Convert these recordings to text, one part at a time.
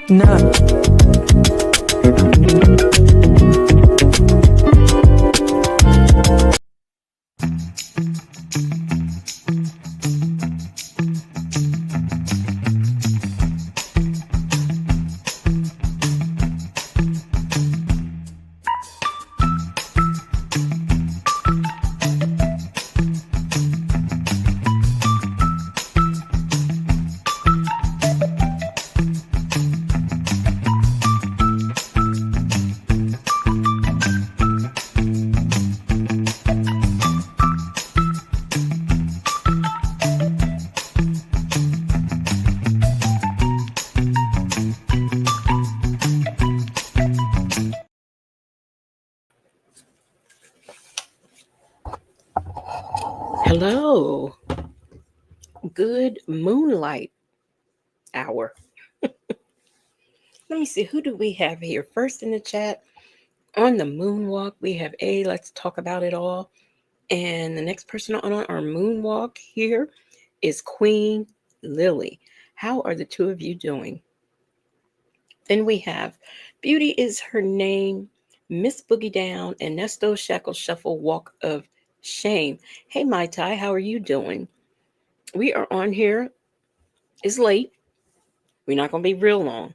No. Hello. Good moonlight hour. Let me see. Who do we have here? First in the chat on the moonwalk, we have Let's talk about it all. And the next person on our moonwalk here is Queen Lily. How are the two of you doing? Then we have Beauty is her name, Miss Boogie Down, and Nesto Shackle Shuffle Walk of Shame. Hey, Mai Tai, how are you doing? We are on here. It's late. We're not going to be real long.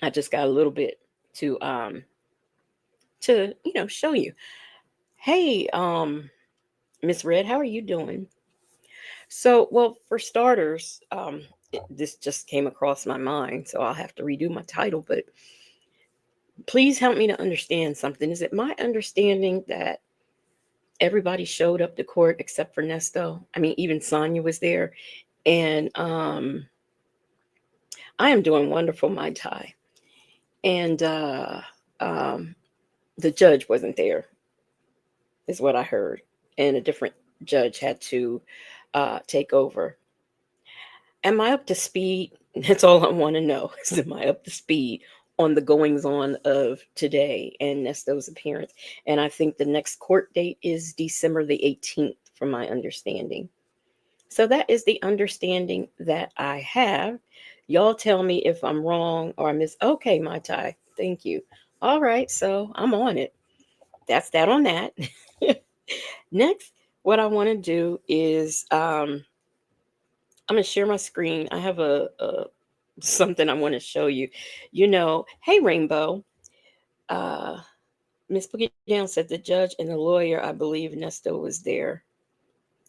I just got a little bit to show you. Hey, Miss Red, how are you doing? So, well, for starters, this just came across my mind, so I'll have to redo my title, but please help me to understand something. Is it my understanding that everybody showed up to court except for Nesto? I mean, even Sonia was there, and I am doing wonderful, Mai Tai. And the judge wasn't there, is what I heard. And a different judge had to take over. Am I up to speed? That's all I want to know. Is am I up to speed on the goings on of today and Nesto's appearance? And I think the next court date is December the 18th, from my understanding. So that is the understanding that I have. Y'all tell me if I'm wrong or I miss. Okay, Mai Tai. Thank you. All right, so I'm on it. That's that on that. Next, what I want to do is I'm going to share my screen. I have a something I want to show you. Hey, Rainbow. Miss Boogie Down said the judge and the lawyer, I believe Nesto was there.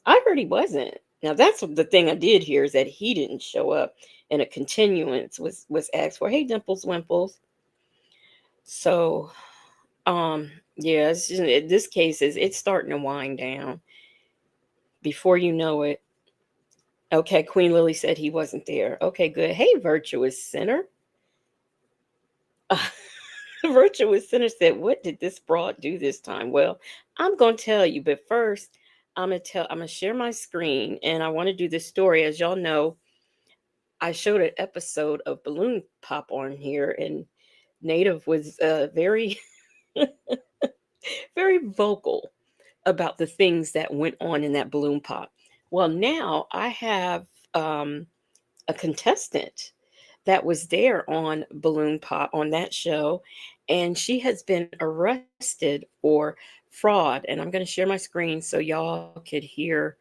I heard he wasn't. Now, that's the thing I did hear, is that he didn't show up, and a continuance was asked for. Hey, Dimples Wimples. So, yeah, this case it's starting to wind down. Before you know it. Okay, Queen Lily said he wasn't there. Okay, good. Hey, Virtuous Sinner. Virtuous Sinner said, "What did this broad do this time?" Well, I'm going to tell you, but first, I'm going to share my screen, and I want to do this story. As y'all know, I showed an episode of Balloon Pop on here, and Native was very, very vocal about the things that went on in that balloon pop. Well, now I have a contestant that was there on Balloon Pop on that show, and she has been arrested for fraud. And I'm going to share my screen so y'all could hear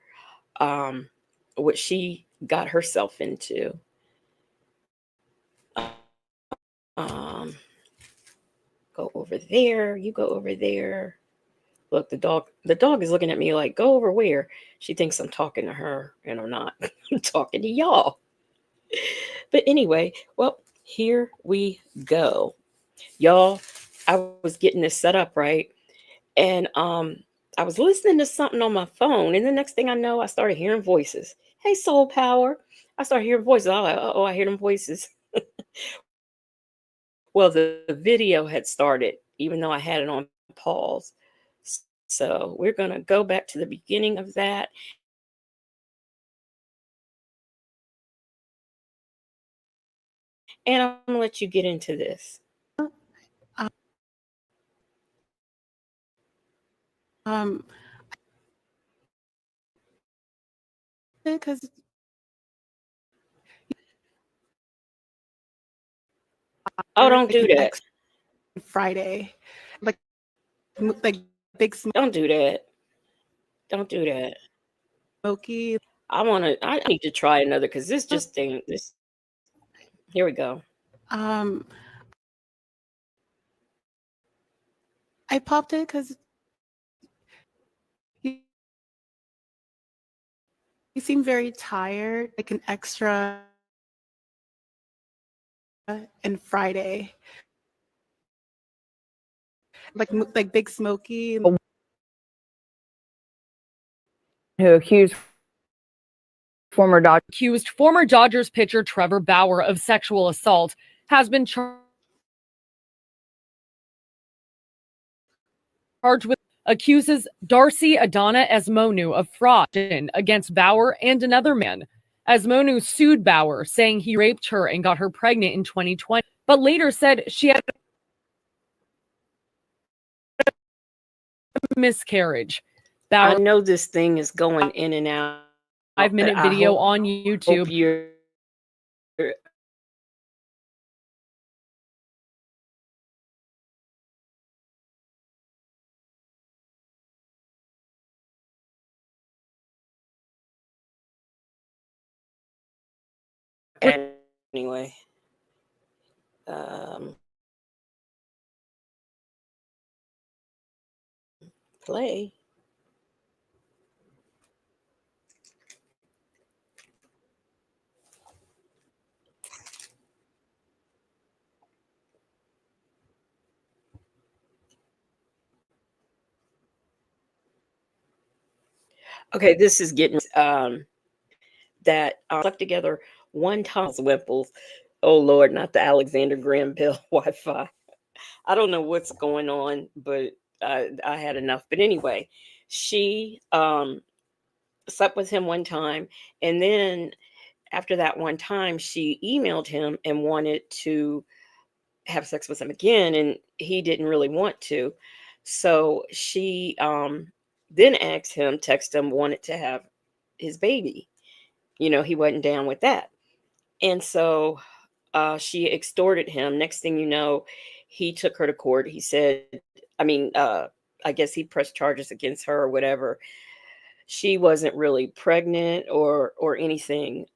what she got herself into. Go over there. You go over there. Look, the dog is looking at me like, go over where? She thinks I'm talking to her, and I'm not. I'm talking to y'all. But anyway, well, here we go. Y'all, I was getting this set up, right? And I was listening to something on my phone, and the next thing I know, I started hearing voices. Hey, Soul Power. I started hearing voices. I was like, oh, I hear them voices. Well, the video had started, even though I had it on pause. So we're going to go back to the beginning of that. And I'm going to let you get into this. Um, because Oh, don't like do an that. extra Friday, like like big Don't do that. Don't do that. smoky. I need to try another because this just ain't this. Here we go. Um, I popped it because you seem very tired, like an extra and Friday, like big smoky. Who accused former Dodgers pitcher Trevor Bauer of sexual assault has been charged with accuses Darcy Adana Esmonu of fraud against Bauer and another man. Esmonu sued Bauer, saying he raped her and got her pregnant in 2020, but later said she had a miscarriage. I Bauer know this thing is going in and out, but I 5-minute hope video on you're YouTube. anyway. Um, play. Okay, this is getting that stuck together one time Wimples. Oh Lord, not the Alexander Graham Bell Wi-Fi. I don't know what's going on, but I had enough. But anyway, she slept with him one time, and then after that one time, she emailed him and wanted to have sex with him again, and he didn't really want to. So she then asked him, text him, wanted to have his baby. He wasn't down with that. And so she extorted him. Next thing you know, he took her to court. He said, I guess he pressed charges against her or whatever. She wasn't really pregnant or anything.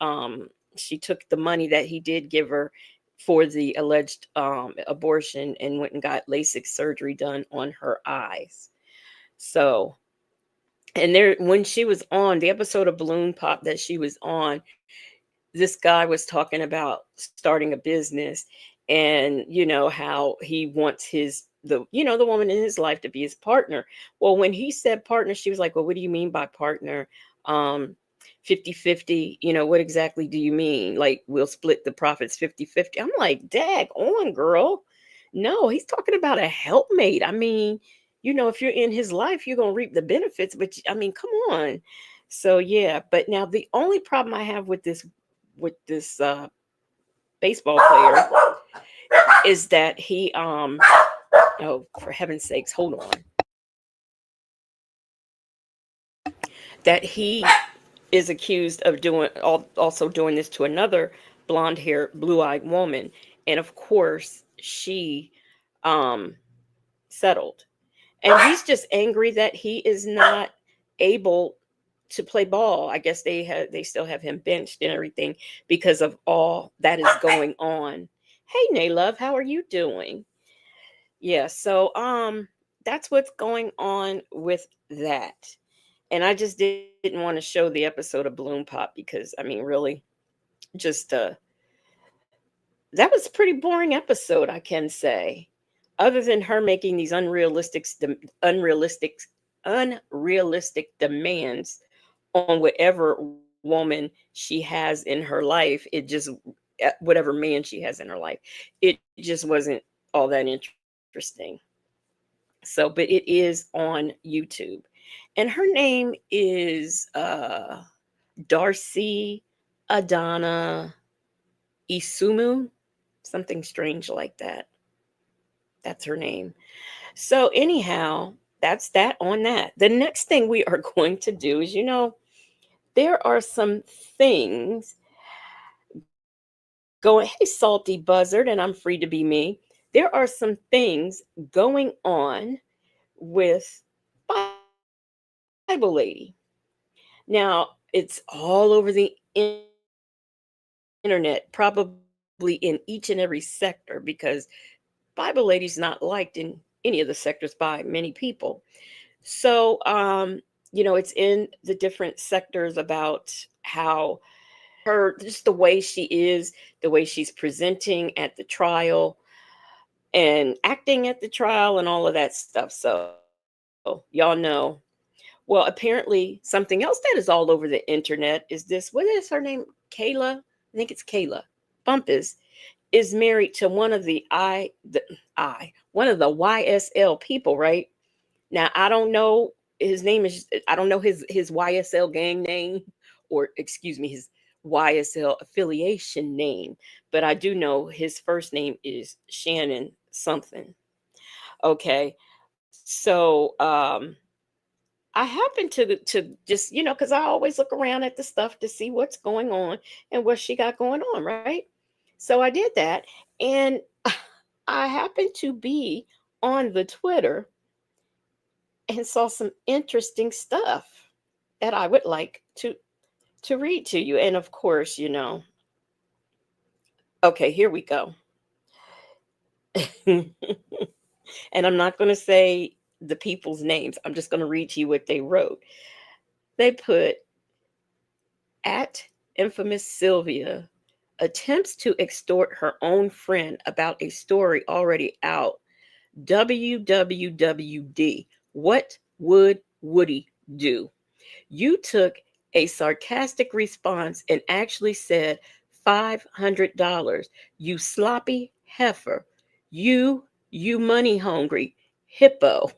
She took the money that he did give her for the alleged abortion and went and got LASIK surgery done on her eyes. So, and there, when she was on the episode of Balloon Pop that she was on, this guy was talking about starting a business, and how he wants the woman in his life to be his partner. Well, when he said partner, she was like, well, what do you mean by partner? um 50-50, what exactly do you mean? Like, we'll split the profits 50-50? I'm like, dag on, girl. No, he's talking about a helpmate. I mean, if you're in his life, you're gonna reap the benefits, but I mean, come on. So yeah, but now the only problem I have with this baseball player is that he oh, for heaven's sakes, hold on, that he is accused of also doing this to another blonde haired blue eyed woman, and of course she um settled, and he's just angry that he is not able to play ball. I guess they still have him benched and everything because of all that is going on. Hey, Nay Love, how are you doing? Yeah, so that's what's going on with that. And I just didn't want to show the episode of Balloon Pop because, I mean, really, just that was a pretty boring episode, I can say. Other than her making these unrealistic, unrealistic demands on whatever woman she has in her life, it just whatever man she has in her life, it just wasn't all that interesting. So, but it is on YouTube, and her name is Darcy Adana Isumu, something strange like that. That's her name. So, anyhow, that's that on that. The next thing we are going to do is, there are some things going, hey, salty buzzard, and I'm free to be me. There are some things going on with Bible Lady. Now, it's all over the internet, probably in each and every sector, because Bible Lady's not liked in any of the sectors by many people. So, it's in the different sectors about how her, just the way she is, the way she's presenting at the trial and acting at the trial and all of that stuff. So, y'all know. Well, apparently, something else that is all over the internet is this. What is her name? Kayla? I think it's Kayla. Bumpus is married to one of the YSL people, right? Now, I don't know his name is, I don't know his YSL gang name, or excuse me, his YSL affiliation name, but I do know his first name is Shannon something. Okay. So, I happen to just, because I always look around at the stuff to see what's going on and what she got going on, right? So I did that, and I happened to be on the Twitter and saw some interesting stuff that I would like to read to you. And of course, okay, here we go. And I'm not going to say the people's names. I'm just going to read to you what they wrote. They put, at infamous Sylvia attempts to extort her own friend about a story already out. WWWD. What would Woody do? You took a sarcastic response and actually said $500. You sloppy heifer. You money hungry hippo.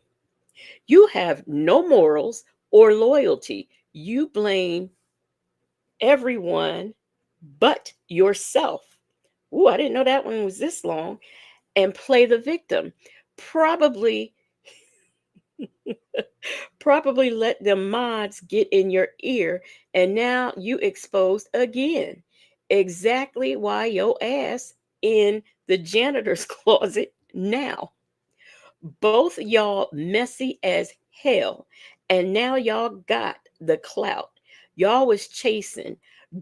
You have no morals or loyalty. You blame everyone but yourself. Ooh, I didn't know that one was this long. And play the victim. Probably Probably let the mods get in your ear, and now you exposed again. Exactly why your ass in the janitor's closet now. Both y'all messy as hell, and now y'all got the clout. Y'all was chasing,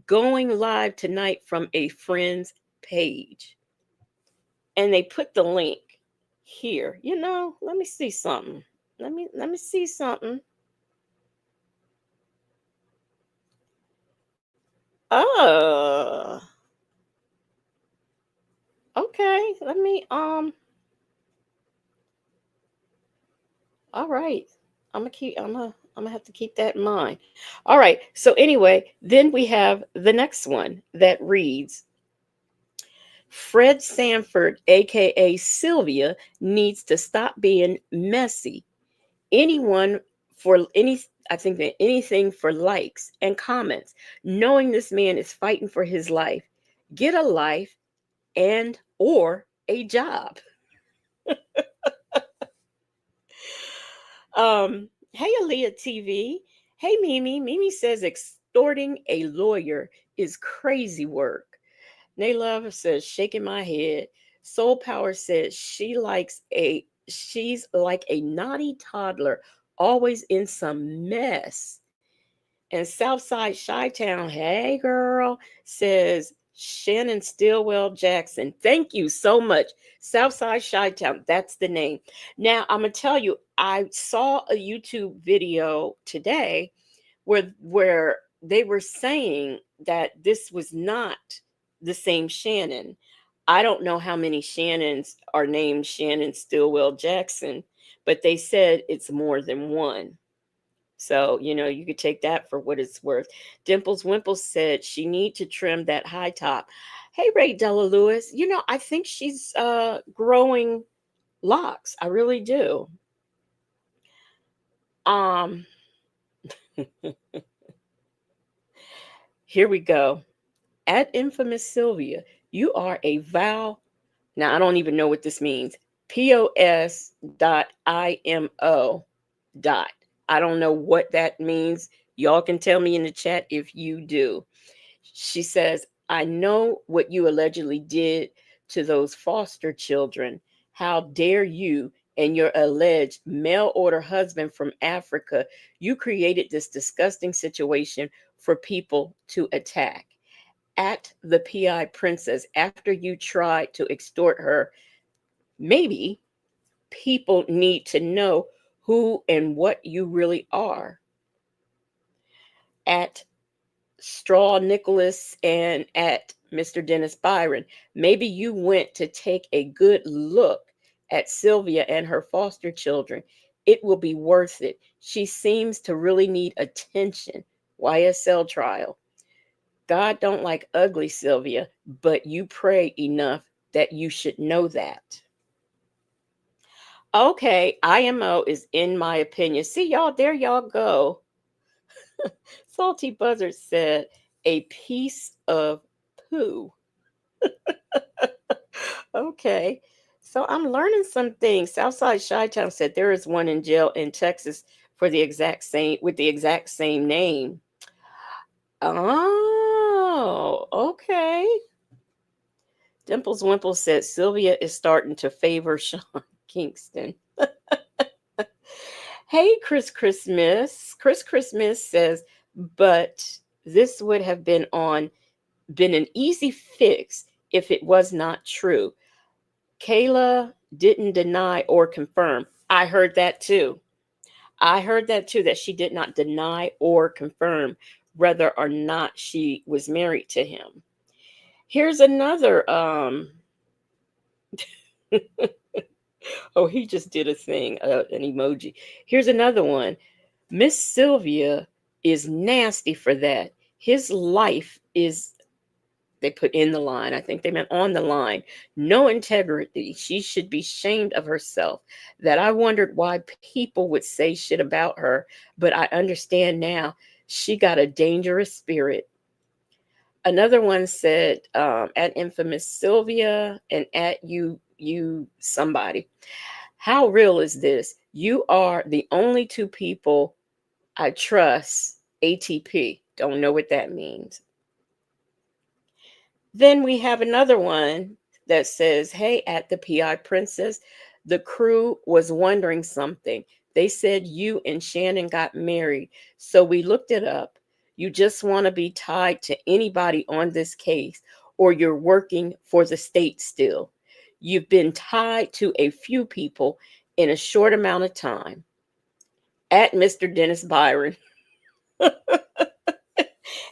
going live tonight from a friend's page. And they put the link here. Let me see something. Let me see something. Oh, okay. All right. I'm gonna have to keep that in mind. All right. So anyway, then we have the next one that reads, Fred Sanford, aka Sylvia, needs to stop being messy. Anyone for any I think that anything for likes and comments, knowing this man is fighting for his life. Get a life and or a job. Hey Aaliyah TV. Hey Mimi. Mimi says extorting a lawyer is crazy work. Naylove says shaking my head. Soul Power says she's like a naughty toddler, always in some mess. And Southside Chi Town, hey girl, says Shannon Stillwell Jackson. Thank you so much. Southside Chi-Town. That's the name. Now, I'm going to tell you, I saw a YouTube video today where they were saying that this was not the same Shannon. I don't know how many Shannons are named Shannon Stillwell Jackson, but they said it's more than one. So, you could take that for what it's worth. Dimples Wimple said she need to trim that high top. Hey, Ray Della Lewis, I think she's growing locks. I really do. Here we go. At Infamous Sylvia, you are a vow. Now, I don't even know what this means. POS.IMO. I don't know what that means. Y'all can tell me in the chat if you do. She says, I know what you allegedly did to those foster children. How dare you and your alleged mail order husband from Africa? You created this disgusting situation for people to attack. At the PI princess, after you tried to extort her, maybe people need to know who and what you really are. At Straw Nicholas and at Mr. Dennis Byron, maybe you went to take a good look at Sylvia and her foster children. It will be worth it. She seems to really need attention. YSL trial. God don't like ugly, Sylvia, but you pray enough that you should know that. Okay, IMO is in my opinion. See, y'all, there y'all go. Salty Buzzard said, a piece of poo. Okay, so I'm learning some things. Southside Chi-Town said there is one in jail in Texas with the exact same name. Oh, okay. Dimples Wimple said Sylvia is starting to favor Sean Kingston. Hey, Chris Christmas. Chris Christmas says, but this would have been an easy fix if it was not true. Kayla didn't deny or confirm. I heard that too. That she did not deny or confirm whether or not she was married to him. Here's another oh, he just did a thing, an emoji. Here's another one. Miss Sylvia is nasty for that. His life is, they put in the line. I think they meant on the line. No integrity. She should be ashamed of herself. That I wondered why people would say shit about her, but I understand now. She got a dangerous spirit. Another one said, at Infamous Sylvia and at you somebody. How real is this? You are the only two people I trust. ATP. Don't know what that means. Then we have another one that says, hey, at the PI Princess, the crew was wondering something. They said you and Shannon got married. So we looked it up. You just want to be tied to anybody on this case, or you're working for the state still. You've been tied to a few people in a short amount of time. At Mr. Dennis Byron.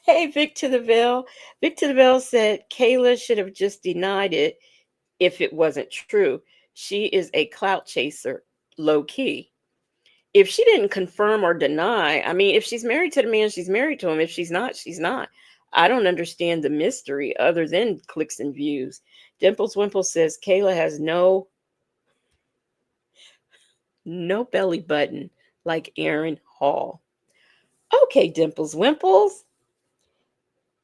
Hey, Vic to the Veil. Vic to the Veil said Kayla should have just denied it if it wasn't true. She is a clout chaser, low key. If she didn't confirm or deny, I mean, if she's married to the man, she's married to him. If she's not, she's not. I don't understand the mystery other than clicks and views. Dimples Wimple says Kayla has no belly button like Aaron Hall. Okay, Dimples Wimples.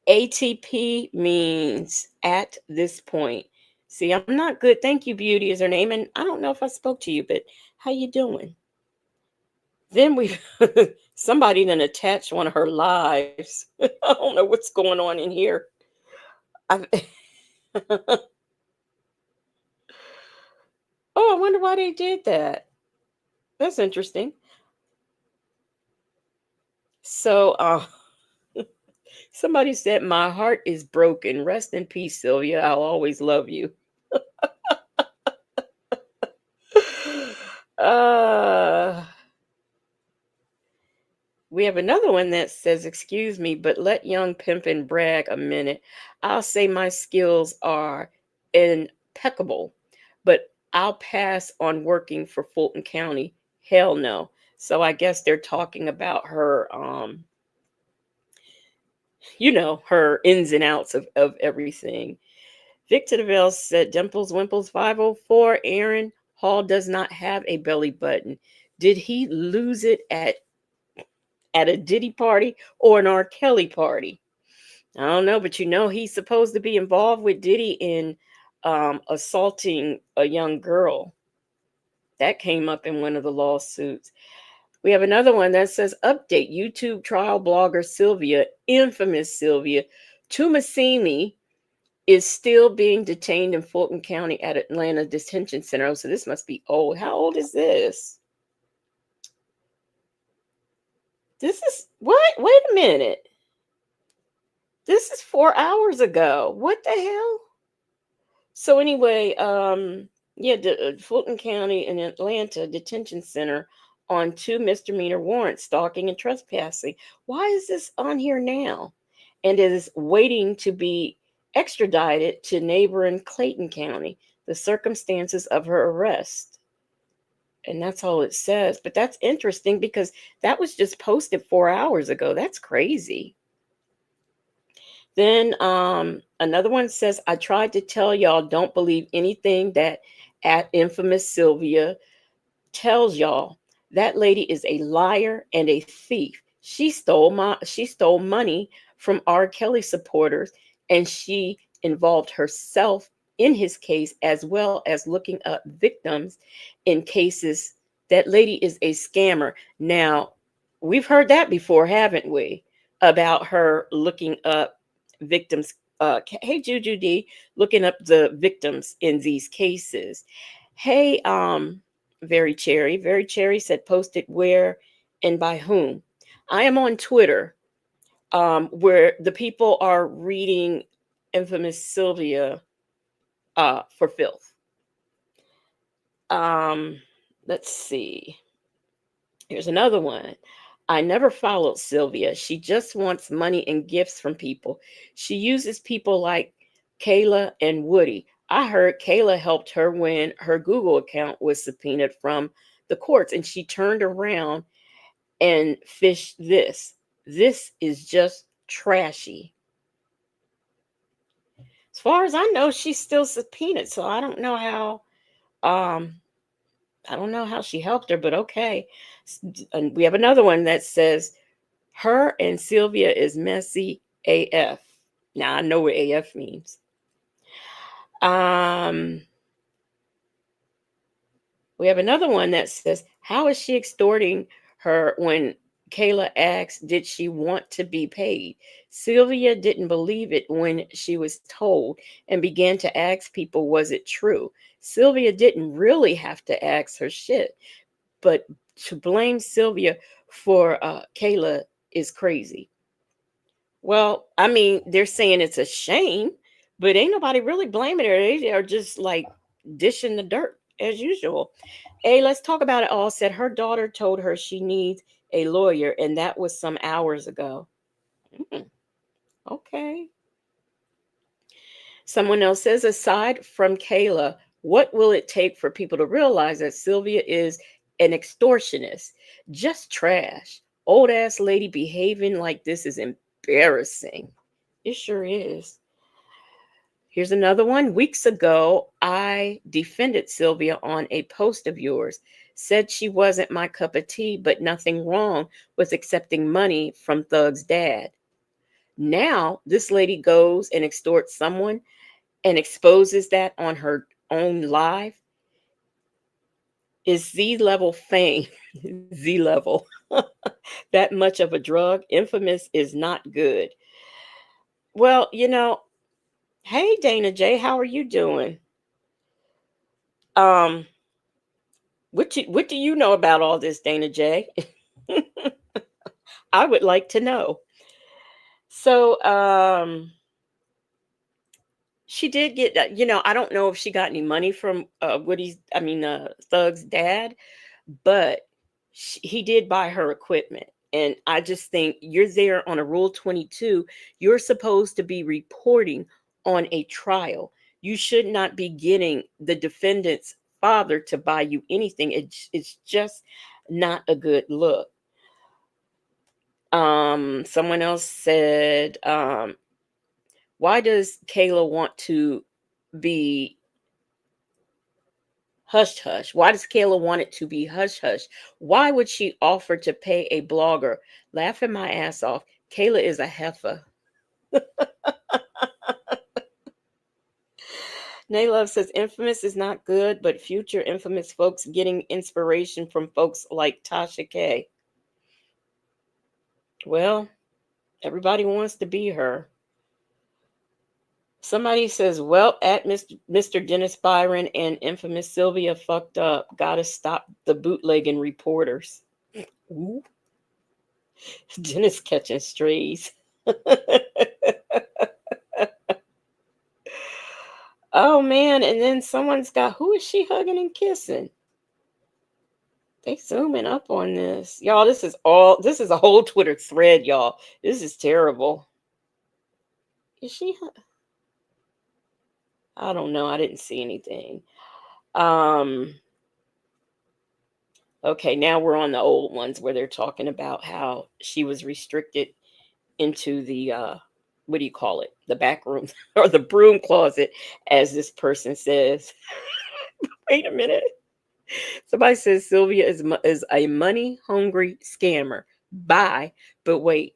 ATP means at this point. See, I'm not good. Thank you, Beauty is her name. And I don't know if I spoke to you, but how you doing? Then somebody then attached one of her lives. I don't know what's going on in here. Oh, I wonder why they did that. That's interesting. So, Somebody said, "My heart is broken. Rest in peace, Sylvia. I'll always love you." uh, we have another one that says, "Excuse me, but let young pimpin' brag a minute. I'll say my skills are impeccable, but I'll pass on working for Fulton County. Hell no." So I guess they're talking about her, her ins and outs of everything. Victor DeVille said, "Dimples Wimples 504, Aaron Hall does not have a belly button. Did he lose it at a Diddy party or an R. Kelly party?" I don't know, but he's supposed to be involved with Diddy in assaulting a young girl. That came up in one of the lawsuits. We have another one that says, "Update YouTube trial blogger Sylvia, infamous Sylvia Tumasini, is still being detained in Fulton County at Atlanta Detention Center." Oh, so this must be old. How old is this? This is what? Wait a minute. This is 4 hours ago. What the hell? So anyway, the Fulton County in Atlanta Detention Center on 2 misdemeanor warrants, stalking and trespassing. Why is this on here now? And is waiting to be extradited to neighboring Clayton County. The circumstances of her arrest. And that's all it says. But that's interesting because that was just posted 4 hours ago. That's crazy. Then another one says, "I tried to tell y'all, don't believe anything that at infamous Sylvia tells y'all. That lady is a liar and a thief. She stole money from R. Kelly supporters, and she involved herself in his case, as well as looking up victims in cases. That lady is a scammer." Now, we've heard that before, haven't we? About her looking up victims. Hey, Juju D, looking up the victims in these cases. Hey, Very Cherry said, "Posted where and by whom?" I am on Twitter, where the people are reading infamous Sylvia for filth. Let's see. Here's another one. "I never followed Sylvia. She just wants money and gifts from people. She uses people like Kayla and Woody. I heard Kayla helped her when her Google account was subpoenaed from the courts, and she turned around and fished this. This is just trashy." As far as I know, she's still subpoenaed, so I don't know how she helped her, but okay. And we have another one that says, "Her and Sylvia is messy AF." Now I know what AF means. We have another one that says, "How is she extorting her when Kayla asks, did she want to be paid? Sylvia didn't believe it when she was told and began to ask people, was it true? Sylvia didn't really have to ask her shit, but to blame Sylvia for Kayla is crazy." Well, I mean, they're saying it's a shame, but ain't nobody really blaming her. They are just like dishing the dirt as usual. Hey, let's talk about it all. Said her daughter told her she needs a lawyer, and that was some hours ago. Okay. Someone else says, "Aside from Kayla, what will it take for people to realize that Sylvia is an extortionist? Just trash. Old ass lady behaving like this is embarrassing." It sure is. Here's another one. "Weeks ago, I defended Sylvia on a post of yours. Said she wasn't my cup of tea, but nothing wrong with accepting money from Thug's dad. Now, this lady goes and extorts someone and exposes that on her own live. Is Z level fame, Z level, that much of a drug? Infamous is not good." Well, hey, Dana J, how are you doing? What do you know about all this, Dana J? I would like to know. So she did get I don't know if she got any money from Thug's dad, but he did buy her equipment. And I just think you're there on a Rule 22. You're supposed to be reporting on a trial. You should not be getting the defendant's father to buy you anything. It's just not a good look. Someone else said, why does Kayla want to be hush hush? Why does Kayla want it to be hush hush? Why would she offer to pay a blogger? Laughing my ass off. Kayla is a heifer. Naylove says Infamous is not good, but future Infamous folks getting inspiration from folks like Tasha K. Well, everybody wants to be her. Somebody says, well, at Mr. Dennis Byron and Infamous Sylvia fucked up. Gotta stop the bootlegging reporters. Ooh. Dennis catching strays. Oh man, and then someone's got, who is she hugging and kissing? They zooming up on this. Y'all, this is a whole Twitter thread, y'all. This is terrible. Is she? I don't know. I didn't see anything. Okay, now we're on the old ones where they're talking about how she was restricted into the what do you call it? The back room or the broom closet, as this person says. Wait a minute. Somebody says Sylvia is a money hungry scammer. Bye. But wait.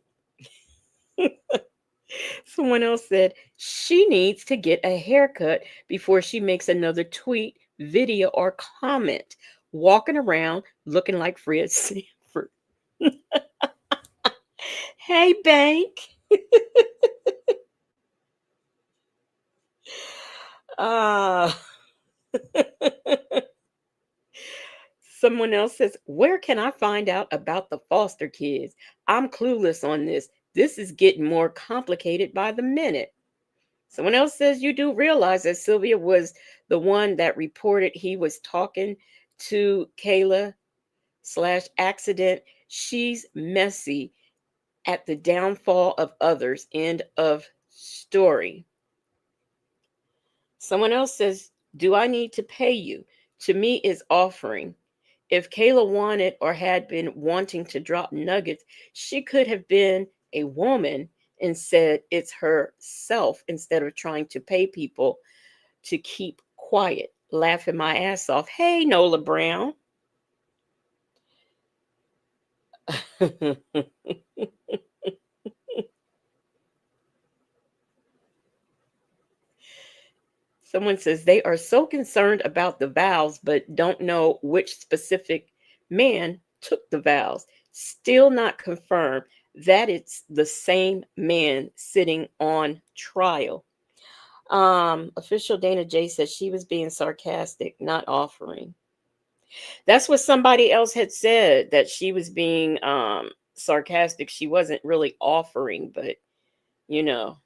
Someone else said she needs to get a haircut before she makes another tweet, video, or comment. Walking around looking like Fred Sanford. Hey, Bank. Someone else says, where can I find out about the foster kids? I'm clueless on this. This is getting more complicated by the minute. Someone else says, you do realize that Sylvia was the one that reported he was talking to Kayla / accident. She's messy at the downfall of others. End of story. Someone else says, do I need to pay you? To me, is offering. If Kayla wanted or had been wanting to drop nuggets, she could have been a woman and said it's herself instead of trying to pay people to keep quiet. Laughing my ass off. Hey, Nola Brown. Someone says they are so concerned about the vows, but don't know which specific man took the vows. Still not confirmed that it's the same man sitting on trial. Official Dana J says she was being sarcastic, not offering. That's what somebody else had said, that she was being sarcastic. She wasn't really offering, but you know,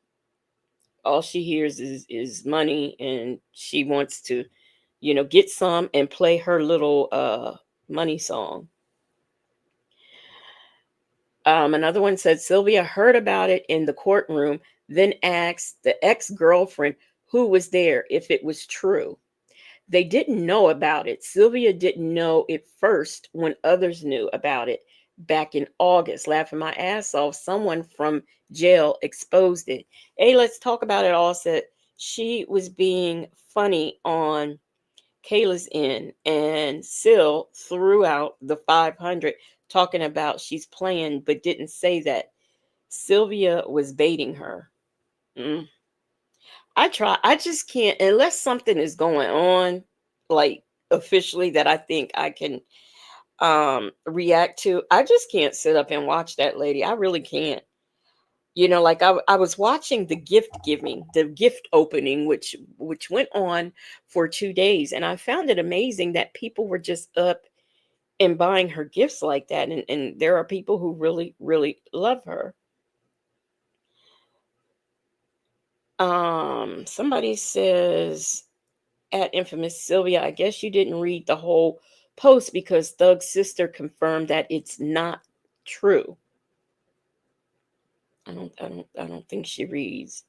all she hears is money, and she wants to, get some and play her little money song. Another one said Sylvia heard about it in the courtroom, then asked the ex-girlfriend who was there if it was true. They didn't know about it. Sylvia didn't know it first when others knew about it back in August. Laughing my ass off, someone from jail exposed it. Hey, let's talk about it all. Said she was being funny on Kayla's end, and Syl threw out the 500 talking about she's playing, but didn't say that Sylvia was baiting her. I just can't, unless something is going on, like officially, that I think I can react to. I just can't sit up and watch that lady. I really can't. Like I was watching the gift opening, which went on for 2 days, and I found it amazing that people were just up and buying her gifts like that, and there are people who really, really love her. Somebody says at Infamous Sylvia, I guess you didn't read the whole post because Thug's sister confirmed that it's not true. I don't think she reads.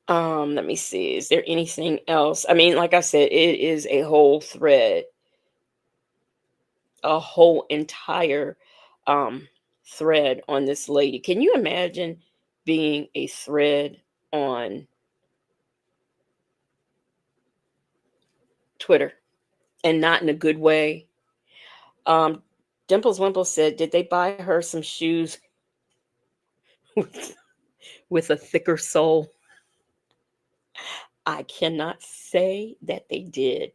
Let me see. Is there anything else? I mean, like I said, it is a whole thread, a whole entire thread on this lady. Can you imagine being a thread on Twitter and not in a good way? Um, Dimples Wimple said, did they buy her some shoes with, with a thicker sole? I cannot say that they did.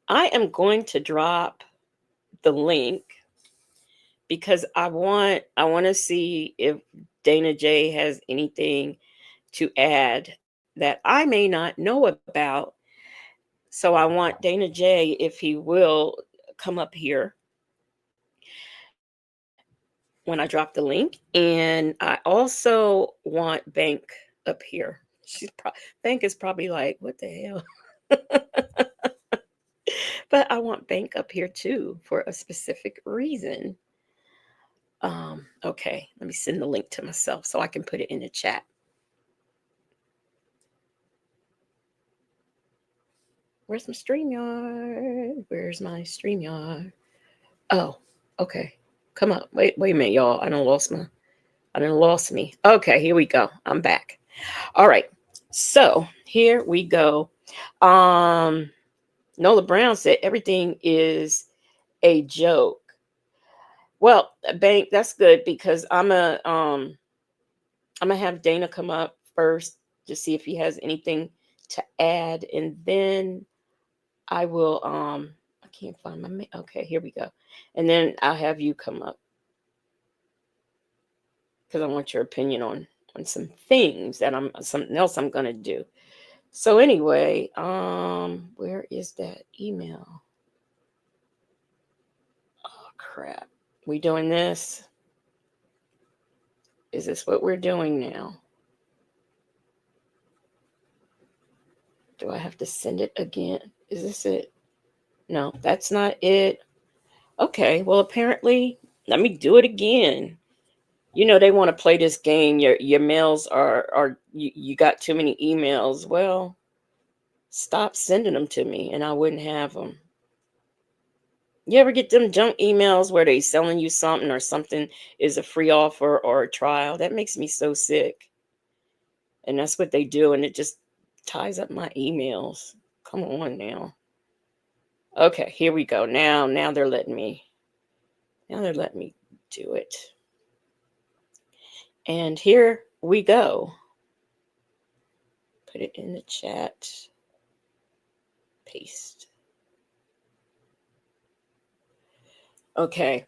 I am going to drop the link because I want to see if Dana J has anything to add that I may not know about. So I want Dana J, if he will come up here when I drop the link. And I also want Bank up here. Bank is probably like, what the hell? But I want Bank up here too for a specific reason. Okay, let me send the link to myself so I can put it in the chat. Where's my StreamYard? Where's my StreamYard? Oh, okay. Come up. Wait a minute, y'all. I done lost me. Okay, here we go. I'm back. All right. So here we go. Nola Brown said everything is a joke. Well, Bank, that's good because I'm gonna have Dana come up first to see if he has anything to add, and then I will I can't find my okay, here we go. And then I'll have you come up because I want your opinion on some things that something else I'm gonna do. So anyway, where is that email? Oh crap. We doing this? Is this what we're doing now? Do I have to send it again? Is this it? No, that's not it. Okay, well apparently let me do it again. You know they want to play this game. Your mails are you got too many emails. Well, stop sending them to me and I wouldn't have them. You ever get them junk emails where they selling you something or something is a free offer or a trial? That makes me so sick. And that's what they do, and it just ties up my emails. Come on now. Okay, here we go. Now they're letting me do it. And here we go. Put it in the chat. Paste. Okay.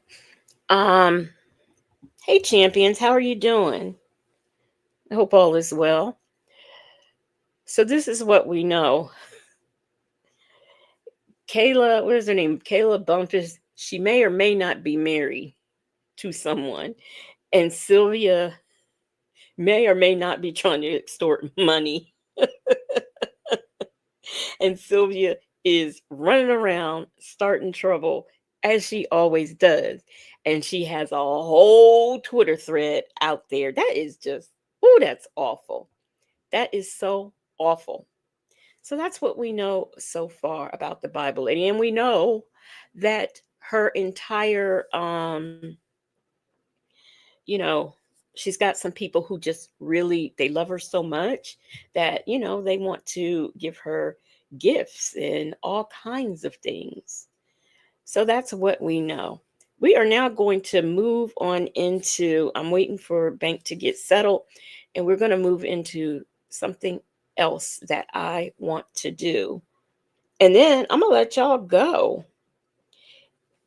Hey champions, how are you doing? I hope all is well. So this is what we know. Kayla, what is her name? Kayla Bumpus. She may or may not be married to someone. And Sylvia may or may not be trying to extort money. And Sylvia is running around, starting trouble, as she always does. And she has a whole Twitter thread out there. That is just, oh, that's awful. That is so awful. So that's what we know so far about the Bible lady. And we know that her entire, she's got some people who just really, they love her so much that, they want to give her gifts and all kinds of things. So that's what we know. We are now going to move on into, I'm waiting for Bank to get settled, and we're going to move into something else that I want to do. And then I'm going to let y'all go.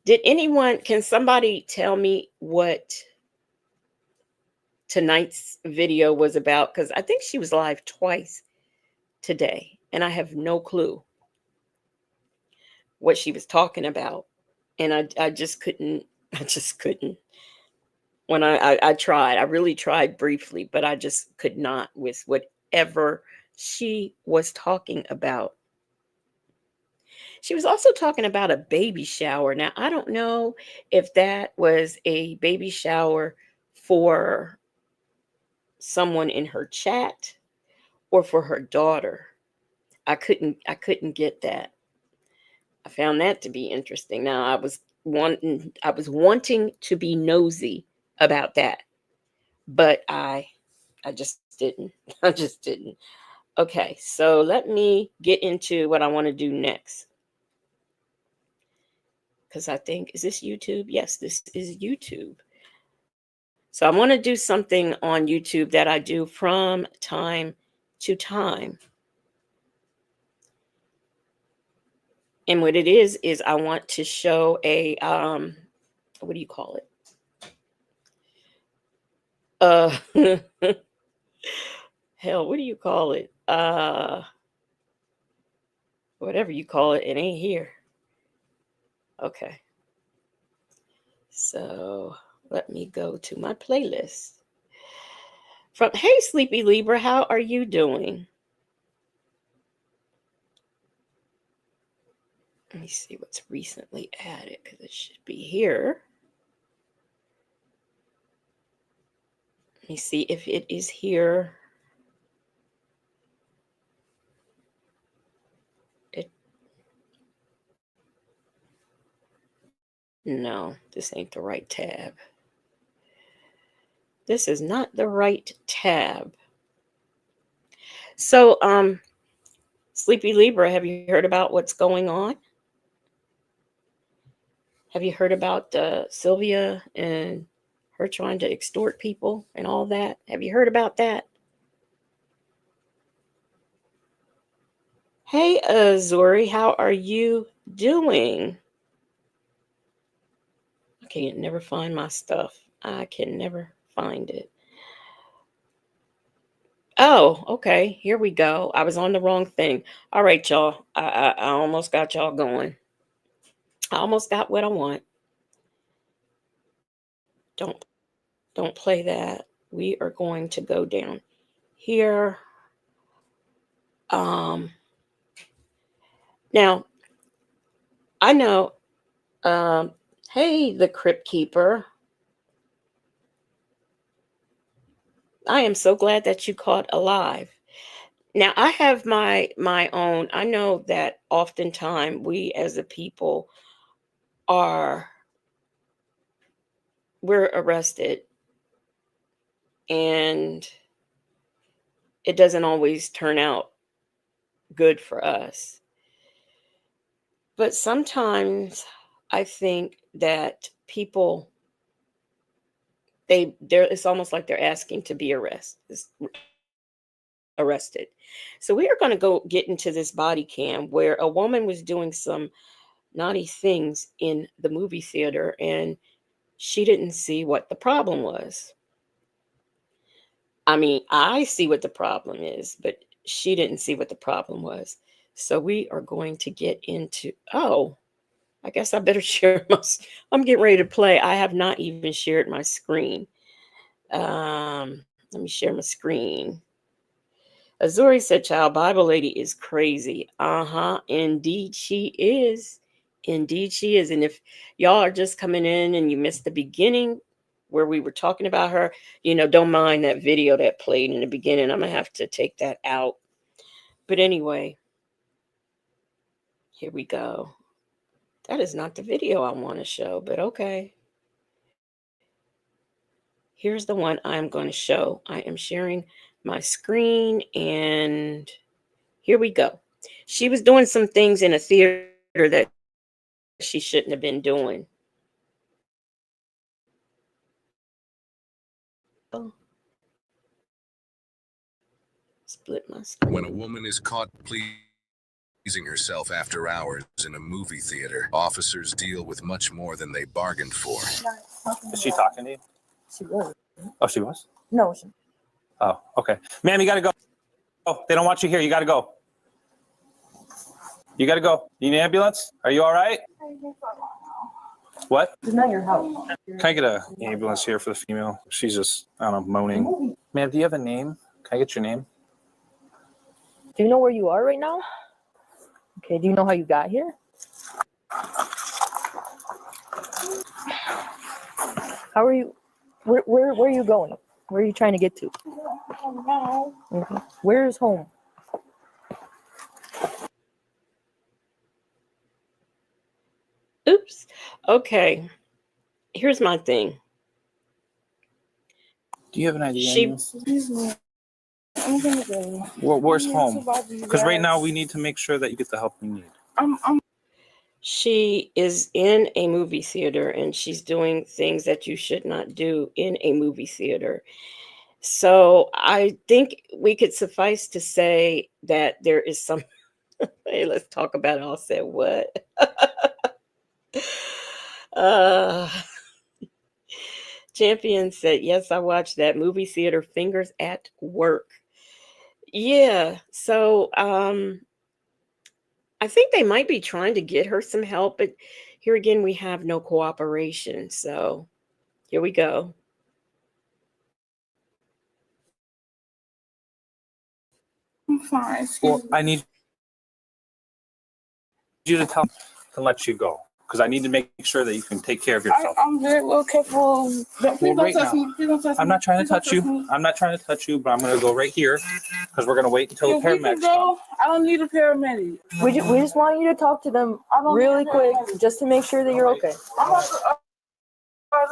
Can somebody tell me what tonight's video was about? Because I think she was live twice today, and I have no clue what she was talking about. And I just couldn't. when I tried. I really tried briefly, but I just could not with whatever she was talking about. She was also talking about a baby shower. Now, I don't know if that was a baby shower for someone in her chat or for her daughter. I couldn't get that. I found that to be interesting. Now, I was wanting to be nosy about that, but I just didn't. I just didn't. Okay, so let me get into what I want to do next. Because I think, is this YouTube? Yes, this is YouTube. So I want to do something on YouTube that I do from time to time. And what it is I want to show a what do you call it? Hell, what do you call it? Whatever you call it, it ain't here. Okay. So let me go to my playlist. From Hey Sleepy Libra, how are you doing? Let me see what's recently added because it should be here. Let me see if it is here. No, this ain't the right tab. This is not the right tab. So, Sleepy Libra, have you heard about what's going on? Have you heard about Sylvia and her trying to extort people and all that? Have you heard about that? Hey, Zori, how are you doing? I can never find my stuff. I can never find it. Oh, okay. Here we go. I was on the wrong thing. All right, y'all. I almost got y'all going. I almost got what I want. Don't play that. We are going to go down here. Now I know. Hey, the Crypt Keeper. I am so glad that you caught alive. Now I have my own. I know that oftentimes we as a people we're arrested and it doesn't always turn out good for us. But sometimes I think that people it's almost like they're asking to be arrested. So we are going to go get into this body cam where a woman was doing some naughty things in the movie theater and she didn't see what the problem was. I mean, I see what the problem is, but she didn't see what the problem was. So we are going to get into, I guess I better share I'm getting ready to play. I have not even shared my screen. Let me share my screen. Azuri said, child, Bible lady is crazy. Indeed she is. Indeed she is. And if y'all are just coming in and you missed the beginning where we were talking about her, don't mind that video that played in the beginning. I'm going to have to take that out. But anyway, here we go. That is not the video I want to show, but okay. Here's the one I'm going to show. I am sharing my screen and here we go. She was doing some things in a theater that she shouldn't have been doing. Split my screen. When a woman is caught pleasing herself after hours in a movie theater, officers deal with much more than they bargained for. Is she talking to you? She was. Oh, she was? No. Oh, okay. Ma'am, you got to go. Oh, they don't want you here. You got to go. You got to go. You need an ambulance? Are you all right? What? It's not your house. Can I get an ambulance here for the female? She's just, I don't know, moaning. Ma'am, do you have a name? Can I get your name? Do you know where you are right now? Okay, do you know how you got here? How are you? Where are you going? Where are you trying to get to? Okay. Where is home? Oops. Okay. Here's my thing. Do you have an idea? She Excuse me. I'm gonna go. Where's I'm home? to bother you Because right now guys. we need to make sure that you get the help you need. I'm She is in a movie theater and she's doing things that you should not do in a movie theater. So I think we could suffice to say that there is some. Hey, let's talk about it. I'll say what. uh, Champion said, yes, I watched that movie theater fingers at work. Yeah. So I think they might be trying to get her some help, but here again, we have no cooperation. So here we go. fine. Well, Excuse me. I need you to tell to let you go because I need to make sure that you can take care of yourself. I'm very well careful. Please don't right touch now. me. Please don't touch me. I'm not trying to Please don't touch you. me. I'm not trying to touch you, but I'm going to go right here because we're going to wait until the If we can paramedics come. go, I don't need a paramedic. We just want you to talk to them I don't really need a quick, paramedic. just to make sure that you're okay. I'm about to,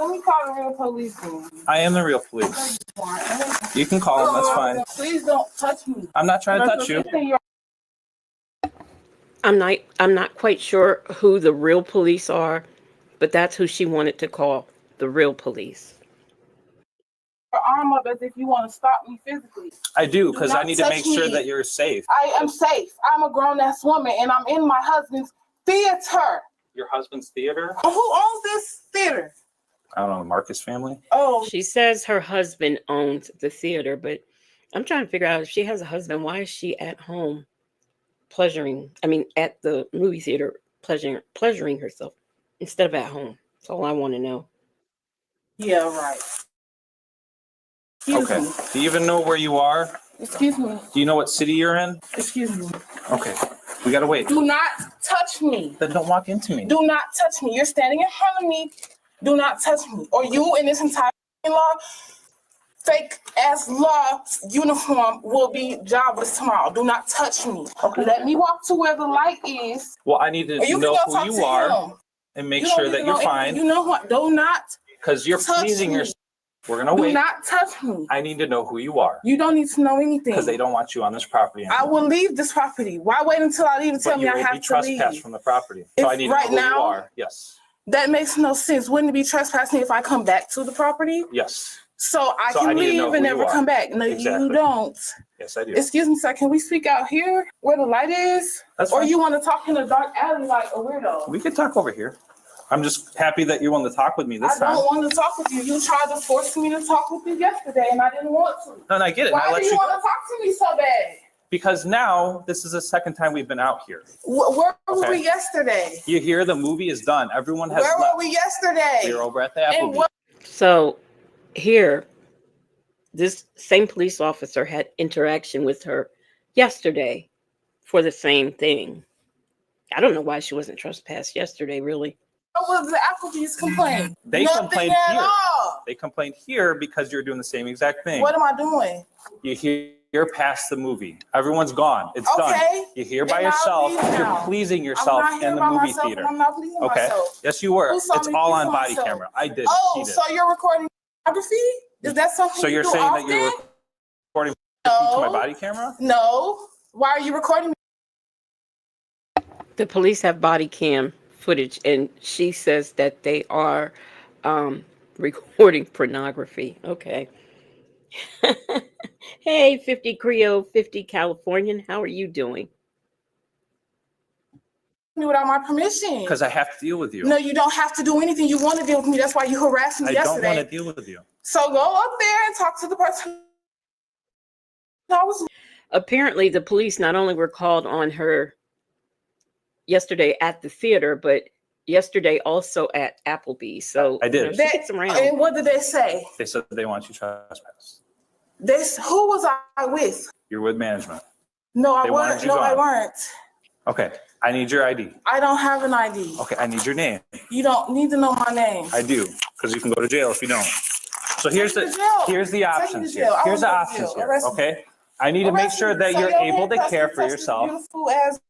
let me call the real police then. I am the real police. You can call them. That's fine. Please don't touch me. I'm not trying to touch you. I'm not quite sure who the real police are, but that's who she wanted to call, the real police. Your arm up as if you want to stop me physically. I do because Do I not need to touch make sure me. that you're safe. I am safe. I'm a grown-ass woman, and I'm in my husband's theater. Your husband's theater? Who owns this theater? I don't know, the Marcus family? Oh, She says her husband owns the theater, but I'm trying to figure out if she has a husband, why is she at home at the movie theater pleasuring herself instead of at home? That's all I want to know. yeah, right. Excuse Okay. me. Do you even know where you are? Excuse me. Do you know what city you're in? Excuse me. Okay. We got to wait. Do not touch me. Then don't walk into me. Do not touch me. You're standing in front of me. Do not touch me. Or you in this entire law, fake ass law uniform will be jobless tomorrow. Do not touch me. Okay. Let me walk to where the light is. Well, I need to Or you know can go who talk you to are him. and make You don't sure need that to you're know fine anything. You know what? Do not because you're touch pleasing me. yourself. We're going to Do wait. not touch me. I need to know who you are You don't need to know anything. because they don't want you on this property anymore. I will leave this property. Why wait until I leave and tell But me you I will have be to trespassed leave? from the property. So I need to Right know who you now? are. Yes. That makes no sense. Wouldn't it be trespassing if I come back to the property? Yes. So I So I can need to know leave who and you never are. come back. No, Exactly. you don't. Yes, I do. Excuse me, sir. Can we speak out here where the light is? That's Or fine. you want to talk in a dark alley like a weirdo? We could talk over here. I'm just happy that you want to talk with me I this time. don't want to talk with you. You tried to force me to talk with you yesterday, and I didn't want to. No, and I get it. Why I let do you you want to talk to me so bad? because now this is the second time we've been out here. Where were Okay. we yesterday? You hear the movie is done. Everyone has Where left. were we yesterday? We were over at the And Applebee's. what? So here, this same police officer had interaction with her yesterday for the same thing. I don't know why she wasn't trespassed yesterday, really. What was the Applebee's complaint? They Nothing complained at here. all. They complained here because you're doing the same exact thing. What am I doing? You're past the movie. Everyone's gone. It's Okay. done. You're here by Then I'll yourself. leave You're now. pleasing I'm yourself not here in the by movie myself, theater. and I'm not pleasing Okay. myself. Yes, you were. Who saw It's me all please on body myself? camera. I did. Oh, She did. so you're recording photography? Is that something So you you're do saying often? that you're recording No. to my body camera? No. Why are you recording me? The police have body cam footage, and she says that they are recording pornography. Okay. Hey, 50 Creole, 50 Californian. How are you doing? Without my permission? Because I have to deal with you. No, you don't have to do anything. You want to deal with me. That's why you harassed me I don't yesterday. want to deal with you. So go up there and talk to the person. I was Apparently, the police not only were called on her yesterday at the theater, but yesterday also at Applebee's. So I did. she gets around. And what did they say? They said they want you trespass. Who was I with? You're with management. No, I They wanted weren't. you No, I gone. weren't. Okay. I need your ID. I don't have an ID. Okay. I need your name. You don't need to know my name. I do, because you can go to jail if you don't. So here's Take me to the jail. here's the Take me options to here. jail. I Here's the wanna go to options jail. here. Arrest me. Okay. I need to make Arrest sure me. that So you're your able to hand care touches for the yourself. Beautiful ass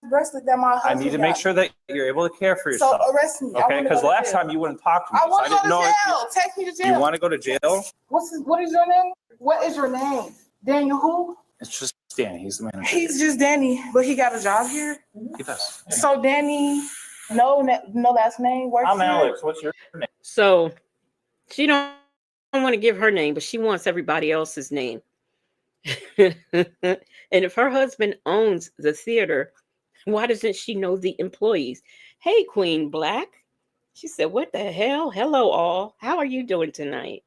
bracelet that my I husband need to make got. sure that you're able to care for So yourself. arrest me. I Okay, wanna because go to last jail. time you wouldn't talk to me, I so want I to go didn't to know if jail. Take me to you jail. want to go to jail. What is your name? What is your name? Daniel who? It's just Danny. He's the manager. He's just Danny, but he got a job here. He does. So Danny, no last name, works I'm here. Alex. What's your name? So she don't want to give her name, but she wants everybody else's name. And if her husband owns the theater, why doesn't she know the employees? Hey, Queen Black. She said, what the hell? Hello, all. How are you doing tonight?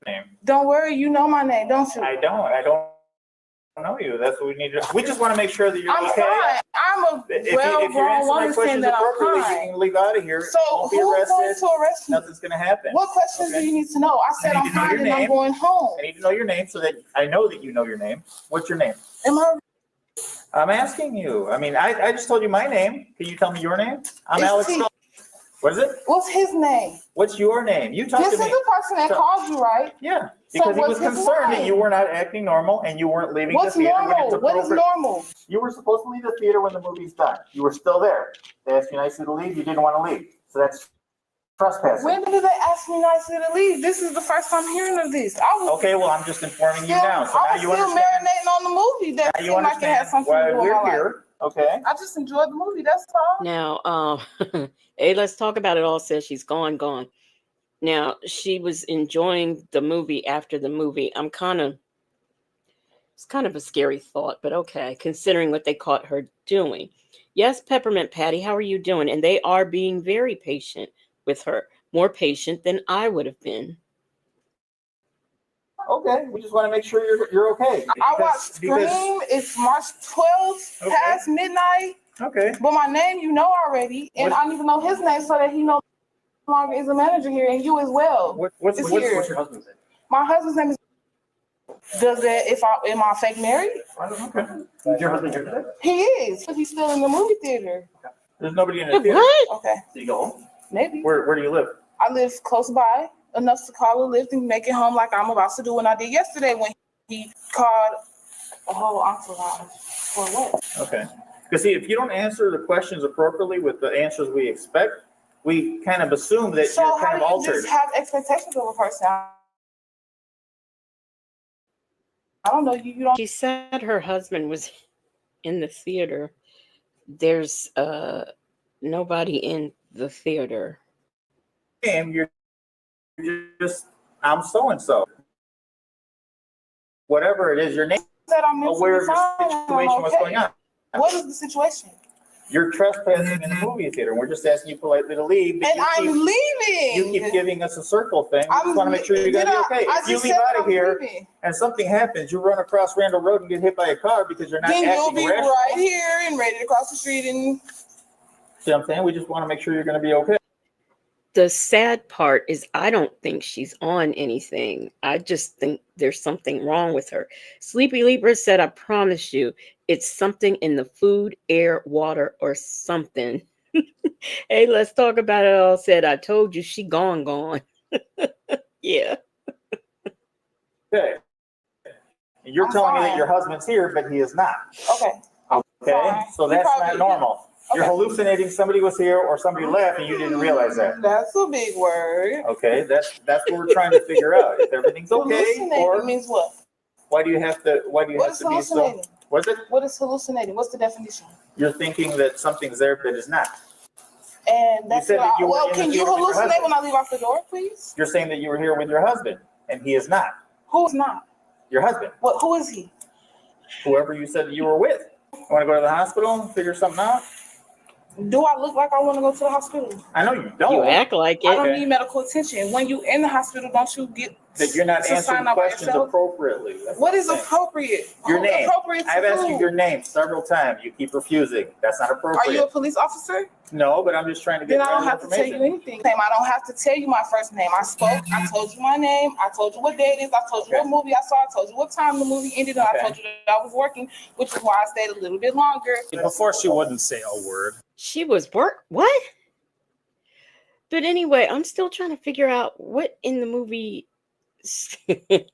Name. Don't worry, you know my name, don't you? I don't know you. That's what we need to. We just want to make sure that you're I'm okay. fine. I'm a If you're well-grown answering my woman saying questions that I'm appropriately, you fine. can leave out of here. So Won't be who's going arrested. to arrest me? Nothing's going to happen. What questions Okay. do you need to know? I said I I'm need to know fine your and I'm name. going home. I need to know your name so that I know that you know your name. What's your name? Am I? I'm asking you. I mean, I just told you my name. Can you tell me your name? I'm It's Alex. T. Stone. What is it? What's his name? What's your name? You talk This to is me. the person that So- called you, right? Yeah, So because he was what's his concerned that name? you were not acting normal and you weren't leaving What's the theater when it's normal? What is appropriate. normal? You were supposed to leave the theater when the movie's done. You were still there. They asked you nicely to leave. You didn't want to leave. So that's trespassing. When did they ask me nicely to leave? This is the first time hearing of this. I was Okay, well, I'm just informing you still, now. So I now was you still understand. marinating on the movie. That Now you seemed like it had understand something to why do with we're my life. here. Okay. I just enjoyed the movie. That's all. Now, hey, let's talk about it all. Says she's gone. Now, she was enjoying the movie after the movie. It's kind of a scary thought, but okay, considering what they caught her doing. Yes, Peppermint Patty, how are you doing? And they are being very patient with her, more patient than I would have been. Okay, we just want to make sure you're okay. I watched Scream. It's March 12th, Okay. past midnight. Okay. But my name, you know already, and What- I need to know his name so that he no longer is a manager here, and you as well. What's It's your here. husband's name? My husband's name is. Does that? Am I fake married? Okay. Is your husband here today? He is. But he's still in the movie theater. There's nobody in the theater. What? Okay, So you go home? maybe. Where do you live? I live close by enough to call a lift and make it home like I'm about to do when I did yesterday when he called a whole entourage. For what? Okay. Because see, if you don't answer the questions appropriately with the answers we expect, we kind of assume that So you're how kind of do you altered. just have expectations of a person? I don't know. You don't. She said her husband was in the theater. There's nobody in the theater. Name, you're just, I'm so-and-so. Whatever it is, your name, Said I'm aware mentally of the fine. situation, I'm what's okay. going on. What is the situation? You're trespassing in the movie theater, and we're just asking you politely to leave. but And I'm leaving. you keep giving us a circle thing. We I'm just want to make sure you're going to be okay. I If you just leave said out of I'm here leaving. and something happens, you run across Randall Road and get hit by a car because you're not Then you'll acting be rational. right here and ready to cross the street and See what I'm saying? We just want to make sure you're going to be okay. The sad part is I don't think she's on anything. I just think there's something wrong with her. Sleepy Leaper said, I promise you, it's something in the food, air, water, or something. Hey, let's talk about it all. Said, I told you she gone. Yeah. Okay. And you're I'm telling me fine. that your husband's here, but he is not. okay. Okay? Fine. So He that's probably- not normal. You're Okay. hallucinating somebody was here or somebody left and you didn't realize that. That's a big word. Okay, that's what we're trying to figure out. If everything's okay, Hallucinating or means what? why do you have to What be is so? hallucinating? What's it? What is hallucinating? What's the definition? You're thinking that something's there but it's not. And that's said what that I, you were well, in the can you theater with your hallucinate husband. when I leave out the door, please? You're saying that you were here with your husband and he is not. Who's not? Your husband, What? Who is he? whoever you said that you were with. You want to go to the hospital and figure something out? Do I look like I want to go to the hospital? I know you don't. You act like I it. don't Okay. need medical attention. When you in the hospital, don't you get That you're not to answering find out by questions yourself? appropriately. That's What is I'm saying. appropriate? Your name. Appropriate to I've asked you who? your name several times. You keep refusing. That's not Are you a appropriate. police officer? No, but I'm just trying to get Then I don't better have to tell you information. anything. I don't have to tell you my first name. I spoke. I told you my name. I told you what day it is. I told you what movie I saw. I told you what time the movie ended. And I told you that I was working, which is why I stayed a little bit longer. Before she wouldn't say a word. She was what? But anyway, I'm still trying to figure out what in the movie 50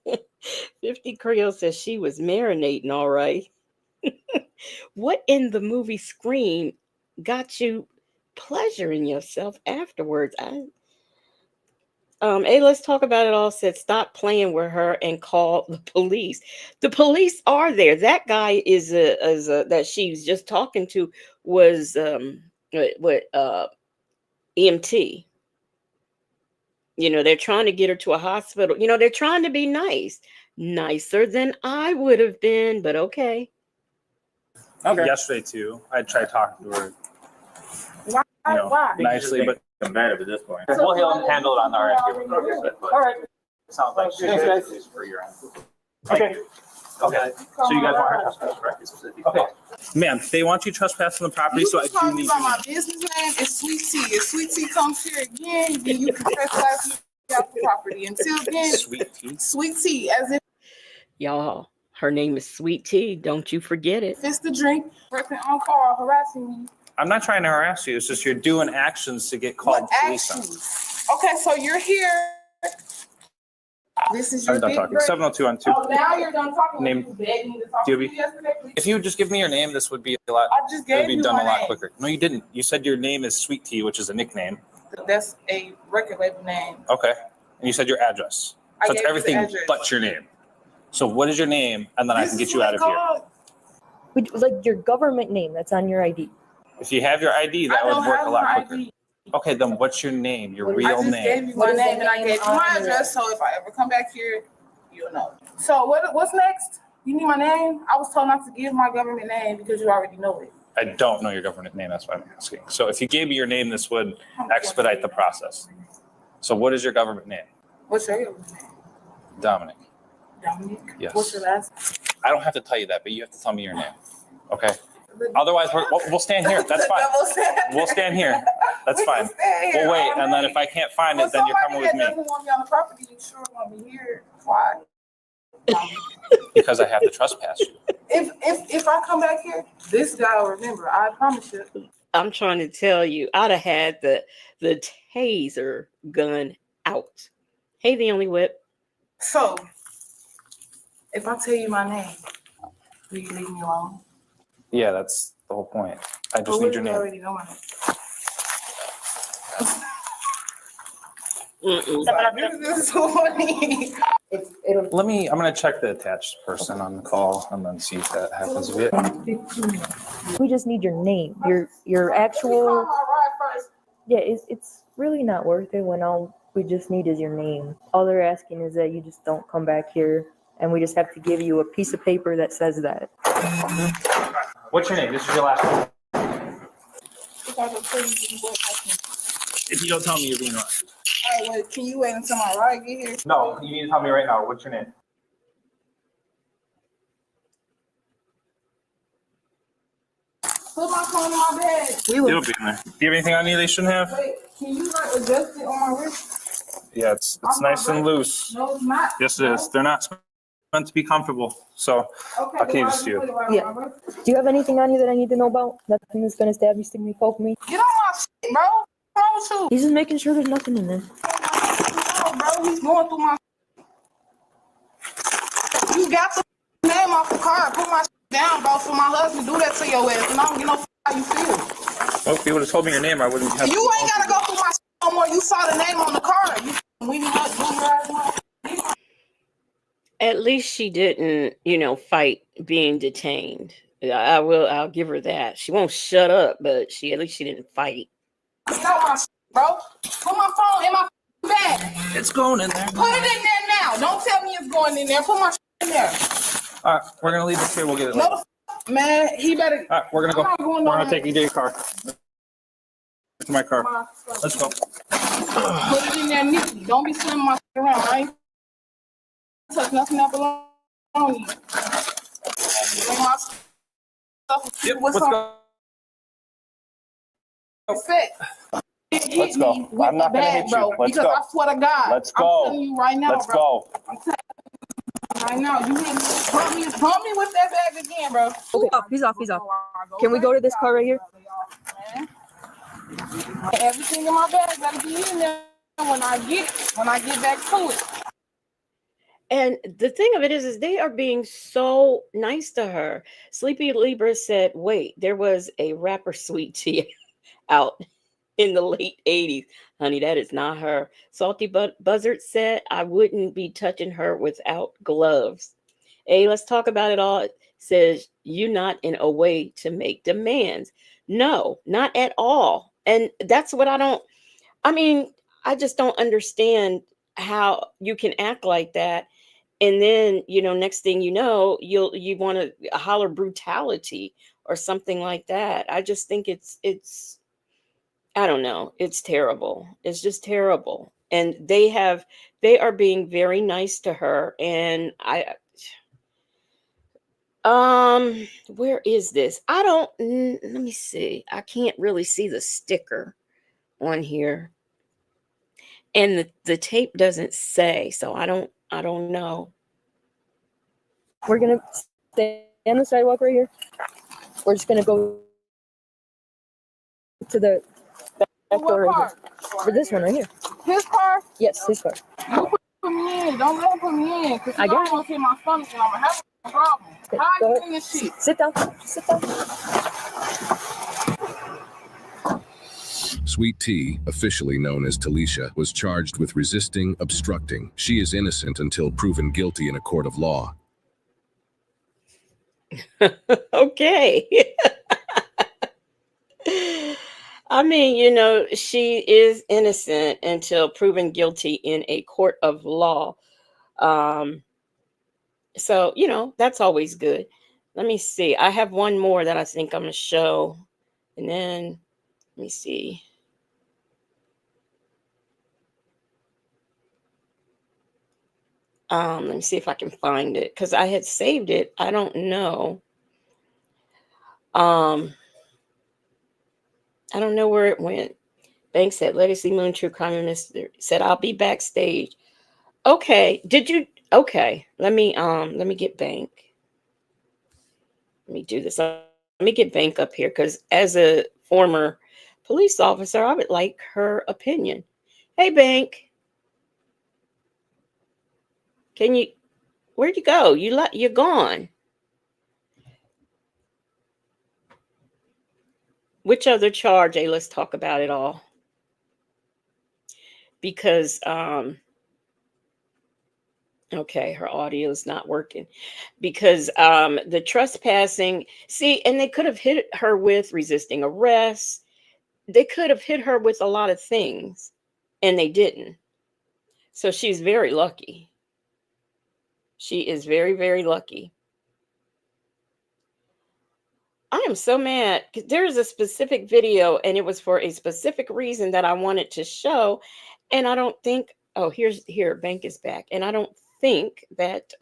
Creole says she was marinating all right. What in the movie Scream got you pleasuring yourself afterwards? Let's talk about it all said stop playing with her and call the police. The police are there. That guy is that she was just talking to was EMT. You know, they're trying to get her to a hospital. You know, they're trying to be nicer than I would have been, but okay. Yesterday too, I tried talking to her Why? You know, Why? nicely, but combative at this point. We'll handle it on our end. All right. Sounds like Thanks, guys. it's for your end. Okay. Okay, so you guys want her to correct? Okay. ma'am, they want you trespassing the property, You so I can call do me need by your my name. business name. It's Sweet Tea. If Sweet Tea comes here again, then you can trespass me off the property. Until then, Sweet tea. Sweet Tea, as if Y'all, her name is Sweet Tea. Don't you forget it. it's the drink, working on call, harassing me. I'm not trying to harass you. It's just you're doing actions to get called What police on. actions? Okay, so you're here. This is your I'm done big talking. break. 702 on 2. Oh, now you're done talking. Name- You begged me to talk Do to you- you yesterday. Please. If you would just give me your name, this would be a lot. I just It would gave be you done my a lot name. quicker. No, you didn't. You said your name is Sweet Tea, which is a nickname. That's a record label name. Okay. And you said your address. I So it's gave you the everything address. but your name. So what is your name? And then I This can is get you what out it's of here. called. Like your government name that's on your ID. If you have your ID, that I would don't work have a lot my quicker. ID. Okay, then what's your name? Your I real just name. gave you What my is the name and I name gave you on my your- address. So if I ever come back here, you'll know. So what's next? You need my name? I was told not to give my government name because you already know it. I don't know your government name. That's why I'm asking. So if you gave me your name, this would expedite the process. So what is your government name? What's your government name? Dominic. Dominic? Yes. What's your last? I don't have to tell you that, but you have to tell me your name. Okay. Otherwise, we'll stand here. That's fine. We'll stand here. That's fine. We'll wait, and then if I can't find it, then you're coming with me Somebody that doesn't want me on the property, you sure want me here. Why? because I have to trespass you. If I come back here, this guy will remember. I promise you. I'm trying to tell you, I'd have had the taser gun out. Hey, the only whip. So, if I tell you my name, will you leave me alone? Yeah, that's the whole point. I just But need your you name. already know my name. Mm-mm. This is so funny. I'm gonna check the attached person on the call and then see if that happens. We just need your name, your Call actual. my ride first. Yeah, it's really not worth it when all we just need is your name. All they're asking is that you just don't come back here, and we just have to give you a piece of paper that says that. What's your name? This is your last name. If I could please, you would help me. If you don't tell me, you're being arrested. All right, wait, can you wait until my ride get here? No, you need to tell me right now. What's your name? Put my phone in my bag. It'll be in there. Do you have anything on you they shouldn't have? Wait, can you like adjust it on my wrist? Yeah, it's nice and loose. No, it's not. Yes, it is. They're not meant to be comfortable. So Okay, I'll keep then this why to you you. put it right on Yeah. my wrist? Do you have anything on you that I need to know about? Nothing that's gonna stab me, stick me, poke me. Get on my shit, bro. What's wrong with you? He's just making sure there's nothing in there. No, bro, he's going through my. You got the name off the card. Put my down, bro. For my husband, do that to your ass, and I don't get no how you feel. Well, if you would have told me your name, I wouldn't have. You ain't gotta go through my no more. You saw the name on the card. You weenie nut, booty ass. At least she didn't, fight being detained. I'll give her that. She won't shut up, but at least she didn't fight. Get out my bro. Put my phone in my bag. It's going in there. Put it in there now. Don't tell me it's going in there. Put my in there. All right, we're gonna leave this here. We'll get it later. No, man, he better. All right, we're gonna go. I'm not going We're gonna nowhere. take you to your car. To my car. My- Let's go. Put it in there neatly. Don't be swimming my shit around, right? touch nothing that belongs on you. Bring my stuff Yep, with let's some go. respect. Hit Let's go. me with I'm not the gonna bag, hit you. bro. Let's Because go. I swear to God, Let's I'm go. telling you right now, Let's bro. go. I'm telling you right now. You hit me, bump me with that bag again, bro. Okay, he's off. Can we go to this car right here? Everything in my bag gotta be in there when I get back to it. And the thing of it is they are being so nice to her. Sleepy Libra said, wait, there was a rapper Sweet Tea out in the late 80s. Honey, that is not her. Salty Buzzard said, I wouldn't be touching her without gloves. Hey, let's talk about it all. It says, you not in a way to make demands. No, not at all. And that's what I mean, I just don't understand how you can act like that. And then, next thing you know, you want to holler brutality or something like that. I just think it's I don't know. It's terrible. It's just terrible. And they are being very nice to her. And where is this? Let me see. I can't really see the sticker on here. And the tape doesn't say, so I don't know. We're gonna stay on the sidewalk right here. We're just gonna go to the back door right here. For this one right here. His car, Yes, his car. you put me in. Don't let him put me in. Because I got it. gonna hit my stomach and I'm gonna have a problem. Okay, How go you ahead. in this shit? Sit down. Sit down. Sweet Tea, officially known as Talisha, was charged with resisting, obstructing. She is innocent until proven guilty in a court of law. Okay. I mean, she is innocent until proven guilty in a court of law. So, that's always good. Let me see. I have one more that I think I'm going to show. And then, let me see. Let me see if I can find it because I had saved it. I don't know. I don't know where it went. Bank said, Legacy Moon, True Crime Minister said, I'll be backstage. Okay. Okay. Let me get Bank. Let me do this. Let me get Bank up here because as a former police officer, I would like her opinion. Hey, Bank. Where'd you go? You're gone. Which other charge? Hey, let's talk about it all. Because, okay, her audio is not working. Because the trespassing, see, and they could have hit her with resisting arrest. They could have hit her with a lot of things, and they didn't. So she's very lucky. She is very, very lucky. I am so mad. There's a specific video, and it was for a specific reason that I wanted to show. And I don't think, here, Bank is back. And I don't think that,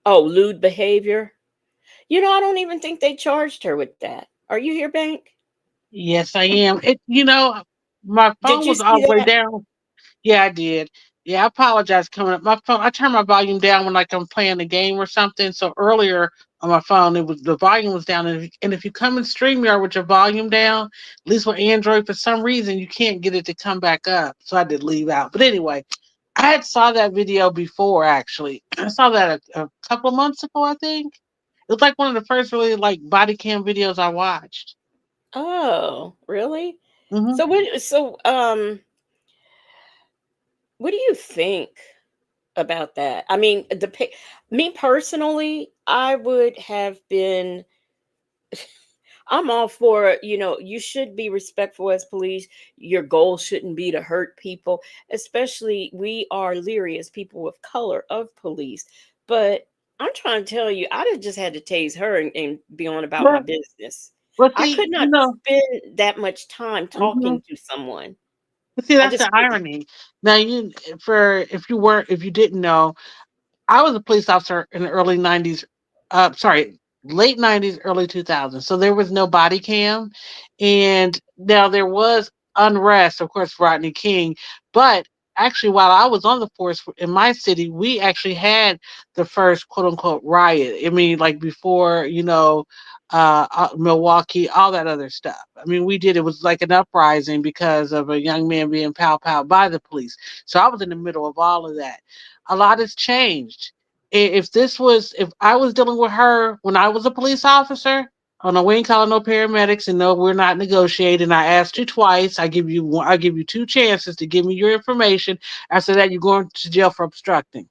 lewd behavior. I don't even think they charged her with that. Are you here, Bank? Yes, I am. My Did phone you was all see the way that? down. Yeah, I did. Yeah, I apologize coming up. My phone, I turn my volume down when like I'm playing a game or something. So earlier on my phone, the volume was down. And if you come in StreamYard with your volume down, at least with Android, for some reason you can't get it to come back up. So I did leave out. But anyway, I had saw that video before actually. I saw that a couple of months ago, I think. It was like one of the first really like body cam videos I watched. Oh, really? Hmm. What do you think about that? I mean, me personally, I would have been. I'm all for, you should be respectful as police. Your goal shouldn't be to hurt people, especially we are leery as people of color of police. But I'm trying to tell you, I'd have just had to tase her and be on about my business. Well, I see, could not spend that much time mhm. talking to someone. But see, I that's just the irony. Now, if you didn't know, I was a police officer in the early 90s, sorry, late 90s, early 2000s. So there was no body cam. And now there was unrest, of course, Rodney King. But actually, while I was on the force in my city, we actually had the first quote unquote riot. I mean, like before, Milwaukee, all that other stuff. I mean, we did, it was like an uprising because of a young man being pow by the police. So I was in the middle of all of that. A lot has changed. If I was dealing with her when I was a police officer, oh no, we ain't calling no paramedics, and no, we're not negotiating. I asked you twice. I give you two chances to give me your information. After that, you're going to jail for obstructing.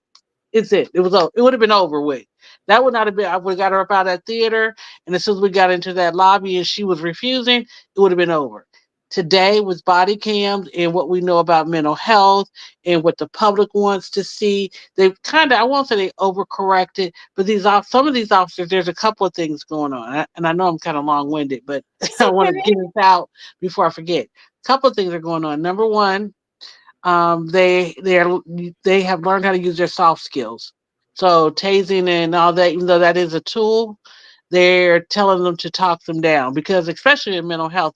It's it. It would have been over with. That would not have been. I would have got her up out of that theater, and as soon as we got into that lobby and she was refusing, it would have been over. Today, with body cams and what we know about mental health and what the public wants to see, they've kind of, I won't say they overcorrected, but some of these officers, there's a couple of things going on. And I know I'm kind of long winded, but it's I want to okay. get this out before I forget. A couple of things are going on. Number one, they have learned how to use their soft skills. So tasing and all that, even though that is a tool, they're telling them to talk them down because, especially in mental health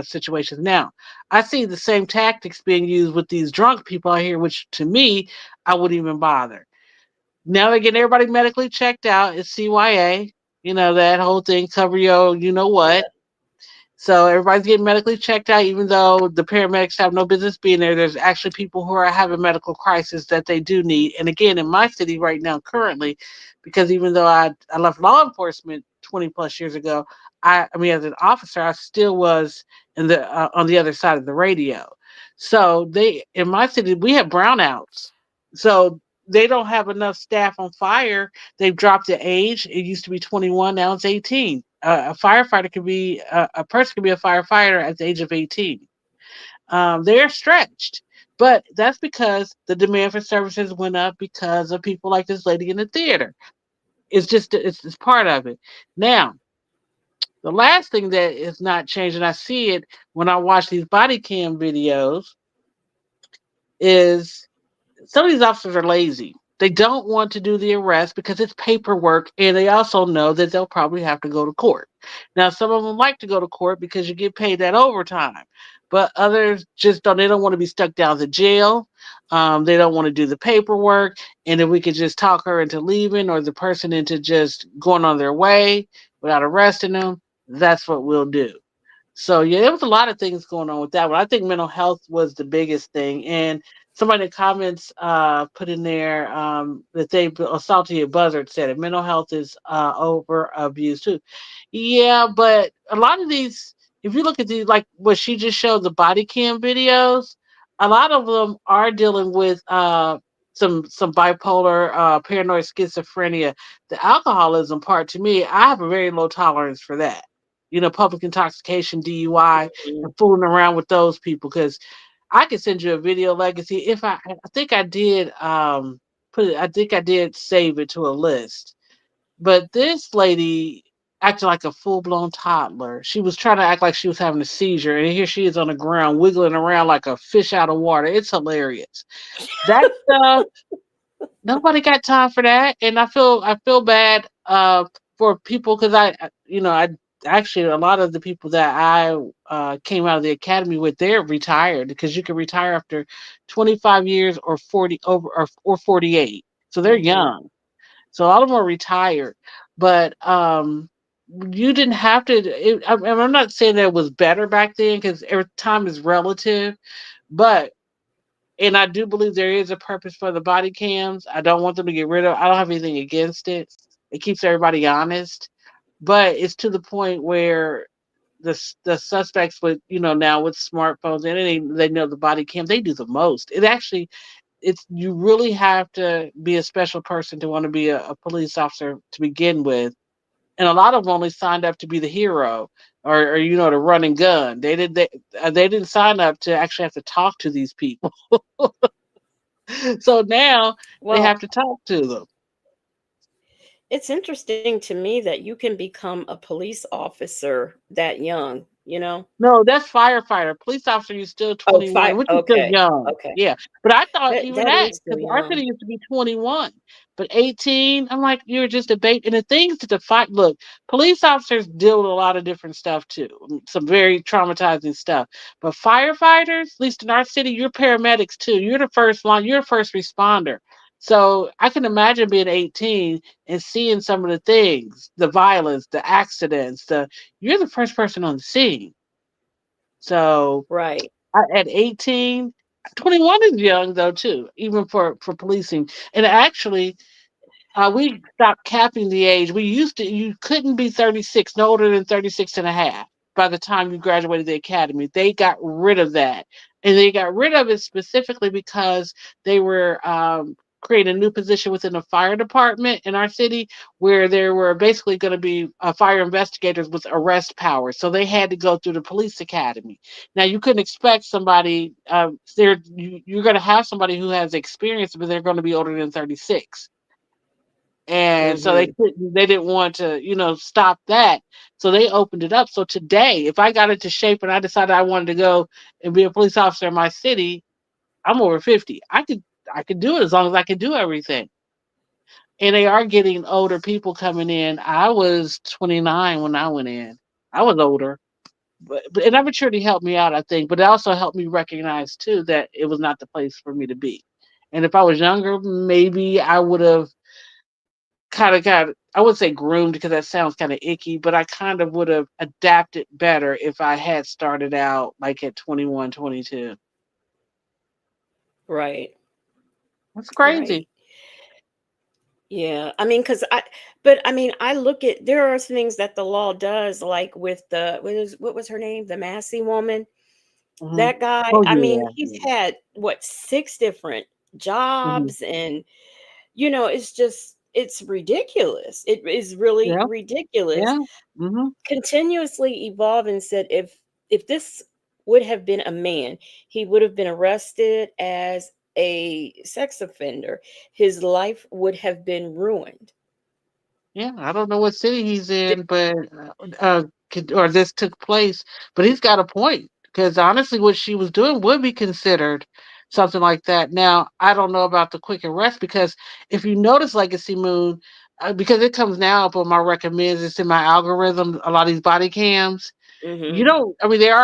situations. Now, I see the same tactics being used with these drunk people out here, which to me, I wouldn't even bother. Now they're getting everybody medically checked out. It's CYA, that whole thing, cover your, you know Yeah. what. So everybody's getting medically checked out, even though the paramedics have no business being there. There's actually people who are having medical crisis that they do need. And again, in my city right now, currently, because even though I left law enforcement 20 plus years ago, I mean, as an officer, I still was on the other side of the radio. So in my city, we have brownouts. So they don't have enough staff on fire. They've dropped the age. It used to be 21, now it's 18. A firefighter could be a person could be a firefighter at the age of 18. They're stretched, but that's because the demand for services went up because of people like this lady in the theater. It's part of it. Now, the last thing that is not changing, I see it when I watch these body cam videos, is some of these officers are lazy. They don't want to do the arrest because it's paperwork, and they also know that they'll probably have to go to court. Now, some of them like to go to court because you get paid that overtime, but others just don't. They don't want to be stuck down to jail. They don't want to do the paperwork, and if we could just talk her into leaving or the person into just going on their way without arresting them, that's what we'll do. So yeah, there was a lot of things going on with that one. I think mental health was the biggest thing. And somebody in the comments put in there that they assaulted a buzzard said it. Mental health is over abused too. Yeah, but a lot of these, if you look at these, like what she just showed, the body cam videos, a lot of them are dealing with some bipolar, paranoid schizophrenia. The alcoholism part, to me, I have a very low tolerance for that. Public intoxication, DUI, Mhm. and fooling around with those people. Because I could send you a video legacy. If I think I did put it. I think I did save it to a list. But this lady acted like a full blown toddler. She was trying to act like she was having a seizure, and here she is on the ground wiggling around like a fish out of water. It's hilarious. That stuff, nobody got time for that, and I feel bad for people because I actually, a lot of the people that I came out of the academy with, they're retired because you can retire after 25 years or 40 over or 48, so they're Mhm. young. So all of them are retired, but you didn't have to. I'm not saying that it was better back then because every time is relative, but and I do believe there is a purpose for the body cams. I don't want them to get rid of. I don't have anything against it. It keeps everybody honest, but it's to the point where the suspects with now with smartphones and they know the body cam, they do the most. It's you really have to be a special person to want to be a police officer to begin with, and a lot of them only signed up to be the hero or to run and gun. They didn't sign up to actually have to talk to these people. So now they Well, have to talk to them. it's interesting to me that you can become a police officer that young. you know? No, that's firefighter. Police officer, you're still Oh, 21, which is still okay. young. Okay. Yeah. But I thought even That that, is still because our young. city used to be 21, but 18, I'm like, you're just a baby. And the things that the fight, look, police officers deal with a lot of different stuff too, some very traumatizing stuff. But firefighters, at least in our city, you're paramedics too. You're the first line, you're a first responder. So I can imagine being 18 and seeing some of the things, the violence, the accidents, you're the first person on the scene. So Right. at 18, 21 is young though too, even for policing. And actually, we stopped capping the age. We used to, you couldn't be 36, no older than 36 and a half by the time you graduated the academy. They got rid of that. And they got rid of it specifically because they were creating a new position within the fire department in our city where there were basically going to be fire investigators with arrest powers. So they had to go through the police academy. Now, you couldn't expect somebody, you're going to have somebody who has experience, but they're going to be older than 36. And so Mm-hmm. they didn't want to, stop that. So they opened it up. So today, if I got into shape and I decided I wanted to go and be a police officer in my city, I'm over 50. I could do it as long as I can do everything. And they are getting older people coming in. I was 29 when I went in. I was older. But and that maturity helped me out, I think. But it also helped me recognize too that it was not the place for me to be. And if I was younger, maybe I would have kind of got, I would say groomed because that sounds kind of icky, but I kind of would have adapted better if I had started out like at 21, 22. Right. That's crazy. Right. Yeah. I mean, but I mean, I look at, there are things that the law does, like with what was her name? The Massey woman. Hmm. That guy, Oh I mean, yeah, he's yeah. had what, 6 different Hmm. jobs, and it's just, it's ridiculous. It is really Yeah, ridiculous. yeah. Hmm. Continuously evolving, said if this would have been a man, he would have been arrested as a sex offender. His life would have been ruined. Yeah, I don't know what city he's Th- in, but or this took place. But he's got a point because honestly, what she was doing would be considered something like that. Now, I don't know about the quick arrest because if you notice Legacy Moon, because it comes now up on my recommends, it's in my algorithm. A lot of these body cams. You Mhm. don't. I mean, there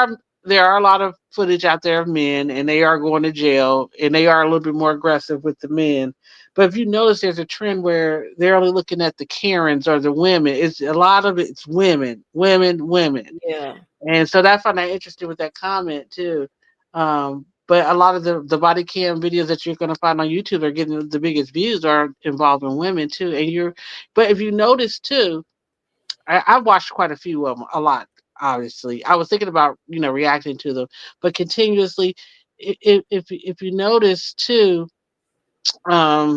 are a lot of footage out there of men, and they are going to jail, and they are a little bit more aggressive with the men. But if you notice, there's a trend where they're only looking at the Karens or the women. It's a lot of it's women, women, women, Yeah. and so I find that interesting with that comment too. But a lot of the body cam videos that you're going to find on YouTube are getting the biggest views are involving women too. But if you notice too, I've watched quite a few of them, a lot. Obviously, I was thinking about reacting to them, but continuously, if you notice too, what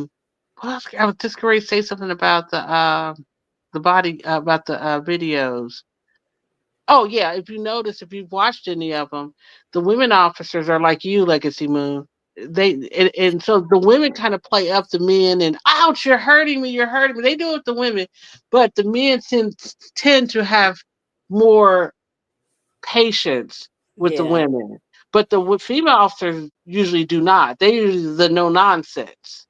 else? I was just going to say something about the body about the videos. Oh yeah, if you notice, if you've watched any of them, the women officers are like you, Legacy Moon. And so the women kind of play up the men and ouch, you're hurting me, you're hurting me. They do it with the women, but the men tend to have more patience with the Yeah. women. But the female officers usually do not. They usually the no nonsense.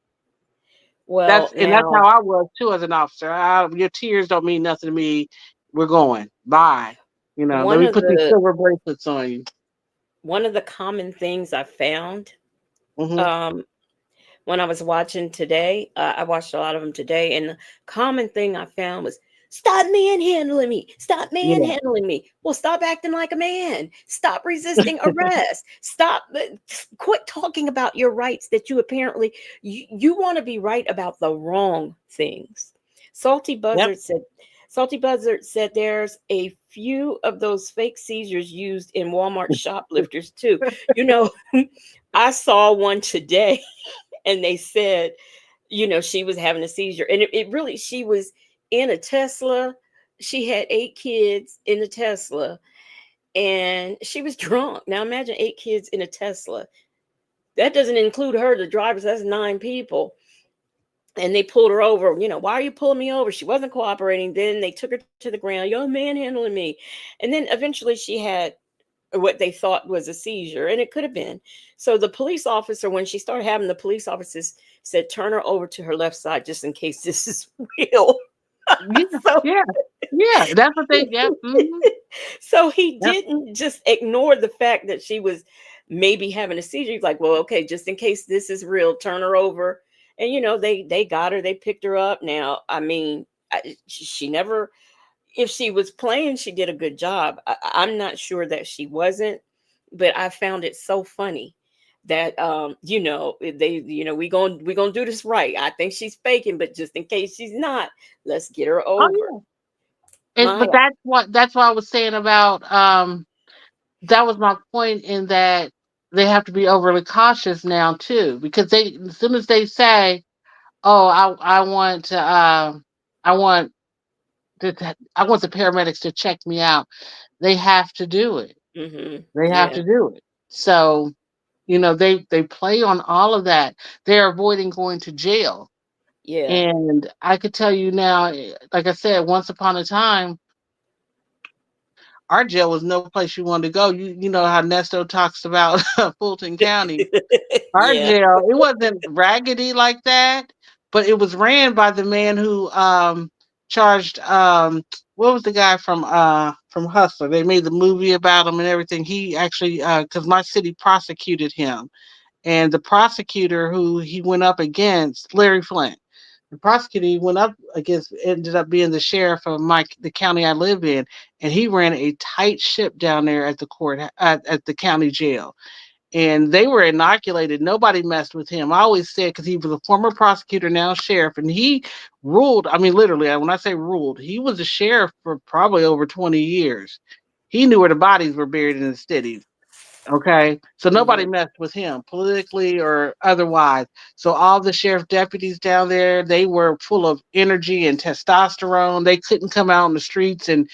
Well, That's how now I was too as an officer. Your tears don't mean nothing to me. We're going. Bye. Let one me of put these the silver bracelets on you. one of the common things I found, Hmm. um when I was watching today, I watched a lot of them today, and the common thing I found was, stop manhandling me. Stop Yeah. manhandling me. Well, stop acting like a man. Stop resisting arrest. Stop. Quit talking about your rights that you apparently, you want to be right about the wrong things. Salty Yep. Buzzard said, Salty Buzzard said there's a few of those fake seizures used in Walmart shoplifters too. You know, I saw one today and they said, she was having a seizure. And it really, she was in a Tesla. She had 8 kids in the Tesla and she was drunk. Now imagine 8 kids in a Tesla. That doesn't include her, the drivers. That's 9 people. and they pulled her over. Why are you pulling me over? She wasn't cooperating. Then they took her to the ground. You're manhandling me. And then eventually she had what they thought was a seizure, and it could have been. So the police officer, when she started having, the police officers said, turn her over to her left side just in case this is real. Yeah, So yeah, yeah. That's what they. Yeah. so he Yep. didn't just ignore the fact that she was maybe having a seizure. He's like, well, okay, just in case this is real, turn her over. And they got her, they picked her up. Now, I mean, she never, if she was playing, she did a good job. I'm not sure that she wasn't, but I found it so funny that we gonna do this right. I think she's faking, but just in case she's not, let's get her Oh over. yeah. And My but that's what I was saying about that was my point in that they have to be overly cautious now too, because they as soon as they say, oh, I want to I want I want the paramedics to check me out, they have to do it. They have Yeah, to do it. So, they play on all of that. They're avoiding going to jail. yeah. And I could tell you now, like I said, once upon a time, our jail was no place you wanted to go. You know how Nesto talks about Fulton County. Our Yeah. jail, it wasn't raggedy like that, but it was ran by the man who charged what was the guy from Hustler? They made the movie about him and everything. He actually because my city prosecuted him, and the prosecutor who he went up against, Larry Flint. The prosecutor he went up against ended up being the sheriff of the county I live in, and he ran a tight ship down there at the court at the county jail, and they were inoculated. Nobody messed with him. I always said, because he was a former prosecutor, now sheriff, and he ruled. I mean, literally, when I say ruled, he was a sheriff for probably over 20 years. He knew where the bodies were buried in the cities. Okay, so nobody Mhm. messed with him politically or otherwise. So all the sheriff deputies down there, they were full of energy and testosterone. They couldn't come out in the streets and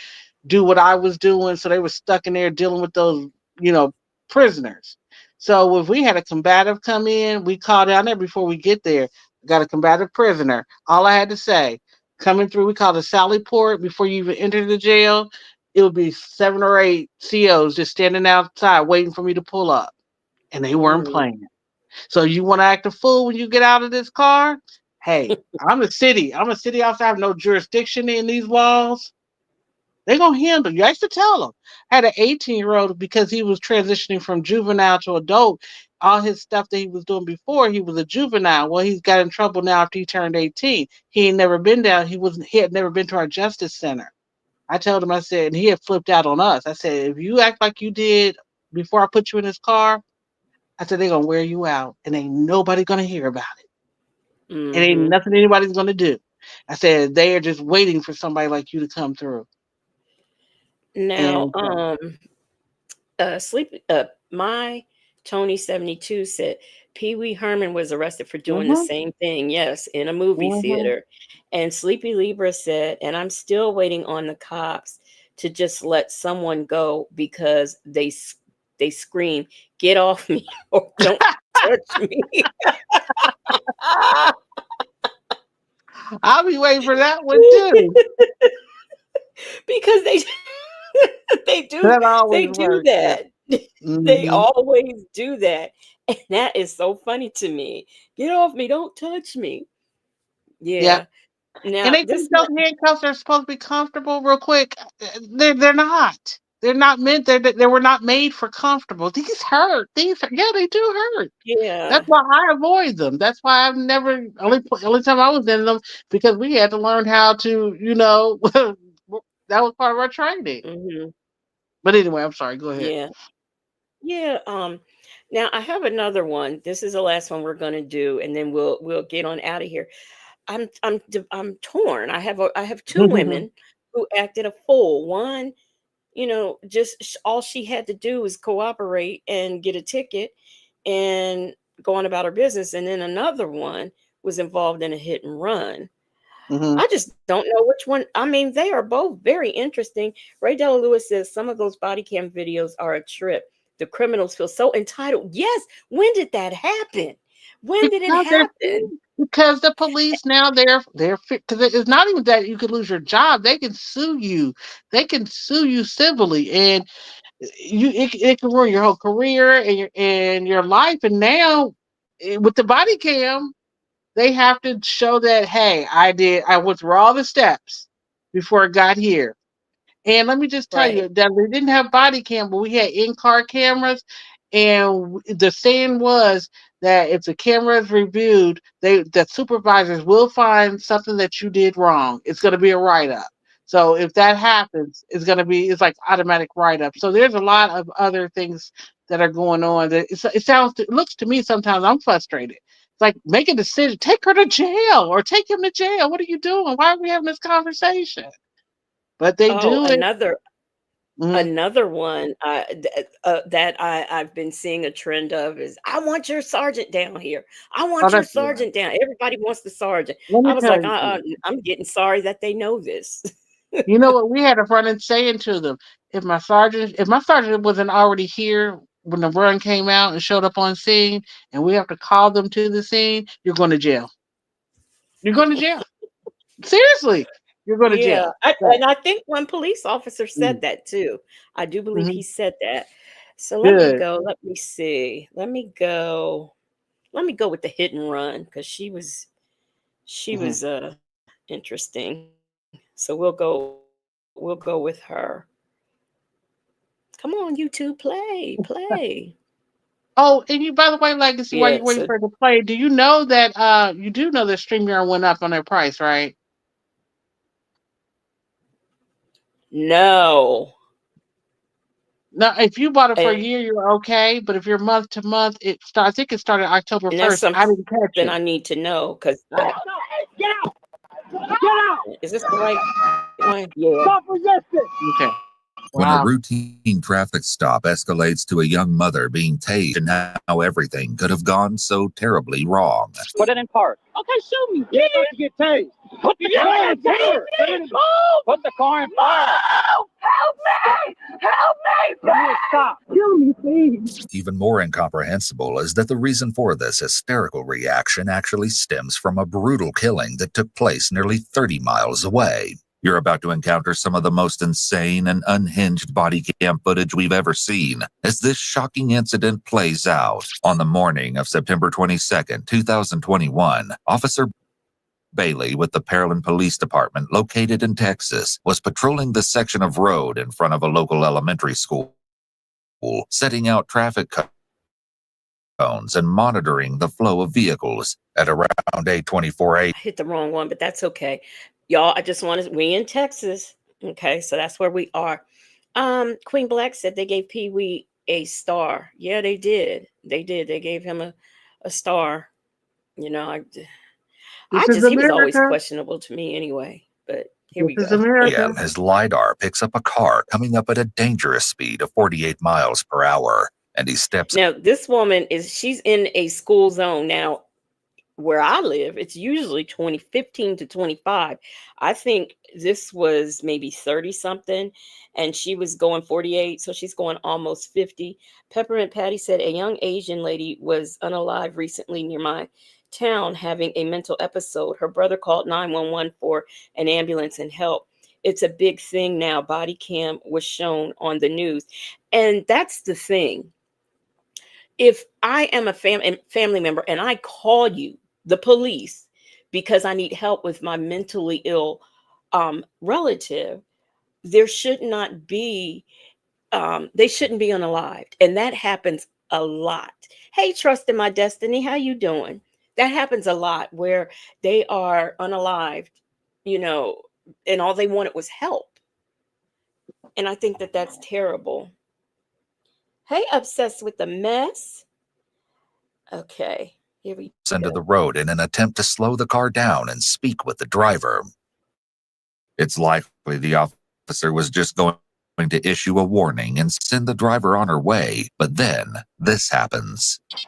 do what I was doing. So they were stuck in there dealing with those, you know, prisoners. So if we had a combative come in, we call down there before we get there. Got a combative prisoner. All I had to say, coming through, we call it a Sally Port before you even enter the jail. It would be 7 or 8 COs just standing outside waiting for me to pull up. And they weren't Mm. playing. So you want to act a fool when you get out of this car? Hey, I'm a city. I'm a city officer. I have no jurisdiction in these walls. They're gonna handle you. I used to tell them. I had an 18-year-old because he was transitioning from juvenile to adult. All his stuff that he was doing before, he was a juvenile. Well, he's got in trouble now after he turned 18. He ain't never been down. He had never been to our justice center. I told him, I said, and he had flipped out on us. I said, if you act like you did before I put you in this car, I said, they're gonna wear you out and ain't nobody gonna hear about it. It ain't Mhm. nothing anybody's gonna do. I said, they are just waiting for somebody like you to come through. Now, And so, my Tony 72 said Pee Wee Herman was arrested for doing the mhm, same thing. Yes, in a movie mhm. theater. And Sleepy Libra said, and I'm still waiting on the cops to just let someone go because they scream, "Get off me!" or "Don't touch me." I'll be waiting for that one too. Because they do That always they do works. Yeah. that. They Hmm. always do that. And that is so funny to me. Get off me, don't touch me. Yeah. Yeah. And Now they this think those handcuffs are supposed to be comfortable. Real quick, they're not. They're not meant. They were not made for comfortable. These hurt. Yeah, they do hurt. That's yeah. why I avoid them. That's why I've never only time I was in them because we had to learn how to, that was part of our training. Hmm. But anyway, I'm sorry. Go ahead. Yeah. Yeah. Now I have another one. This is the last one we're gonna do, and then we'll get on out of here. I'm torn. I have two women who acted a fool. One, just all she had to do was cooperate and get a ticket and go on about her business. And then another one was involved in a hit and run. Hmm. I just don't know which one. I mean, they are both very interesting. Ray Della Lewis says some of those body cam videos are a trip. The criminals feel so entitled. Yes. When did that happen? When did it happen? Because the police now they're because it's not even that you could lose your job. They can sue you. They can sue you civilly, and it can ruin your whole career and your life. And now with the body cam, they have to show that, hey, I went through all the steps before it got here. And let me just tell you that we didn't have body cam, but we had in-car cameras. And the saying was that if the camera is reviewed, the supervisors will find something that you did wrong. It's going to be a write-up. So if that happens, it's like automatic write-up. So there's a lot of other things that are going on. That it looks to me sometimes I'm frustrated. It's like, make a decision, take her to jail or take him to jail. What are you doing? Why are we having this conversation? But they do it. Another one that I've been seeing a trend of is, I want your sergeant down here. I want your sergeant down. Everybody wants the sergeant. I was like, I'm getting sorry that they know this. You know what? We had a front end saying to them, if my sergeant wasn't already here when the run came out and showed up on scene, and we have to call them to the scene, you're going to jail. You're going to jail. Seriously. You're going to jail. And I think one police officer said that too. I do believe he said that. So let me go. Let me see. Let me go with the hit and run, because she was interesting. So we'll go with her. Come on, YouTube, play. Oh, and you, by the way, Legacy, while you're waiting for it to play, do you know that you do know that StreamYard went up on their price, right? No. Now, if you bought it for a year, you're okay. But if you're month to month, I think it started October 1st. I didn't catch it. Then I need to know, because get out! Get out! Is this the right one? Yeah. Stop resisting. Okay. When a routine traffic stop escalates to a young mother being tased, and how everything could have gone so terribly wrong. Put it in park. Okay, shoot me. You're about to get tased. Put the car in fire. Put the car in fire. Help me! Help me! Please stop. Kill me, please. Even more incomprehensible is that the reason for this hysterical reaction actually stems from a brutal killing that took place nearly 30 miles away. You're about to encounter some of the most insane and unhinged body cam footage we've ever seen as this shocking incident plays out. On the morning of September 22nd, 2021, Officer Bailey with the Pearland Police Department, located in Texas, was patrolling the section of road in front of a local elementary school, setting out traffic cones and monitoring the flow of vehicles. At around 8:24 a.m. I hit the wrong one, but that's okay. Y'all, we in Texas. Okay, so that's where we are. Queen Black said they gave Pee Wee a star. Yeah, they did. They gave him a star. You know, he was always questionable to me anyway. But here we go. Yeah, his LiDAR picks up a car coming up at a dangerous speed of 48 miles per hour. And he steps. Now, this woman she's in a school zone. Now, where I live, it's usually 15 to 25. I think this was maybe 30 something, and she was going 48. So she's going almost 50. Peppermint Patty said a young Asian lady was unalive recently near my town having a mental episode. Her brother called 911 for an ambulance and help. It's a big thing now. Body cam was shown on the news. And that's the thing. If I am a family member and I call you, the police, because I need help with my mentally ill relative, there should not be, they shouldn't be unalived. And that happens a lot. Hey, Trust in My Destiny, how you doing? That happens a lot where they are unalived, and all they wanted was help. And I think that that's terrible. Hey, Obsessed with the Mess. Okay. Here we go. Into the road in an attempt to slow the car down and speak with the driver. It's likely the officer was just going to issue a warning and send the driver on her way, but then this happens. Tell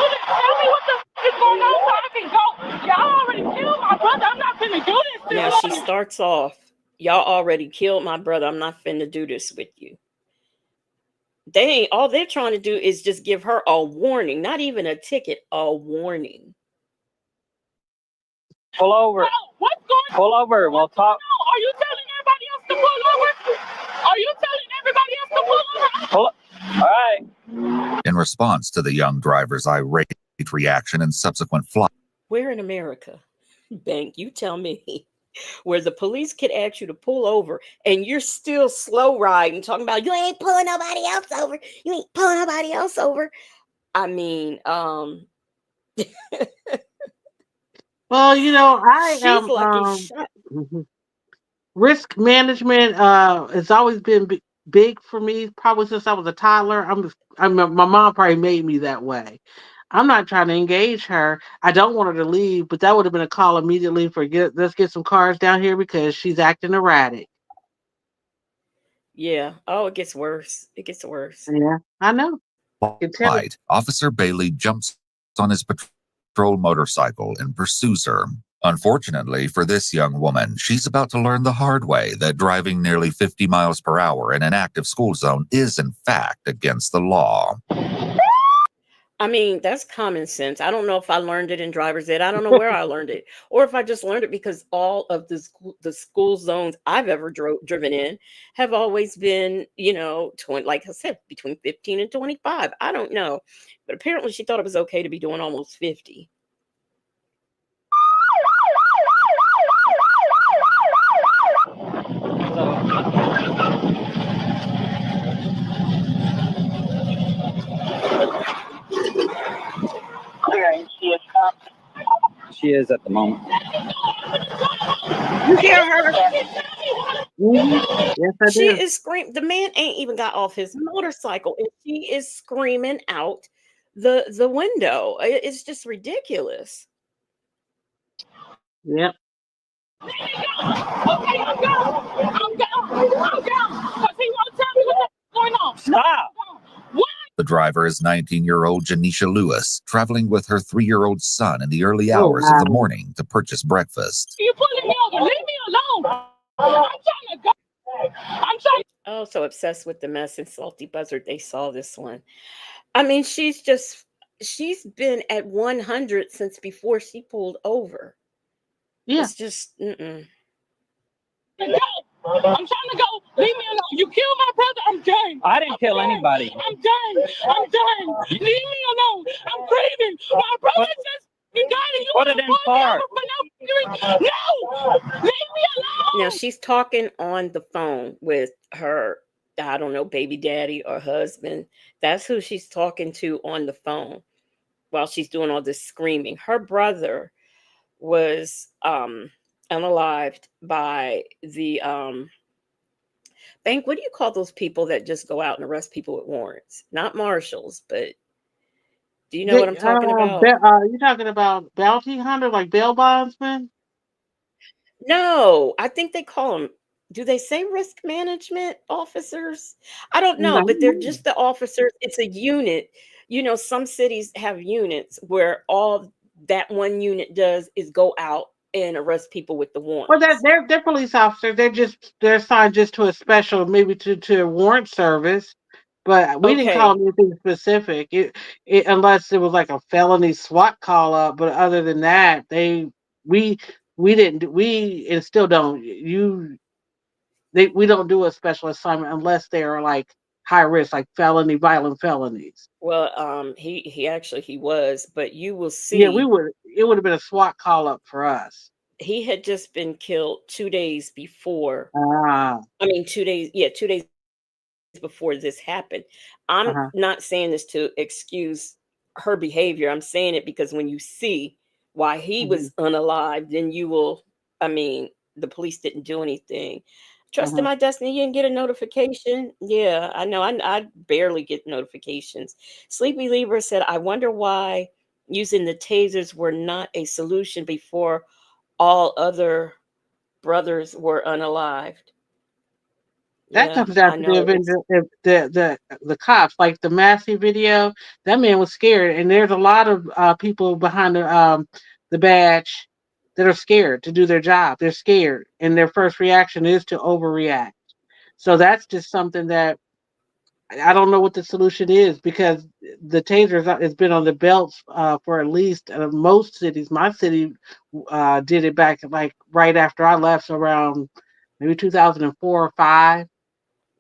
me what the is going on so I can go. Y'all already killed my brother. I'm not finna do this. Now she starts off, y'all already killed my brother. I'm not finna do this with you. They ain't all they're trying to do is just give her a warning, not even a ticket, a warning. Pull over. What's going Pull over. We'll talk. on? Are you telling everybody else to pull over? Are you telling everybody else to pull over? Pull. All right. In response to the young driver's irate reaction and subsequent flight, Where in America, Bank, you tell me, where the police could ask you to pull over and you're still slow riding, talking about you ain't pulling nobody else over. You ain't pulling nobody else over. I mean, Well, I she's am lucky shot. risk management has always been big for me, probably since I was a toddler. My mom probably made me that way. I'm not trying to engage her. I don't want her to leave, but that would have been a call immediately for let's get some cars down here because she's acting erratic. Yeah. Oh, it gets worse. It gets worse. Yeah, I know. Can tell. Officer Bailey jumps on his patrol motorcycle and pursues her. Unfortunately for this young woman, she's about to learn the hard way that driving nearly 50 miles per hour in an active school zone is, in fact, against the law. I mean, that's common sense. I don't know if I learned it in driver's ed. I don't know where I learned it, or if I just learned it because all of the school zones I've ever driven in have always been, 20, like I said, between 15 and 25. I don't know, but apparently she thought it was okay to be doing almost 50. She is at the moment. You hear her? Yes, I She do. is screaming. The man ain't even got off his motorcycle, and she is screaming out the window. It's just ridiculous. Yep. Okay, I'm gone. I'm gone. Because he won't tell me what's going on. Stop. The driver is 19-year-old Janisha Lewis, traveling with her 3-year-old son in the early Oh, hours of the wow. morning to purchase breakfast. You pulling me over. Leave me alone. I'm trying to go. I'm trying. Oh, so obsessed with the mess and salty buzzard. They saw this one. I mean, she's been at 100 since before she pulled over. Yeah. It's just, mm-mm. I'm trying to go. Leave me alone. You killed my brother. I'm done. I didn't kill anybody. I'm done. I'm done. Leave me alone. I'm grieving. My brother just he died and you Put want it to in pull me park. over for no reason. No. Leave me alone. Now she's talking on the phone with her, I don't know, baby daddy or husband. That's who she's talking to on the phone while she's doing all this screaming. Her brother was unalived by the Bank. What do you call those people that just go out and arrest people with warrants? Not marshals, but do you know what I'm talking about? You're talking about bounty hunter, like bail bondsman? No, I think they call them. Do they say risk management officers? I don't know, but they're No. just the officers. It's a unit. Some cities have units where all that one unit does is go out and arrest people with the Well, warrants. they're police officers. They're assigned just to a special, maybe to a warrant service. But we didn't call Okay. them anything specific. Unless it was like a felony SWAT call up. But other than that, we we didn't we and still don't we don't do a special assignment unless they are like high risk, like violent felonies. Well, he was, but you will Yeah, see it would have been a SWAT call up for us. he had just been killed 2 days before. Ah, 2 days, yeah, 2 days before this happened. I'm uh-huh, not saying this to excuse her behavior. I'm saying it because when you see why he mhm, was unalived, then you will, the police didn't do anything. Trust in uh-huh. my destiny, you didn't get a notification. Yeah, I know. I barely get notifications. Sleepy Libra said, I wonder why using the tasers were not a solution before all other brothers were unalived. That Yeah, comes down I to the know. It's Avenger, the cops, like the Massey video. That man was scared, and there's a lot of people behind the badge that are scared to do their job. They're scared, and their first reaction is to overreact. So that's just something that I don't know what the solution is because the tasers has been on the belts for at least most cities. My city did it back like right after I left, so around maybe 2004 or five.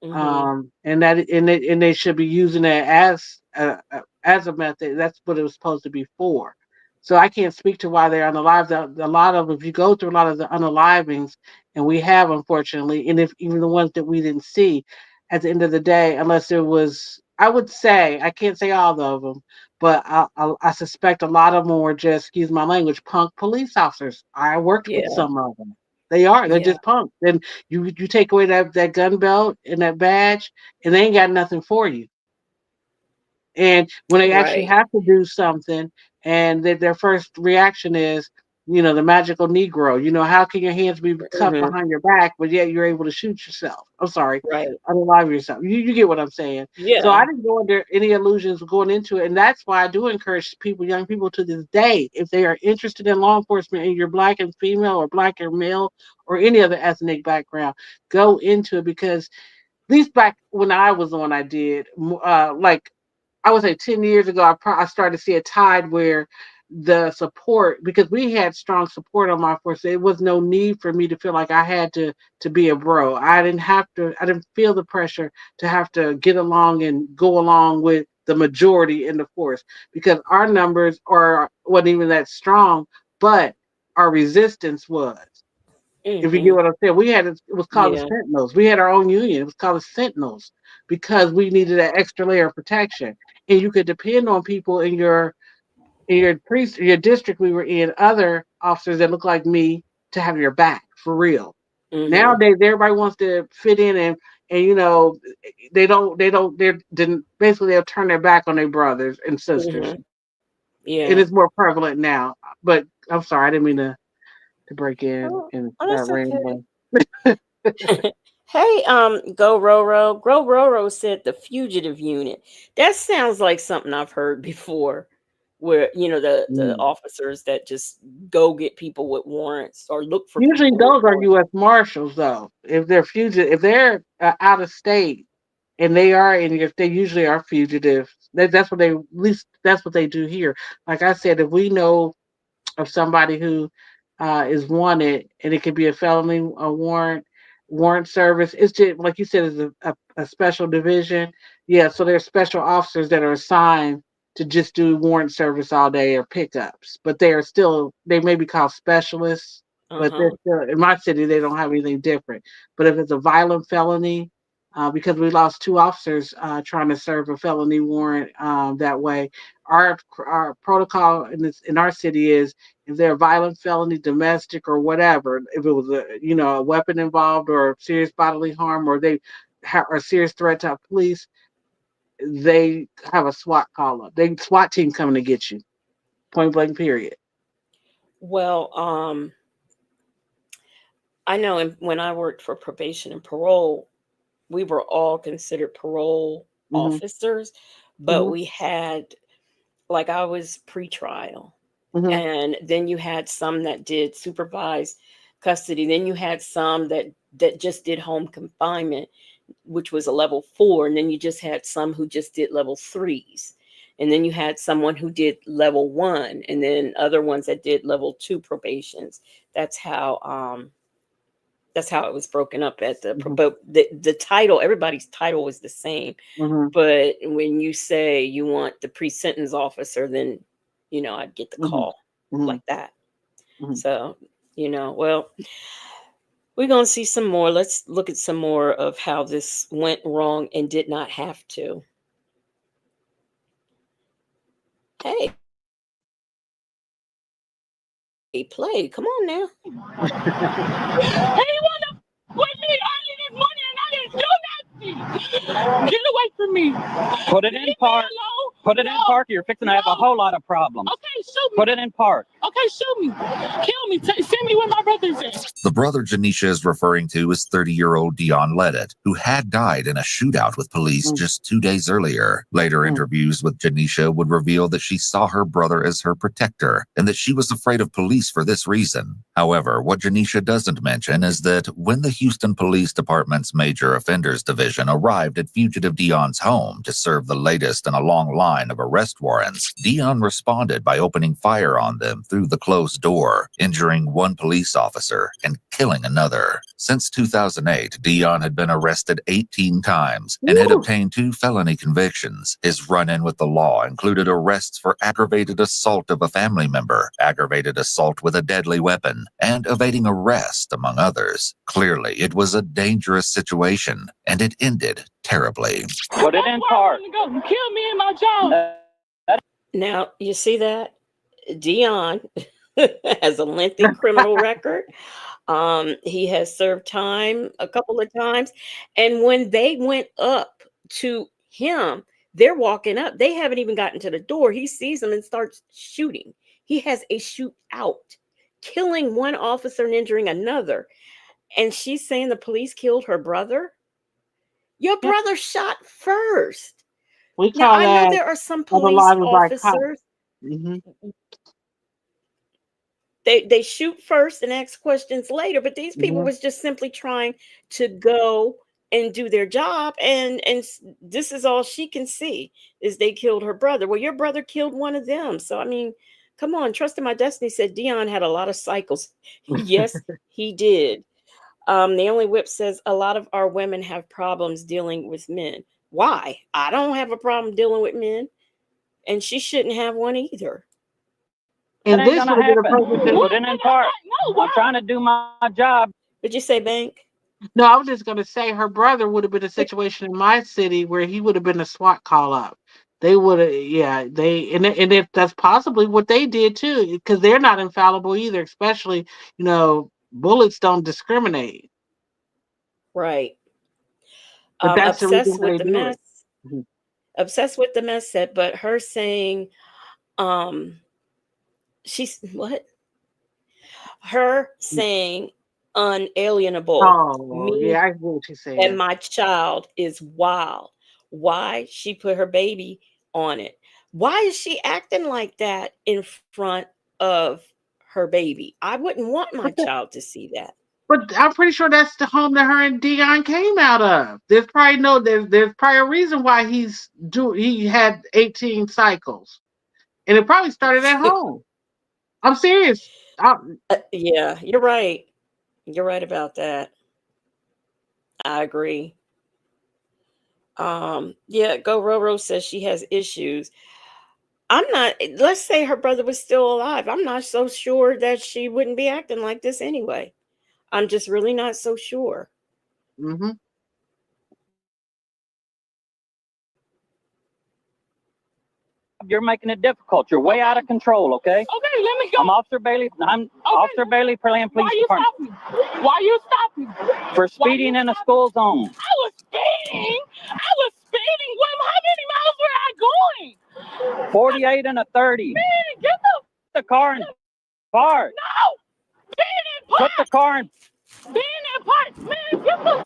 Mm-hmm. And they should be using it as a method. That's what it was supposed to be for. So I can't speak to why they're unalived. A lot of if you go through a lot of the unalivings, and we have unfortunately, and if even the ones that we didn't see, at the end of the day, unless it was, I would say I can't say all of them, but I suspect a lot of them were just, excuse my language, punk police officers. I worked with Yeah. some of them. They are. They're Yeah. just punks. And you take away that gun belt and that badge, and they ain't got nothing for you. And when they actually Right. have to do something, and their first reaction is, the magical Negro. How can your hands be cuffed Mm-hmm. behind your back, but yet you're able to shoot yourself? I'm sorry, Right. unalive yourself. You get what I'm saying? So I Yeah. didn't go under any illusions going into it, and that's why I do encourage people, young people, to this day, if they are interested in law enforcement and you're black and female or black and male or any other ethnic background, go into it because at least back when I was on, I did like I would say 10 years ago, I started to see a tide where the support, because we had strong support on my force, there was no need for me to feel like I had to be a bro. I didn't feel the pressure to have to get along and go along with the majority in the force because our numbers wasn't even that strong, but our resistance was. If you get Mm-hmm. what I'm saying, it was called the Yeah. Sentinels. We had our own union. It was called the Sentinels because we needed that extra layer of protection. And you could depend on people in your district we were in, other officers that look like me to have your back for real. Mm-hmm. Nowadays, everybody wants to fit in and they didn't basically they'll turn their back on their brothers and sisters. Mm-hmm. It Yeah. is more prevalent now. But I'm sorry, I didn't mean to break in Oh, and oh, start that's okay. rambling. Hey, Go Roro. Go Roro said the fugitive unit. That sounds like something I've heard before, where the Mm. officers that just go get people with warrants or look for Usually people with those are warrants. U.S. Marshals, though. If they're out of state and if they usually are fugitives, that's what they, at least that's what they do here. Like I said, if we know of somebody who is wanted, and it could be a felony, a warrant service. It's just like you said, it's a special division. Yeah, so there's special officers that are assigned to just do warrant service all day or pickups, but they may be called specialists, but they're Uh-huh. still in my city. They don't have anything different. But if it's a violent felony, because we lost two officers trying to serve a felony warrant that way. Our protocol in our city is if they're a violent felony, domestic or whatever, if it was a weapon involved or serious bodily harm or they are a serious threat to police, they have a SWAT call up. They SWAT team coming to get you, point blank. Period. Well, I know when I worked for probation and parole, we were all considered parole Mm-hmm. officers, but Mm-hmm. we had, like, I was pretrial, Mm-hmm. and then you had some that did supervised custody. Then you had some that just did home confinement, which was a level 4, and then you just had some who just did level 3s. And then you had someone who did level 1, and then other ones that did level 2 probations. That's how it was broken up at Mm-hmm. but the title, everybody's title was the same. Mm-hmm. But when you say you want the pre-sentence officer, then I'd get the call Mm-hmm. like that. Mm-hmm. So, well, we're going to see some more. Let's look at some more of how this went wrong and did not have to. Hey, play. Come on now. Hey, you want to with me early this morning and I didn't do nothing. Get away from me. Put it in park. Put it in park. You're fixing to have a whole lot of problems. Okay, shoot me. Put it in park. Okay, shoot me. Kill me. Send me where my brother's at. The brother Janisha is referring to is 30-year-old Dion Leddett, who had died in a shootout with police just 2 days earlier. Later interviews with Janisha would reveal that she saw her brother as her protector and that she was afraid of police for this reason. However, what Janisha doesn't mention is that when the Houston Police Department's Major Offenders Division arrived at fugitive Dion's home to serve the latest in a long line of arrest warrants, Dion responded by opening fire on them through the closed door, injuring one police officer and killing another. Since 2008, Dion had been arrested 18 times and had obtained 2 felony convictions. His run-in with the law included arrests for aggravated assault of a family member, aggravated assault with a deadly weapon, and evading arrest, among others. Clearly, it was a dangerous situation, and it ended terribly. Put it in park. Kill me in my job. Now, you see that? Dion has a lengthy criminal record. He has served time a couple of times. And when they went up to him, they're walking up. They haven't even gotten to the door. He sees them and starts shooting. He has a shootout, killing one officer and injuring another. And she's saying the police killed her brother. Your brother shot first. We Now, call I know that there are some other police line was like cop. officers. They shoot first and ask questions later, but these people was just simply trying to go and do their job, and this is all she can see is they killed her brother. Well, your brother killed one of them, so I mean, come on. Trust in My Destiny said Dion had a lot of cycles. Yes, he did. Naomi Whip says a lot of our women have problems dealing with men. Why? I don't have a problem dealing with men, and she shouldn't have one either. And this would have been a perfect. Put it in park. No, I'm trying to do my job. Did you say Bank? No, I was just going to say her brother would have been a situation in my city where he would have been a SWAT call up. They would have, and if that's possibly what they did too, because they're not infallible either. Especially, bullets don't discriminate. Right. But that's the reason Obsessed why with they the do mess. it. Obsessed with the mess set, but her saying, she's what? Her saying unalienable. Oh, yeah, I get what you're saying. And my child is wild. Why she put her baby on it? Why is she acting like that in front of her baby? I wouldn't want my child to see that. But I'm pretty sure that's the home that her and Dion came out of. There's probably there's probably a reason why he had 18 cycles, and it probably started at home. I'm serious. Yeah, you're right. You're right about that. I agree. Yeah, Go Roro says she has issues. I'm not, let's say her brother was still alive. I'm not so sure that she wouldn't be acting like this anyway. I'm just really not so sure. Mm-hmm. You're making it difficult. You're way out of control, okay? Okay, let me go. I'm Officer Bailey. Officer Bailey, Playing Police Department. Why you stop me? For speeding in a school zone. I was speeding. How many miles were I going? 48 and a 30. Man, get the car in park. No! Put the car in. Park. Man, get the...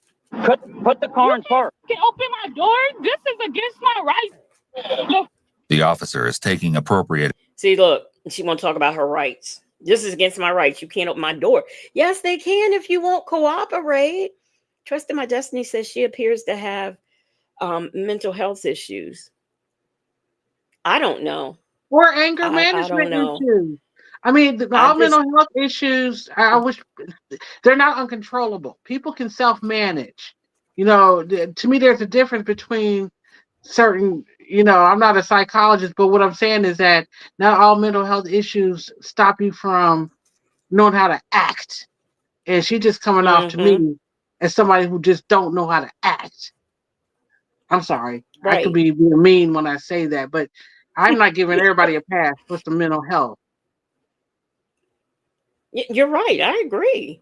Put the car in park. Can open my door? This is against my rights. Look. The officer is taking appropriate. See, look, she want to talk about her rights. This is against my rights. You can't open my door. Yes, they can if you won't cooperate. Trust in My Destiny says she appears to have mental health issues. I don't know. Or anger management issues. I mean, all mental health issues, I wish they're not uncontrollable. People can self-manage. To me, there's a difference between certain, I'm not a psychologist, but what I'm saying is that not all mental health issues stop you from knowing how to act. And she just coming off to me as somebody who just don't know how to act. I'm sorry. Right. I could be mean when I say that, but I'm not giving everybody a pass for some mental health. You're right. I agree.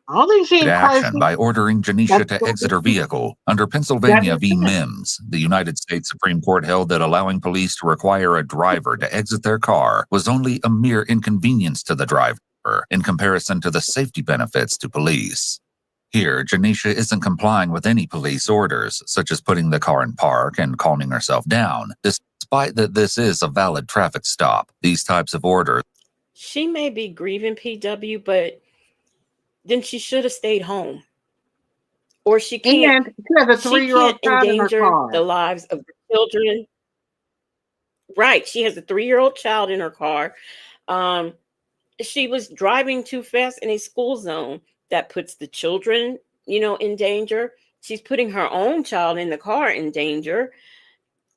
I don't think she in crisis. action by ordering Janisha to exit her vehicle. Under Pennsylvania v. That- Mims, the United States Supreme Court held that allowing police to require a driver to exit their car was only a mere inconvenience to the driver in comparison to the safety benefits to police. Here, Janisha isn't complying with any police orders, such as putting the car in park and calming herself down, despite that this is a valid traffic stop. These types of orders. She may be grieving PW, but then she should have stayed home. Or she can't. And she has a 3-year-old child in her endanger car. the lives of the children. Right. She has a 3-year-old child in her car. She was driving too fast in a school zone that puts the children, in danger. She's putting her own child in the car in danger.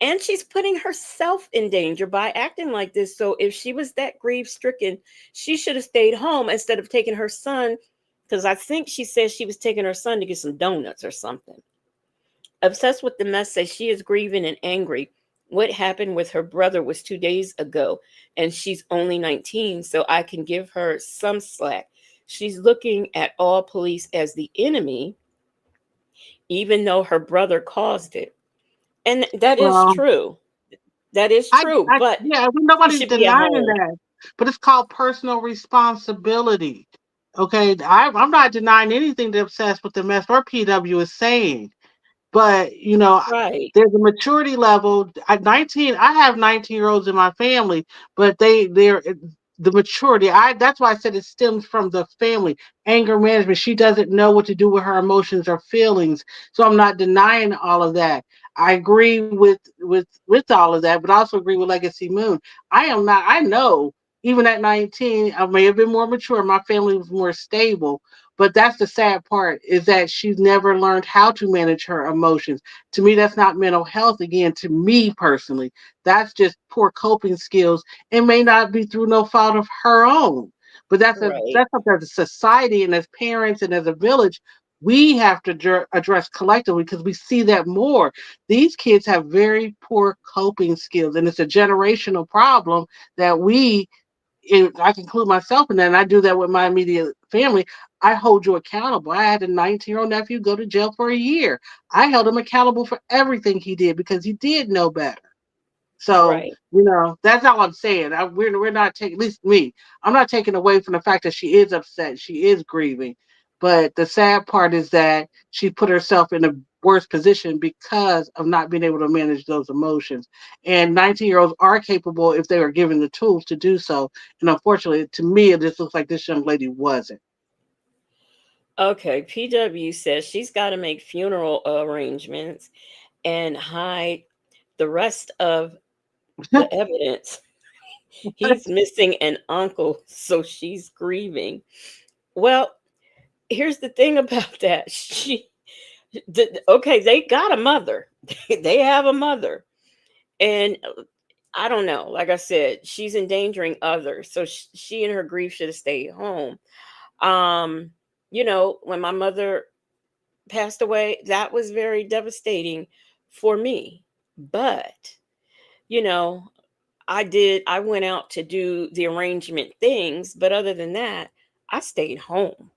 And she's putting herself in danger by acting like this. So if she was that grief stricken, she should have stayed home instead of taking her son. Because I think she said she was taking her son to get some donuts or something. Obsessed with the mess says she is grieving and angry. What happened with her brother was 2 days ago, and she's only 19, so I can give her some slack. She's looking at all police as the enemy, even though her brother caused it. And that is true. That is true. But nobody's denying that. But it's called personal responsibility. Okay, I'm not denying anything the Obsessed with the Mess or PW is saying. But, right. There's a maturity level. At 19, I have 19-year-olds in my family, but they're the maturity. That's why I said it stems from the family. Anger management. She doesn't know what to do with her emotions or feelings. So I'm not denying all of that. I agree with all of that, but I also agree with Legacy Moon. I know even at 19, I may have been more mature. My family was more stable. But that's the sad part, is that she's never learned how to manage her emotions. To me, that's not mental health. Again, to me personally, that's just poor coping skills. It may not be through no fault of her own. But that's something as a society and as parents and as a village, we have to address collectively, because we see that more. These kids have very poor coping skills, and it's a generational problem that I can include myself in that, and I do that with my immediate family. I hold you accountable. I had a 19-year-old nephew go to jail for a year. I held him accountable for everything he did because he did know better. So, that's all I'm saying. We're not taking, at least me, I'm not taking away from the fact that she is upset. She is grieving. But the sad part is that she put herself in a worse position because of not being able to manage those emotions. And 19-year-olds are capable if they are given the tools to do so. And unfortunately, to me, it just looks like this young lady wasn't. Okay, PW says she's got to make funeral arrangements and hide the rest of the evidence. He's missing an uncle, so she's grieving. Well, here's the thing about that. They got a mother. They have a mother. And I don't know. Like I said, she's endangering others. So she and her grief should have stayed home. When my mother passed away, that was very devastating for me. But, I went out to do the arrangement things, but other than that, I stayed home.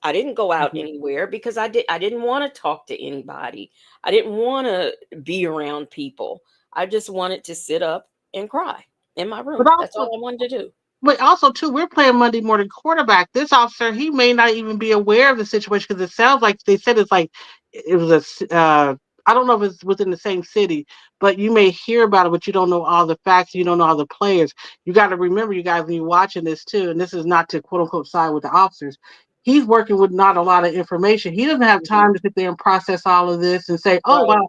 I didn't go out anywhere because I didn't want to talk to anybody. I didn't want to be around people. I just wanted to sit up and cry in my room. That's all I wanted to do. But also, too, we're playing Monday morning quarterback. This officer, he may not even be aware of the situation, because it sounds like they said it's like it was I don't know if it's within the same city, but you may hear about it, but you don't know all the facts. You don't know all the players. You got to remember, you guys, when you're watching this too, and this is not to quote unquote side with the officers. He's working with not a lot of information. He doesn't have time to sit there and process all of this and say, "Oh, wow,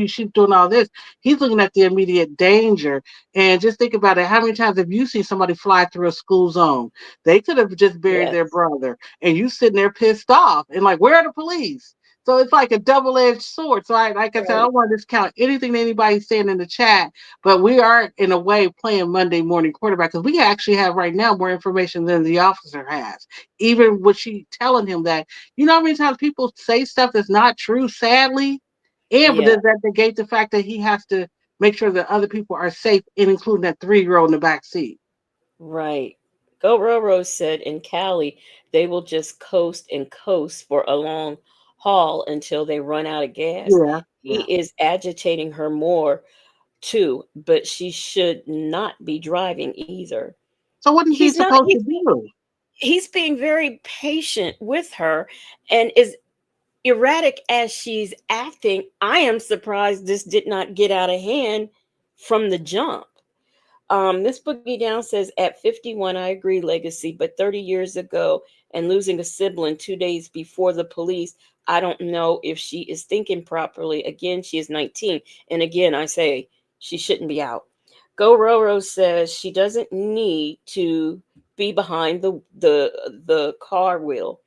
she's doing all this." He's looking at the immediate danger. And just think about it. How many times have you seen somebody fly through a school zone? They could have just buried their brother, and you sitting there pissed off and like, where are the police? So it's like a double-edged sword. So I said, I don't want to discount anything that anybody's saying in the chat, but we are in a way playing Monday morning quarterback, because we actually have right now more information than the officer has. Even with she telling him that, how many times people say stuff that's not true, sadly, but does that negate the fact that he has to make sure that other people are safe, including that 3-year-old in the back seat? Right. Go Railroad said in Cali, they will just coast and coast for a long haul until they run out of gas. Yeah, He yeah. is agitating her more too, but she should not be driving either. So what is he He's not, supposed to do? he's being very patient with her, and is erratic as she's acting. I am surprised this did not get out of hand from the jump. This Boogie Down says, at 51, I agree, Legacy, but 30 years ago and losing a sibling 2 days before the police, I don't know if she is thinking properly. Again, she is 19. And again, I say she shouldn't be out. Go Railroad says she doesn't need to be behind the car wheel.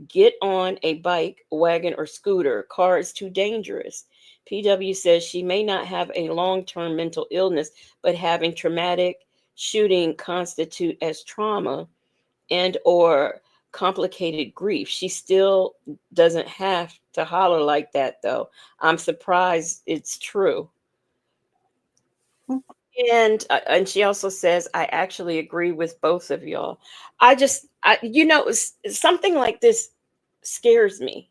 Get on a bike, wagon, or scooter. Car is too dangerous. PW says she may not have a long-term mental illness, but having traumatic shooting constitute as trauma and or complicated grief. She still doesn't have to holler like that, though. I'm surprised it's true. And she also says, I actually agree with both of y'all. Something like this scares me,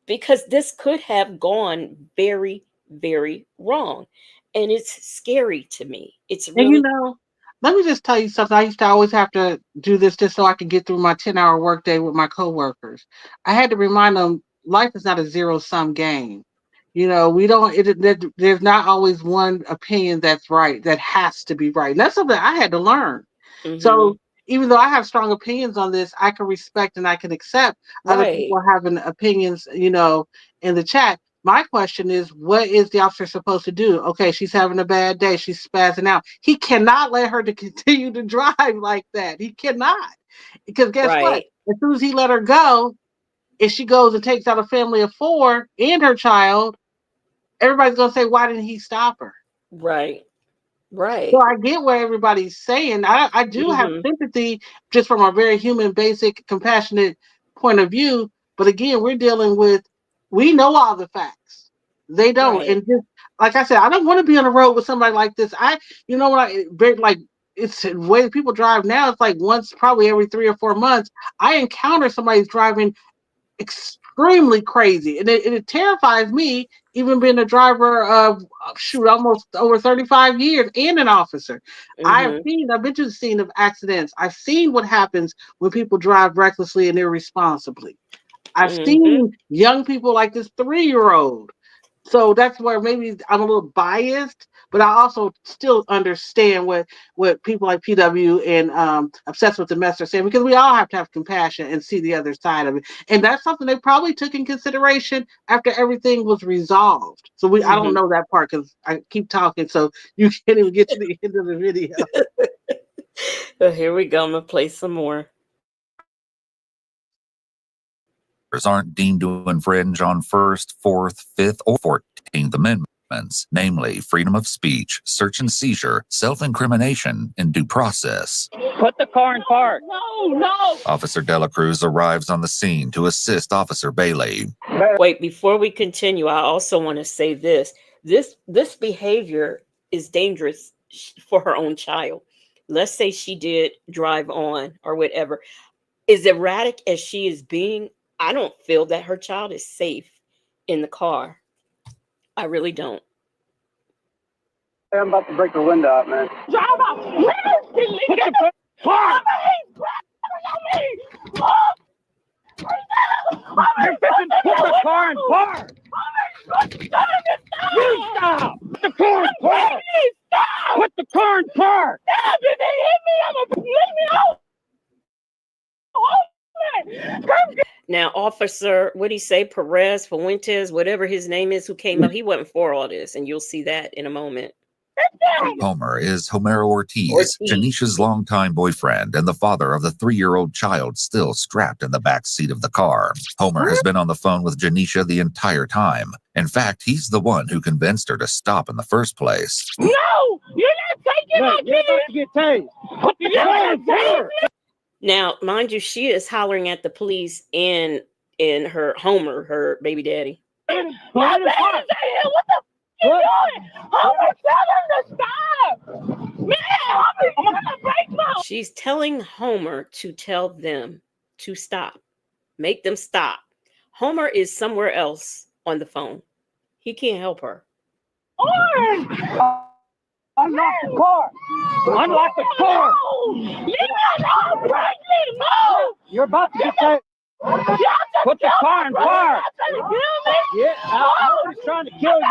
because this could have gone very, very wrong. And it's scary to me. It's And you really, know, let me just tell you something. I used to always have to do this just so I could get through my 10-hour workday with my coworkers. I had to remind them life is not a zero-sum game. You know, we don't, there's not always one opinion that's right, that has to be right. And that's something I had to learn. mm-hmm, So even though I have strong opinions on this, I can respect and I can accept other right, people having opinions, in the chat. My question is, what is the officer supposed to do? Okay, she's having a bad day. She's spazzing out. He cannot let her to continue to drive like that. He cannot. Because guess what? right, As soon as he let her go, if she goes and takes out a family of 4 and her child, everybody's going to say, why didn't he stop her? right, So right. I get what everybody's saying. I do have Mm-hmm, sympathy just from a very human, basic, compassionate point of view. But again, we know all the facts. They don't. right. And just like I said, I don't want to be on the road with somebody like this. It's the way people drive now. It's like once, probably every 3 or 4 months, I encounter somebody driving extremely crazy, and it terrifies me, even being a driver of almost over 35 years and an officer. Mm-hmm, I've been to the scene of accidents. I've seen what happens when people drive recklessly and irresponsibly. I've mm-hmm, seen young people like this 3-year-old. So that's where maybe I'm a little biased, but I also still understand what people like PW and Obsessed with the Mess are saying, because we all have to have compassion and see the other side of it. And that's something they probably took in consideration after everything was resolved. So I don't mm-hmm. know that part because I keep talking, so you can't even get to the end of the video. Well, here we go. I'm gonna play some more. Aren't deemed to infringe on First, Fourth, Fifth, or 14th Amendments, namely freedom of speech, search and seizure, self-incrimination, and due process. Put the car in park. No. Officer Dela Cruz arrives on the scene to assist Officer Bailey. Wait, before we continue, I also want to say this. This behavior is dangerous for her own child. Let's say she did drive on or whatever. As erratic as she is being, I don't feel that her child is safe in the car. I really don't. I'm about to break the window out, man. Drive out. Put the car. You're fixing to put the car in park. You stop. Put the car in park. Put the car in park. Stop. If they hit me, I'm gonna leave me out. Now, Officer, what do you say, Perez, Fuentes, whatever his name is, who came up, he wasn't for all this, and you'll see that in a moment. Homer is Homero Ortiz, Janisha's longtime boyfriend and the father of the 3-year-old child still strapped in the back seat of the car. Homer has been on the phone with Janisha the entire time. In fact, he's the one who convinced her to stop in the first place. No, you're not taking my kids. You're about to get tased. Put the car in park. Now, mind you, she is hollering at the police and her Homer, her baby daddy. What the f are you doing? Homer, tell him to stop. She's telling Homer to tell them to stop. Make them stop. Homer is somewhere else on the phone. He can't help her. Unlock the car. Unlock the car. You're about to get that. Put the car in park. Yeah, nobody's trying to kill you.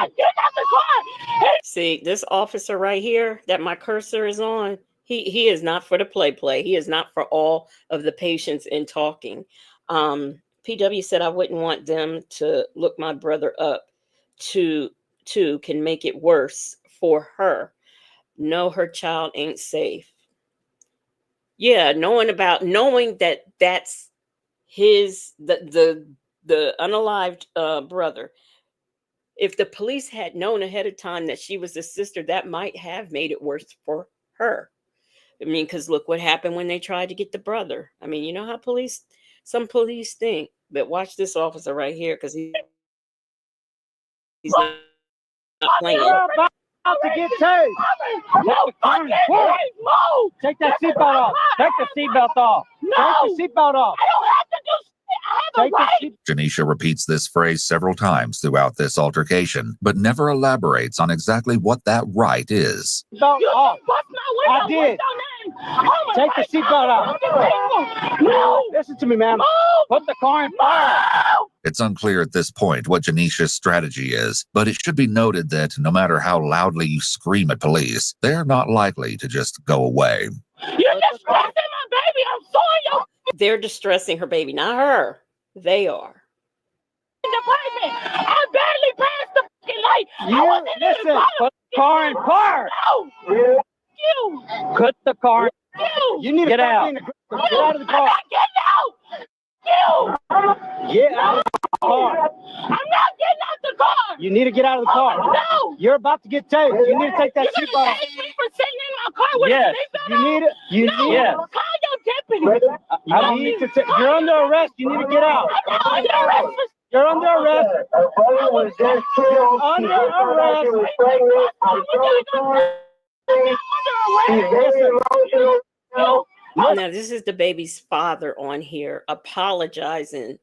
See, this officer right here that my cursor is on, he is not for the play. He is not for all of the patience in talking. PW said I wouldn't want them to look my brother up to can make it worse for her. No, her child ain't safe. Yeah, knowing that that's his the unalived brother. If the police had known ahead of time that she was a sister, that might have made it worse for her. I mean, because look what happened when they tried to get the brother. I mean, you know how some police think. But watch this officer right here, because he's not playing. You're about to get tased. Take that seatbelt off. Take the seatbelt off. Take the seatbelt off. Janisha repeats this phrase several times throughout this altercation, but never elaborates on exactly what that right is. I did. Take the seatbelt off. No. Listen to me, ma'am. Put the car in park. It's unclear at this point what Janisha's strategy is, but it should be noted that no matter how loudly you scream at police, they're not likely to just go away. You're distressing my baby. I'm suing you. They're distressing her baby, not her. They are. I barely passed the fucking light. Listen, put the car in park. No. You. Put the car in park. You need to get out. Get out of the car. I'm not getting out. You. Get out of the car. I'm not getting out the car. You need to get out of the car. No. You're about to get tased. You need to take that seatbelt off. You're me for sitting in my car with a seatbelt on? You need it. You need it. Call your deputy. I need to you're under arrest. You need to get out. I'm under arrest. You're under arrest. You're under arrest. Now, this is the baby's father on here apologizing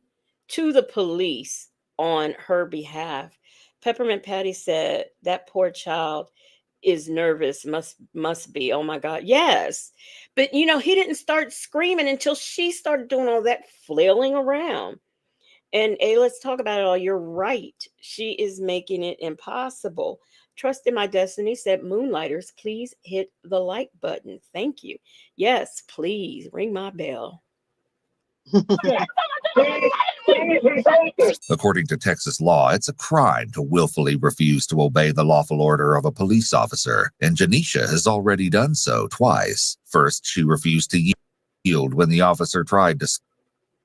to the police on her behalf. Peppermint Patty said that poor child is nervous, must be. Oh my God. Yes. But he didn't start screaming until she started doing all that flailing around. And let's talk about it all. You're right. She is making it impossible. Trust in my destiny said, Moonlighters, please hit the like button. Thank you. Yes, please ring my bell. According to Texas law, it's a crime to willfully refuse to obey the lawful order of a police officer, and Janisha has already done so twice. First, she refused to yield when the officer tried to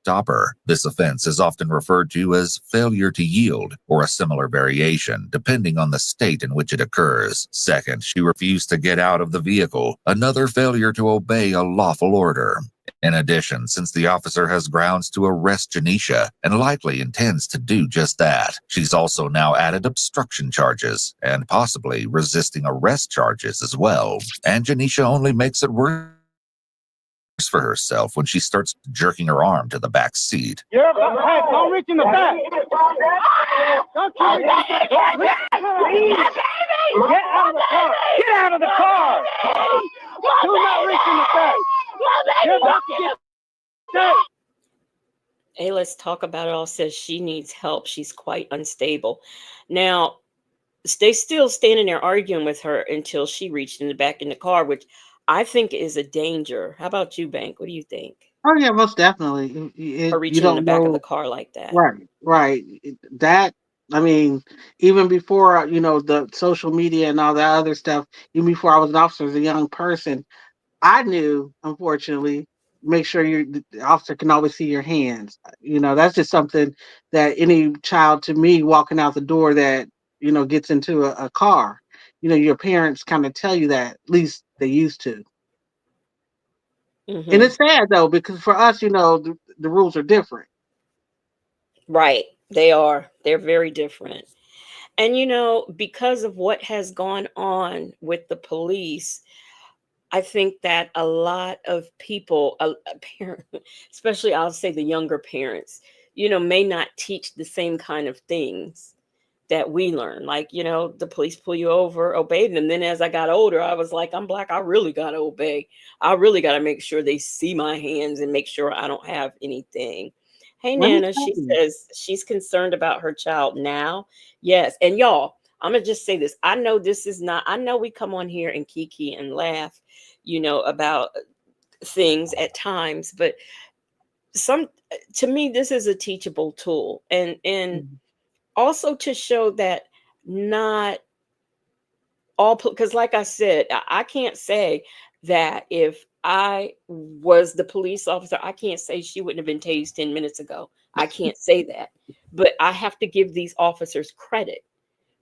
stop her. This offense is often referred to as failure to yield, or a similar variation, depending on the state in which it occurs. Second, she refused to get out of the vehicle, another failure to obey a lawful order. In addition, since the officer has grounds to arrest Janisha and likely intends to do just that, she's also now added obstruction charges and possibly resisting arrest charges as well. And Janisha only makes it worse for herself when she starts jerking her arm to the back seat. Hey, don't reach in the back. Don't you reach in the back. Get out of the car. Get out of the car. Do not reach in the back. You're about to get tased. Hey, let's talk about it all. Says she needs help. She's quite unstable. Now, they still standing there arguing with her until she reached in the back in the car, which I think is a danger. How about you, Bank? What do you think? Oh yeah, most definitely. Or reaching in the back of the car like that. Right. That, I mean, even before, the social media and all that other stuff, even before I was an officer as a young person, I knew, unfortunately, make sure the officer can always see your hands. That's just something that any child, to me, walking out the door that, gets into a car, your parents kind of tell you that, at least they used to. Mm-hmm. And it's sad, though, because for us, the rules are different. Right. They are. They're very different. And, because of what has gone on with the police, I think that a lot of people, especially I'll say the younger parents, may not teach the same kind of things that we learn. Like, the police pull you over, obey them. Then as I got older, I was like, I'm black. I really got to obey. I really got to make sure they see my hands and make sure I don't have anything. Hey, Let me Nana, tell she you. says she's concerned about her child now. Yes. And y'all, I'm going to just say this. I know this is not, I know we come on here and kiki and laugh, about things at times, but to me, this is a teachable tool. And also to show that not all, because like I said, I can't say that if I was the police officer, I can't say she wouldn't have been tased 10 minutes ago. I can't say that. But I have to give these officers credit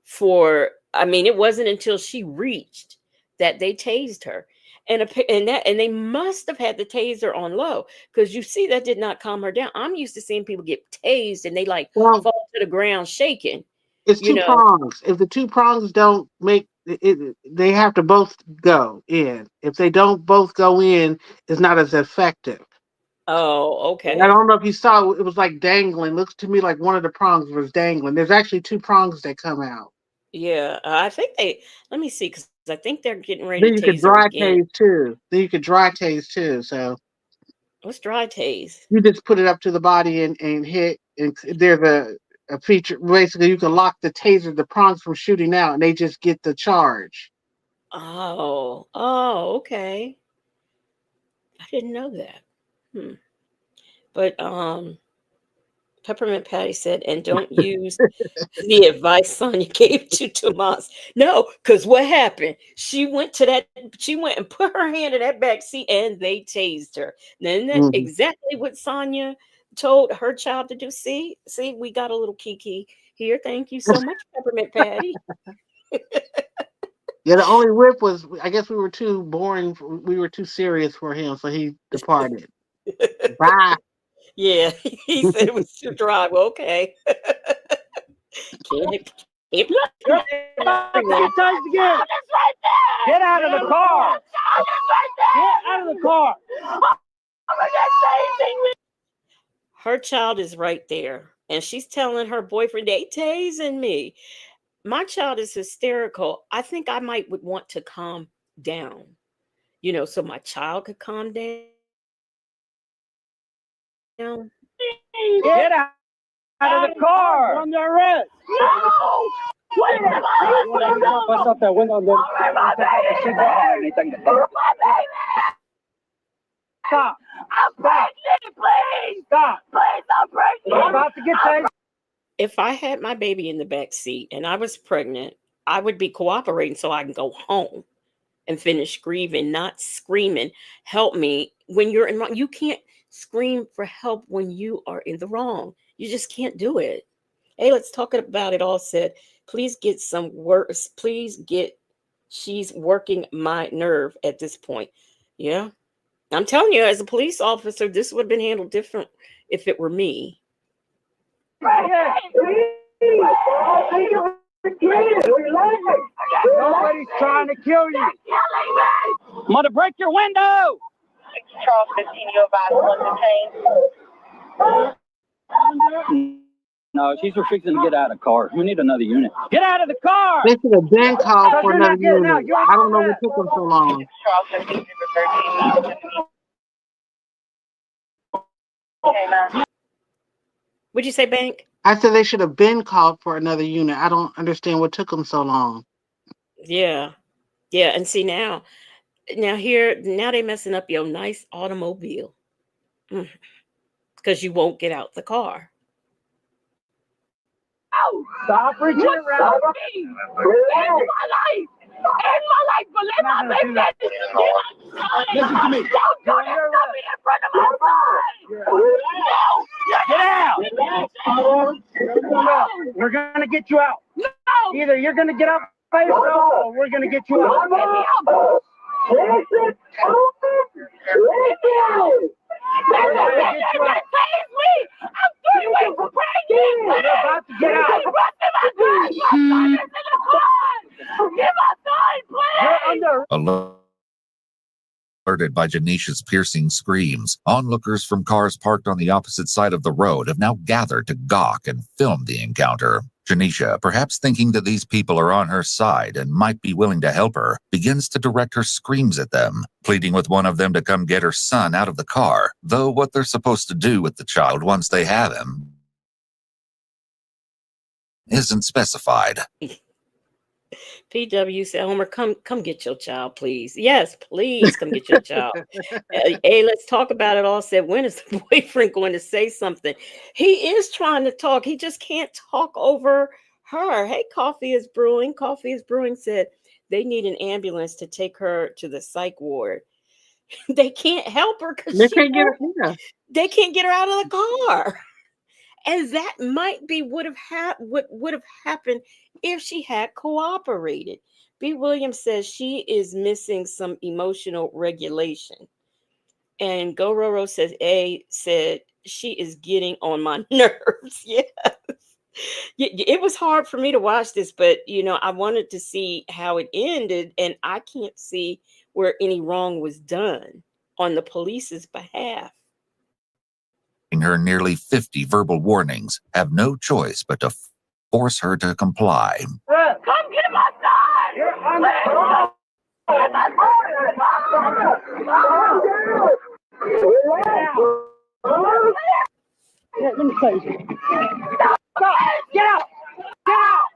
for, I mean, it wasn't until she reached that they tased her. And they must have had the taser on low, because you see that did not calm her down. I'm used to seeing people get tased and they like Well, fall to the ground shaking. it's You two know, prongs. If the two prongs don't make it, they have to both go in. If they don't both go in, it's not as effective. oh, I okay. don't know if you saw, it was like dangling. Looks to me like one of the prongs was dangling. There's actually two prongs that come out. Yeah, I think let me see, because I think they're getting ready Then to you could tase her dry again. tase too. Then you could dry tase too. So What's dry tase? you just put it up to the body and hit. And there's a feature. Basically, you can lock the taser, the prongs from shooting out, and they just get the charge. Oh, okay. I didn't know that. But Peppermint Patty said, and don't use the advice Sonya gave to Tomas. No, because what happened? She went and put her hand in that back seat and they tased her. Then that Mhm. exactly what Sonya told her child to do. See, we got a little kiki here. Thank you so much, Peppermint Patty. Yeah, the only whip was, I guess we were too boring. We were too serious for him, so he departed. Bye. Yeah, he said it was too dry. Well, okay. Can't You're about to get tased again. Get out of the car. Get out of the car. Her child is right there, and she's telling her boyfriend, they tasing me. My child is hysterical. I think I would want to calm down, so my child could calm down. Get out of the car. You're under arrest. No. Wait a minute. Bust out that window. Stop. I'm pregnant, please. Stop. Please, I'm pregnant. You're about to get tased. If I had my baby in the back seat and I was pregnant, I would be cooperating so I can go home and finish grieving, not screaming, help me when you're in wrong. You can't scream for help when you are in the wrong. You just can't do it. Hey, let's talk about it all said. Please get some words. She's working my nerve at this point. Yeah. I'm telling you, as a police officer, this would have been handled different if it were me. Nobody's trying to kill you. I'm going to break your window. Charles 15, you advise one detained. No, she's refusing to get out of the car. We need another unit. Get out of the car. They should have been called for You're another not getting unit. out. You're I don't know under what took them so long. Charles 15, 13. Okay, ma'am. What'd you say, Bank? I said they should have been called for another unit. I don't understand what took them so long. Yeah. Yeah. And see now they messing up your nice automobile. Because you won't get out the car. Stop reaching around. In my life. But let my baby listen to me. Don't do this to me in front of my son. No. Get out. We're going to get you out. No. Either you're going to get out by yourself or we're going to get you out. You're about to get out. You're under. by Janisha's piercing screams, onlookers from cars parked on the opposite side of the road have now gathered to gawk and film the encounter. Janisha, perhaps thinking that these people are on her side and might be willing to help her, begins to direct her screams at them, pleading with one of them to come get her son out of the car, though what they're supposed to do with the child once they have him isn't specified. PW said, Homer, come get your child, please. Yes, please come get your child. Hey, let's talk about it all. Said, when is the boyfriend going to say something? He is trying to talk. He just can't talk over her. Hey, Coffee is Brewing. Coffee is Brewing said they need an ambulance to take her to the psych ward. They can't help her because They can't get her. Yeah. they can't get her out of the car. And that might be would have happened if she had cooperated. B. Williams says she is missing some emotional regulation. And Go Roro says A said she is getting on my nerves. Yes. It was hard for me to watch this, but I wanted to see how it ended, and I can't see where any wrong was done on the police's behalf. Her nearly 50 verbal warnings, have no choice but to force her to comply. Come get my son! Let me tell you. Stop! Get out! Get out!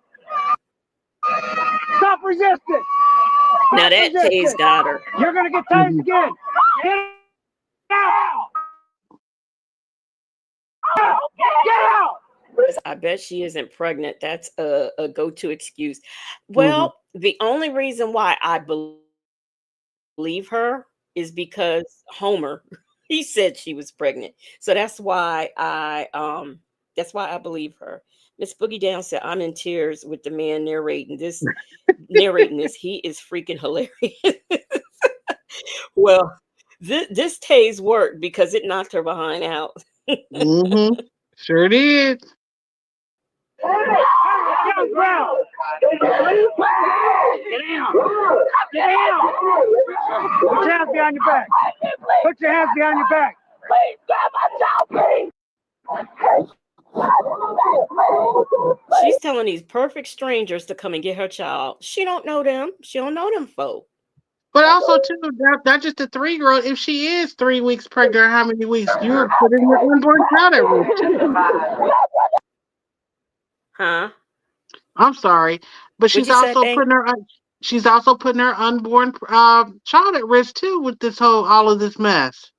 Stop resisting! Now that Tay's got her. You're gonna get tased again! Get out! Get out! I bet she isn't pregnant. That's a go-to excuse. Well, the only reason why I believe her is because Homer, he said she was pregnant. So that's why I believe her. Miss Boogie Down said, I'm in tears with the man narrating this. He is freaking hilarious. Well, this Tay's worked because it knocked her behind out. Sure did. Get on the ground! Get down! Get down! Put your hands behind your back! Put your hands behind your back! Please grab my child, please! She's telling these perfect strangers to come and get her child. She don't know them. She don't know them folk. But also, too, not just a 3-year-old. If she is 3 weeks pregnant, how many weeks you're putting your unborn child at risk? Huh? I'm sorry, but she's also putting her unborn child at risk too with all of this mess.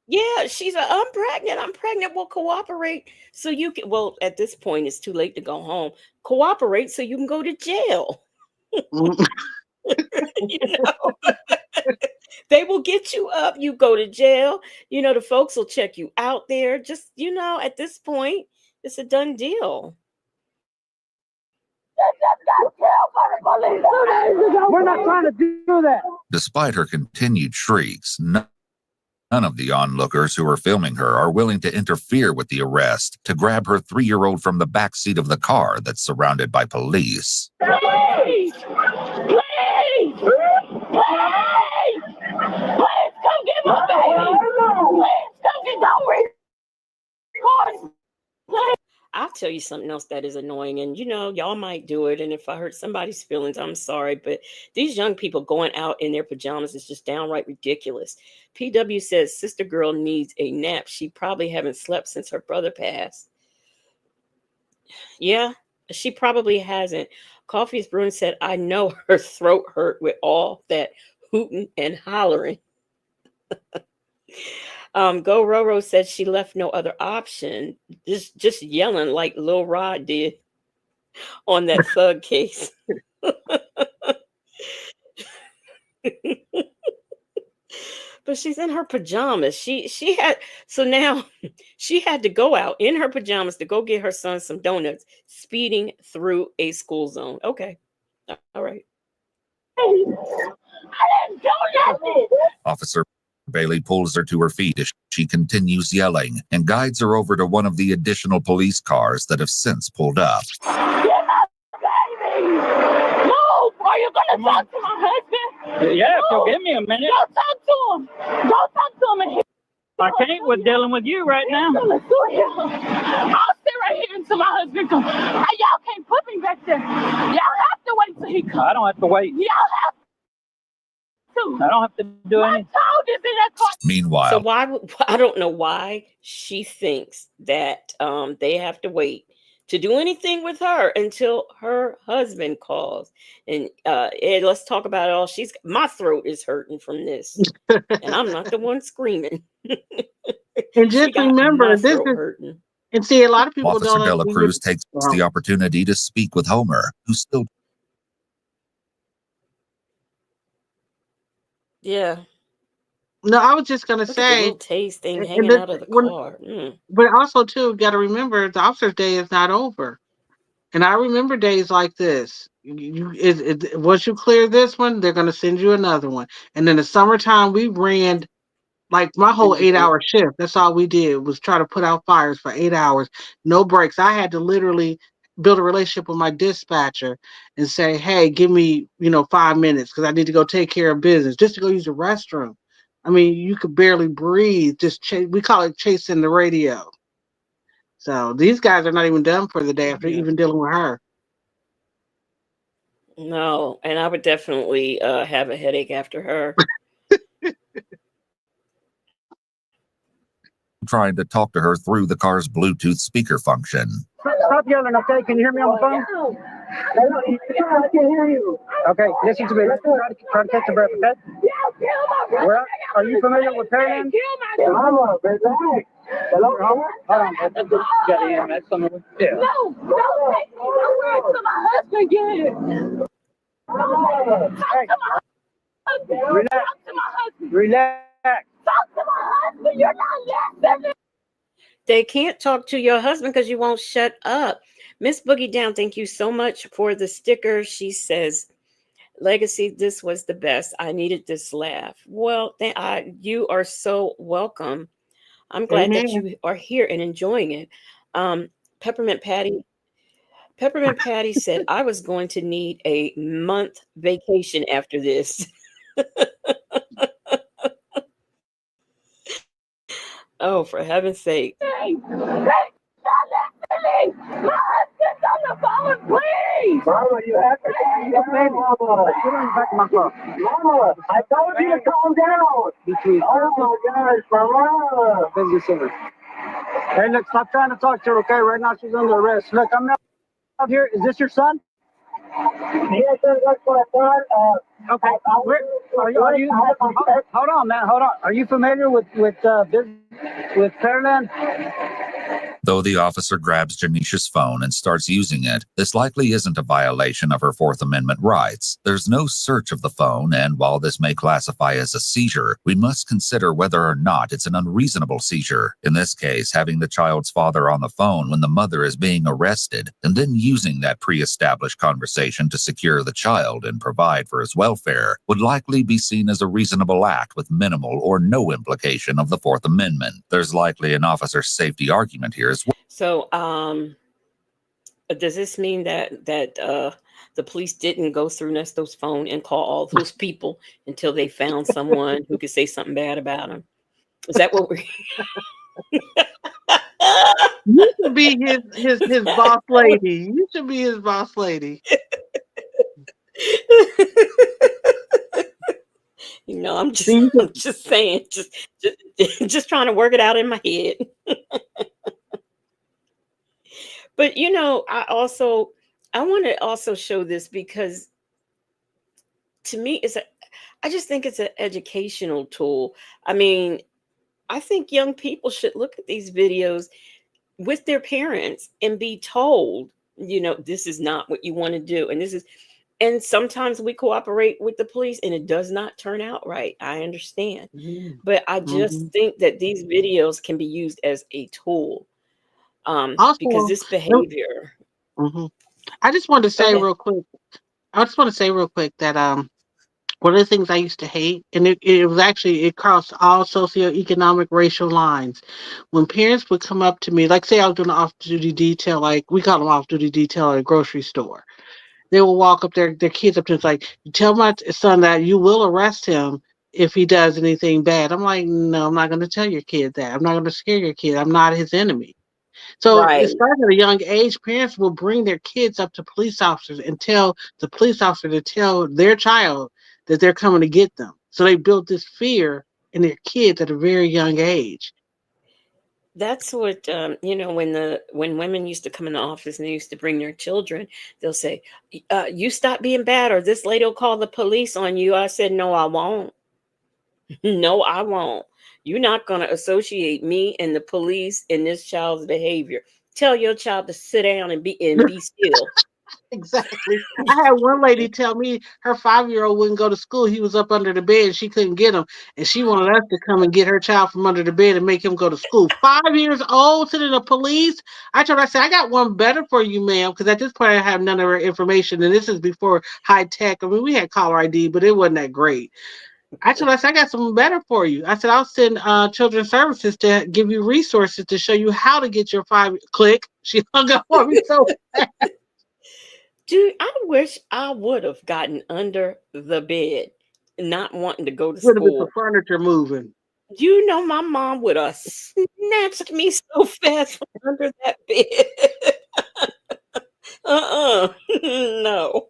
Yeah, she's I'm pregnant. I'm pregnant. We'll cooperate so you can. Well, at this point, it's too late to go home. Cooperate so you can go to jail. They will get you up. You go to jail. The folks will check you out there. Just at this point, it's a done deal. We're not trying to do that. Despite her continued shrieks, none of the onlookers who are filming her are willing to interfere with the arrest to grab her 3-year-old from the back seat of the car that's surrounded by police. Please! Please! Please! Please come get my baby! Please come get my I'll tell you something else that is annoying, and y'all might do it. And if I hurt somebody's feelings, I'm sorry, but these young people going out in their pajamas is just downright ridiculous. PW says sister girl needs a nap. She probably haven't slept since her brother passed. Yeah, she probably hasn't. Coffee's Bruin said, I know her throat hurt with all that hooting and hollering. Go Roro said she left no other option, just yelling like Lil Rod did on that thug case. But she's in her pajamas. She had to go out in her pajamas to go get her son some donuts, speeding through a school zone. Okay, all right. I didn't do nothing. Officer Bailey pulls her to her feet as she continues yelling and guides her over to one of the additional police cars that have since pulled up. Get my baby! No! Are you gonna talk to my husband? Yeah, so give me a minute. Go talk to to him. Go talk to him. And I can't. We're dealing with you right now. I'll sit right here until my husband comes. Y'all can't put me back there. Y'all have to wait till he comes. I don't have to wait. Y'all have to. I don't have to do anything. Meanwhile, So I don't know why she thinks that they have to wait to do anything with her until her husband calls. And Ed, let's talk about it all. My throat is hurting from this, and I'm not the one screaming. And just remember, this is hurting. and see a lot of people Officer don't. Dela Cruz takes the opportunity to speak with Homer, who still. Yeah. No, I was just gonna Look at the say, little Tase thing hanging out of the car. But also too, got to remember the officer's day is not over. And I remember days like this. Once you clear this one, they're gonna send you another one. And in the summertime, we ran like my whole 8-hour shift. That's all we did was try to put out fires for 8 hours, no breaks. I had to literally build a relationship with my dispatcher and say, "Hey, give me 5 minutes because I need to go take care of business, just to go use the restroom." I mean, you could barely breathe. We call it chasing the radio. So these guys are not even done for the day after even dealing with her. No, and I would definitely have a headache after her. Trying to talk to her through the car's Bluetooth speaker function. Stop yelling, okay? Can you hear me on the phone? I can hear you. Okay, listen to me. Let's try to catch your breath, okay? Where are you familiar with Pearland? Hello? Hold on. Got EMS somewhere? Yeah. No, take me nowhere to my husband again. Hey. Relax. Talk to my husband. Relax. Talk to my husband. You're not listening. They can't talk to your husband because you won't shut up. Miss Boogie Down, thank you so much for the sticker. She says, Legacy, this was the best. I needed this laugh. Well, you are so welcome. I'm glad that you are here and enjoying it. Peppermint Patty said, I was going to need a month vacation after this. Oh, for heaven's sake. Hey, my husband's on the phone, please. Mama, you have to Mama, get on the back of my car. Mama, I told you to calm down. Oh my gosh, Mama. Business service. Hey, look, stop trying to talk to her, okay? Right now she's under arrest. Look, I'm out here. Is this your son? Yes, sir, that's my son. Okay. Are you? Hold on, man. Hold on. Are you familiar with Pearland? Though the officer grabs Janisha's phone and starts using it, this likely isn't a violation of her Fourth Amendment rights. There's no search of the phone, and while this may classify as a seizure, we must consider whether or not it's an unreasonable seizure. In this case, having the child's father on the phone when the mother is being arrested, and then using that pre-established conversation to secure the child and provide for his welfare, would likely be seen as a reasonable act with minimal or no implication of the Fourth Amendment. There's likely an officer's safety argument here as well. So, does this mean that the police didn't go through Nesto's phone and call all those people until they found someone who could say something bad about him? Is that what we're? You should be his boss lady. You should be his boss lady. I'm just saying, just trying to work it out in my head. But I want to also show this because to me I just think it's an educational tool. I mean, I think young people should look at these videos with their parents and be told, this is not what you want to do. And sometimes we cooperate with the police and it does not turn out right. I understand. But I just think that these videos can be used as a tool. Because this behavior. I just wanted to say real quick. That one of the things I used to hate, and it crossed all socioeconomic racial lines. When parents would come up to me, like say I was doing an off-duty detail, like we call them off-duty detail at a grocery store. They will walk up their kids up to us like, tell my son that you will arrest him if he does anything bad. I'm like, no, I'm not going to tell your kid that. I'm not going to scare your kid. I'm not his enemy. So it Right. starts at a young age. Parents will bring their kids up to police officers and tell the police officer to tell their child that they're coming to get them. So they build this fear in their kids at a very young age. That's what when women used to come in the office and they used to bring their children, they'll say, "You stop being bad, or this lady will call the police on you." I said, "No, I won't. No, I won't. You're not going to associate me and the police in this child's behavior. Tell your child to sit down and be still." Exactly. I had one lady tell me her 5-year-old wouldn't go to school. He was up under the bed and she couldn't get him. And she wanted us to come and get her child from under the bed and make him go to school. 5 years old, sitting the police. I told her, I said, I got one better for you, ma'am, because at this point I have none of her information. And this is before high tech. I mean, we had caller ID, but it wasn't that great. I told her, I said, I got something better for you. I said, I'll send children's services to give you resources to show you how to get your 5 click. She hung up on me so Dude, I wish I would have gotten under the bed, not wanting to go to would have been some school. furniture moving. You know, my mom would have snatched me so fast from under that bed. No.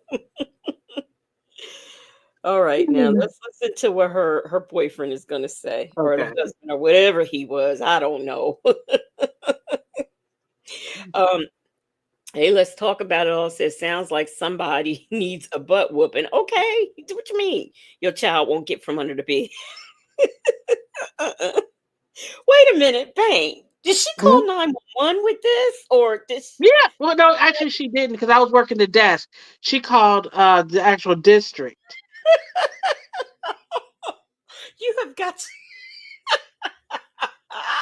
All right, now let's listen to what her boyfriend is going to say, or the Okay. husband, or whatever he was. I don't know. um, hey, let's talk about it all. Says sounds like somebody needs a butt whooping. Okay, what you mean? Your child won't get from under the bed. uh-uh. Wait a minute, Bang. Did she Mhm. call 911 with this, or this? Yeah. Well, no, actually, she didn't because I was working the desk. She called the actual district. You have got to.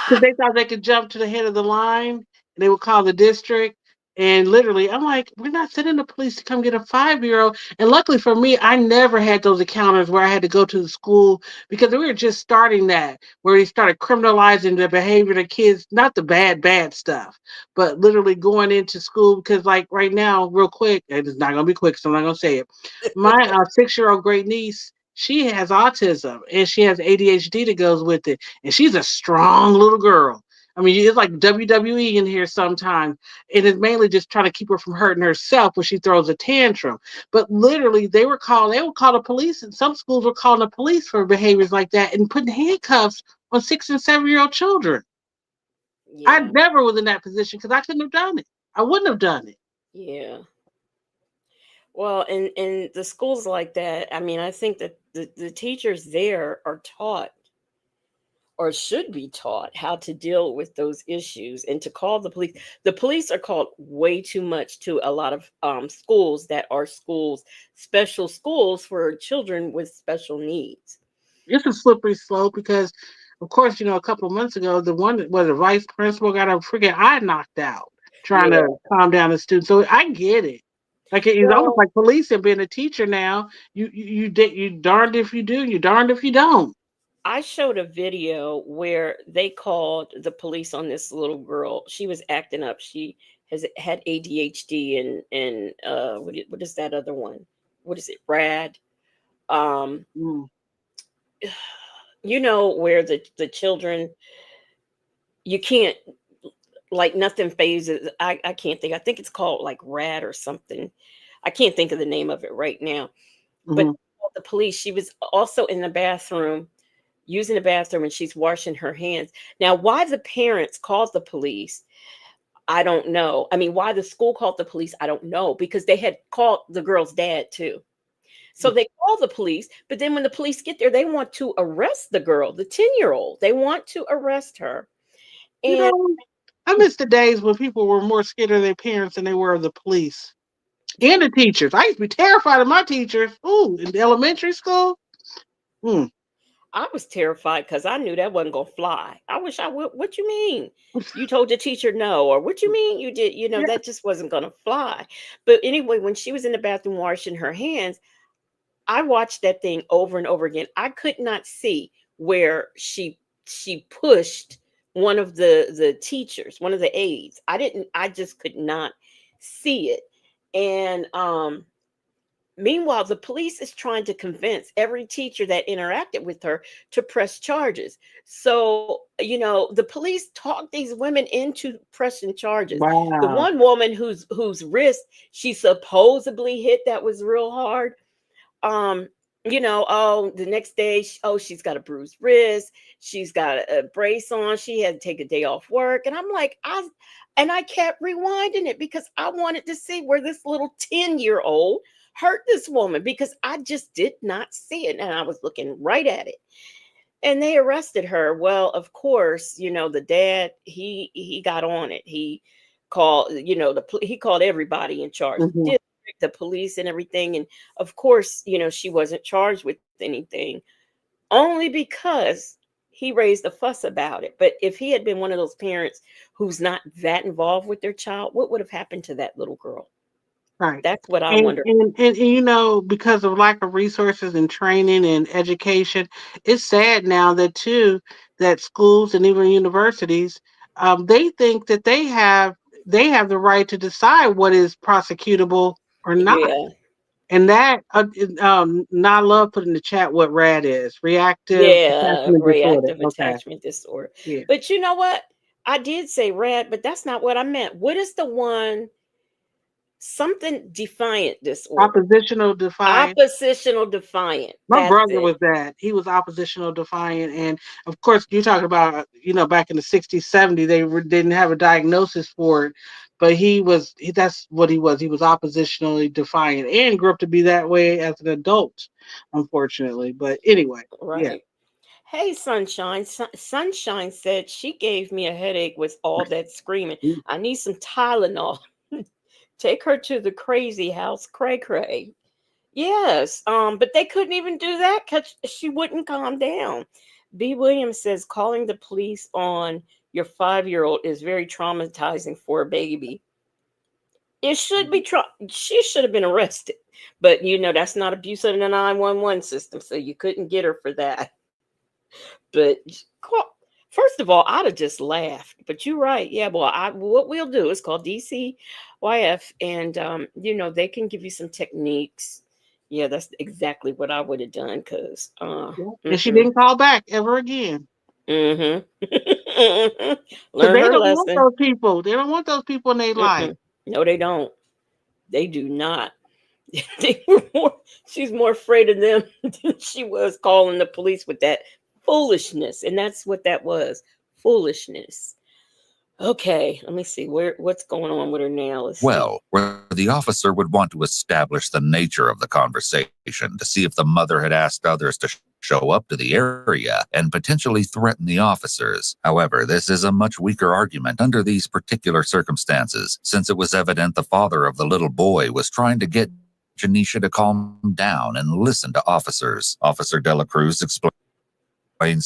Because they thought they could jump to the head of the line and they would call the district. And literally, I'm like, we're not sending the police to come get a 5-year-old. And luckily for me, I never had those encounters where I had to go to the school because we were just starting that, where we started criminalizing the behavior of the kids, not the bad stuff, but literally going into school. Because, like, right now, real quick, and it's not going to be quick, so I'm not going to say it. My 6-year-old great niece, she has autism and she has ADHD that goes with it. And she's a strong little girl. I mean, it's like WWE in here sometimes. And it's mainly just trying to keep her from hurting herself when she throws a tantrum. But literally, they would call the police, and some schools were calling the police for behaviors like that and putting handcuffs on 6 and 7-year-old children. I Yeah, never was in that position because I couldn't have done it. I wouldn't have done it. yeah. Well, in the schools like that, I mean, I think that the teachers there are taught, or should be taught, how to deal with those issues and to call the police. The police are called way too much to a lot of schools that are schools, special schools for children with special needs. It's a slippery slope because, of course, a couple of months ago, the one that was the vice principal got a freaking eye knocked out trying Yeah. to calm down the students. So I get it. Like it's almost Well, like police and being a teacher now. You darned if you do, you darned if you don't. I showed a video where they called the police on this little girl. She was acting up. She has had ADHD and what is that other one? What is it? Rad. Um, Mm. where the children, you can't, like, nothing phases. I can't think. I think it's called like Rad or something. I can't think of the name of it right now. But Hmm. the police, she was also in the bathroom, using the bathroom, and she's washing her hands. Now, why the parents called the police, I don't know. I mean, why the school called the police, I don't know, because they had called the girl's dad too. So they call the police, but then when the police get there, they want to arrest the girl, the 10-year-old. They want to arrest her. You And know, I miss the days when people were more scared of their parents than they were of the police and the teachers. I used to be terrified of my teachers. Ooh, in elementary school. Mm. I was terrified because I knew that wasn't going to fly. I wish I would. What you mean? You told the teacher no, or what you mean you did? Yeah. That just wasn't going to fly. But anyway, when she was in the bathroom washing her hands, I watched that thing over and over again. I could not see where she pushed one of the teachers, one of the aides. I just could not see it. And Meanwhile, the police is trying to convince every teacher that interacted with her to press charges. So, the police talked these women into pressing charges. The Wow. one woman whose wrist she supposedly hit that was real hard. The next day, she's got a bruised wrist. She's got a brace on. She had to take a day off work. And I'm like, I kept rewinding it because I wanted to see where this little 10-year-old hurt this woman because I just did not see it. And I was looking right at it. And they arrested her. Well, of course, the dad, he got on it. He called, he called everybody in charge. Mhm. The police and everything. And of course, she wasn't charged with anything only because he raised a fuss about it. But if he had been one of those parents who's not that involved with their child, what would have happened to that little girl? Right. That's what I And, wonder. and because of lack of resources and training and education, it's sad now that schools and even universities, they think that they have the right to decide what is prosecutable or not. Yeah. And that not love put in the chat what RAD is, reactive Yeah, attachment disorder. reactive Okay. attachment disorder. Yeah. But you know what? I did say red, but that's not what I meant. What is the one something defiant disorder? Oppositional defiant. Oppositional defiant. My That's brother it. was that. He was oppositional defiant. And of course, you're talking about, back in the 60s, 70s, didn't have a diagnosis for it. But that's what he was. He was oppositionally defiant and grew up to be that way as an adult, unfortunately. But anyway, yeah. Right. Hey, Sunshine. Sunshine said she gave me a headache with all that screaming. I need some Tylenol. Take her to the crazy house, cray cray. Yes, but they couldn't even do that because she wouldn't calm down. B. Williams says calling the police on your 5-year-old is very traumatizing for a baby. It should be she should have been arrested, but that's not abuse of the 911 system, so you couldn't get her for that. But first of all, I'd have just laughed. But you're right. Yeah, well, what we'll do is call DCYF, and they can give you some techniques. Yeah, that's exactly what I would have done. Cause And she didn't call back ever again. Learn They her don't want lesson. those people. They don't want those people in their life. No, they don't. They do not. She's more afraid of them than she was calling the police with that foolishness. And that's what that was. Foolishness. Okay, let me see what's going on with her now. Let's see. Well, where the officer would want to establish the nature of the conversation to see if the mother had asked others to show up to the area and potentially threaten the officers. However, this is a much weaker argument under these particular circumstances, since it was evident the father of the little boy was trying to get Janisha to calm down and listen to officers. Officer Dela Cruz explains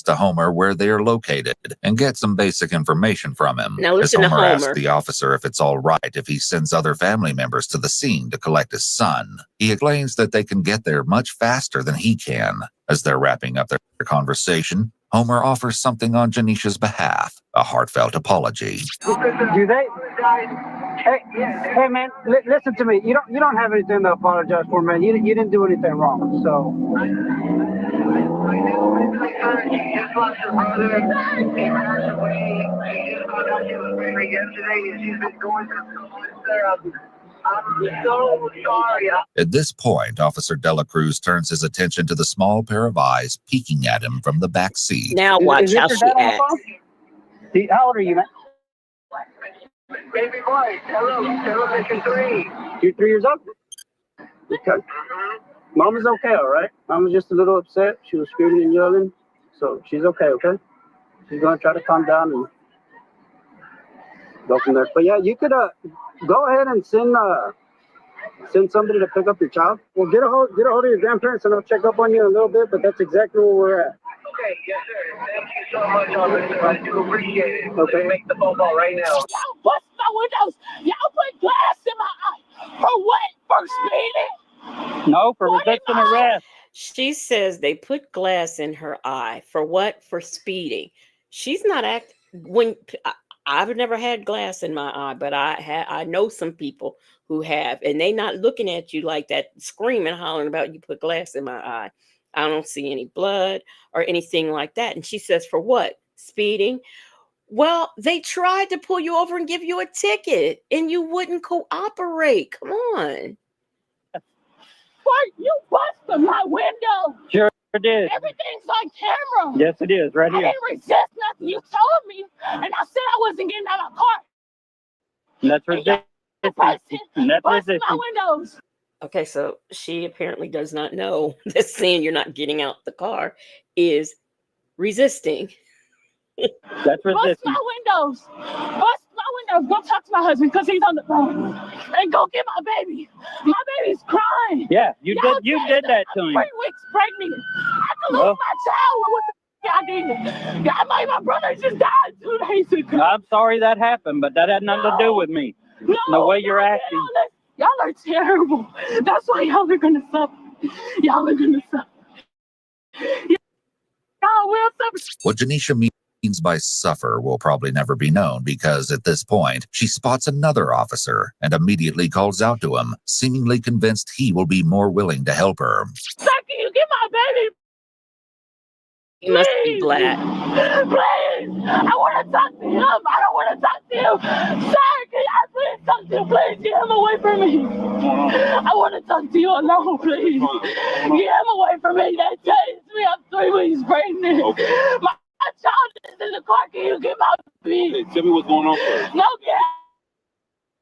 to Homer where they are located and gets some basic information from him. Now listen As to Homer asks Homer. the officer if it's all right if he sends other family members to the scene to collect his son. He explains that they can get there much faster than he can. As they're wrapping up their conversation, Homer offers something on Janisha's behalf, a heartfelt apology. Do they? Hey man, listen to me. You don't have anything to apologize for, man. You didn't do anything wrong. So. She just lost her brother. He passed away. She just found out she was married yesterday, and she's been going through so much there. I'm so sorry. At this point, Officer Dela Cruz turns his attention to the small pair of eyes peeking at him from the back seat. Now watch how she acts. How old are you, man? Baby boy, hello, Mission 3. You're 3 years old? Okay. Mama's okay, all right? Mama's just a little upset. She was screaming and yelling, so she's okay, okay? She's going to try to calm down and go from there. But yeah, you could go ahead and send somebody to pick up your child. Well, get a hold of your grandparents and I'll check up on you in a little bit, but that's exactly where we're at. Okay, yes, sir. Thank you so much, officer. I do appreciate it. Okay. Make the phone call right now. Y'all bust my windows. Y'all put glass in my eye. For what? For speeding? No, for resisting arrest. She says they put glass in her eye. For what? For speeding. She's not I've never had glass in my eye, but I know some people who have, and they not looking at you like that, screaming, hollering about you put glass in my eye. I don't see any blood or anything like that. And she says, for what? Speeding? Well, they tried to pull you over and give you a ticket, and you wouldn't cooperate. Come on. Why you busted my window? Sure did. Everything's on camera. Yes, it is. Right I here. didn't resist nothing. You told me, and I said I wasn't getting out of the car. That's And resistance. the person And that's busted my resistance. windows. Okay, so she apparently does not know that saying you're not getting out the car is resisting. That's Bust resistance. my windows. Bust my windows. Go talk to my husband because he's on the phone. And go get my baby. My baby's crying. Yeah, you Y'all did. You said did that to him. 3 weeks pregnant. I could lose Well. my child. What the f- I did? My brother just died 2 days ago. I'm sorry that happened, but that had nothing to do with me. No, The way you're acting. Y'all are terrible. That's why y'all are gonna suffer. Y'all are gonna suffer. Y'all will suffer. What Janisha means by suffer will probably never be known because at this point, she spots another officer and immediately calls out to him, seemingly convinced he will be more willing to help her. Sir, can you get my baby? He must be black. Please. I want to talk to him. I don't want to talk to him. Sir, can I please talk to him? Please get him away from me. I want to talk to you alone, please. Get him away from me. They chased me. I'm 3 weeks pregnant. My child is in the car. Can you get my baby? Tell me what's going on first. No, get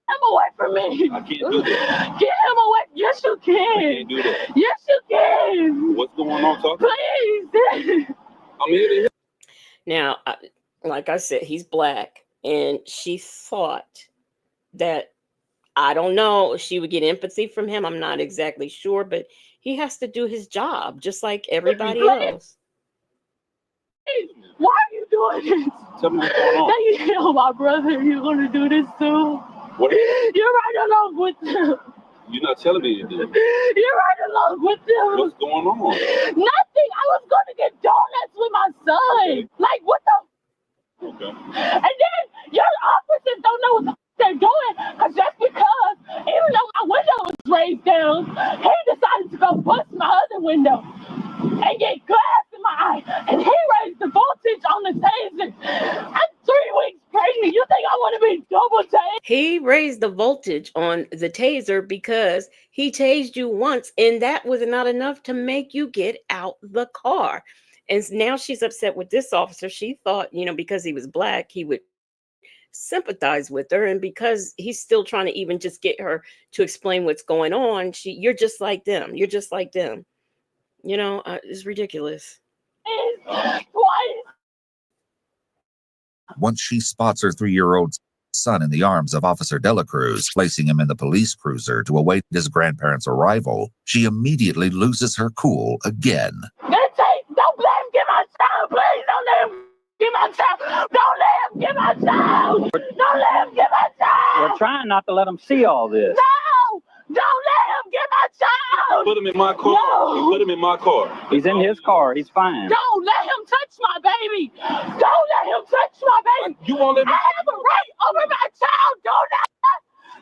him away from me. I can't do that. Get him away. Yes, you can. I can't do that. Yes, you can. What's going on? Talk. Please. I'm here to hear. Now, like I said, he's black, and she thought that, I don't know, she would get empathy from him. I'm not exactly sure, but he has to do his job just like everybody else. Why are you doing this? Tell me what's going on. Now you kill my brother. You're going to do this too. What? You're right along with them. You're not telling me anything. You're right along with them. What's going on? Nothing. I was going to get donuts with my son. Okay. Like, what the? Okay. And then your officers don't know what the they're doing. Because just because, even though my window was raised down, he decided to go bust my other window and get glass in my eye. And he raised the voltage on the taser. I'm 3 weeks pregnant. You think I want to be double tased? He raised the voltage on the taser because he tased you once, and that was not enough to make you get out the car. And now she's upset with this officer. She thought, because he was black, he would sympathize with her, and because he's still trying to even just get her to explain what's going on, you're just like them. You're just like them. It's ridiculous. Twice. Once she spots her 3-year-old son in the arms of Officer Dela Cruz, placing him in the police cruiser to await his grandparents' arrival, she immediately loses her cool again. Don't let him get my child, please. Don't let him get my child. Don't let him get my child. Don't let him get my child. We're trying not to let them see all this. No! Don't let him get my child. Put him in my car. No. Put him in my car. He's in his car. He's fine. Don't let him touch my baby. Don't let him touch my baby. You won't let me. I have a right over my child.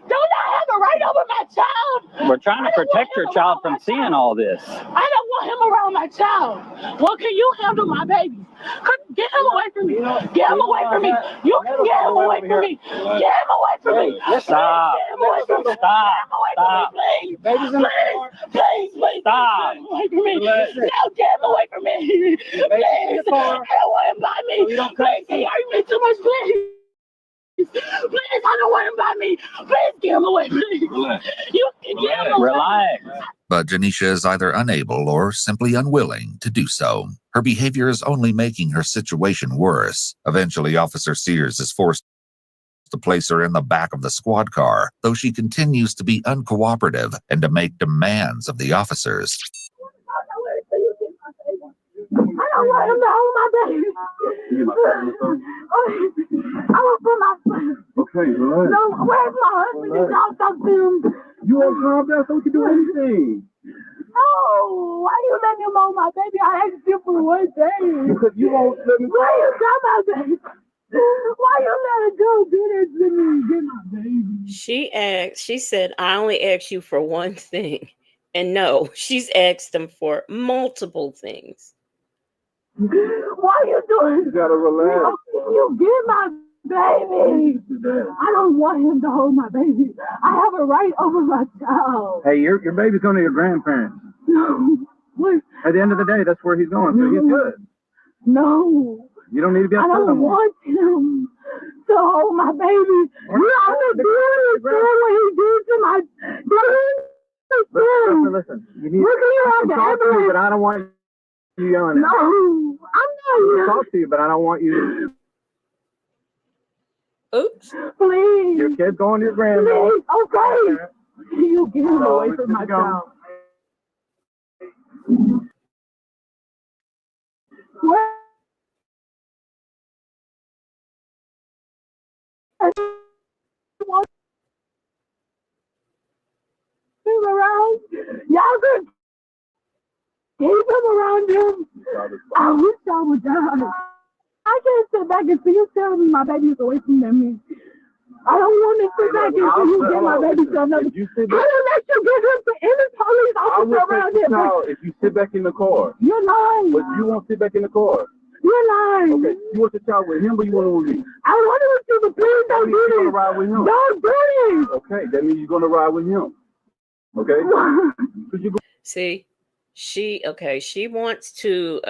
Don't have a right over my child. We're trying to protect your child from seeing all this. I don't want him around my child. Well, can you handle my baby? Get him away from me. Get him away from me. You can get him away from me. Get him away from me. Stop. Get him away from me. Stop. Stop. Please. Please. Stop. Get him away from me. Now get him away from me. Please. I don't want him by me. Please. He hurt me too much. Please. Please, I don't want him by me. Please get him away. Please. You can get him away. Relax. But Janisha is either unable or simply unwilling to do so. Her behavior is only making her situation worse. Eventually, Officer Sears is forced to place her in the back of the squad car, though she continues to be uncooperative and to make demands of the officers. I don't want him to hold my baby. I will put my son. Okay, relax. No, where's my husband? You don't talk to him. You won't calm down so we can do anything. No, why you let him hold my baby? I asked you for one day. Because you won't let me. Why you got my baby? Why you let it go do this to me? Get my baby. She said, I only asked you for one thing. And no, she's asked them for multiple things. Why you doing? You gotta relax. You get my baby. I don't want him to hold my baby. I have a right over my child. Hey, your baby's going to your grandparents. No. What? At the end of the day, that's where he's going. So he's good. No. You don't need to be I upset no don't more. want him to hold my baby. You don't do what he did to my Listen. You need Look to at talk to you, but I don't want you yelling. No, I'm not. Talk to you, but I don't want you. Oops. Please. Your kid's going to your grandma. Please. Okay. You get him away from my child. What? Him around. Y'all could keep him around him. I wish I would die. I can't sit back and see you telling me my baby is away from me. I don't want to sit back and see you get my baby to another. How did let you get him to any police officer around him? If you sit back in the car. You're lying. But you won't sit back in the car. You're lying. Okay, you want the child with him or you want it with me? I want it with you, but please don't do You're this. going to ride with him. Don't do this. Okay, that means you're going to ride with him. Okay? See, she wants to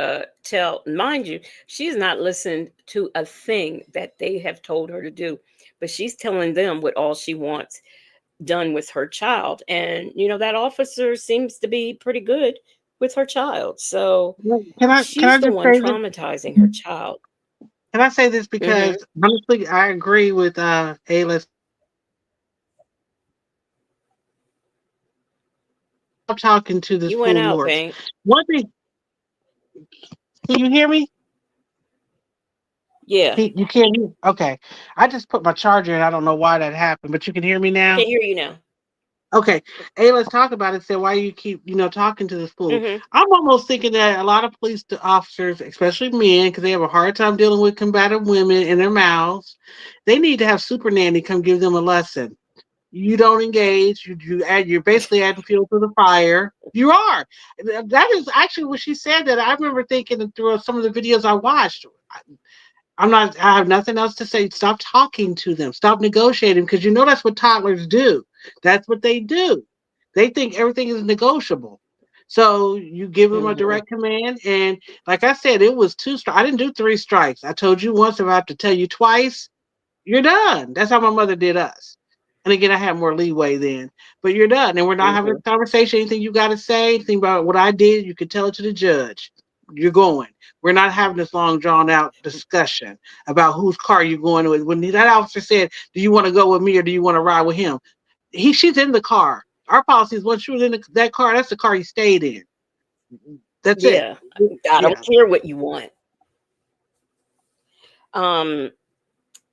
tell, mind you, she's not listened to a thing that they have told her to do, but she's telling them what all she wants done with her child. And that officer seems to be pretty good with her child. So she's the one traumatizing her child. Can I say this? Because honestly, I agree with Ayla's. I'm talking to this You went out, Lord. Paint. One thing, can you hear me? Yeah. You can't hear? Okay. I just put my charger in. I don't know why that happened, but you can hear me now? I can hear you now. Okay. Hey, let's talk about it. Say why you keep, talking to this fool. I'm almost thinking that a lot of police officers, especially men, because they have a hard time dealing with combative women in their mouths, they need to have Super Nanny come give them a lesson. You don't engage. You're basically adding fuel to the fire. You are. That is actually what she said. That I remember thinking through some of the videos I watched. I have nothing else to say. Stop talking to them. Stop negotiating, because that's what toddlers do. That's what they do. They think everything is negotiable. So you give them a direct command. And like I said, it was 2 strikes. I didn't do 3 strikes. I told you once. If I have to tell you twice, you're done. That's how my mother did us. And again, I had more leeway then. But you're done. And we're not having a conversation. Anything you got to say, anything about what I did, you can tell it to the judge. You're going. We're not having this long, drawn out discussion about whose car you're going with. When that officer said, do you want to go with me or do you want to ride with him? She's in the car. Our policy is once she was in that car, that's the car he stayed in. That's it. I don't care what you want.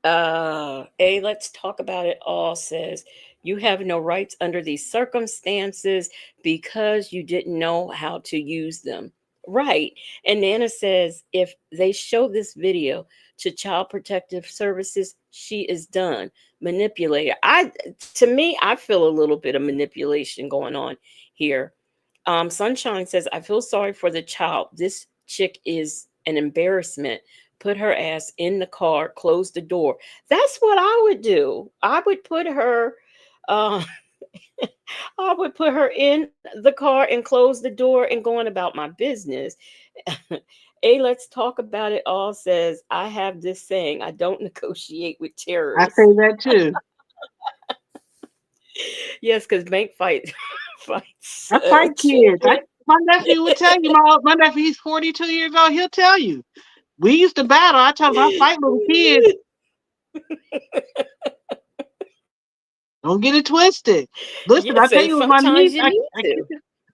Let's talk about it all says you have no rights under these circumstances because you didn't know how to use them. Right. And Nana says if they show this video to Child Protective Services, she is done. Manipulator. To me, I feel a little bit of manipulation going on here. Sunshine says, I feel sorry for the child. This chick is an embarrassment. Put her ass in the car, close the door. That's what I would do. I would put her I would put her in the car and close the door and go on about my business. Let's talk about it all says, I have this saying, I don't negotiate with terrorists. I say that too. Yes, because bank fights. I fight kids. My nephew would tell you, my nephew, he's 42 years old, he'll tell you. We used to battle. I tell him I fight little kids. Don't get it twisted. Listen, I tell you, my niece,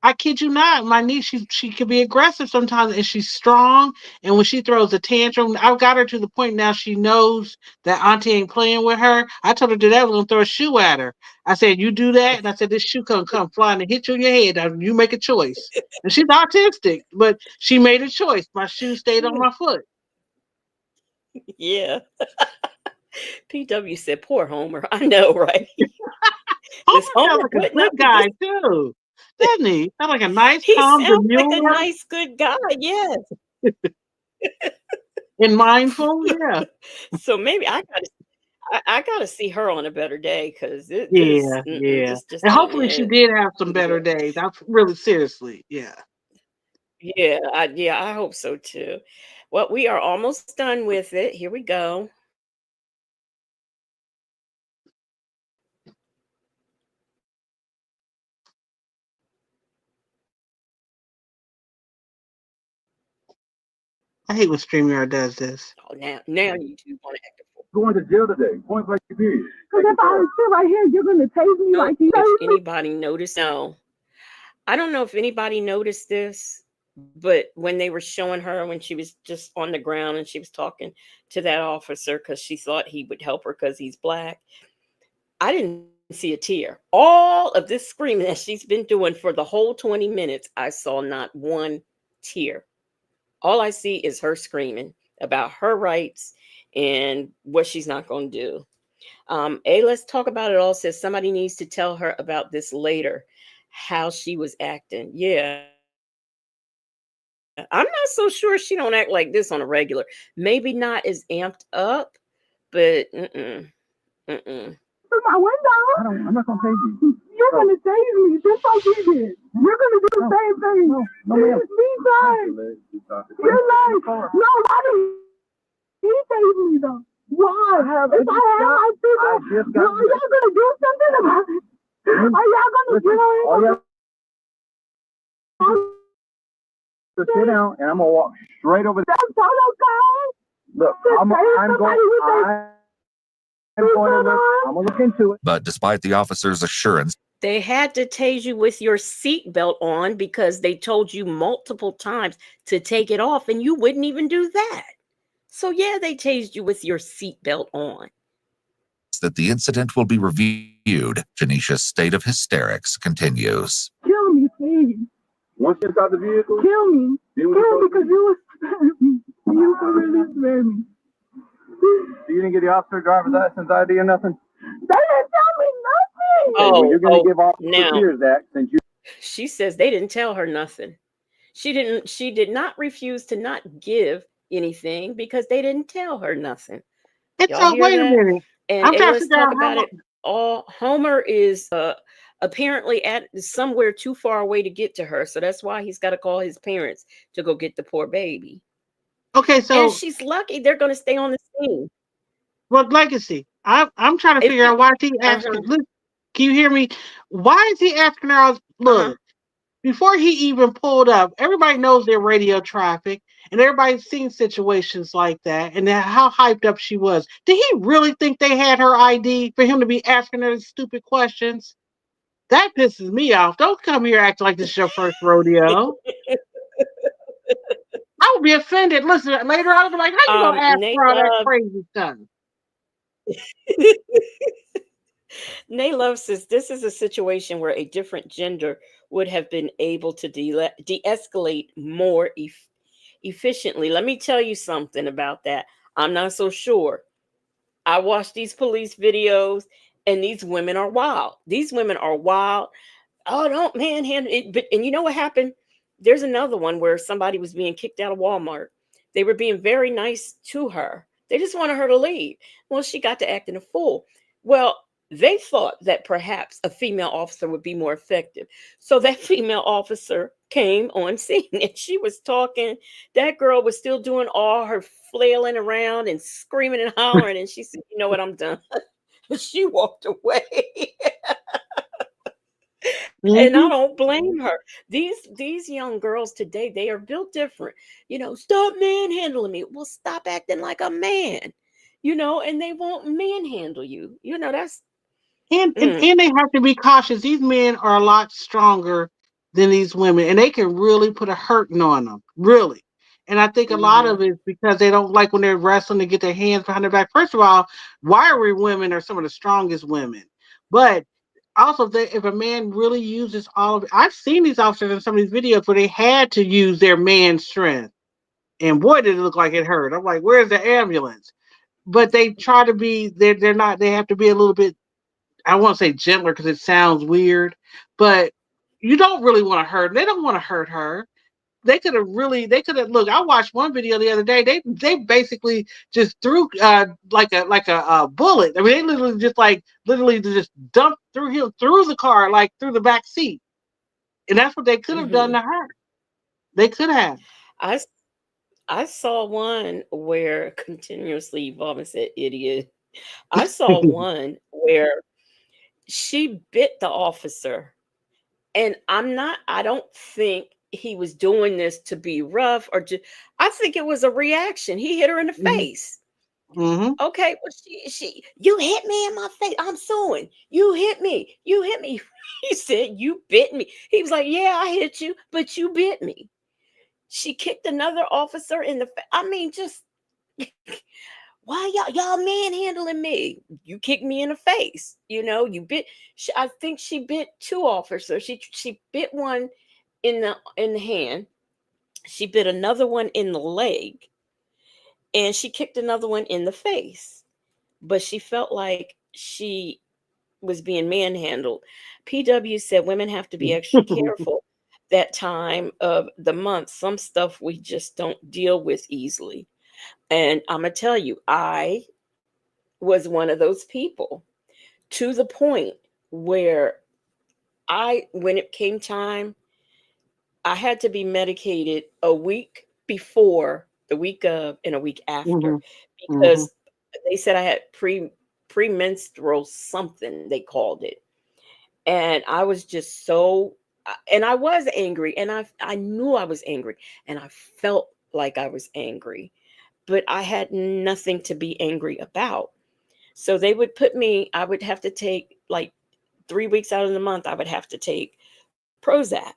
I kid you not, my niece, she can be aggressive sometimes, and she's strong. And when she throws a tantrum, I've got her to the point now she knows that auntie ain't playing with her. I told her today I was gonna throw a shoe at her. I said, you do that, and I said this shoe come flying and hit you in your head. Now, you make a choice. And she's autistic, but she made a choice. My shoe stayed on my foot. Yeah. PW said, poor Homer. I know, right? Homer Is sounds Homer like a putting good up with guy this? too, doesn't he? Sound like a nice, He calm, sounds like a demure, nice, good guy. Yes. and mindful. Yeah, So maybe I gotta see her on a better day because yeah, yeah. this just And ain't hopefully she it. did have some Yeah. better days. That's really seriously, yeah. Yeah, I hope so too. Well, we are almost done with it. Here we go. I hate when StreamYard does this. Oh, now you do want to act a fool. Going to jail today. Point blank period. Because if I sit right here, you're gonna tase me No, like you if tased me. anybody noticed, no. I don't know if anybody noticed this, but when they were showing her when she was just on the ground and she was talking to that officer because she thought he would help her because he's black, I didn't see a tear. All of this screaming that she's been doing for the whole 20 minutes, I saw not one tear. All I see is her screaming about her rights and what she's not going to do. Let's talk about it all says somebody needs to tell her about this later, how she was acting. Yeah. I'm not so sure she don't act like this on a regular. Maybe not as amped up, but mm-mm. Through my window. I'm not gonna pay you. You're gonna tase me just like he did. You're gonna do the same thing. No, ma'am. Be lying. You're lying. No, why did he tase me though? Why? If I have my people, are y'all gonna do something about it? Are y'all gonna get on it? So sit down, and I'm gonna walk straight over there. That's all okay. Look, I'm gonna look into it. But despite the officer's assurance, They had to tase you with your seatbelt on because they told you multiple times to take it off and you wouldn't even do that. So yeah, they tased you with your seatbelt on. that the incident will be reviewed, Janisha's state of hysterics continues. Kill me, please. Once you're inside the vehicle, Kill me. Kill me because you was you can really spare me. so you didn't get the officer driver's license ID or nothing? They didn't tell me nothing. Oh, Well, you're gonna give Officer now Pierce that since you. she says they didn't tell her nothing. She did not refuse to not give anything because they didn't tell her nothing. It's Y'all hear wait a that? minute. And I'm trying to let's figure out talk how about long. it. All Homer is apparently at somewhere too far away to get to her, so that's why he's got to call his parents to go get the poor baby. Okay, And so she's lucky they're going to stay on the scene. what legacy? I'm trying to If figure out it, why he asking. Look, can you hear me? Why is he asking her? Look, before he even pulled up, everybody knows their radio traffic, and everybody's seen situations like that, and how hyped up she was. Did he really think they had her ID for him to be asking her stupid questions? That pisses me off. Don't come here acting like this is your first rodeo. I would be offended. Listen, later I would be like, how you gonna ask Nate for all that Love, crazy stuff? Nate Love says this is a situation where a different gender would have been able to de-escalate more efficiently. Let me tell you something about that. I'm not so sure. I watch these police videos, and these women are wild. These women are wild. Oh, don't manhandle it. But and you know what happened? There's another one where somebody was being kicked out of Walmart. They were being very nice to her. They just wanted her to leave. Well, she got to acting a fool. Well, they thought that perhaps a female officer would be more effective. So that female officer came on scene and she was talking. That girl was still doing all her flailing around and screaming and hollering. And she said, you know what, I'm done. She walked away. And I don't blame her. These young girls today, they are built different. Stop manhandling me. Well, stop acting like a man. And they won't manhandle you. That's And they have to be cautious. These men are a lot stronger than these women, and they can really put a hurting on them, really. And I think a lot of it is because they don't like when they're wrestling to get their hands behind their back. First of all, wiry women are some of the strongest women. But also, if a man really uses all of it, I've seen these officers in some of these videos where they had to use their man strength. and boy, did it look like it hurt. I'm like, where's the ambulance? But they try to be, they're not, they have to be a little bit, I won't say gentler because it sounds weird, but you don't really want to hurt. They don't want to hurt her. They could have, look, I watched one video the other day. They basically just threw like a bullet. I mean, they literally just dumped through him, through the car, like through the back seat. And that's what they could have done to her. They could have. I saw one where continuously Evolving said idiot. I saw one where she bit the officer, and I don't think he was doing this to be rough or just, I think it was a reaction. He hit her in the face. Mm-hmm. Okay, well, you hit me in my face. I'm suing. You hit me. You hit me. He said, you bit me. He was like, yeah, I hit you, but you bit me. She kicked another officer in the face. I mean, just why y'all manhandling me? You kicked me in the face. You know, you bit. I think she bit two officers. She bit one in the hand. She bit another one in the leg, and she kicked another one in the face. But she felt like she was being manhandled. PW said women have to be extra careful that time of the month. Some stuff we just don't deal with easily. And I'm going to tell you, I was one of those people, to the point where when it came time, I had to be medicated a week before, the week of, and a week after, because they said I had premenstrual something, they called it. And I was just so, and I was angry, and I knew I was angry, and I felt like I was angry, but I had nothing to be angry about. So they would I would have to take like 3 weeks out of the month, I would have to take Prozac,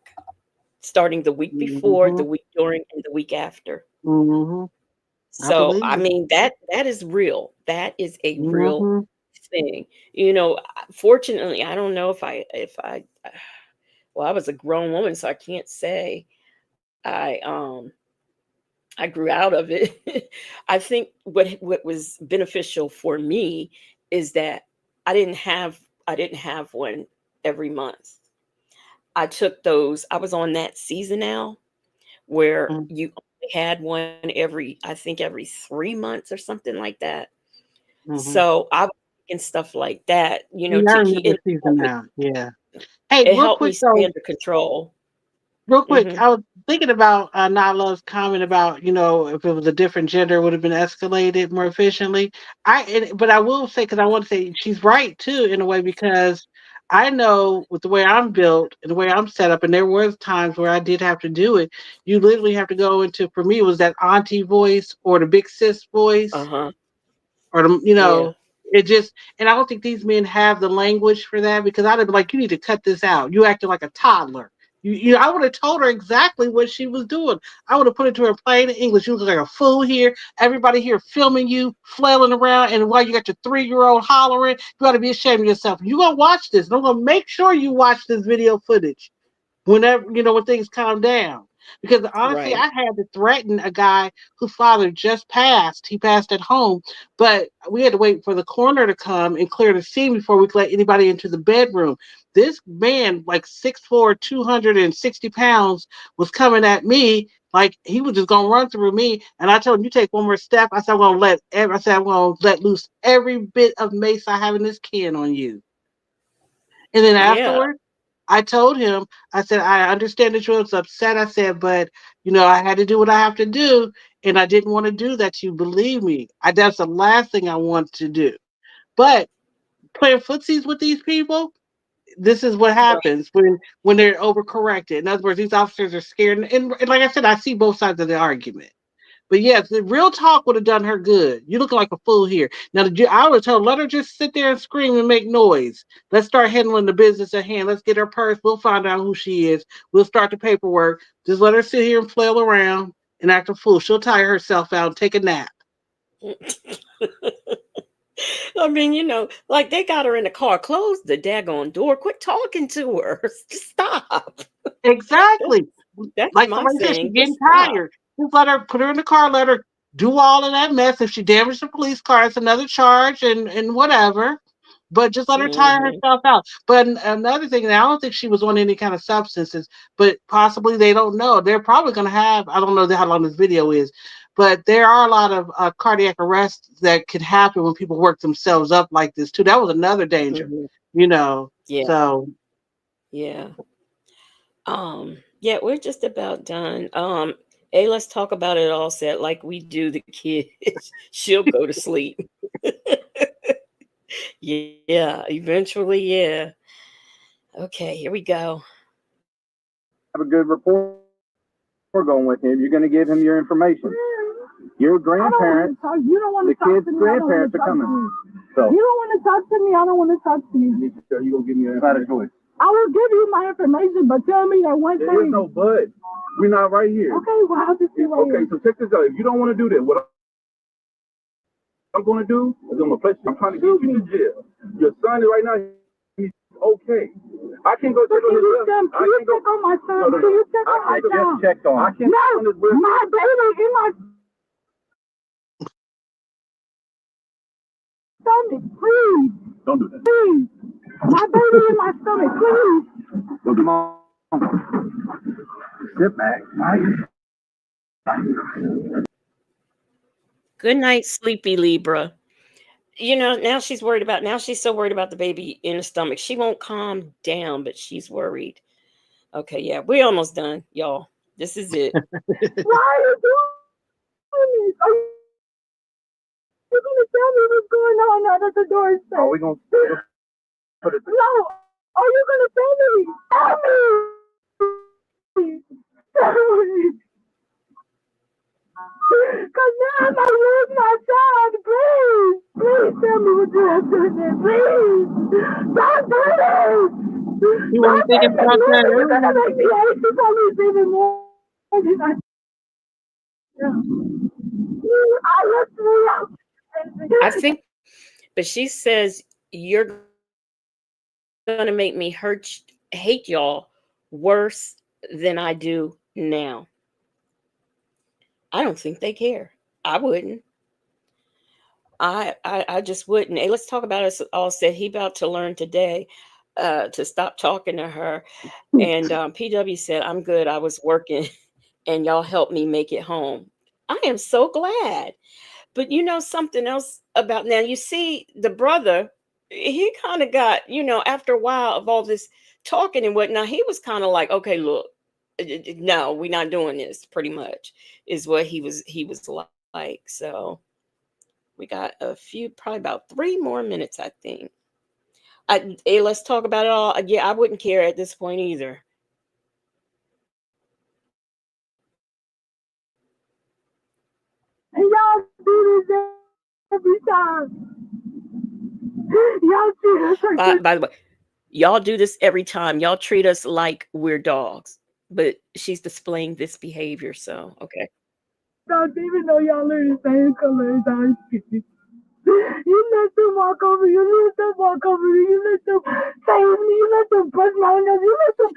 starting the week before, the week during, and the week after. So, I mean, that is real. That is a real thing. You know, fortunately, I don't know if I well, I was a grown woman, so I can't say I grew out of it. I think what was beneficial for me is that I didn't have one every month. I took those. I was on that seasonal where you only had one I think every 3 months or something like that. So I was taking stuff like that, you know, Yeah, I to remember keep season now. Yeah. Hey, it real helped me quick stay though, under control. real quick, I was thinking about Nala's comment about, you know, if it was a different gender, it would have been escalated more efficiently. But I will say, because I want to say she's right too, in a way, because I know with the way I'm built and the way I'm set up, and there was times where I did have to do it. You literally have to go into, for me, it was that auntie voice or the big sis voice, or the, you know, it just, and I don't think these men have the language for that, because I'd have been like, you need to cut this out. You acting like a toddler. I would have told her exactly what she was doing. I would have put it to her plain English. You look like a fool here. Everybody here filming you, flailing around, and while you got your 3-year-old hollering, you ought to be ashamed of yourself. You gonna watch this. And I'm gonna make sure you watch this video footage whenever, you know, when things calm down. Because honestly, I had to threaten a guy whose father just passed. He passed at home, but we had to wait for the coroner to come and clear the scene before we could let anybody into the bedroom. This man, like 6'4", 260 pounds, was coming at me like he was just gonna run through me. And I told him, "You take one more step." I said, I'm gonna let loose every bit of mace I have in this can on you." And then afterwards, I told him, I said, "I understand that you was upset." I said, "But, you know, I had to do what I have to do, and I didn't want to do that to you. Believe me, that's the last thing I want to do." But playing footsies with these people, this is what happens when they're overcorrected. In other words, these officers are scared. And like I said, I see both sides of the argument. But yes, the real talk would have done her good. You look like a fool here. Now, I would have told, let her just sit there and scream and make noise. Let's start handling the business at hand. Let's get her purse. We'll find out who she is. We'll start the paperwork. Just let her sit here and flail around and act a fool. She'll tire herself out and take a nap. I mean, you know, like they got her in the car, close the daggone door, quit talking to her. Just stop. Exactly. That's Like my somebody said, she's thing. getting Just stop. tired. Just let her put her in the car, let her do all of that mess. If she damaged the police car, it's another charge and whatever. But just let her tire Hmm. herself out. But another thing, and I don't think she was on any kind of substances, but possibly they don't know. They're probably going to have, I don't know how long this video is, but there are a lot of cardiac arrests that could happen when people work themselves up like this too. That was another danger, Hmm. you know. Yeah. So Yeah. Yeah, we're just about done. Hey, let's talk about it all set like we do the kids. She'll go to sleep. Yeah, eventually, yeah. Okay, here we go. Have a good rapport going with him. You're going to give him your information. Your grandparents, the kids' grandparents are coming. So You don't want to talk to me. I don't want to talk to you. so you gonna give me a choice. I will give you my information, but tell me that one There thing. is no but. We're not right here. Okay, well, I'll just be right Okay, here. so check this out. If you don't want to do that, what I'm going to do is I'm going to place you. I'm trying to get you to jail. Your son is right now, he's okay. I can go check on his brother. Can you check on my son? Can you check on my son? Checked on. I can't No, check on his brother. my baby in my stomach, please. Don't do that. Please. My baby in my stomach, please. Don't do that. Sit back. Good night, sleepy Libra. You know, now she's so worried about the baby in the stomach. She won't calm down, but she's worried. Okay, yeah, we're almost done, y'all. This is it. Why are you doing this? Are you going to tell me what's going on now that the door is shut? Are we going to put it? No. Are you going to tell me? Tell me. Tell me. Because now I might lose my child. Please. Please tell me what you have done there. Please. Don't do this. you weren't thinking about that You're going to earlier. make me hate this police even more. I literally I think, but she says you're gonna make me hate y'all worse than I do now. I don't think they care. I wouldn't. I just wouldn't. Hey, let's talk about it. All said he about to learn today to stop talking to her. And PW said, I'm good. I was working and y'all helped me make it home. I am so glad. But you know something else about now, you see the brother, he kind of got, after a while of all this talking and whatnot, he was kind of like, okay, look, no, we're not doing this, pretty much, is what he was like. So we got probably about 3 more minutes, I think. Hey, let's talk about it all. Yeah, I wouldn't care at this point either. And y'all do this every time. Y'all treat us like By the way, y'all do this every time. Y'all treat us like we're dogs. But she's displaying this behavior, so okay. don't even know y'all are the same color as our skin. You let them walk over you. You let them walk over you. You let them say with me. You let them brush my windows. You let them.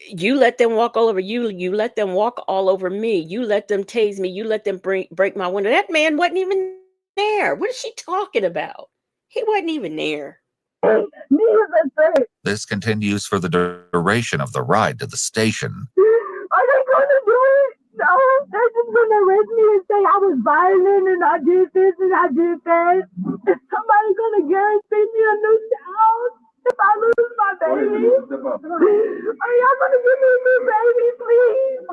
You let them walk all over you. You let them walk all over me. You let them tase me. You let them break my window. That man wasn't even there. What is she talking about? He wasn't even there. Me as a thing. This continues for the duration of the ride to the station. Are they gonna do it? No, they're just gonna arrest me and say I was violent and I did this and I did that. Is somebody gonna guarantee me a new house if I lose my baby? Are y'all gonna give me a new baby, please?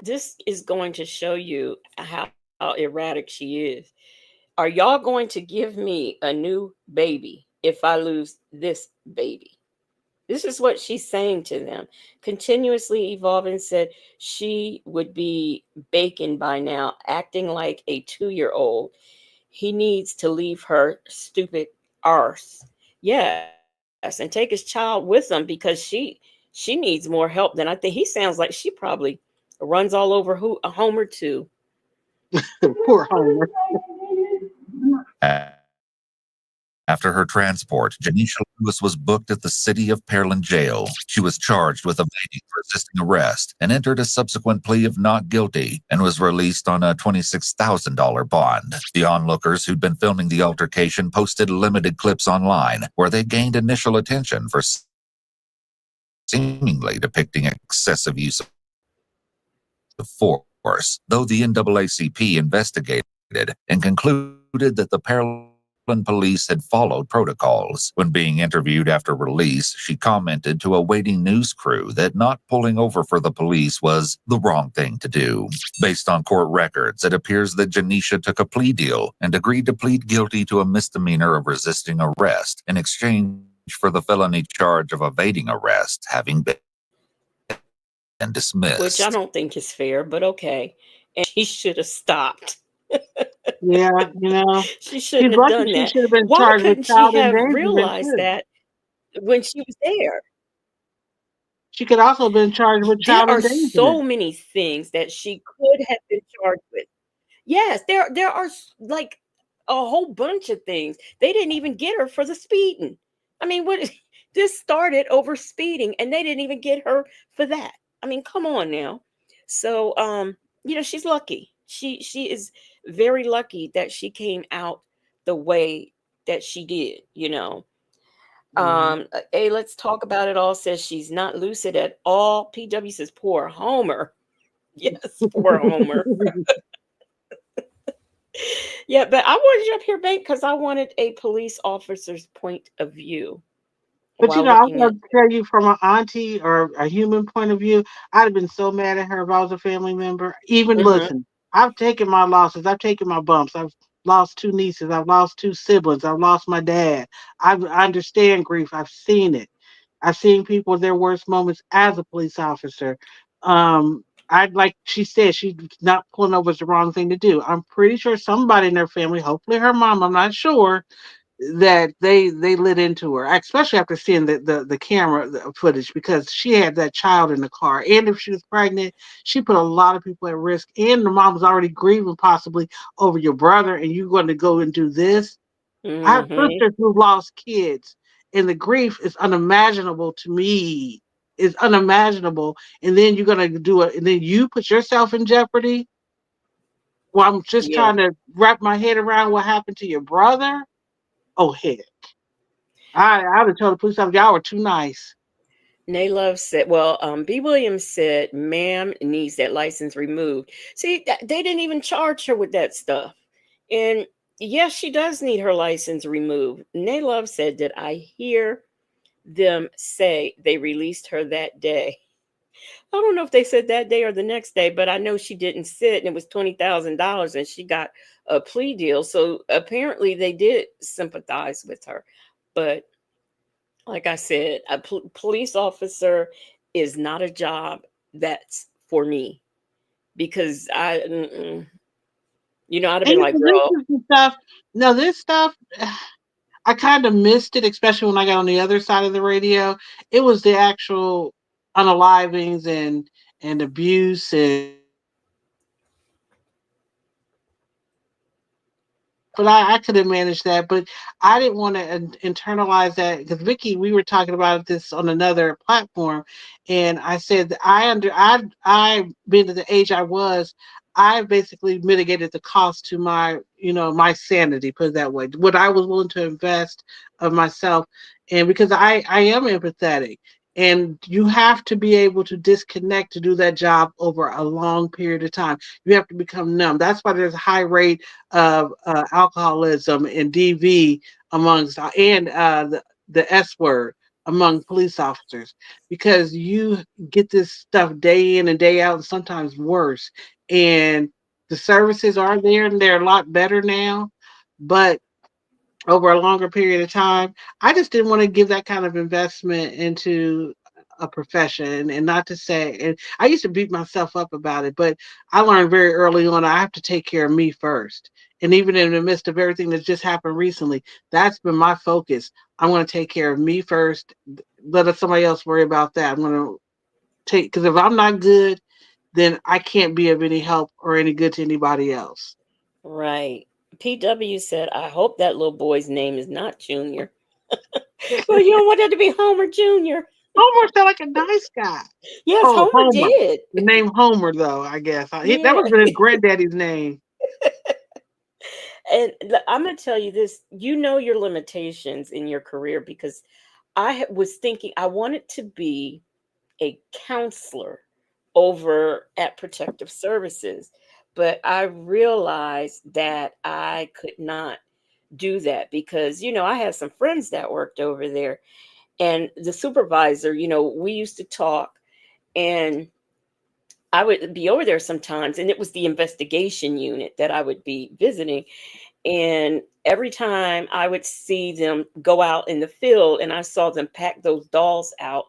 This is going to show you how erratic she is. Are y'all going to give me a new baby if I lose this baby? This is what she's saying to them. Continuously evolving, said she would be bacon by now, acting like a 2-year-old. He needs to leave her stupid arse. Yes, and take his child with him because she needs more help than I think. He sounds like she probably runs all over Homer too. Poor Homer. After her transport, Janisha Lewis was booked at the City of Pearland jail. She was charged with evading resisting arrest and entered a subsequent plea of not guilty and was released on a $26,000 bond. The onlookers who'd been filming the altercation posted limited clips online where they gained initial attention for seemingly depicting excessive use of force, though the NAACP investigated and concluded that the Pearland police had followed protocols. When being interviewed after release, she commented to a waiting news crew that not pulling over for the police was the wrong thing to do. Based on court records, it appears that Janisha took a plea deal and agreed to plead guilty to a misdemeanor of resisting arrest in exchange for the felony charge of evading arrest having been dismissed. Which I don't think is fair, but okay. And she should have stopped. Yeah, She shouldn't she's have lucky done she that. should have been Why charged with couldn't she child have endangerment realized too. that when she was there? She could also have been charged with There child are so endangerment. many things that she could have been charged with. Yes, there are like a whole bunch of things. They didn't even get her for the speeding. I mean, what this started over speeding and they didn't even get her for that. I mean, come on now. So she's lucky. She is very lucky that she came out the way that she did. Hey, let's talk about it all says she's not lucid at all. PW says poor Homer. Yes, poor Homer. Yeah, but I wanted you up here, babe, because I wanted a police officer's point of view But while I looking want at. to tell you from an auntie or a human point of view, I'd have been so mad at her if I was a family member. Even Mhm. listen, I've taken my losses, I've taken my bumps, I've lost 2 nieces, I've lost 2 siblings, I've lost my dad. I understand grief. I've seen it. I've seen people at their worst moments as a police officer. I'd like she said she's not pulling over is the wrong thing to do. I'm pretty sure somebody in their family, hopefully her mom, I'm not sure, that they lit into her, especially after seeing the camera footage, because she had that child in the car, and if she was pregnant, she put a lot of people at risk, and the mom was already grieving possibly over your brother, and you're going to go and do this. I have Mhm. sisters who've lost kids, and the grief is unimaginable to me. It's unimaginable, and then you're going to do it, and then you put yourself in jeopardy. Well, I'm just Yeah. trying to wrap my head around what happened to your brother. Oh heck. I would have told the police officer, y'all were too nice. Nay Love said, well, B. Williams said, ma'am needs that license removed. See, they didn't even charge her with that stuff. And yes, she does need her license removed. Nay Love said, did I hear them say they released her that day? I don't know if they said that day or the next day, but I know she didn't sit and it was $20,000 and she got a plea deal. So apparently they did sympathize with her. But like I said, a police officer is not a job that's for me because I'd have And been like, this girl, is the stuff. No, this stuff, I kind of missed it, especially when I got on the other side of the radio. It was the actual unalivings and abuse and. But I could have managed that, but I didn't want to internalize that because Vicky, we were talking about this on another platform, and I said that I been to the age I was, I basically mitigated the cost to my my sanity, put it that way, what I was willing to invest of myself, and because I am empathetic. And you have to be able to disconnect to do that job over a long period of time. You have to become numb. That's why there's a high rate of alcoholism and DV amongst and the S word among police officers, because you get this stuff day in and day out and sometimes worse. And the services are there and they're a lot better now, but over a longer period of time, I just didn't want to give that kind of investment into a profession. And not to say, and I used to beat myself up about it, but I learned very early on I have to take care of me first. And even in the midst of everything that's just happened recently, that's been my focus. I'm going to take care of me first. Let somebody else worry about that. I'm going to because if I'm not good, then I can't be of any help or any good to anybody else. right. PW said, I hope that little boy's name is not Junior. Well, you don't want that to be Homer Jr. Homer sounded like a nice guy. Yes, Oh, Homer Homer. did. The name Homer, though, I guess. That Yeah. was his granddaddy's name. And I'm going to tell you this, you know your limitations in your career, because I was thinking I wanted to be a counselor over at Protective Services, but I realized that I could not do that because, I had some friends that worked over there, and the supervisor, we used to talk, and I would be over there sometimes, and it was the investigation unit that I would be visiting. And every time I would see them go out in the field and I saw them pack those dolls out,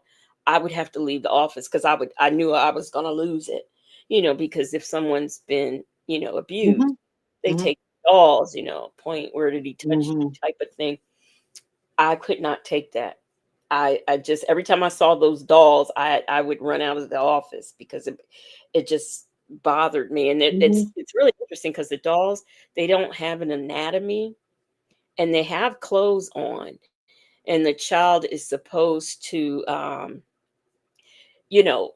I would have to leave the office because I knew I was going to lose it, because if someone's been, abused, Mm-hmm. they Mm-hmm. take dolls, point, where did he touch you Mm-hmm. type of thing. I could not take that. I just, every time I saw those dolls, I would run out of the office because it just bothered me. And Mm-hmm. it's really interesting because the dolls, they don't have an anatomy, and they have clothes on, and the child is supposed to you know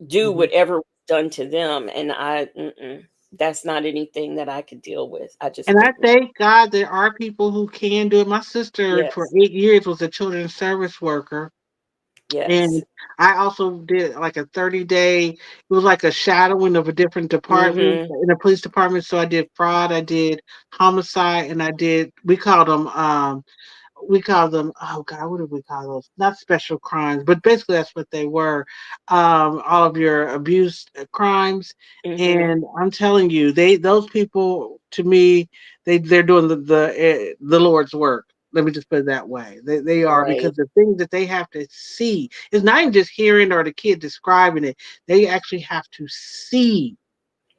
do Mm-hmm. whatever was done to them, and that's not anything that I could deal with. I just And I couldn't. thank God there are people who can do it. My sister for Yes. 8 years was a children's service worker. And Yes. I also did like a 30-day, it was like a shadowing of a different department Mm-hmm. in the police department. So I did fraud, I did homicide, and we call them, oh God, what did we call those? Not special crimes, but basically that's what they were. All of your abuse crimes. Mm-hmm. And I'm telling you, those people to me, they're doing the Lord's work. Let me just put it that way. They are, Right. because the things that they have to see, it's not even just hearing or the kid describing it. They actually have to see.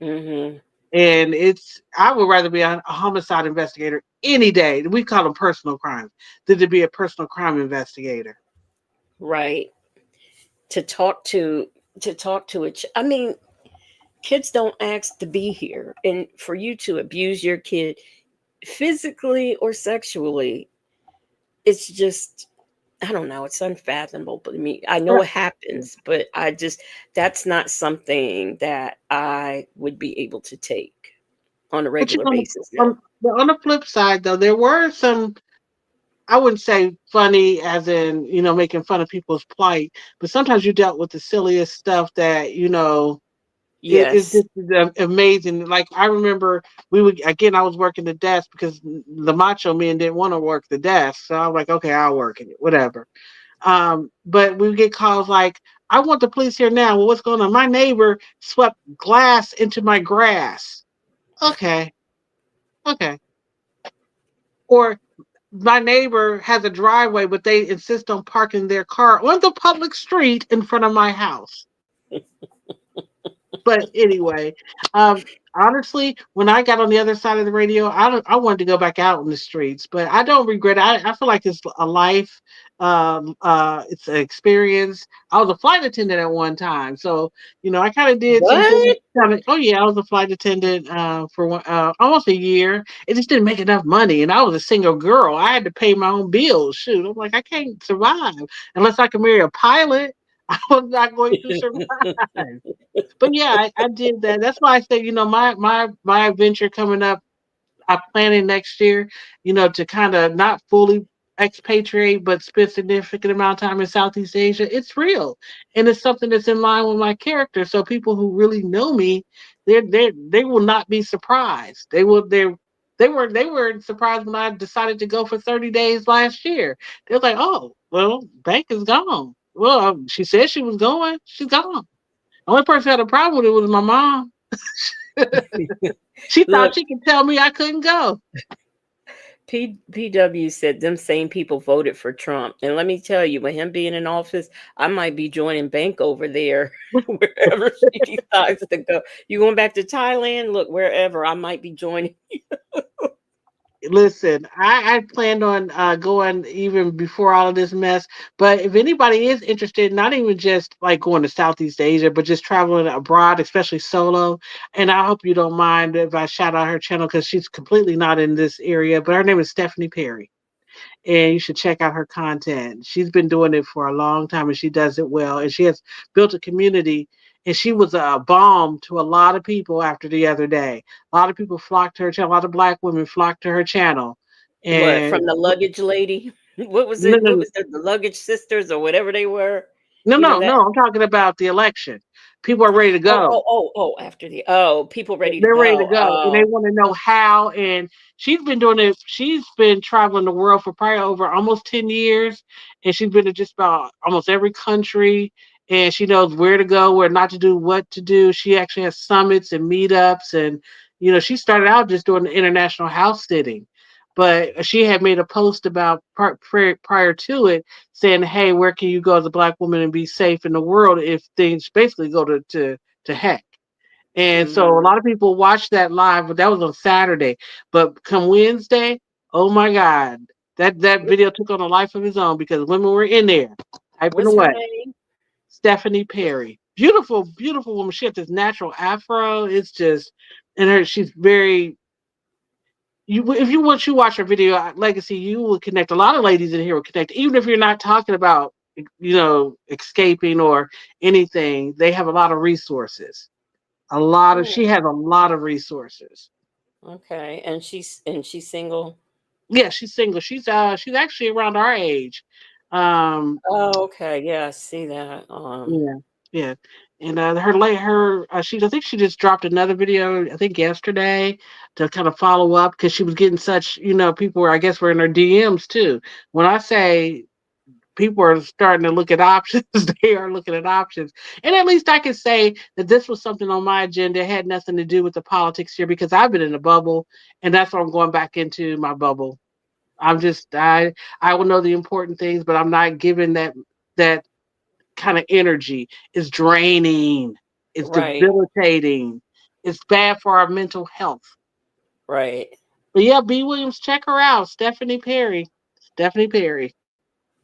Mm-hmm. And I would rather be a homicide investigator any day. We call them personal crimes than to be a personal crime investigator. Right. To talk to I mean, kids don't ask to be here, and for you to abuse your kid physically or sexually, it's just, I don't know, it's unfathomable. But I know Right. it happens, but that's not something that I would be able to take on a But regular basis. No. on the flip side, though, there were some, I wouldn't say funny as in, making fun of people's plight, but sometimes you dealt with the silliest stuff that, it's Yes. just amazing. Like I remember I was working the desk because the macho men didn't want to work the desk. So I was like, okay, I'll work it, whatever. But we would get calls like, I want the police here now. Well, what's going on? My neighbor swept glass into my grass. Okay. Okay. Or my neighbor has a driveway, but they insist on parking their car on the public street in front of my house. But anyway, um, honestly, when I got on the other side of the radio, I wanted to go back out in the streets, but I don't regret it. I feel like it's a life. It's an experience. I was a flight attendant at one time, so I kind of did some things. What? Oh yeah, I was a flight attendant for almost a year. It just didn't make enough money, and I was a single girl. I had to pay my own bills. Shoot, I'm like, I can't survive unless I can marry a pilot. I was not going to survive. But yeah, I did that. That's why I said, my adventure coming up, I'm planning next year, to kind of not fully expatriate, but spend significant amount of time in Southeast Asia. It's real, and it's something that's in line with my character. So people who really know me, they will not be surprised. They were surprised when I decided to go for 30 days last year. They're like, oh, well, Bank is gone. Well, she said she was going. She's gone. The only person who had a problem with it was my mom. She thought Look, she could tell me I couldn't go. PW said them same people voted for Trump. And let me tell you, with him being in office, I might be joining Bank over there wherever she decides to go. You going back to Thailand? Look, wherever, I might be joining. Listen, I planned on going even before all of this mess. But if anybody is interested, not even just like going to Southeast Asia, but just traveling abroad, especially solo, and I hope you don't mind if I shout out her channel because she's completely not in this area. But her name is Stephanie Perry, and you should check out her content. She's been doing it for a long time and she does it well. And she has built a community. And she was a balm to a lot of people after the other day. A lot of people flocked to her channel. A lot of Black women flocked to her channel. What, And from the luggage lady? What was no, it? What no, was it? The luggage sisters or whatever they were? no, You know no, that? no. I'm talking about the election. People are ready to go. After the people ready to They're ready to go. go, and they Oh, want to know how. And she's been doing it. She's been traveling the world for probably over almost 10 years, and she's been to just about almost every country. And she knows where to go, where not to do, what to do. She actually has summits and meetups, and she started out just doing the international house sitting, but she had made a post about prior to it saying, "Hey, where can you go as a Black woman and be safe in the world if things basically go to heck?" And so a mm-hmm. lot of people watched that live, but that was on Saturday. But come Wednesday, oh my God, that video took on a life of its own because women were in there typing What's her away. name? Stephanie Perry, beautiful, beautiful woman. She has this natural afro. It's just, she's very. If you watch her video Legacy, you will connect. A lot of ladies in here will connect, even if you're not talking about escaping or anything. They have a lot of resources. She Hmm. has a lot of resources. Okay, and she's single. Yeah, she's single. She's actually around our age. Um, Oh, okay. Yeah, I see that. yeah, yeah. And I think she just dropped another video, I think yesterday, to kind of follow up because she was getting such, people were, I guess, were in her DMs too. When I say people are starting to look at options, they are looking at options. And at least I can say that this was something on my agenda. It had nothing to do with the politics here because I've been in a bubble, and that's why I'm going back into my bubble. I will know the important things, but I'm not giving that kind of energy. It's draining. It's Right, debilitating. It's bad for our mental health. right. But yeah, B. Williams, check her out. Stephanie Perry. Stephanie Perry.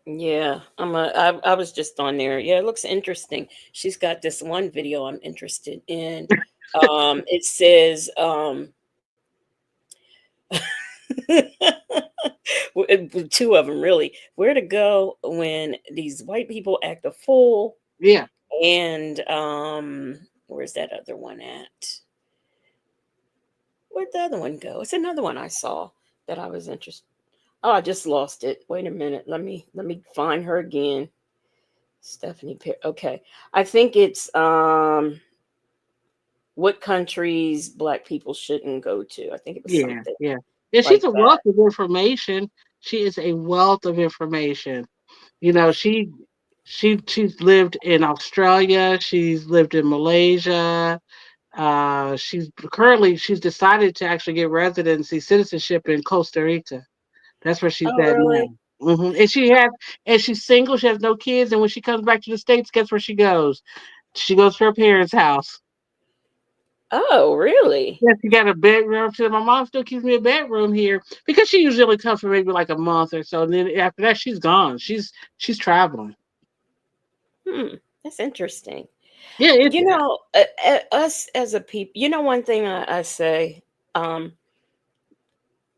Yeah, I was just on there. Yeah, it looks interesting. She's got this one video I'm interested in. It says two of them really. Where to go when these white people act a fool, Yeah. and where's that other one at? Where'd the other one go? It's another one I saw that I was interested. Oh, I just lost it. Wait a minute. Let me find her again. Stephanie Perry. Okay. I think it's what countries black people shouldn't go to. I think it was Yeah, something yeah. Yeah, she's like a that. wealth of information. She is a wealth of information. You know, she's lived in Australia, she's lived in Malaysia. She's decided to actually get residency citizenship in Costa Rica. That's where she's Oh, at now. really? And she's single, she has no kids, and when she comes back to the States, guess where she goes? She goes to her parents' house. Oh, really? Yeah, she got a bedroom. She said, my mom still keeps me a bedroom here because she usually only comes for maybe like a month or so. And then after that, she's gone. She's traveling. Hmm. That's interesting. Yeah, Us as a people, one thing I say, um,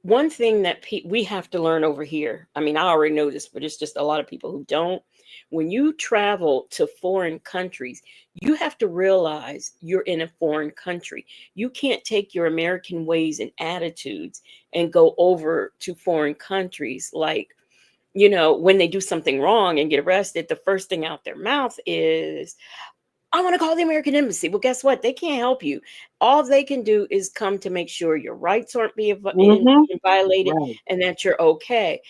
one thing that we have to learn over here. I mean, I already know this, but it's just a lot of people who don't. When you travel to foreign countries, you have to realize you're in a foreign country. You can't take your American ways and attitudes and go over to foreign countries. Like, when they do something wrong and get arrested, the first thing out their mouth is, I want to call the American embassy. Well, guess what? They can't help you. All they can do is come to make sure your rights aren't mm-hmm. being violated Right. and that you're okay.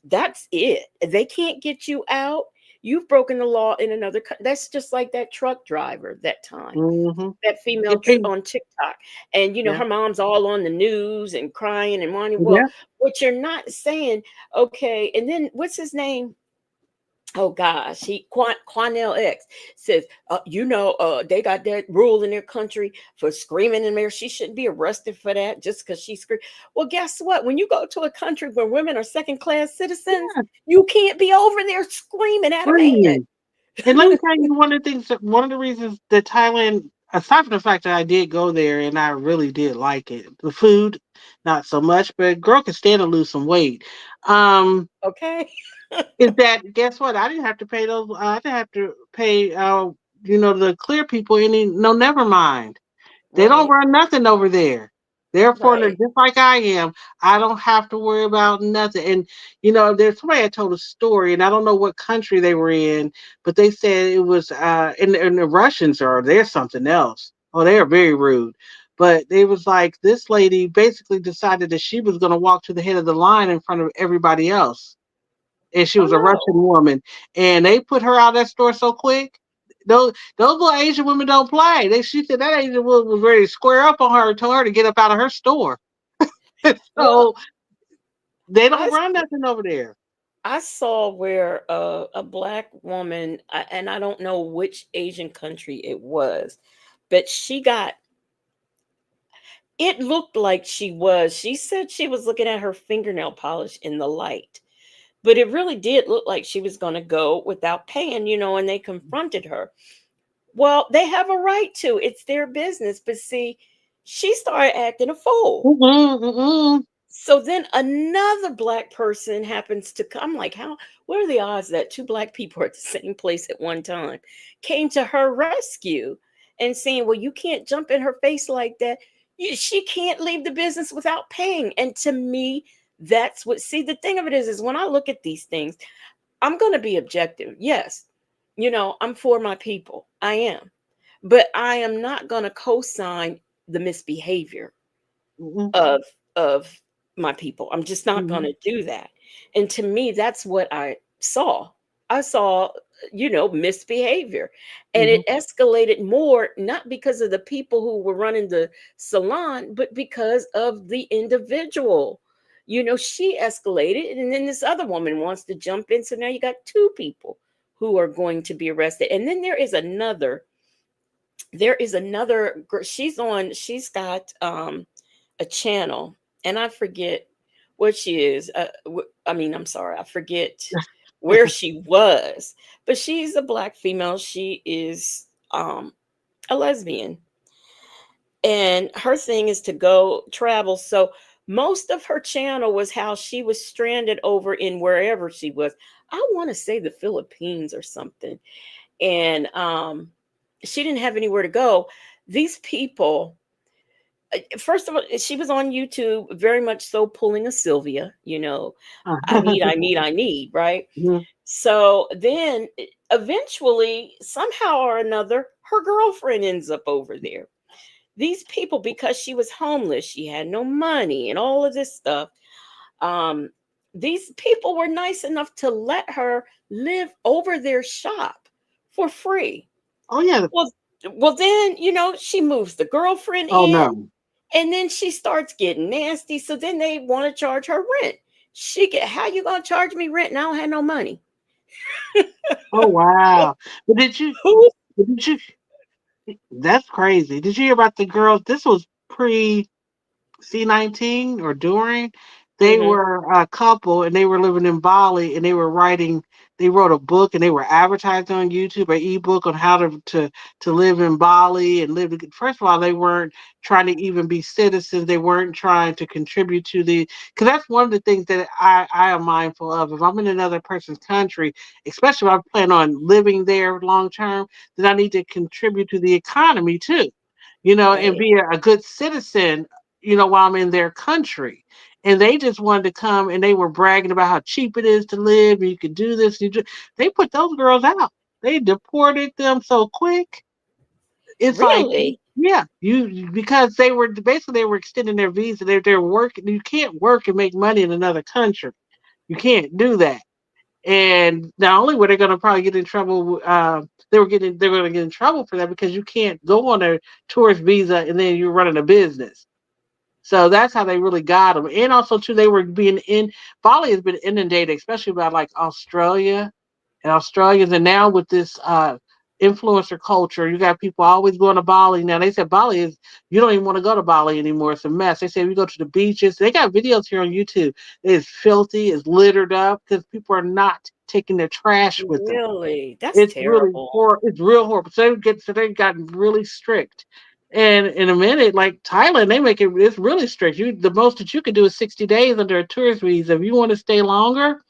That's it. They can't get you out. You've broken the law in another country. That's just like that truck driver that time, Mm-hmm. that female on TikTok. And, Yeah. her mom's all on the news and crying and whining. Well, Yeah. what you're not saying, okay. And then what's his name? oh gosh, Quanell X says, they got that rule in their country for screaming in there. She shouldn't be arrested for that just because she screamed. Well, guess what? When you go to a country where women are second class citizens, Yeah, you can't be over there screaming at a man. screaming. And let me tell you, one of the reasons that Thailand, aside from the fact that I did go there and I really did like it, the food, not so much, but girl can stand to lose some weight. Um, Okay. is that guess what? I didn't have to pay those. I didn't have to pay. The clear people any. No, never mind. They don't Right. run nothing over there. Therefore, they're Right. just like I am. I don't have to worry about nothing. And there's somebody had told a story, and I don't know what country they were in, but they said it was and the Russians are they're something else. Oh, they are very rude. But they was like this lady basically decided that she was going to walk to the head of the line in front of everybody else, and she Oh was a no. Russian woman, and they put her out of that store so quick. Those little Asian women don't play. She said that Asian woman was ready to square up on her and told her to get up out of her store. Well, So they don't I run nothing over there. I saw where a black woman, and I don't know which Asian country it was, but it looked like she said she was looking at her fingernail polish in the light, but it really did look like she was going to go without paying, and they confronted her. Well, they have a right to, it's their business, but see, she started acting a fool. Mm-mm, mm-mm. So then another black person happens to come. Like, what are the odds that two black people are at the same place at one time? Came to her rescue and saying, well, you can't jump in her face like that. She can't leave the business without paying. And to me, that's see, the thing of it is when I look at these things, I'm going to be objective. Yes, I'm for my people. I am. But I am not going to co-sign the misbehavior Mm-mm, of of my people. I'm just not going mm-mm, to do that. And to me, that's what I saw. I saw, misbehavior. And mm-mm, it escalated more, not because of the people who were running the salon, but because of the individual. She escalated, and then this other woman wants to jump in. So now you got two people who are going to be arrested. And then she's got a channel, and I forget what she is. I'm sorry, I forget where she was, but she's a black female. She is a lesbian, and her thing is to go travel. So most of her channel was how she was stranded over in wherever she was. I want to say the Philippines or something, and she didn't have anywhere to go. These people, first of all, she was on YouTube very much so pulling a Sylvia, I need, right? mhm. So then eventually, somehow or another, her girlfriend ends up over there. These people, because she was homeless, she had no money and all of this stuff. Um, these people were nice enough to let her live over their shop for free. Oh yeah. Well, then, she moves the girlfriend Oh in, no. and then she starts getting nasty. So then they want to charge her rent. How you gonna charge me rent and I don't have no money? Oh wow. But Who? did you? That's crazy. Did you hear about the girls? This was pre C-19 or during, they Hmm. were a couple and they were living in Bali and they wrote a book and they were advertising on YouTube, an ebook on how to live in Bali and live. First of all, they weren't trying to even be citizens. They weren't trying to contribute because that's one of the things that I am mindful of. If I'm in another person's country, especially if I plan on living there long term, then I need to contribute to the economy too, and Right. be a good citizen, while I'm in their country. And they just wanted to come and they were bragging about how cheap it is to live. You could do this. They put those girls out. They deported them so quick. It's like, Really? yeah, because they were extending their visa. They're working. You can't work and make money in another country. You can't do that. And not only were they going to probably get in trouble, they're going to get in trouble for that because you can't go on a tourist visa and then you're running a business. So that's how they really got them. And also too, they were being Bali has been inundated, especially by like Australia and Australians, and now with this influencer culture, you got people always going to Bali. Now they said Bali is, you don't even want to go to Bali anymore. It's a mess. They say we go to the beaches. They got videos here on YouTube. It's filthy, it's littered up because people are not taking their trash with them. Really? That's It's really terrible. It's real horrible. So they've gotten really strict. And in a minute, like Thailand, they make it's really strict. The most that you can do is 60 days under a tourist visa. If you want to stay longer,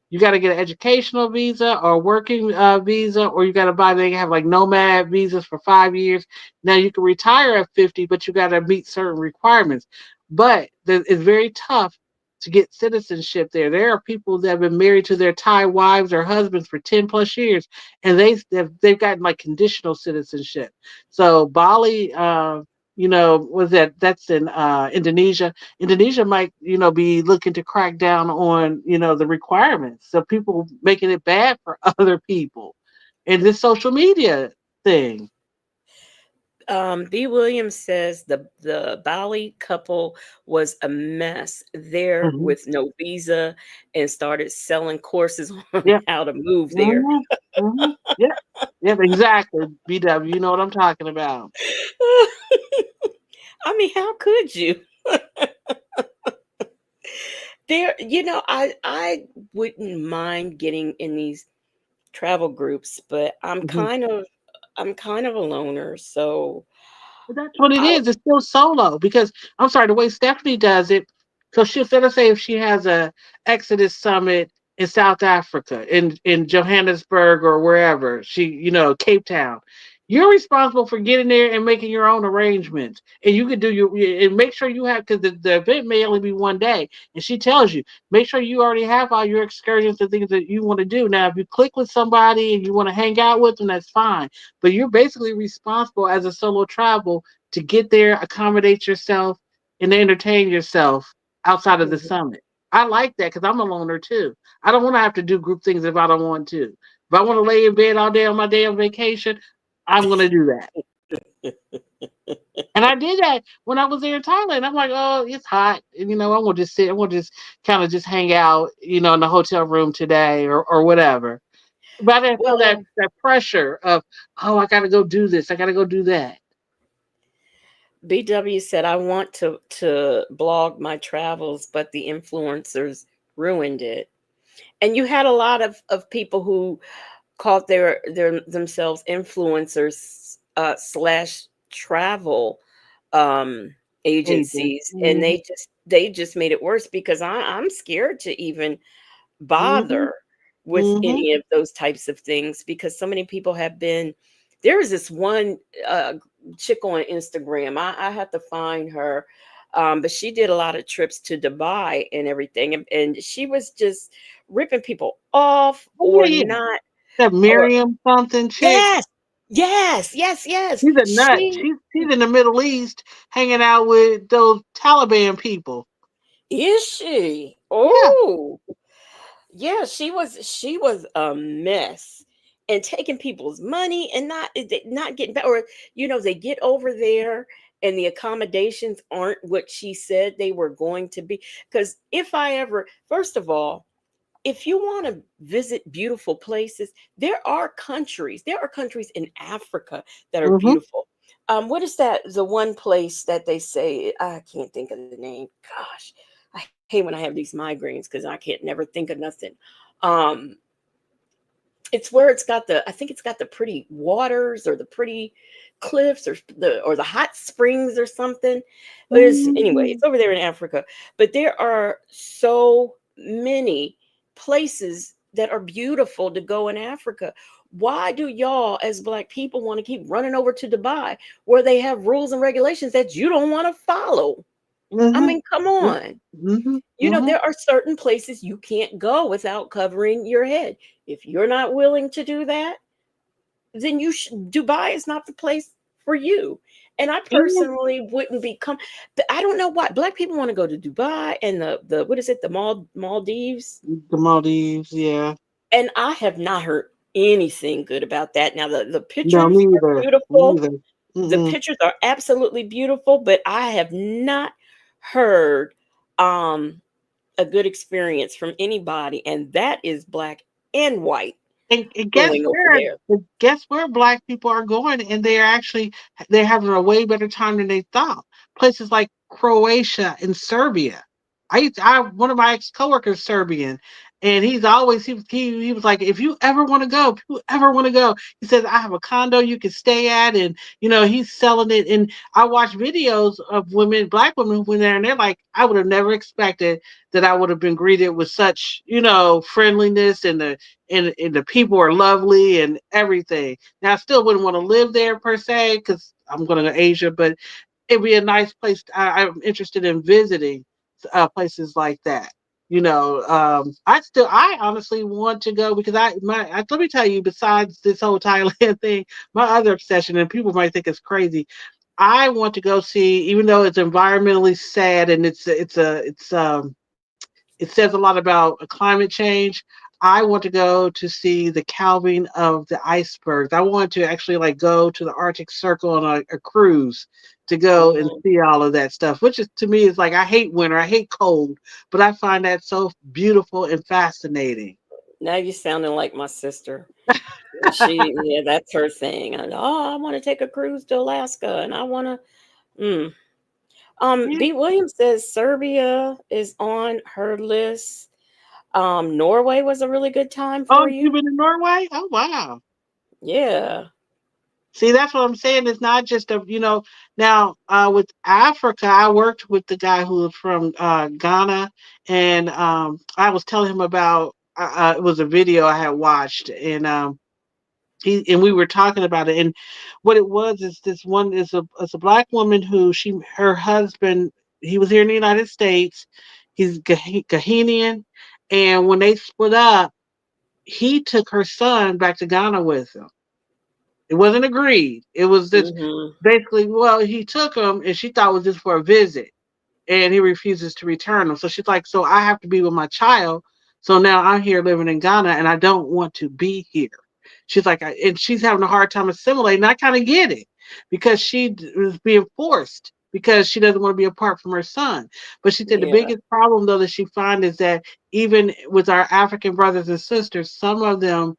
you got to get an educational visa or working visa, or you got to buy. They have like nomad visas for 5 years. Now you can retire at 50, but you got to meet certain requirements. But it's very tough to get citizenship there. There are people that have been married to their Thai wives or husbands for 10 plus years, and they've gotten like conditional citizenship. So Bali, was that's in Indonesia. Indonesia might, be looking to crack down on, the requirements. So people making it bad for other people. And this social media thing. B. Williams says the Bali couple was a mess there Hmm. with no visa and started selling courses on Yeah. how to move there. Hmm. Hmm. Yeah. Yep, exactly. BW, you know what I'm talking about. I mean, how could you? There, I wouldn't mind getting in these travel groups, but Mhm. I'm kind of a loner, so But that's what it I is. It's still solo because I'm sorry, the way Stephanie does it. So she'll let us say if she has a Exodus summit in South Africa, in Johannesburg or wherever Cape Town. You're responsible for getting there and making your own arrangements, and you could do and make sure you have because the event may only be one day. And she tells you make sure you already have all your excursions and things that you want to do. Now, if you click with somebody and you want to hang out with them, that's fine, but you're basically responsible as a solo travel to get there, accommodate yourself, and entertain yourself outside of the Mhm. summit. I like that because I'm a loner too. I don't want to have to do group things if I don't want to. If I want to lay in bed all day on my day of vacation, I'm going to do that. And I did that when I was there in Thailand. I'm like, oh, it's hot. And, I want to just sit. I want to just kind of just hang out, in the hotel room today or whatever. But I didn't feel that, Well, that pressure of, oh, I got to go do this. I got to go do that. BW said I want to blog my travels, but the influencers ruined it. And you had a lot of people who called their themselves influencers slash travel Agent. agencies, and Hmm. they just made it worse because I'm scared to even Hmm. bother with Hmm. any of those types of things because so many people have been. There is this one chick on Instagram. I have to find her, but she did a lot of trips to Dubai and everything, and she was just ripping people off Oh or yeah, yeah. not. That Or Miriam something chick. yes, yes. She's a nut. She She's in the Middle East hanging out with those Taliban people. is she. Yeah. Oh, yeah, she was a mess and taking people's money and not getting back, or they get over there and the accommodations aren't what she said they were going to be. Because if I ever, first of all, if you want to visit beautiful places, there are countries in Africa that are Mm-hmm. beautiful. What is that? The one place that they say, I can't think of the name. Gosh, I hate when I have these migraines because I can't never think of nothing. Um, it's where I think it's got the pretty waters or the pretty cliffs or the hot springs or something. But anyway, Mm-hmm. it's over there in Africa. But there are so many places that are beautiful to go in Africa. Why do y'all as black people want to keep running over to Dubai where they have rules and regulations that you don't want to follow? I Mm-hmm. mean, come on. Mm-hmm. Mm-hmm. There are certain places you can't go without covering your head. If you're not willing to do that, then Dubai is not the place for you. And I Yeah. personally wouldn't become. I don't know why black people want to go to Dubai and the what is it, the Maldives, The Maldives. Yeah. and I have not heard anything good about that. Now the No, pictures me are either. Me beautiful. either. The Mm-mm. pictures are absolutely beautiful, but I have not heard um a good experience from anybody, and that is black and white. And schooling over there. guess where black people are going, and they're having a way better time than they thought. Places like Croatia and Serbia. One of my ex coworkers Serbian, and he was like, if you ever want to go, if you ever want to go, he says I have a condo you can stay at, and he's selling it. And I watch videos of black women who went there, and they're like, I would have never expected that I would have been greeted with such friendliness, and the people are lovely and everything. Now I still wouldn't want to live there per se because I'm going to Asia, but it'd be a nice place. I'm interested in visiting places like that. I honestly want to go because let me tell you, besides this whole Thailand thing, my other obsession, and people might think it's crazy, I want to go see, even though it's environmentally sad and it says a lot about climate change. I want to go to see the calving of the icebergs. I want to actually go to the Arctic Circle on a cruise to go and Mhm. see all of that stuff, which is to me is like, I hate winter, I hate cold, but I find that so beautiful and fascinating. Now you're sounding like my sister. Yeah, that's her thing. I want to take a cruise to Alaska, and I want to. Mm. Yeah. B. Williams says Serbia is on her list. Norway was a really good time Oh, for you've you. been to Norway? Oh, wow. Yeah. See, that's what I'm saying. It's not just now with Africa, I worked with the guy who was from Ghana, and I was telling him about it was a video I had watched, and we were talking about it, and what it was is this one is a black woman who her husband, he was here in the United States, he's Ghanaian, and when they split up, he took her son back to Ghana with him. It wasn't agreed. It was just Hmm. basically, well, he took him and she thought it was just for a visit, and he refuses to return them. So she's like, so I have to be with my child. So now I'm here living in Ghana and I don't want to be here. She's like, and she's having a hard time assimilating. I kind of get it because was being forced because she doesn't want to be apart from her son. But she said the Yeah. biggest problem though that she finds is that even with our African brothers and sisters, some of them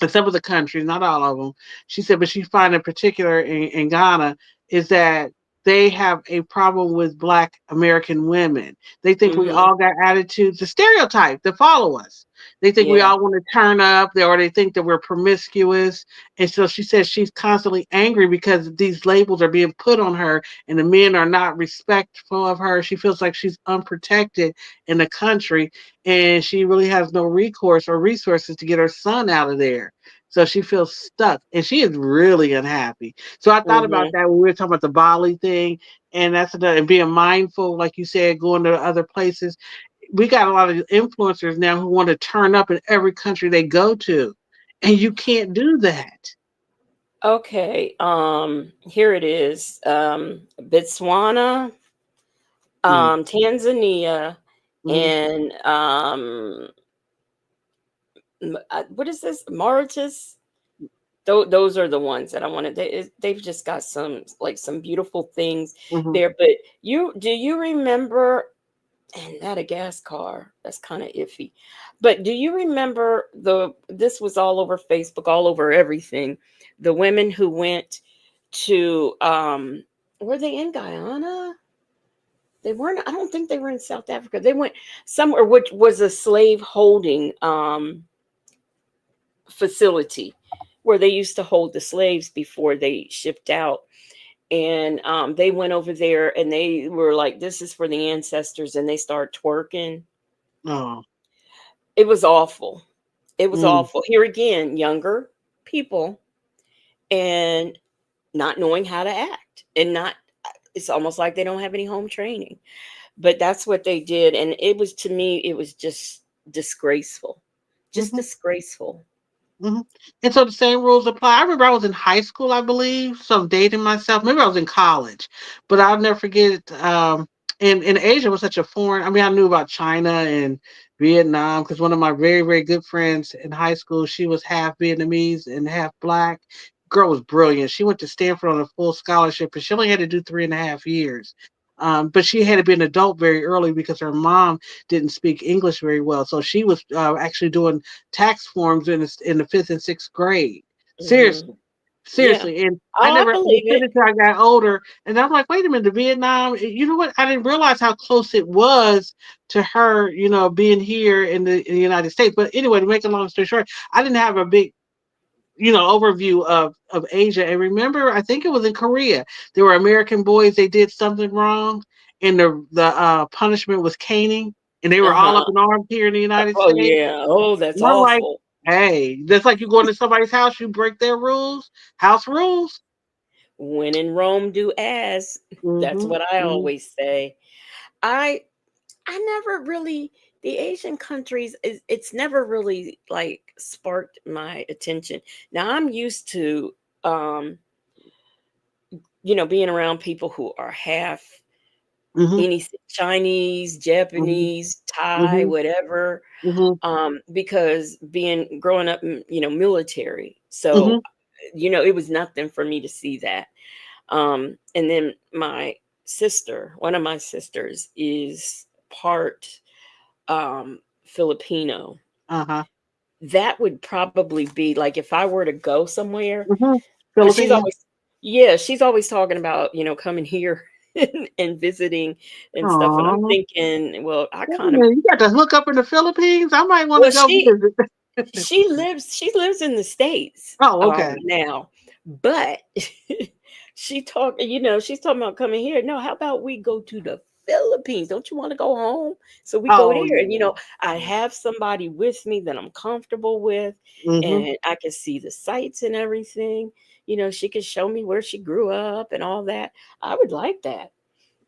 in some of the countries, not all of them, she said, but she find in particular in Ghana is that they have a problem with Black American women. They think we Hmm. all got attitudes, the stereotype that follow us. They think we Yeah. all want to turn up, or they think that we're promiscuous. And so she says she's constantly angry because these labels are being put on her and the men are not respectful of her. She feels like she's unprotected in the country and she really has no recourse or resources to get her son out of there. So she feels stuck and she is really unhappy. So I thought about Hmm. that when we were talking about the Bali thing, and that's another, and being mindful, like you said, going to other places. We got a lot of influencers now who want to turn up in every country they go to, and you can't do that. Okay. Here it is. Botswana, Mm, Tanzania, mhm, and what is this? Mauritius. Those are the ones that I wanted. They've just got some beautiful things mhm. there. But do you remember? And Madagascar, that's kind of iffy. But do you remember this was all over Facebook, all over everything. The women who went to were they in Guyana? They weren't, I don't think they were in South Africa. They went somewhere which was a slave holding facility where they used to hold the slaves before they shipped out. And they went over there and they were like, this is for the ancestors. And they start twerking. Oh, It was awful. It was mm, awful. Here again, younger people and not knowing how to act and not, it's almost like they don't have any home training. But that's what they did. And it was, to me, it was just disgraceful. Just mhm. disgraceful. Hmm. And so the same rules apply. I remember I was in high school, I believe, so I'm dating myself. Maybe I was in college, but I'll never forget. In Asia was such a foreign. I mean, I knew about China and Vietnam because one of my very very good friends in high school, she was half Vietnamese and half black. Girl was brilliant. She went to Stanford on a full scholarship, and she only had to do 3.5 years. But she had to be an adult very early because her mom didn't speak English very well. So she was actually doing tax forms in the fifth and sixth grade. Hmm. Seriously. Yeah. Seriously, and I Oh, I never believe understood it. it until I got older. And I'm like, wait a minute, the Vietnam. You know what? I didn't realize how close it was to her. Being here in the United States. But anyway, to make a long story short, I didn't have a big overview of Asia. And remember, I think it was in Korea. There were American boys. They did something wrong, and the punishment was caning, and they were all up Uh-huh. in arms here in the United Oh States. yeah. Oh, that's And I'm like, awful. hey, that's like you go into somebody's house, you break their rules, house rules. When in Rome, do as. That's Hmm. what I Hmm. always say. I I never really the Asian countries it's never really like sparked my attention. Now I'm used to um being around people who are half Hmm. any Chinese, Hmm. Japanese, Thai, Hmm. whatever. Hmm. Because being growing up, military, Hmm. so it was nothing for me to see that. And then one of my sisters, is part Filipino. Uh-huh. That would probably be like if I were to go somewhere. Hmm. She's Philippines. always, yeah, she's always talking about coming here and visiting and stuff. And I'm Oh, thinking, well, I kind of, you got to hook up in the Philippines. I might want to well, go visit. she lives in the States Oh, okay. now, but she's talking about coming here. No, how about we go to the Philippines? Don't you want to go home? So we go Oh, there, and yeah. I have somebody with me that I'm comfortable with, Hmm. and I can see the sights and everything. She could show me where she grew up and all that. I would like that.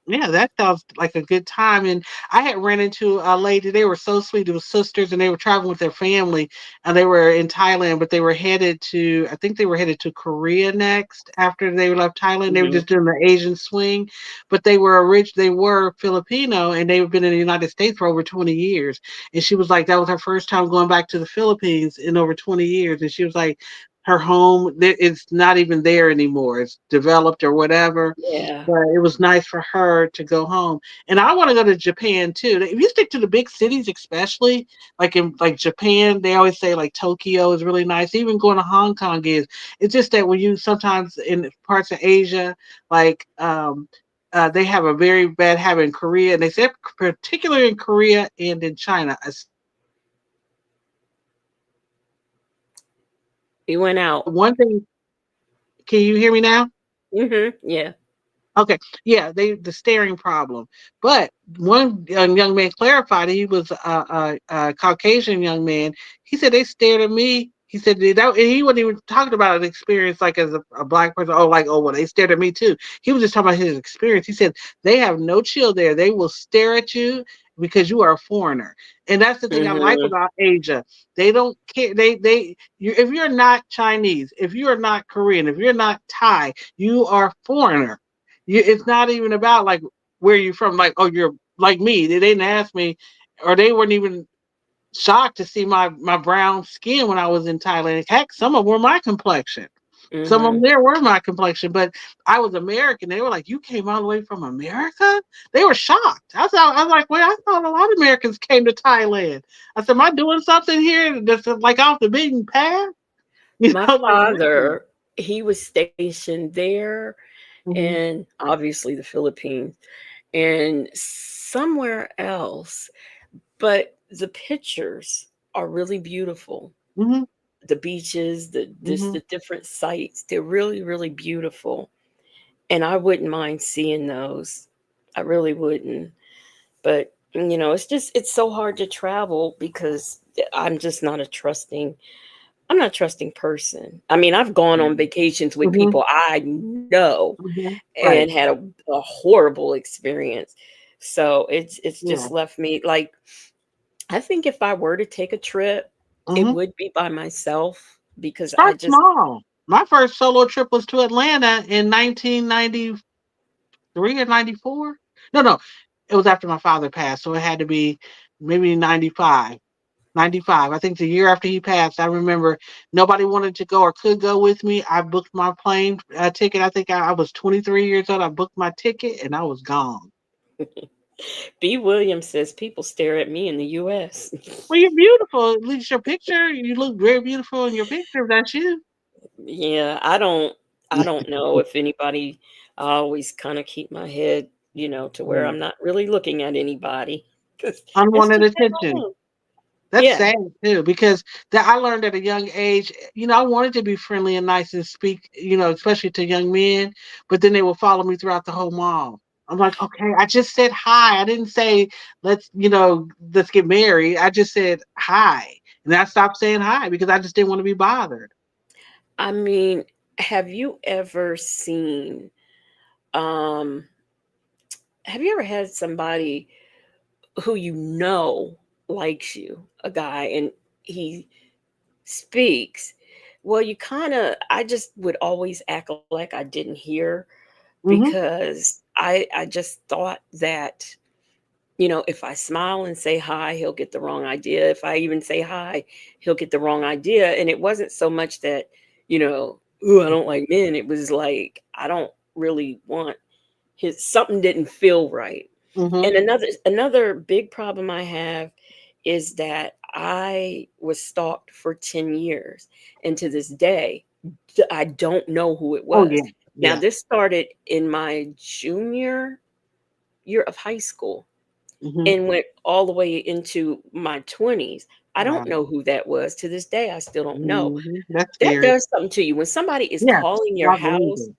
Yeah, that sounds like a good time. And I had ran into a lady. They were so sweet. It was sisters, and they were traveling with their family, and they were in Thailand, but they were headed to. I think they were headed to Korea next after they left Thailand. They were Hmm. just doing the Asian swing, but they were rich. They were Filipino, and they've been in the United States for over 20 years. And she was like, that was her first time going back to the Philippines in over 20 years. And she was like, her home, it's not even there anymore. It's developed or whatever, Yeah. but it was nice for her to go home. And I want to go to Japan too. If you stick to the big cities, especially like in like Japan, they always say like Tokyo is really nice. Even going to Hong Kong is. It's just that when you sometimes in parts of Asia, like they have a very bad habit in Korea, and they say particularly in Korea and in China. You went out. One thing, can you hear me now? Yeah. Okay, yeah, the staring problem. But one young man clarified he was a Caucasian young man. He said they stared at me. He said and he wasn't even talking about an experience like as a black person. Oh, like well, they stared at me too. He was just talking about his experience. He said they have no chill there. They will stare at you because you are a foreigner, and that's the thing I like Hmm. about Asia. They don't care. If you're not Chinese, if you are not Korean, if you're not Thai, you are a foreigner. It's not even about like where you're from. Like, oh, you're like me. They didn't ask me, or they weren't even shocked to see my brown skin when I was in Thailand. Heck, some of them were my complexion. Some of them Hmm. there were my complexion, but I was American. They were like, "You came all the way from America?" They were shocked. I was like, "Well, I thought a lot of Americans came to Thailand." I said, "Am I doing something here that's like off the beaten path?" My Like really. father, he was stationed there, Hmm. and obviously the Philippines and somewhere else, but the pictures are really beautiful. Hmm. The beaches, Hmm. the different sites, they're really, really beautiful. And I wouldn't mind seeing those. I really wouldn't. But it's so hard to travel because I'm just not a trusting I'm not a trusting person. I mean, I've gone on vacations with Hmm. people I know Hmm. Right. and had a horrible experience. So it's Yeah. just left me like I think if I were to take a trip, it Hmm. would be by myself because I Start just small. My first solo trip was to Atlanta in 1993 or 94. No, no, it was after my father passed, so it had to be maybe 95. 95. I think the year after he passed, I remember nobody wanted to go or could go with me. I booked my plane ticket. I think I was 23 years old. I booked my ticket and I was gone. B. Williams says people stare at me in the U.S. Well, you're beautiful. At least your picture, you look very beautiful in your picture. That's you. Yeah, I don't know if anybody. I always kind of keep my head, to where I'm not really looking at anybody because there's Unwanted too many attention. around. That's Yeah, sad too, because that I learned at a young age. I wanted to be friendly and nice and speak, especially to young men, but then they will follow me throughout the whole mall. I'm like, okay, I just said hi. I didn't say let's get married. I just said hi, and I stopped saying hi because I just didn't want to be bothered. I mean, have you ever seen? Um, have you ever had somebody who likes you, a guy, and he speaks? Well, I just would always act like I didn't hear Hmm. because I just thought that, if I smile and say hi, he'll get the wrong idea. If I even say hi, he'll get the wrong idea. And it wasn't so much that, ooh, I don't like men. It was like, I don't really want something didn't feel right. Hmm. And another big problem I have is that I was stalked for 10 years. And to this day, I don't know who it Oh was. yeah, Now, yeah. this started in my junior year of high school Hmm. and went all the way into my 20s. I don't Wow. know who that was. To this day, I still don't know. That's That scary. does something to you. When somebody is Yes, calling your I believe house, it.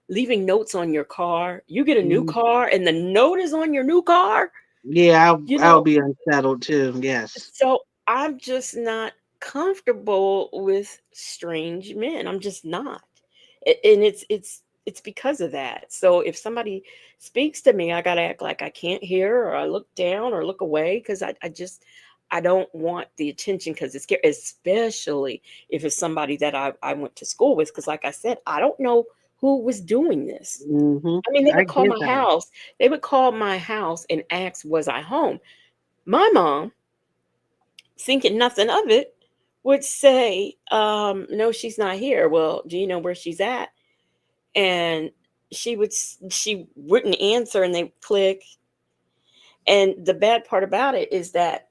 leaving notes on your car, you get a new Mhm. car and the note is on your new car, Yeah, you I'll know, be unsettled too. Yes. so I'm just not comfortable with strange men. I'm just not. And it's because of that. So if somebody speaks to me, I gotta act like I can't hear, or I look down or look away because I don't want the attention because it's scary, especially if it's somebody that I went to school with. Because like I said, I don't know who was doing this. Hmm. I mean, they I would call get my that. house. They would call my house and ask, was I home? My mom, thinking nothing of it, would say, no, she's not here. Well, do you know where she's at? And she wouldn't answer and they click. And the bad part about it is that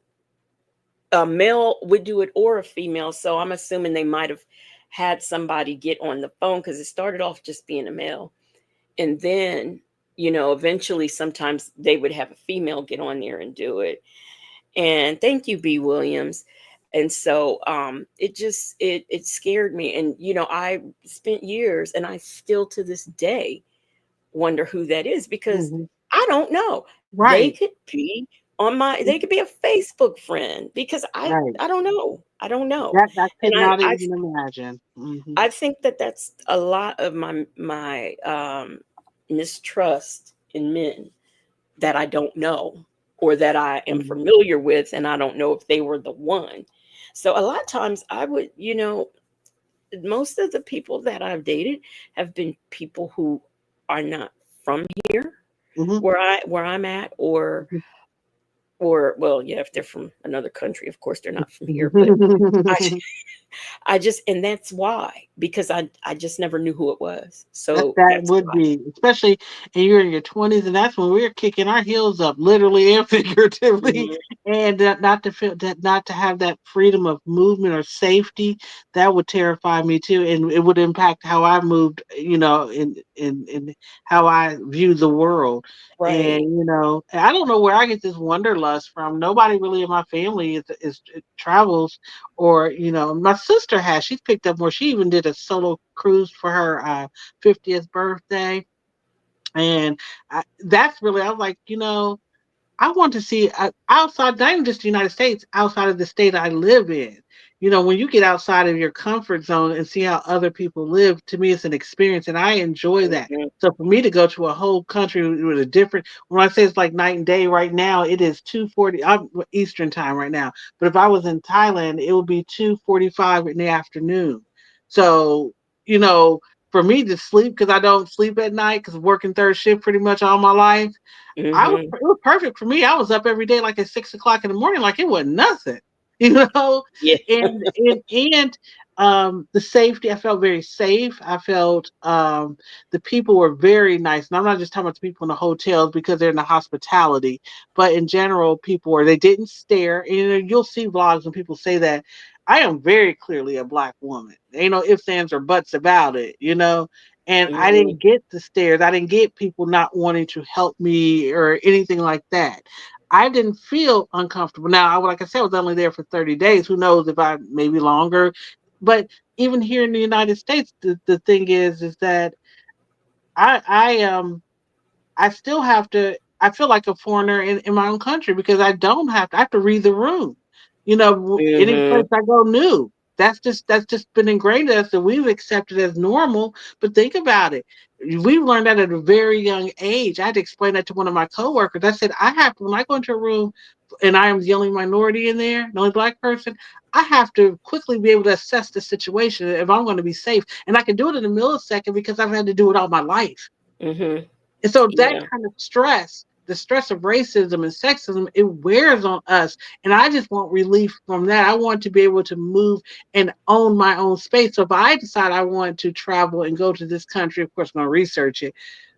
a male would do it or a female. So I'm assuming they might have had somebody get on the phone because it started off just being a male. And then, eventually sometimes they would have a female get on there and do it. And thank you, B. Williams. And so it scared me. And I spent years and I still to this day wonder who that is because Hmm. I don't know. Right. They could be a Facebook friend because Right. I don't know. I don't know. That I And could not even imagine. I think that that's a lot of my mistrust in men that I don't know or that I am Hmm. familiar with and I don't know if they were the one. So a lot of times most of the people that I've dated have been people who are not from here Hmm. where I'm at or well, yeah, if they're from another country, of course they're not from here, but I I just and that's why because I just never knew who it was. So That that's would why. be, especially and you're in your 20s, and that's when we're kicking our heels up, literally and figuratively, Mhm. and not to feel that, not to have that freedom of movement or safety, that would terrify me too, and it would impact how I moved, in how I view the world. And Right. I don't know where I get this wanderlust from. Nobody really in my family is travels, or my sister has. She's picked up more. She even did a solo cruise for her 50th birthday. And that's really, I was like, I want to see outside, not even just the United States, outside of the state I live in. When you get outside of your comfort zone and see how other people live, to me, it's an experience, and I enjoy that. Mhm. So for me to go to a whole country with a different, when I say it's like night and day, right now it is 2:40. I'm Eastern time right now, but if I was in Thailand, it would be 2:45 in the afternoon. So you know, for me to sleep, because I don't sleep at night because working third shift pretty much all my life. Mhm. It was perfect for me. I was up every day like at 6 o'clock in the morning, like it wasn't nothing. you know, Yeah. and the safety, I felt very safe. I felt the people were very nice. And I'm not just talking about the people in the hotels because they're in the hospitality, but in general, people were, they didn't stare. And you'll see vlogs when people say that. I am very clearly a black woman. Ain't no ifs, ands, or buts about it, you know. And I Hmm. didn't get the stares. I didn't get people not wanting to help me or anything like that. I didn't feel uncomfortable. Now, like I said, I was only there for 30 days. Who knows if I maybe longer. But even here in the United States, the thing is that I still have to, I feel like a foreigner in my own country because I have to read the room. You know, any place Hmm. I go new. That's just been ingrained in us and we've accepted as normal. But think about it. We've learned that at a very young age. I had to explain that to one of my coworkers. I said, I have to, when I go into a room and I am the only minority in there, the only black person, I have to quickly be able to assess the situation if I'm going to be safe. And I can do it in a millisecond because I've had to do it all my life. Hmm. And so that Yeah. kind of stress, the stress of racism and sexism, it wears on us. And I just want relief from that. I want to be able to move and own my own space. So if I decide I want to travel and go to this country, of course, I'm going to research it.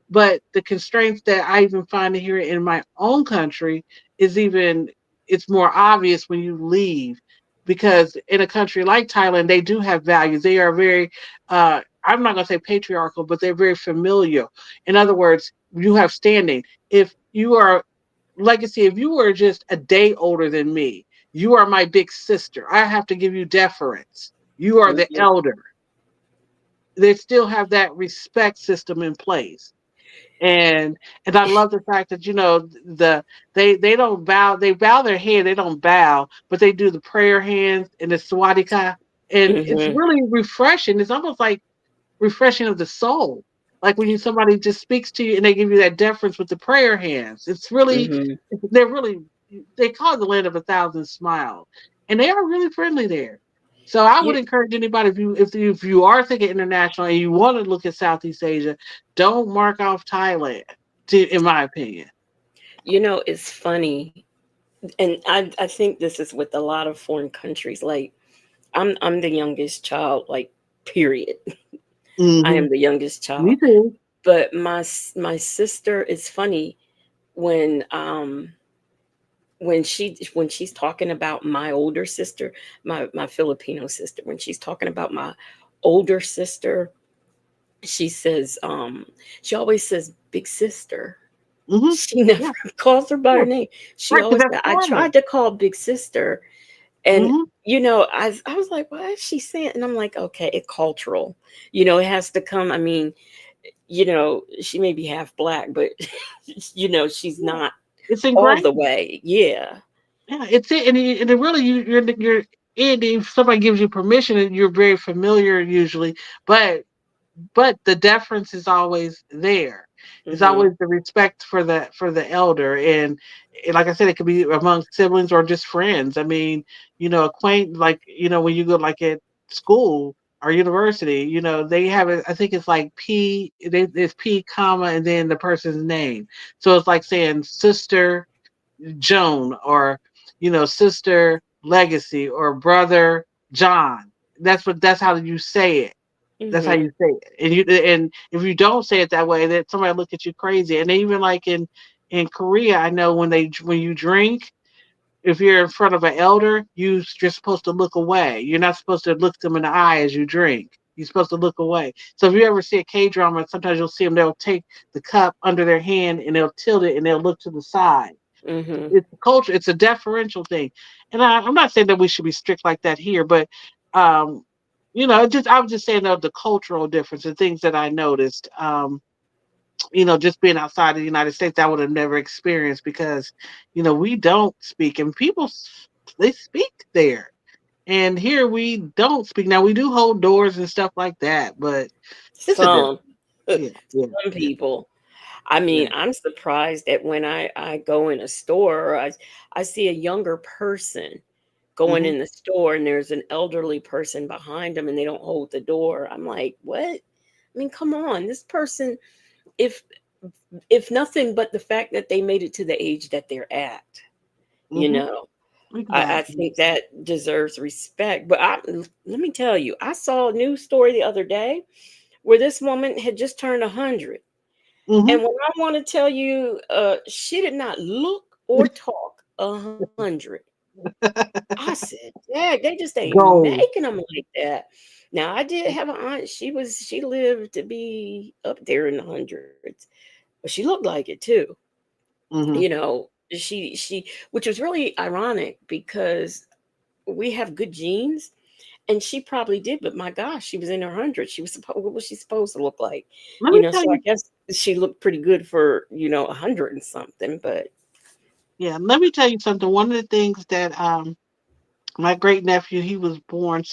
But the constraints that I even find here in my own country is even, it's more obvious when you leave because in a country like Thailand, they do have values. They are very, I'm not going to say patriarchal, but they're very familial. In other words, you have standing. If you are legacy, if you were just a day older than me, you are my big sister. I have to give you deference. You are the Hmm. elder. They still have that respect system in place. And I love the fact that they don't bow, they bow their head, they don't bow, but they do the prayer hands and the swadika, and it's Hmm. really refreshing. It's almost like refreshing of the soul. Like when somebody just speaks to you and they give you that deference with the prayer hands. It's really, Hmm. they're really, they call it the land of a thousand smiles, and they are really friendly there. So I would You, encourage anybody if you are thinking international and you want to look at Southeast Asia, don't mark off Thailand. In my opinion. it's funny, and I think this is with a lot of foreign countries. Like I'm the youngest child, like period. I Hmm. am the youngest Me child, too. but my sister is funny when when she's talking about my older sister, my Filipino sister, when she's talking about my older sister, she says she always says big sister. Hmm. She never Yeah, calls her by her yeah, name. She right. Because always that's said, I formal. tried to call big sister. And Hmm. I was like, what is she saying? And I'm like, okay, it's cultural. It has to come. I mean, she may be half black, but she's Yeah, not it's all the ingrained. way. Yeah. Yeah, it's it, and it really you're and if somebody gives you permission, and you're very familiar usually, but the deference is always there. It's Hmm. always the respect for the elder, and like I said, it could be among siblings or just friends. I mean, acquaint like when you go like at school or university, they have it. I think it's like it's P comma and then the person's name. So it's like saying sister Joan or sister Legacy or brother John. That's how you say it. That's how Hmm. you say it. And if you don't say it that way, then somebody look at you crazy. And even like in Korea, I know when you drink, if you're in front of an elder, you're supposed to look away. You're not supposed to look them in the eye as you drink. You're supposed to look away. So if you ever see a K drama, sometimes you'll see them. They'll take the cup under their hand and they'll tilt it and they'll look to the side. Hmm. It's a culture. It's a deferential thing, and I'm not saying that we should be strict like that here, but um, I was just saying the cultural difference, the things that I noticed. Just being outside of the United States, I would have never experienced because, we don't speak, and they speak there, and here we don't speak. Now we do hold doors and stuff like that, but it's a difference. Some, Yeah, yeah, some yeah, people. I yeah. mean, I'm surprised that when I go in a store, or I see a younger person going Hmm. in the store and there's an elderly person behind them and they don't hold the door. I'm like, what? I mean, come on. This person, if if nothing but the fact that they made it to the age that they're at, you Hmm. know. I Exactly. think that deserves respect. But let me tell you, I saw a news story the other day where this woman had just turned 100. Hmm. And when I want to tell you, she did not look or talk 100. I said, "Dad, they just ain't Gold. making them like that." Now I did have an aunt. She lived to be up there in the hundreds, but she looked like it too. Hmm. You know, she which was really ironic because we have good genes, and she probably did. But my gosh, she was in her hundreds. She was supposed What was she supposed to look like? Let me tell So I you. guess she looked pretty good for 100 and something. But Yeah, let me tell you something. One of the things that my great nephew, he was born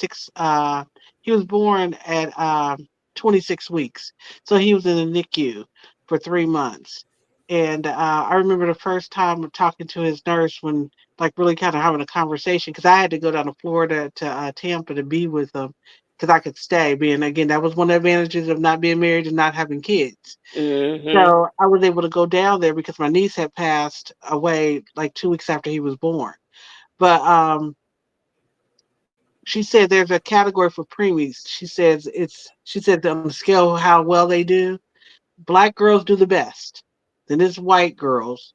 at 26 weeks. So he was in the NICU for 3 months. And I remember the first time talking to his nurse when, like, really kind of having a conversation, because I had to go down to Florida to Tampa to be with him because I could stay. Being, again, that was one of the advantages of not being married and not having kids. hmm So I was able to go down there because my niece had passed away like 2 weeks after he was born. But she said there's a category for preemies. She said on the scale of how well they do, black girls do the best. Then it's white girls,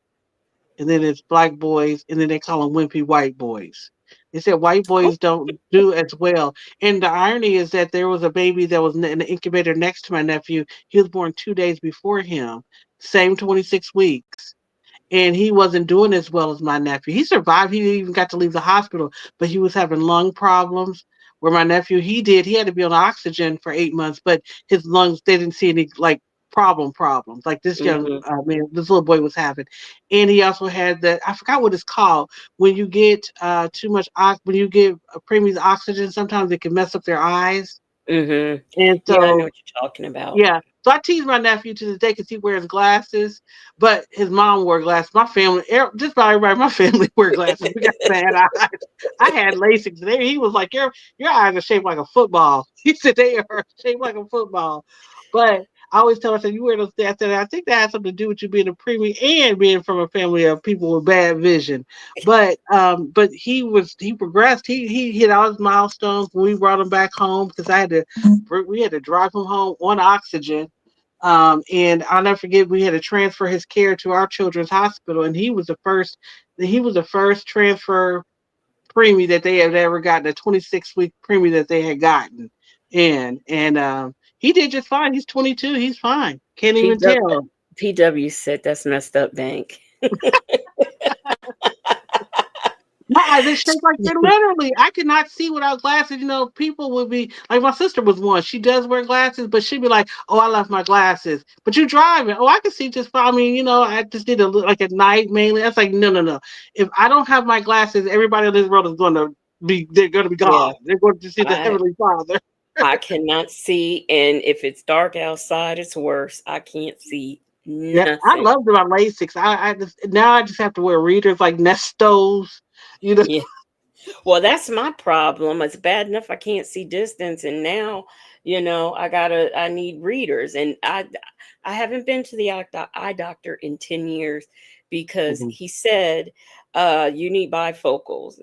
and then it's black boys, and then they call them wimpy white boys. They said white boys don't do as well. And the irony is that there was a baby that was in the incubator next to my nephew. He was born 2 days before him, same 26 weeks, and he wasn't doing as well as my nephew. He survived. He even got to leave the hospital, but he was having lung problems. Where my nephew, he had to be on oxygen for 8 months, but his lungs, they didn't see any like problems like this young hmm man, this little boy was having. And he also had that, I forgot what it's called, when you get too much when you give preemies oxygen, sometimes it can mess up their eyes. hmm And Yeah, I know so what you're talking about. yeah. So I tease my nephew to this day because he wears glasses, but his mom wore glasses. My family, just about everybody in my family wear glasses. We got bad eyes. I had LASIK today. He was like, your eyes are shaped like a football. He said they are shaped like a football. But I always tell him, I said, you wear those things. I said, I think that has something to do with you being a preemie and being from a family of people with bad vision. But he progressed. He hit all his milestones when we brought him back home because we had to drive him home on oxygen. And I'll never forget, we had to transfer his care to our children's hospital, and he was the first transfer preemie that they had ever gotten, a 26-week preemie that they had gotten. And he did just fine. He's 22. He's fine. Can't even PW, tell. PW said that's messed up, Bank. My eyes are shaped like they're literally. I could not see without glasses. People would be like, my sister was one. She does wear glasses, but she'd be like, "Oh, I left my glasses." But you driving? Oh, I can see just fine. I mean, I just did a look like at night mainly. That's like, no, no, no. If I don't have my glasses, everybody in this world is going to be. They're going to be Yeah, gone. They're going to see the I heavenly Father. I cannot see, and if it's dark outside, it's worse. I can't see Yeah, I nothing. love my LASIK. Now I just have to wear readers like Nestos. You know. Yeah. Well, that's my problem. It's bad enough I can't see distance, and now, I need readers, and I haven't been to the eye doctor in 10 years because Mhm. he said, you need bifocals.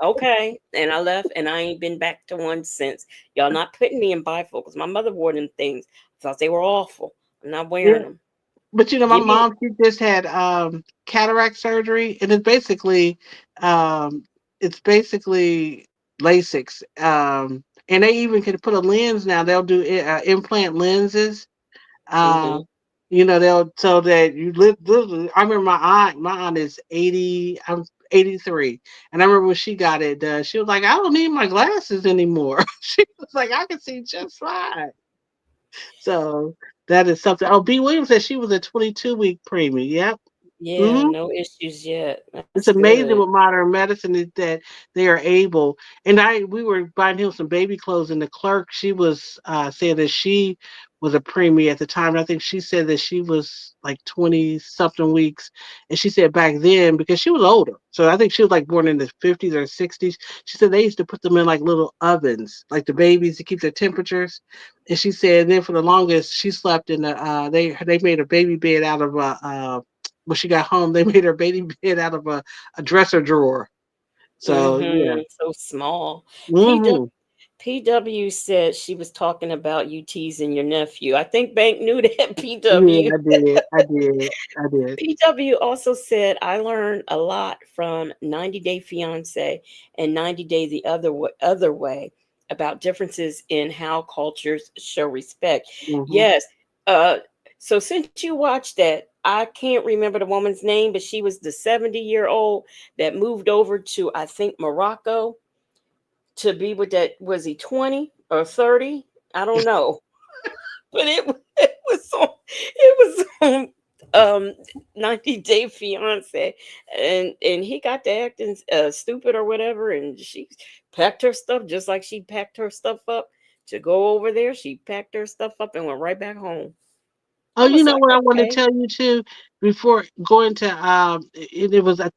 Okay, and I left, and I ain't been back to one since. Y'all not putting me in bifocals. My mother wore them things. I thought they were awful. I'm not wearing them. But my Give me. mom, she just had cataract surgery, and um it's basically LASIK. And they even can put a lens now. They'll do implant lenses. hmm Uh, they'll so that you live. Literally, I remember my aunt is 80. I'm 83, and I remember when she got it done. She was like, "I don't need my glasses anymore." She was like, "I can see just fine." So that is something. Oh, B. Williams said she was a 22-week preemie. Yep. Yeah, Hmm. no issues yet. It's That's amazing good. with modern medicine is that they are able. And we were buying him some baby clothes, and the clerk, she was saying that she was a preemie at the time. And I think she said that she was like 20 something weeks. And she said back then, because she was older, so I think she was like born in the 50s or 60s. She said they used to put them in like little ovens, like the babies, to keep their temperatures. And she said then for the longest, she slept in the they made a baby bed out of when she got home, they made her baby bed out of a dresser drawer. So yeah. So small. PW, Hmm. PW said she was talking about you teasing your nephew. I think Bank knew that. Yeah, PW. I did. I did. I did. PW also said, I learned a lot from 90 Day Fiance and 90 Day the other way about differences in how cultures show respect. Hmm. Yes. Uh, so since you watched that, I can't remember the woman's name, but she was the 70-year-old that moved over to, I think, Morocco to be with that. Was he 20 or 30? I don't know. But it was on it was on 90 Day Fiance, and he got to acting stupid or whatever, and she packed her stuff just like she packed her stuff up to go over there. She packed her stuff up and went right back home. Oh, I you was know like, what I want to okay. tell you too before going to it was I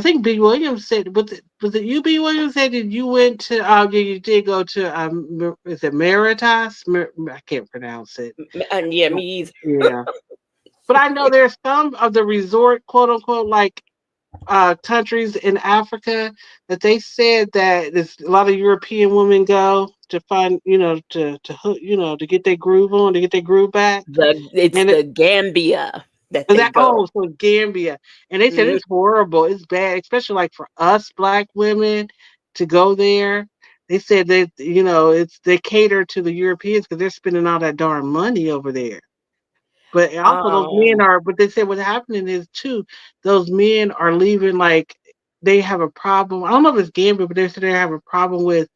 think B Williams said was it you B Williams said that you went to yeah, you did go to is it Meritas? I can't pronounce it. And yeah, me either. Yeah. But I know there's some of the resort quote unquote like countries in Africa that they said that there's a lot of European women go to find, to get their groove on, to get their groove back. It's And it the Gambia that was they that go. so Gambia. And they said Mhm. it's horrible, it's bad, especially like for us black women to go there. They said that, it's they cater to the Europeans because they're spending all that darn money over there. But also those men Um, are, but they said what's happening is too, those men are leaving like they have a problem. I don't know if it's Gambia, but they said they have a problem with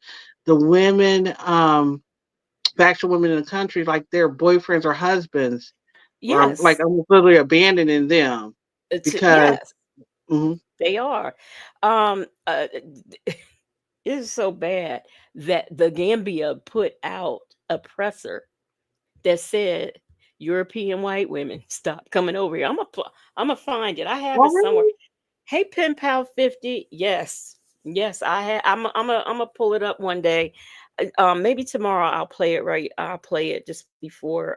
the women, the actual women in the country, like their boyfriends or husbands are like yes, almost literally abandoning them because yes, mhm. they are. It is so bad that the Gambia put out a presser that said European white women stop coming over here. I'm gonna find it. I have it Oh somewhere. really? Hey, Pen Pal 50. Yes, yes, I have. I'm gonna pull it up one day. Maybe tomorrow I'll play it. Right, I'll play it just before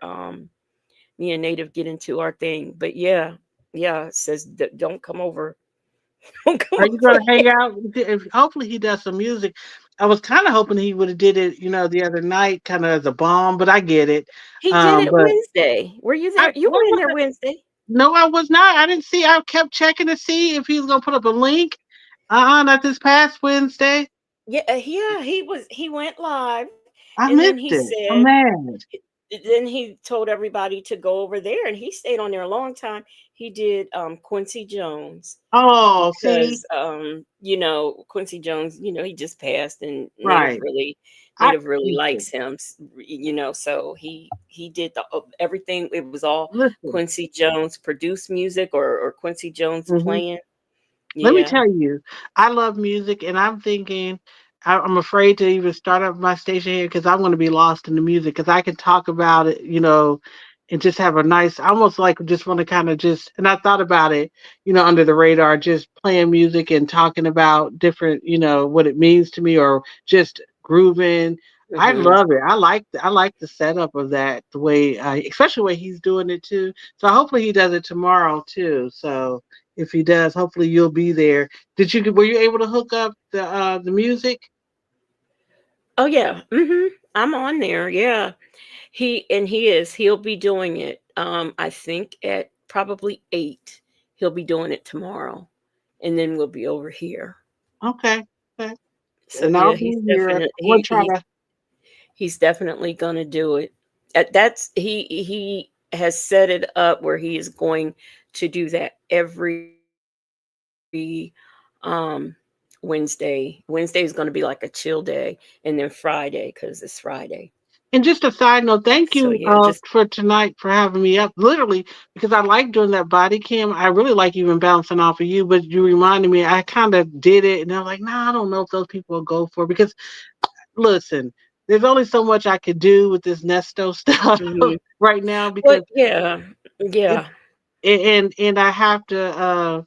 me and Native get into our thing. But yeah, yeah, it says don't come over. Don't come Are you over gonna hang here. out? Hopefully he does some music. I was kind of hoping he would have did it, the other night, kind of as a bomb. But I get it. He did it But Wednesday. Were you I there? You what were in was there it? Wednesday. No, I was not. I didn't see. I kept checking to see if he was gonna put up a link. Not this past Wednesday. Yeah, yeah, he went live I and then missed he it. I'm said mad. then he told everybody to go over there and he stayed on there a long time. He did Quincy Jones Oh, see, because Quincy Jones, he just passed and right. I Native really listen. likes him, so he did everything. It was all Listen. Quincy Jones produced music or Quincy Jones Mhm. playing. Let me Yeah. tell you, I love music, and I'm thinking, I'm afraid to even start up my station here because I'm going to be lost in the music because I can talk about it, and just have a nice, I almost like just want to kind of just, and I thought about it, under the radar, just playing music and talking about different, what it means to me or just grooving. I Hmm. love it. I like the setup of that, the way, especially the way he's doing it too. So hopefully he does it tomorrow too. So if he does, hopefully you'll be there. Were you able to hook up the music? Oh yeah. I'm on there. Yeah. He'll be doing it. I think at probably 8. He'll be doing it tomorrow. And then we'll be over here. Okay. Okay. So And yeah, I'll be here. I'm gonna try to he's definitely gonna do it. That's he has set it up where he is going to do that every Wednesday. Wednesday is going to be like a chill day, and then Friday because it's Friday. and just a side note, thank So you yeah, just for tonight for having me up. Literally, because I like doing that body cam. I really like even bouncing off of you, but you reminded me I kind of did it and I'm like, nah, I don't know if those people will go for it because listen, there's only so much I could do with this Nesto stuff mhm. right now But because yeah, it yeah. and I have to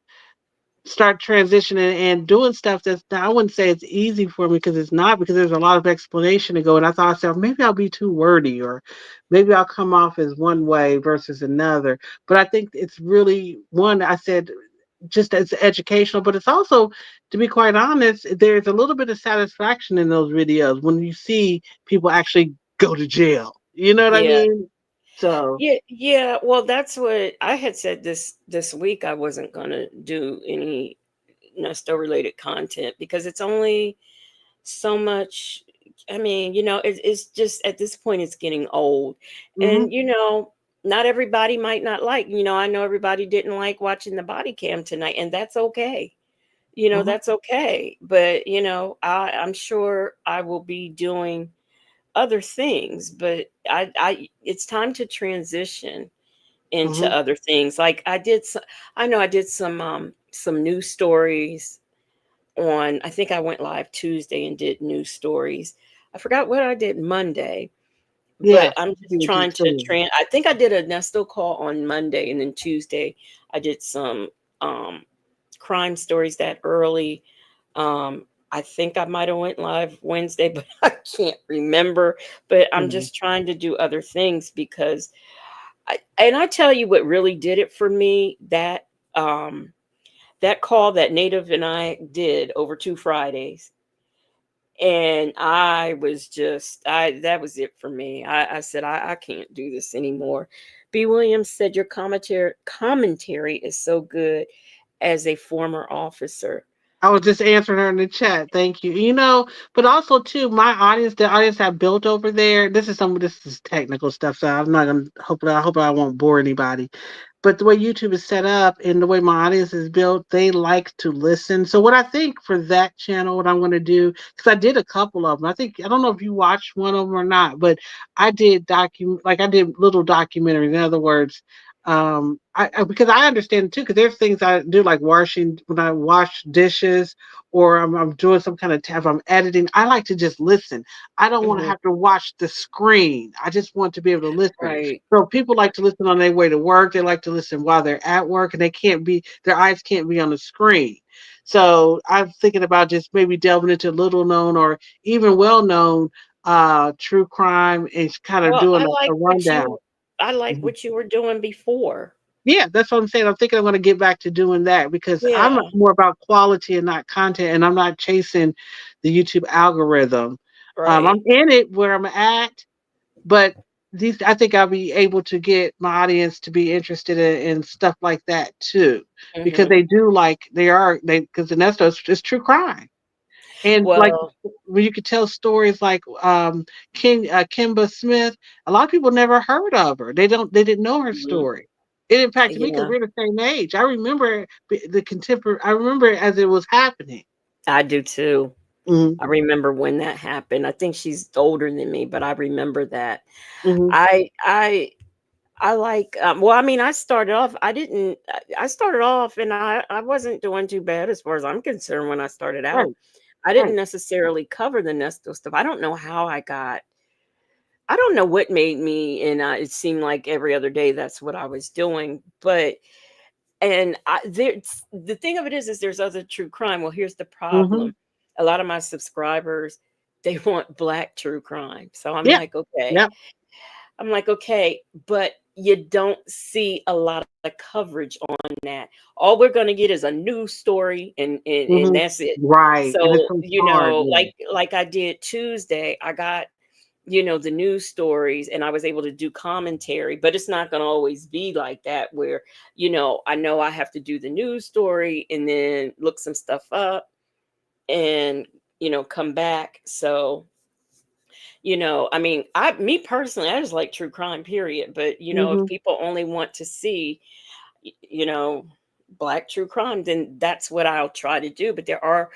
start transitioning and doing stuff that's not, I wouldn't say it's easy for me because it's not because there's a lot of explanation to go and I thought myself maybe I'll be too wordy or maybe I'll come off as one way versus another, but I think it's really one I said just as educational, but it's also, to be quite honest, there's a little bit of satisfaction in those videos when you see people actually go to jail. You know what I Yeah. mean? So, Yeah, yeah. Well, that's what I had said this week. I wasn't gonna do any Nesto related content because it's only so much. I mean, it's just at this point it's getting old, hmm and not everybody might not like. I know everybody didn't like watching the body cam tonight, and that's okay. hmm That's okay. But I'm sure I will be doing other things, but I it's time to transition into hmm other things. Like I know I did some news stories on, I think I went live Tuesday and did news stories. I forgot what I did Monday, but yes, I'm I see just what you're trying to saying. I think I did a Nesto call on Monday, and then Tuesday I did some um crime stories that early. I think I might have went live Wednesday, but I can't remember. But I'm Mhm. just trying to do other things because I tell you what really did it for me, um that call that Native and I did over 2 Fridays. And I was just I that was it for me. I said I can't do this anymore. B. Williams said your commentary is so good as a former officer. I was just answering her in the chat. Thank you. But also too, the audience I built over there. This is technical stuff, so I'm not gonna. Hopefully, I hope I won't bore anybody. But the way YouTube is set up and the way my audience is built, they like to listen. So what I think for that channel, what I'm going to do, because I did a couple of them. I don't know if you watched one of them or not, but I did little documentaries. In other words, because I understand too, because there's things I do like washing when I wash dishes or I'm doing some kind of tab, I'm editing. I like to just listen. I don't want to Mhm. have to watch the screen. I just want to be able to listen. Right. So people like to listen on their way to work. They like to listen while they're at work, and their eyes can't be on the screen. So I'm thinking about just maybe delving into little known or even well known true crime and kind of Well, doing a rundown. I like Mhm. what you were doing before. Yeah, that's what I'm saying. I'm thinking I'm going to get back to doing that because I'm Yeah. more about quality and not content, and I'm not chasing the YouTube algorithm. I'm Right. in it where I'm at, but I think I'll be able to get my audience to be interested in stuff like that too, because Mhm. because the Nesto is true crime, and like Well, when you could tell stories like Kimba Smith, a lot of people never heard of her. They didn't know her mhm. story. It impacted me because Yeah, we're the same age. I remember the contemporary. I remember it as it was happening. I do too. hmm I remember when that happened. I think she's older than me, but I remember that. hmm I I I like well, I mean, I started off and I wasn't doing too bad as far as I'm concerned when I started out. Right, I right. didn't necessarily cover the Nesto stuff. I don't know what made me, and it seemed like every other day that's what I was doing. But the thing of it is there's other true crime. Well, here's the hmm problem. A lot of my subscribers, they want black true crime. So Yeah, yeah. I'm like, okay, but you don't see a lot of coverage on that. All we're gonna get is a news story, and hmm that's it. Right, and it's So, so hard. Yeah. like I did Tuesday, I got the news stories, and I was able to do commentary, but it's not going to always be like that where I know I have to do the news story and then look some stuff up and come back. So I mean, me personally, I just like true crime, period. But if hmm people only want to see y- you know black true crime, then that's what I'll try to do. But there are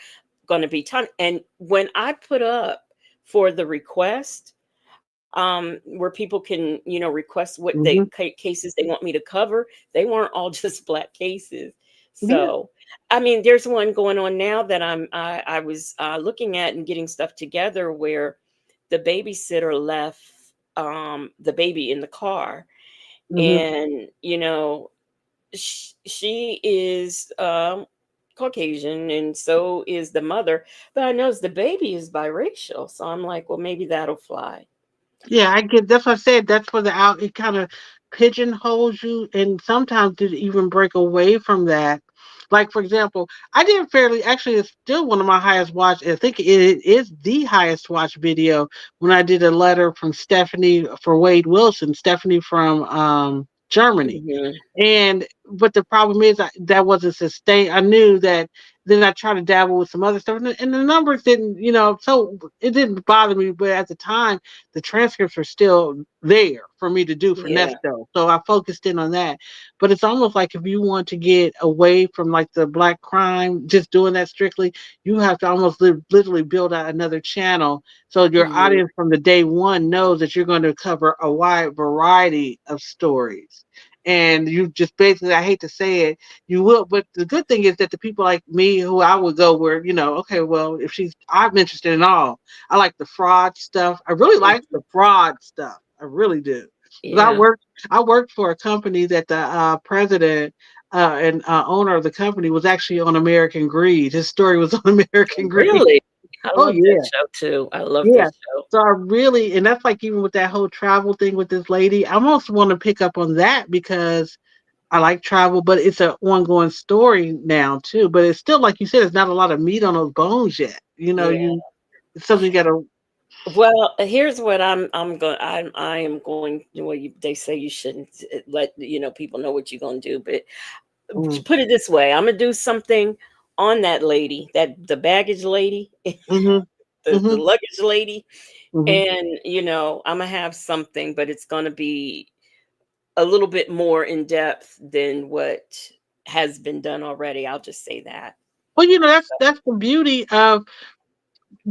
going to be time, and when I put up for the request, where people can request what hmm cases they want me to cover, they weren't all just black cases. Yeah. So I mean, there's one going on now that I was looking at and getting stuff together where the babysitter left the baby in the car, hmm and she is Caucasian, and so is the mother, but I noticed the baby is biracial, so I'm like, well, maybe that'll fly. Yeah, I get. That's what I said. That's where it kind of pigeonholes you, and sometimes to even break away from that. Like, for example, I did fairly, actually, it's still one of my highest watch. I think it is the highest watch video when I did a letter from Stephanie for Wade Wilson, Stephanie from Germany. Mhm. And but the problem is that wasn't sustained. I knew that. Then I tried to dabble with some other stuff, and the numbers didn't, so it didn't bother me. But at the time, the transcripts were still there for me to do for Yeah. Nesto, so I focused in on that. But it's almost like if you want to get away from like the black crime, just doing that strictly, you have to almost literally build out another channel so your Mhm. audience from the day one knows that you're going to cover a wide variety of stories. And you just basically, I hate to say it, you will. But the good thing is that the people like me, who I would go where, okay, well, if I'm interested in all. I like the fraud stuff. I really like the fraud stuff. I really do. Because Yeah. I worked for a company that the president and owner of the company was actually on American Greed. His story was on American Greed. Really? I Oh love that yeah. show too. I love that Yeah. show. So I really, and that's like even with that whole travel thing with this lady, I almost want to pick up on that because I like travel, but it's an ongoing story now too. But it's still, like you said, it's not a lot of meat on those bones yet. Yeah. It's something you gotta. Well, here's what I'm going. I am going. Well, they say you shouldn't let people know what you're going to do, but Mm, put it this way: I'm gonna do something on that lady, the baggage lady, mhm, the mhm, luggage lady, mhm. and I'm gonna have something, but it's gonna be a little bit more in depth than what has been done already. I'll just say that. Well, that's the beauty of,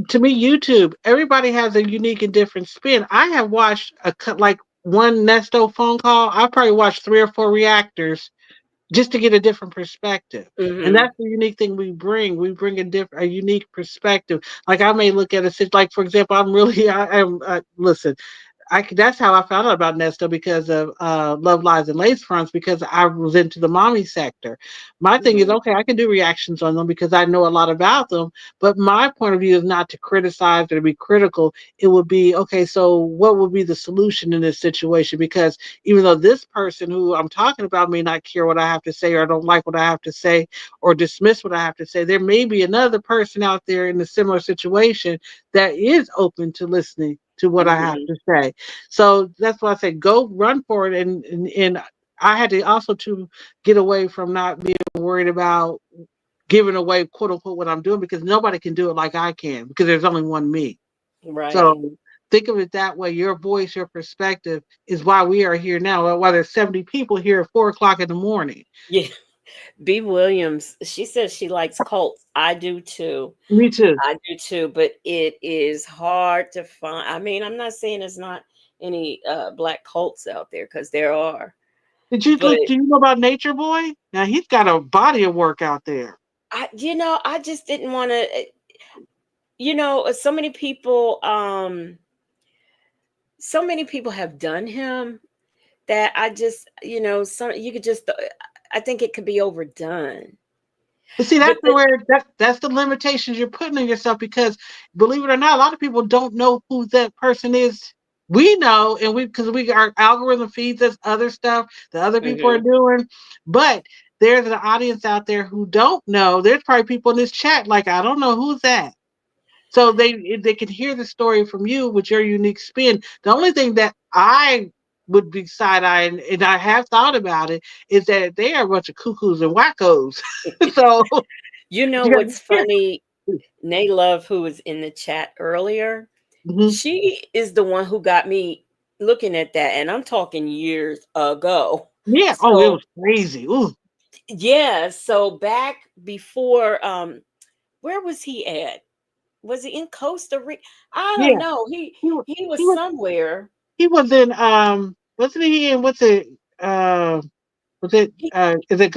to me, YouTube. Everybody has a unique and different spin. I have watched like one Nesto phone call. I probably watched 3 or 4 reactors just to get a different perspective. And Hmm. that's the unique thing we bring. We bring a unique perspective. Like I may look at like for example, I am listen. That's how I found out about Nesto because of Love Lies and Lace Fronts because I was into the mommy sector. My thing is Hmm. okay, I can do reactions on them because I know a lot about them, but my point of view is not to criticize or to be critical. It would be okay, so what would be the solution in this situation? Because even though this person who I'm talking about may not care what I have to say or don't like what I have to say or dismiss what I have to say, there may be another person out there in a similar situation that is open to listening to what I have Hmm. to say. So that's why I say go run for it. And I had to also to get away from not being worried about giving away quote unquote what I'm doing because nobody can do it like I can because there's only one me. Right. So think of it that way. Your voice, your perspective is why we are here now. Why there's 70 people here at 4 o'clock in the morning. Yeah. B. Williams, she says she likes cults. I do too. Me too. I do too, but it is hard to find. I mean, I'm not saying there's not any black cults out there because there are, but Do you know about Nature Boy? Now he's got a body of work out there. I just didn't want to. So many people, have done him that I just, some you could just. I think it could be overdone. But see, But that's the limitations you're putting on yourself because believe it or not, a lot of people don't know who that person is. We know, and because our algorithm feeds us other stuff that other people are Mhm. doing, but there's an audience out there who don't know. There's probably people in this chat like I don't know who's that. So they can hear the story from you with your unique spin. The only thing that I would be side eyeing, and I have thought about it, is that they are a bunch of cuckoos and wackos. So You know you got to what's be funny? Nay Love, who was in the chat earlier, careful. she is the one who got me looking at that, and I'm talking years ago. Yeah. Oh, it So was crazy. Ooh. yeah, so back before, where was he at? Was he in Costa Rica? I don't Yeah. know. He wa- He he was was somewhere. he was in wasn't he in what's it was it He is it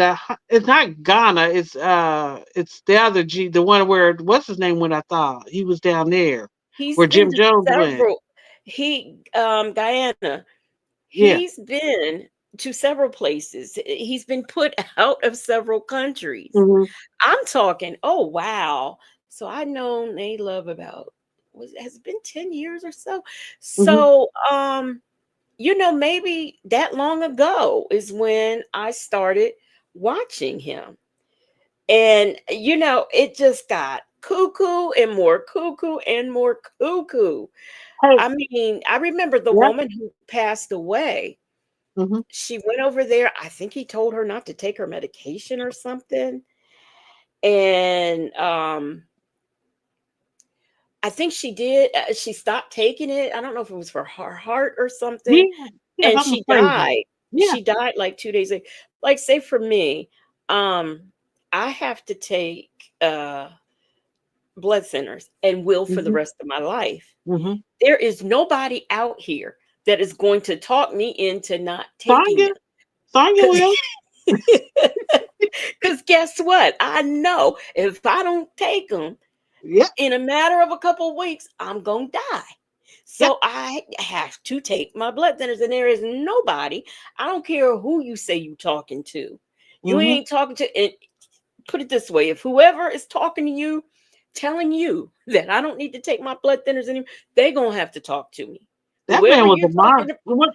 it's not Ghana, it's the other the one where what's his name when I thought he was down there he's where been Jim to Jones went. several. Guyana. Yeah. He's been to several places. He's been put out of several countries. Hmm. I'm talking, oh wow. So I know they love about has it been 10 years or so. Hmm. So maybe that long ago is when I started watching him. And it just got cuckoo and more cuckoo and more cuckoo. Hey, I mean, I remember the yeah. woman who passed away. Mm-hmm. She went over there. I think he told her not to take her medication or something. And I think she did. She stopped taking it. I don't know if it was for her heart or Yeah, something. yeah, And something she crazy. died. Yeah, She died like 2 days later. Like, say for me, I have to take blood thinners and will for the mm-hmm. rest of my life. Mm-hmm. There is nobody out here that is going to talk me into not taking Sonya, them. Sonya will. Because guess what? I know if I don't take them Yeah, in a matter of a couple of weeks, I'm going to die. yeah. So I have to take my blood thinners, and there is nobody. I don't care who you say you talking to. You Mm-hmm. ain't talking to. And put it this way: if whoever is talking to you, telling you that I don't need to take my blood thinners anymore, they gonna have to talk to me. That Whoever man was a you're talking monster. to, When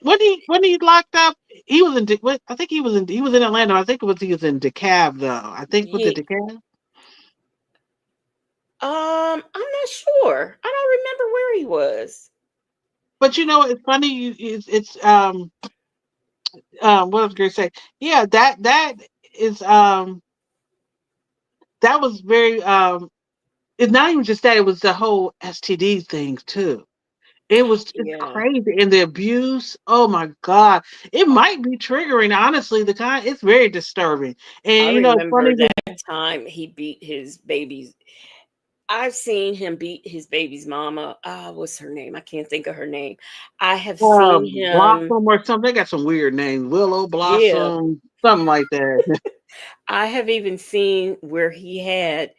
he locked up, he was in. I think he was in Atlanta. I think he was in DeKalb though. I think was yeah, it DeKalb? I'm not sure. I don't remember where he was. But it's funny. It's what I was going to say. Yeah, that is that was very it's not even just that, it was the whole STD thing too. It's Yeah, crazy. And the abuse, oh my God. It might be triggering, honestly, it's very disturbing. And I it's funny remember that that time he beat his babies. I've seen him beat his baby's mama. What's her name? I can't think of her name. I have seen him. Blossom or something, they got some weird names. Willow Yeah, Blossom, something like that. I have even seen where he had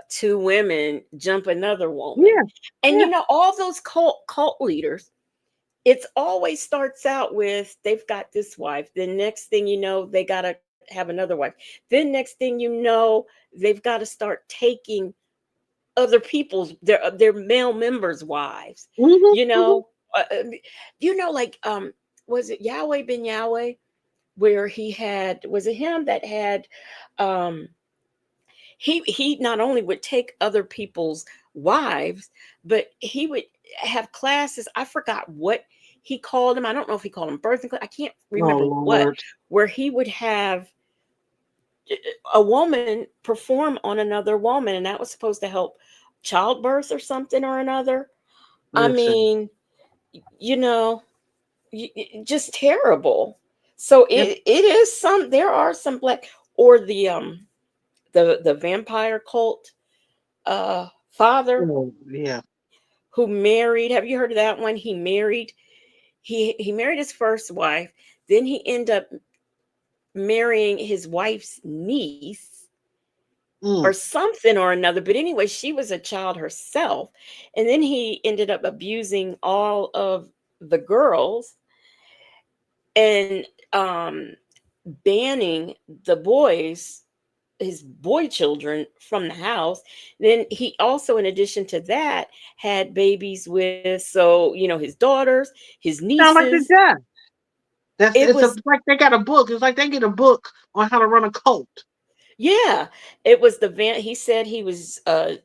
two women jump another woman. Yeah, And yeah. all those cult leaders, it's always starts out with they've got this wife. Then next thing you know, they gotta have another wife. Then next thing you know, they've got to start taking other people's their male members' wives. Hmm. You Hmm. know, like was it Yahweh ben Yahweh, where he had, was it him that had um he not only would take other people's wives, but he would have classes. I forgot what he called them. I don't know if he called them birthing class. I can't Oh remember what, Lord. where he would have a woman perform on another woman, and that was supposed to help childbirth or something or another. I Listen. mean, you know, just terrible. So Yep. it is some. There are some black, or the vampire cult father Oh, yeah. who married. Have you heard of that one? He married his first wife. Then he ended up marrying his wife's niece or Mm. something or another. But anyway, she was a child herself. And then he ended up abusing all of the girls and banning the boys, his boy children, from the house. Then he also, in addition to that, had babies with, so his daughters, his Sound like the nieces. judge. It It's was, like they got a book. It's like they get a book on how to run a cult. yeah, it was the van. He said he was, I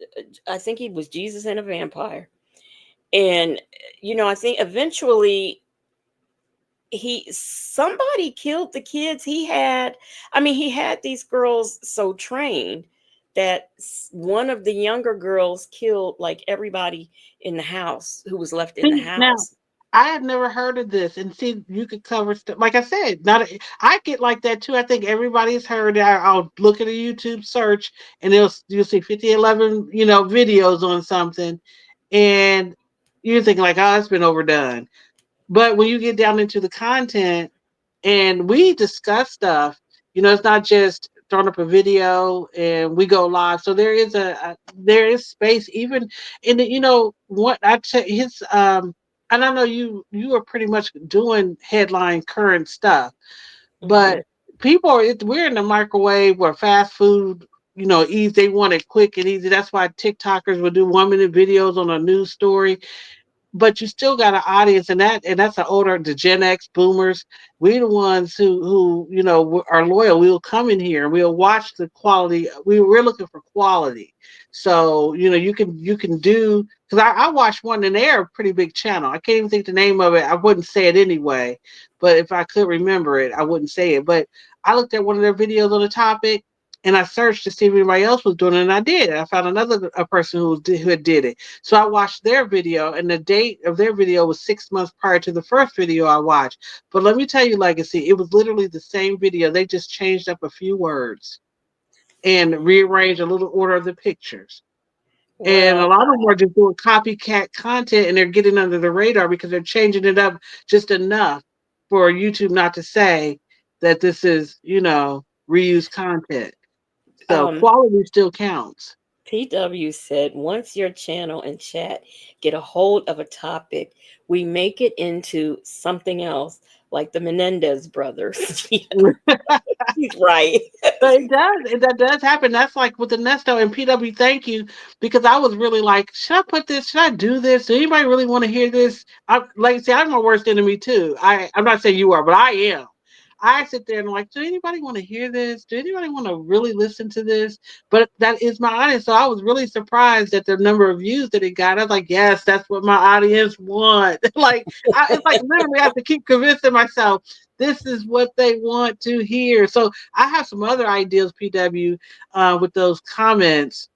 think he was Jesus and a vampire. And I think eventually somebody killed the kids. He had these girls so trained that one of the younger girls killed like everybody in the house who was left in the See, now house. I had never heard of this, and see, you could cover stuff. Like I said, I get like that too. I think everybody's heard it. I'll look at a YouTube search, and you'll see 50, 11, videos on something, and you're thinking like, oh, it's been overdone. But when you get down into the content, and we discuss stuff, it's not just throwing up a video and we go live. So there is space even in the, what I tell his and I know you are pretty much doing headline current stuff, Mhm. but we're in the microwave where fast food, easy, they want it quick and easy. That's why TikTokers will do 1 minute videos on a news story. but you still got an audience, and that's an older, the Gen X boomers. We're the ones who are loyal. We'll come in here and we'll watch the quality. We're looking for quality. So you can do, because I watched one, and they're a pretty big channel. I can't even think the name of it. I wouldn't say it anyway, but if I could remember it, I wouldn't say it. But I looked at one of their videos on the topic, and I searched to see if anybody else was doing it, and I did. I found another a person who had did it. So I watched their video, and the date of their video was 6 months prior to the first video I watched. But let me tell you, Legacy, it was literally the same video. They just changed up a few words and rearranged a little order of the pictures. And a Well, lot of them are just doing copycat content, and they're getting under the radar because they're changing it up just enough for YouTube not to say that this is, reused content. So um, quality still counts. PW said, once your channel and chat get a hold of a topic, we make it into something else, like the Menendez brothers. Yeah, he's right. But it does. That does happen. That's like with the Nesto and PW. Thank you, because I was really like, should I put this? Should I do this? Do anybody really want to hear this? Like I say, I'm my worst enemy too. I'm not saying you are, but I am. I sit there and I'm like, do anybody want to hear this? Do anybody want to really listen to this? But that is my audience. So I was really surprised at the number of views that it got. I was like, yes, that's what my audience want. It's like literally I have to keep convincing myself this is what they want to hear. So I have some other ideas, PW, with those comments,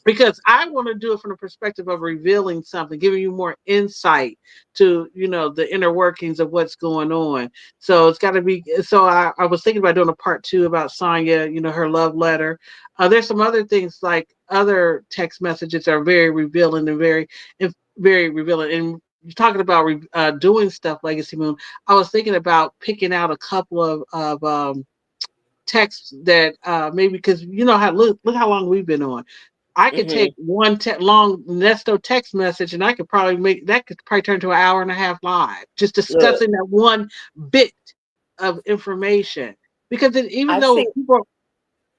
because I want to do it from the perspective of revealing something, giving you more insight to, the inner workings of what's going on. So it's got to be. So I was thinking about doing a part 2 about Sonya, her love letter. There's some other things like other text messages that are very revealing and very revealing. And you're talking about doing stuff, Legacy Moon. I was thinking about picking out a couple of texts that maybe, because how look how long we've been on. I could Hmm. take one long Nesto text message, and I could probably turn to an hour and a half live, just Look, discussing that one bit of information. Because even I though think,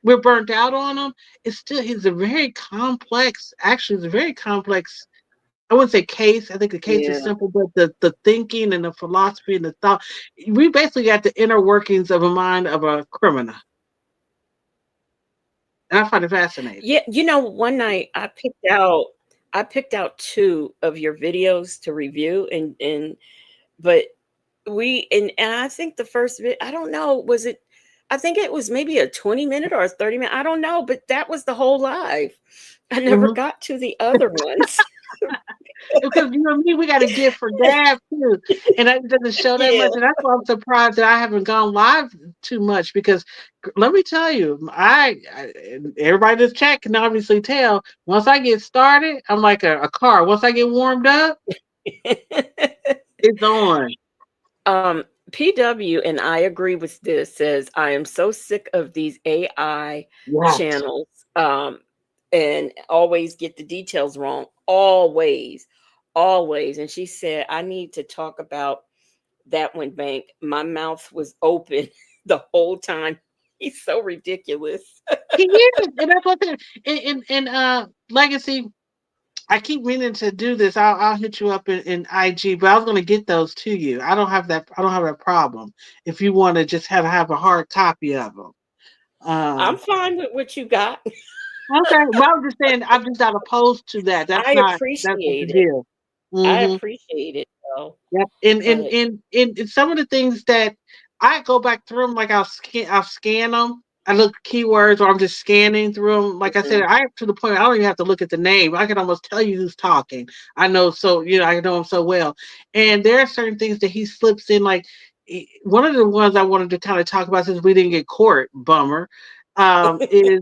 we're burnt out on them, it's a very complex. Actually, it's a very complex. I wouldn't say case. I think the case is yeah. simple, but the thinking and the philosophy and the thought, we basically got the inner workings of a mind of a criminal, and I find it fascinating. Yeah, one night I picked out two of your videos to review, but and I think the first bit, I don't know, I think it was maybe a 20-minute or a 30-minute, I don't know, but that was the whole live. I never Mhm. got to the other ones. Because me, we got a gift for gab too, and that doesn't show that Yeah. much. And that's why I'm surprised that I haven't gone live too much. Because let me tell you, everybody that's chat can obviously tell. Once I get started, I'm like a car. Once I get warmed up, it's on. Um, PW, and I agree with this, says, I am so sick of these AI Yes. channels, and always get the details wrong. Always, always. And she said, I need to talk about that one, Bank. My mouth was open the whole time. He's so ridiculous. He is, and that's what. Legacy. I keep meaning to do this. I'll hit you up in IG, but I was going to get those to you. I don't have that. I don't have that problem. If you want to just have a hard copy of them. I'm fine with what you got. Okay. Well, I'm just saying I'm just not opposed to that. I That's not the appreciate it. deal. I Mm-hmm. appreciate it, though. Yep. And But in some of the things that I go back through them, like I'll scan them. I look keywords, or I'm just scanning through them. Like I said, mhm. I to the point I don't even have to look at the name. I can almost tell you who's talking. I know, so I know him so well. And there are certain things that he slips in. Like one of the ones I wanted to kind of talk about, since we didn't get court, bummer, is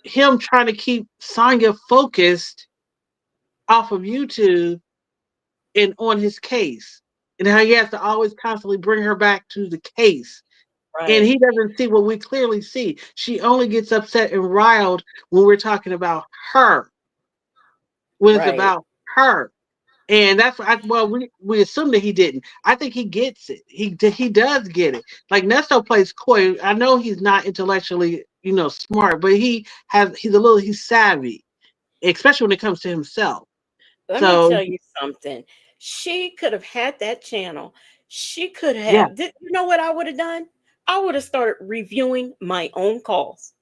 him trying to keep Sonya focused off of YouTube and on his case, and how he has to always constantly bring her back to the case. And Right, he doesn't see what we clearly see. She only gets upset and riled when we're talking about her, when it's right, about her. And that's well, we assume that he didn't. I think he gets it. He does get it. Like Nesto plays coy. I know he's not intellectually, smart, but he's savvy, especially when it comes to himself. Let me So tell you something. She could have had that channel. She could yeah. have. You know what I would have done? I would have started reviewing my own calls.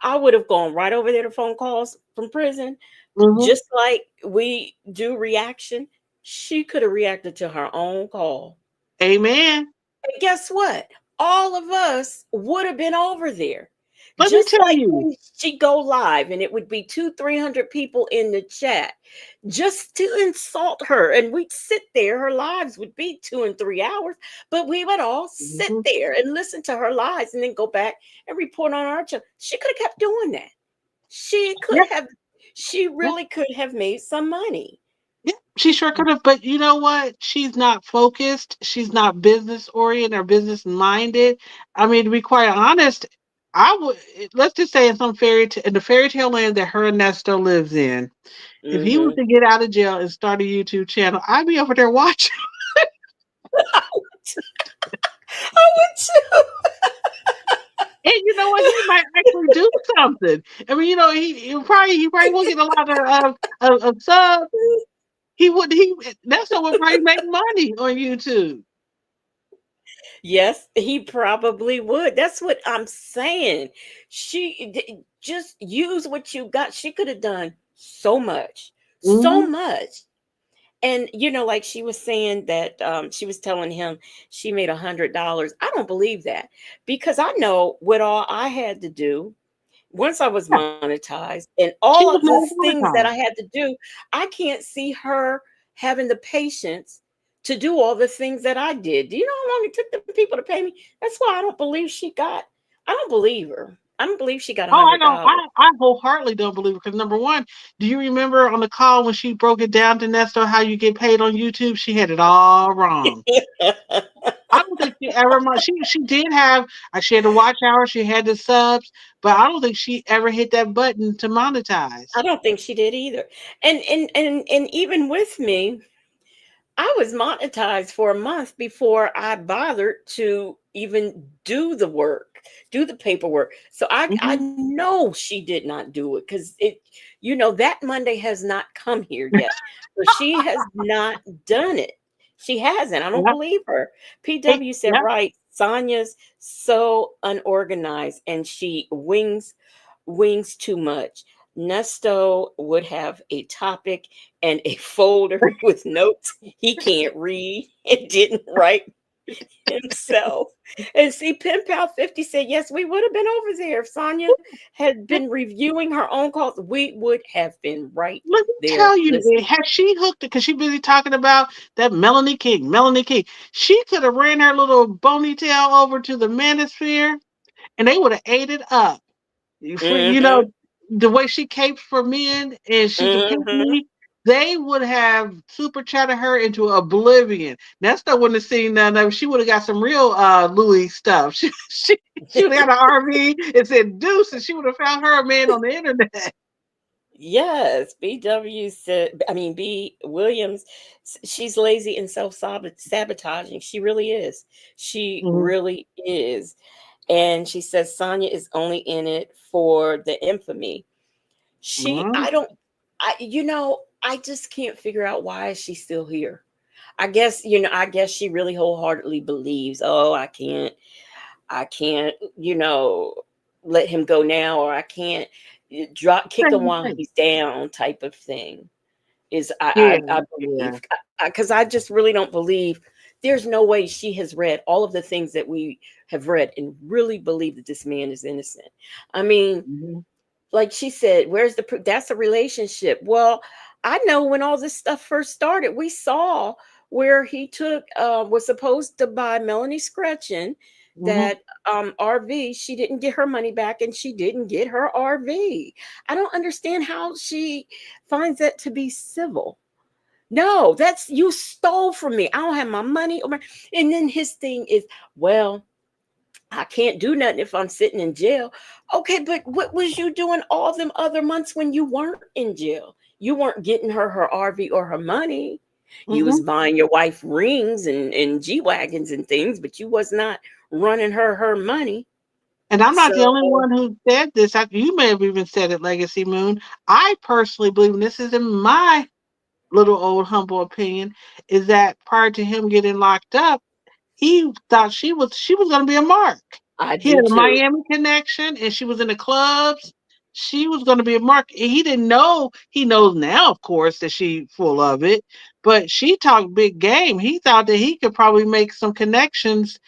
I would have gone right over there to phone calls from prison, Hmm. just like we do reaction. She could have reacted to her own call. Amen. And guess what? All of us would have been over there. Let me Just tell like you. when she go live and it would be 300 people in the chat just to insult her. And we'd sit there. Her lives would be 2 and 3 hours, but we would all sit Mhm. there and listen to her lives and then go back and report on our channel. She could have kept doing that. She could Yeah, have, she yeah, really could have made some money. yeah. She sure could have, but you know what? She's not focused. She's not business oriented or business minded. I mean, to be quite honest, I would let's just say in some in the fairy tale land that her and Nesto lives in. If he was Hmm. to get out of jail and start a YouTube channel, I'd be over there watching. I would too. And you know what? He might actually do something. I mean, you know, he probably will get a lot of subs. Nesto would probably make money on YouTube. Yes, he probably would. That's what I'm saying. Just use what you got. She could have done so Hmm. much. And like she was saying that she was telling him she made $100. I don't believe that because I know what all I had to do once I was Yeah, monetized and she all was of the not things that monetized. I had to do. I can't see her having the patience to do all the things that I did. Do you know how long it took the people to pay me? That's why I don't believe her. I don't believe she got a Oh, I hundred don't. dollars. I wholeheartedly don't believe it because number one, do you remember on the call when she broke it down to Nestor how you get paid on YouTube? She had it all wrong. I don't think she ever. She did have. She had the watch hour. She had the subs, but I don't think she ever hit that button to monetize. I don't think she did either. And even with me, I was monetized for a month before I bothered to even do the work, do the paperwork. So I Hmm. know she did not do it because that Monday has not come here yet. So she has not done it. She hasn't. I don't Yeah. believe her. Hey, PW said, yeah. right, Sonia's so unorganized and she wings too much. Nesto would have a topic and a folder with notes he can't read and didn't write himself. And see, Pen Pal 50 said, yes, we would have been over there. If Sonia had been reviewing her own calls, we would have been right Let me there tell you, listening. has she hooked it? Because she busy talking about that Melanie King. Melanie King. She could have ran her little bony tail over to the manosphere, and they would have ate it up. For Mm-hmm. the way she capes for men, and she's a Mm-hmm. pinky. They would have super chatted her into oblivion. Nesta wouldn't have seen none of it. She would have got some real Louis stuff. She would have got an RV and said deuce, and she would have found her a man on the internet. Yes, BW said, I mean, B. Williams, she's lazy and self sabotaging. She really is. She Mhm. really is. And she says Sonia is only in it for the infamy. Mhm. I don't, I just can't figure out why she's still here. I guess she really wholeheartedly believes, oh, I can't, let him go now, or I can't kick him Same while thing. he's down, type of thing. Is Yeah, I yeah. believe because I just really don't believe. There's no way she has read all of the things that we have read and really believe that this man is innocent. I mean, Mhm. like she said, where's the proof? That's a relationship. Well, I know when all this stuff first started, we saw where he was supposed to buy Melanie Scretchen Mhm. that RV. She didn't get her money back and she didn't get her RV. I don't understand how she finds that to be civil. No, that's you stole from me. I don't have my money. And then his thing is, well, I can't do nothing if I'm sitting in jail. Okay, but what was you doing all them other months when you weren't in jail? You weren't getting her RV or her money. You was Mhm. buying your wife rings and G-Wagons and things, but you was not running her money. And I'm not the So only one who said this. You may have even said it, Legacy Moon. I personally believe, and this is in my little old humble opinion is that prior to him getting locked up, he thought she was going to be a mark. I He had do a too. Miami connection, and she was in the clubs. She was going to be a mark. And he didn't know. He knows now, of course, that she full of it. But she talked big game. He thought that he could probably make some connections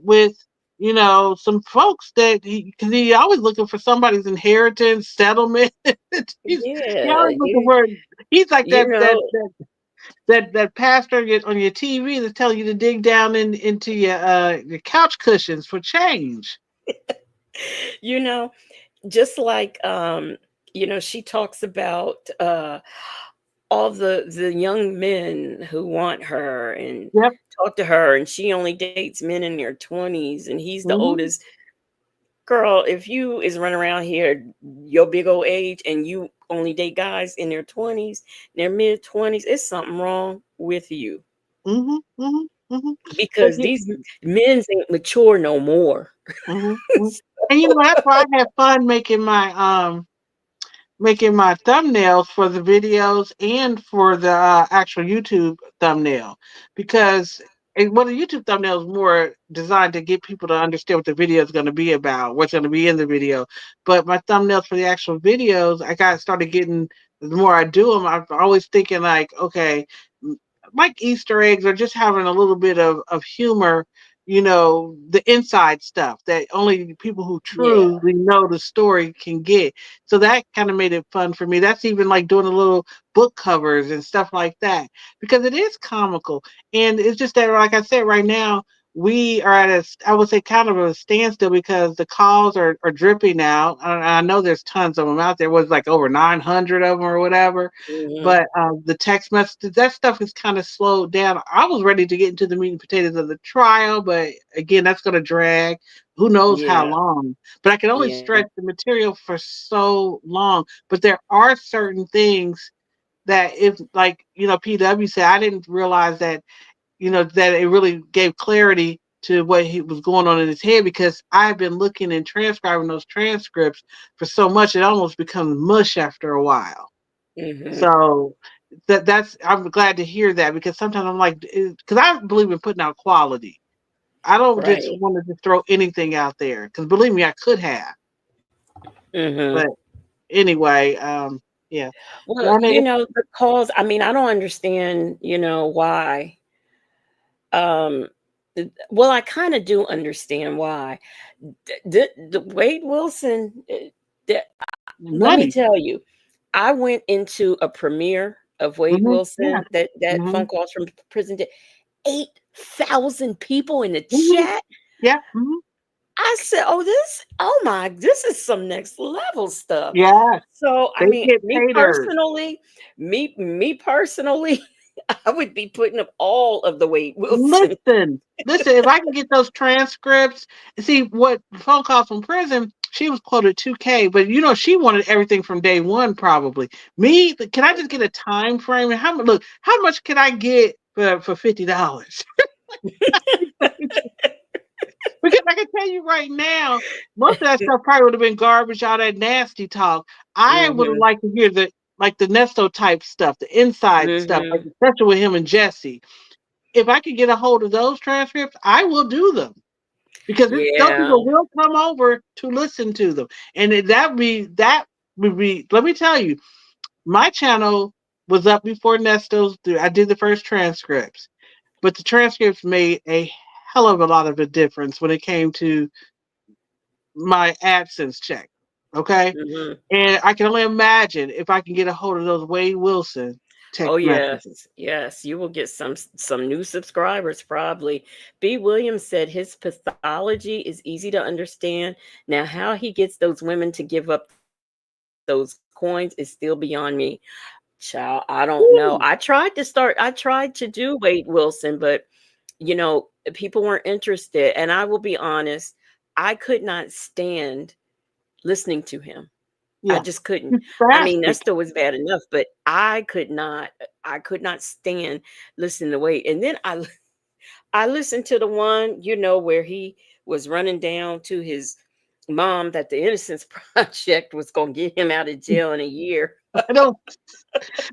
with some folks that because he always looking for somebody's inheritance settlement. He Yeah, always looking for. He's like you know, that pastor on your TV that's telling you to dig down into your couch cushions for change. you know, just like she talks about all the young men who want her and Yep. talk to her, and she only dates men in their 20s, and he's the Hmm. oldest. Girl, if you is running around here your big old age and you only date guys in their 20s, their mid 20s, it's something wrong with you, Hmm. Hmm. Hmm. But because these men's ain't mature no more. hmm and that's why I have fun making my thumbnails for the videos and for the actual YouTube thumbnail because the YouTube thumbnail is more designed to get people to understand what the video is going to be about, what's going to be in the video. But my thumbnails for the actual videos, I got started getting the more I do them, I'm always thinking like, okay, like Easter eggs or just having a little bit of humor, the inside stuff that only people who Yeah, truly know the story can get. So that kind of made it fun for me. That's even like doing a little book covers and stuff like that because it is comical. And it's just that, like I said, right now we are at I would say, kind of a standstill because the calls are dripping out. I know there's tons of them out there. It was like over 900 of them or whatever. hmm, But the text messages, that stuff is kind of slowed down. I was ready to get into the meat and potatoes of the trial, but again, that's going to drag who knows how yeah, long. But I can only yeah, stretch the material for so long. But there are certain things that if like, PW said, I didn't realize that, that it really gave clarity to what he was going on in his head because I've been looking and transcribing those transcripts for so much it almost becomes mush after a while. hmm, So that's I'm glad to hear that because sometimes I'm like, because I believe in putting out quality. I don't just right, want to just throw anything out there because believe me, I could have. hmm. But anyway, yeah. Well, Donna, the cause, I mean, I don't understand, why. Um, well, I kind of do understand why. The Wade Wilson, let me money. tell you, I went into a premiere of Wade Yeah. Wilson, that Hmm. phone calls from prison. 8,000 people in the Hmm. chat. Yeah. Hmm. I said, this is some next level stuff. Yeah. So, I They mean, get paid. me personally, I would be putting up all of the Wade Wilson. Listen, if I can get those transcripts, see what phone calls from prison, she was quoted 2K, but she wanted everything from day one, probably. Me, can I just get a time frame? And how much can I get for $50? Because I can tell you right now, most of that stuff probably would have been garbage, all that nasty talk. I would have Hmm, liked to hear the Nesto type stuff, the inside stuff, like hmm. especially with him and Jesse. If I could get a hold of those transcripts, I will do them because those Yeah. people will come over to listen to them, and that would be. Let me tell you, my channel was up before Nesto's. I did the first transcripts, but the transcripts made a hell of a lot of a difference when it came to my AdSense check. Okay, Hmm. and I can only imagine if I can get a hold of those Wade Wilson Oh text messages. yes, yes, you will get some new subscribers probably. B. Williams said his pathology is easy to understand. Now, how he gets those women to give up those coins is still beyond me. Child, I don't know. Woo. I tried to do Wade Wilson, but people weren't interested. And I will be honest, I could not stand listening to him. I Yeah, just couldn't. he's I mean, spastic. Nestor was bad enough, but I could not stand listening to Wade. And then I listened to the one, where he was running down to his mom that the Innocence Project was going to get him out of jail in a year. I don't.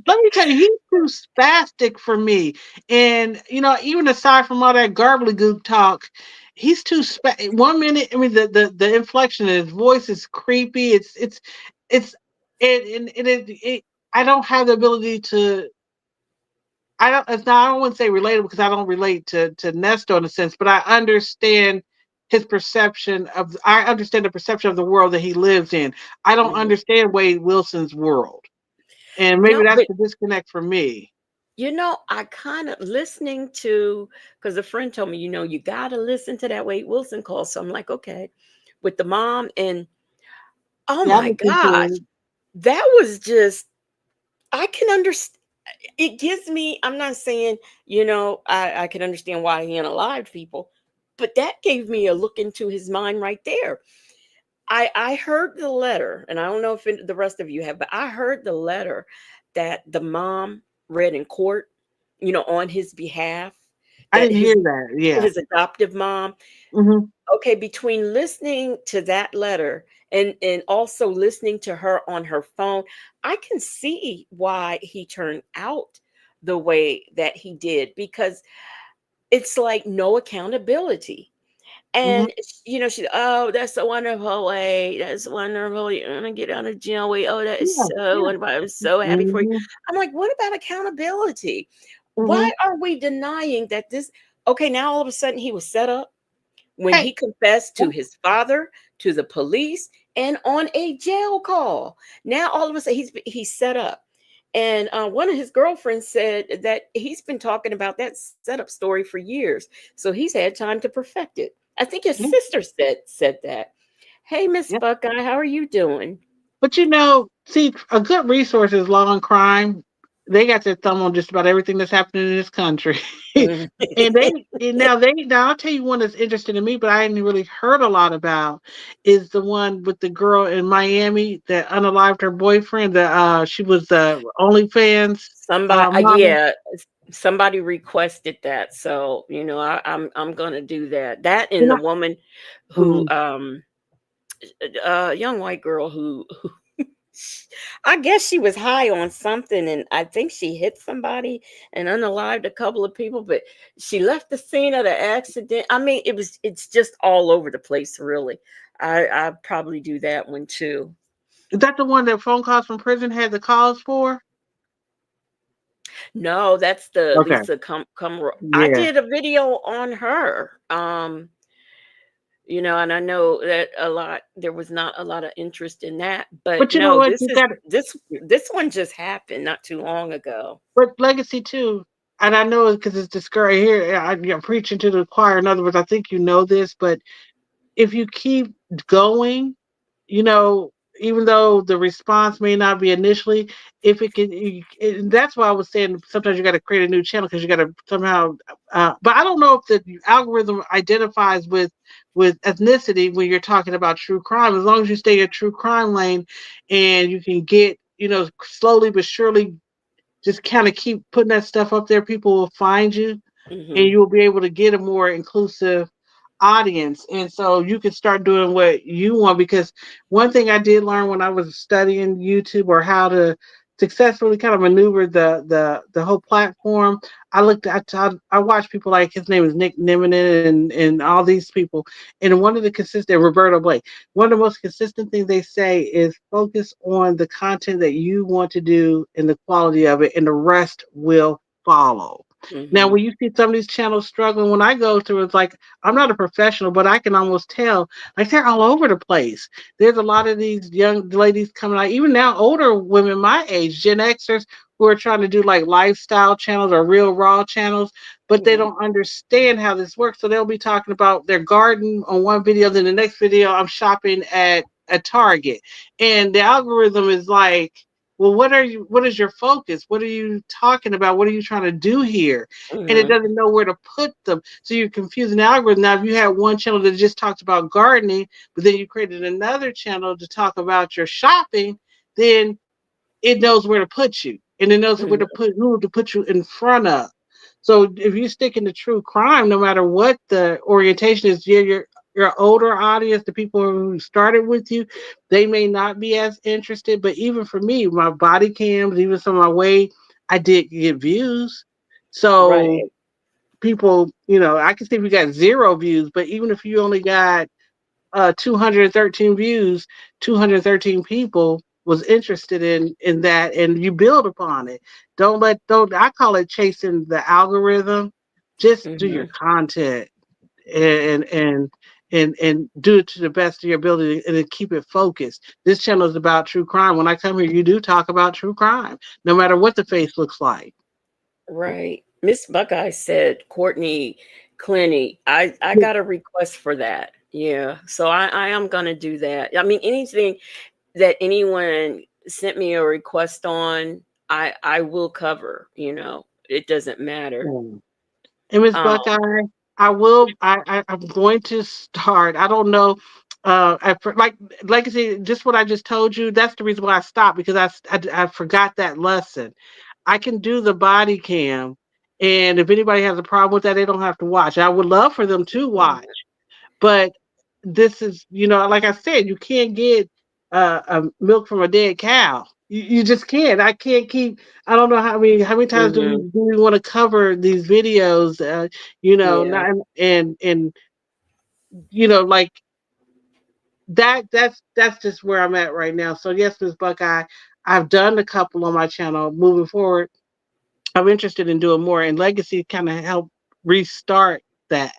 Let me tell you, he's too spastic for me. And even aside from all that gobbledygook talk, he's too 1 minute. I mean, the inflection in his voice is creepy. It's I don't have the ability to. I don't. It's not. I don't want to say relatable because I don't relate to Nestor in a sense, but I understand his perception of. I understand the perception of the world that he lives in. I don't Mhm. understand Wade Wilson's world. And maybe No, that's but the disconnect for me. I kind of listening to, because a friend told me, you got to listen to that Wade Wilson call. So I'm like, okay, with the mom. And oh Yeah, I my listened gosh, to it. that was just, I can understand. It gives me, I'm not saying, I can understand why he unalived people, but that gave me a look into his mind right there. I heard the letter, and I don't know if the rest of you have, but I heard the letter that the mom read in court, on his behalf, I that didn't hear that. Yeah. his adoptive mom. Hmm. Okay, between listening to that letter and also listening to her on her phone, I can see why he turned out the way that he did, because it's like no accountability. Hmm. And she, oh, that's a wonderful way. That's wonderful. You're gonna get out of jail. Way. Oh, that is Yeah. so Yeah. wonderful. I'm so happy for you. Hmm. I'm like, what about accountability? Hmm. Why are we denying that this? Okay, now all of a sudden he was set up when Hey. he confessed to his father, to the police, and on a jail call. Now all of a sudden he's set up. And one of his girlfriends said that he's been talking about that setup story for years. So he's had time to perfect it. I think his Yeah. sister said that. Hey, Miss Yeah. Buckeye, how are you doing? But see, a good resource is Law and Crime. They got their thumb on just about everything that's happening in this country. Mhm. Now I'll tell you one that's interesting to me, but I hadn't really heard a lot about is the one with the girl in Miami that unalived her boyfriend. She was the OnlyFans Somebody, model. yeah, somebody requested that, so I'm gonna do that. That You and the know, woman who mhm. young white girl who I guess she was high on something, and I think she hit somebody and unalived a couple of people, but she left the scene of the accident. I mean, it's just all over the place, really. I probably do that one too. Is that the one that phone calls from prison had the calls for? No, that's the Okay. Lisa I Yeah. did a video on her. And I know that there was not a lot of interest in that, but But you know no, what? You got this one just happened not too long ago. But legacy too, and I know it because it's discouraged here. I'm preaching to the choir. In other words, I think you know this, but if you keep going, you know, even though the response may not be initially, if it can, that's why I was saying sometimes you got to create a new channel because you got to somehow. But I don't know if the algorithm identifies with ethnicity when you're talking about true crime. As long as you stay in true crime lane, and you can get, slowly but surely just kind of keep putting that stuff up there, people will find you and Hmm. you'll be able to get a more inclusive audience. And so you can start doing what you want because one thing I did learn when I was studying YouTube or how to successfully kind of maneuver the whole platform, I watched people like his name is Nick Niminen and all these people. And one of the consistent Roberto Blake, one of the most consistent things they say is focus on the content that you want to do and the quality of it, and the rest will follow. Now, Hmm. when you see some of these channels struggling, when I go through, it's like I'm not a professional, but I can almost tell, like they're all over the place. There's a lot of these young ladies coming out, even now older women my age, Gen Xers, who are trying to do like lifestyle channels or real raw channels, but they Hmm. don't understand how this works. So they'll be talking about their garden on one video, then the next video, I'm shopping at a Target, and the algorithm is like, well, what is your focus? What are you talking about? What are you trying to do here? And it Hmm. doesn't know where to put them. So you're confusing the algorithm. Now, if you had one channel that just talked about gardening, but then you created another channel to talk about your shopping, then it knows where to put you. And it knows where to Hmm. put who to put you in front of. So if you stick into true crime, no matter what the orientation is, your older audience, the people who started with you, they may not be as interested. But even for me, my body cams, even some of my weight, I did get views. So Right. people, I can see if you got 0 views, but even if you only got 213 views, 213 people was interested in that, and you build upon it. Don't I call it chasing the algorithm. Just do your Hmm. content and do it to the best of your ability and then keep it focused. This channel is about true crime. When I come here, you do talk about true crime, no matter what the face looks like. Right. Miss Buckeye said, Courtney Clenny, I got a request for that. Yeah. So I am gonna do that. I mean, anything that anyone sent me a request on, I will cover, It doesn't matter. Mm. And Miss Um, Buckeye, I will. I'm going to start. I don't know. Like I said, just what I just told you. That's the reason why I stopped, because I forgot that lesson. I can do the body cam, and if anybody has a problem with that, they don't have to watch. I would love for them to watch, but this is, like I said, you can't get milk from a dead cow. You just can't. I can't keep. I don't know how many times do we mhm. do we want to cover these videos? Yeah. Not and like that. That's just where I'm at right now. So yes, Ms. Buckeye, I've done a couple on my channel. Moving forward, I'm interested in doing more, and Legacy kind of helped restart that.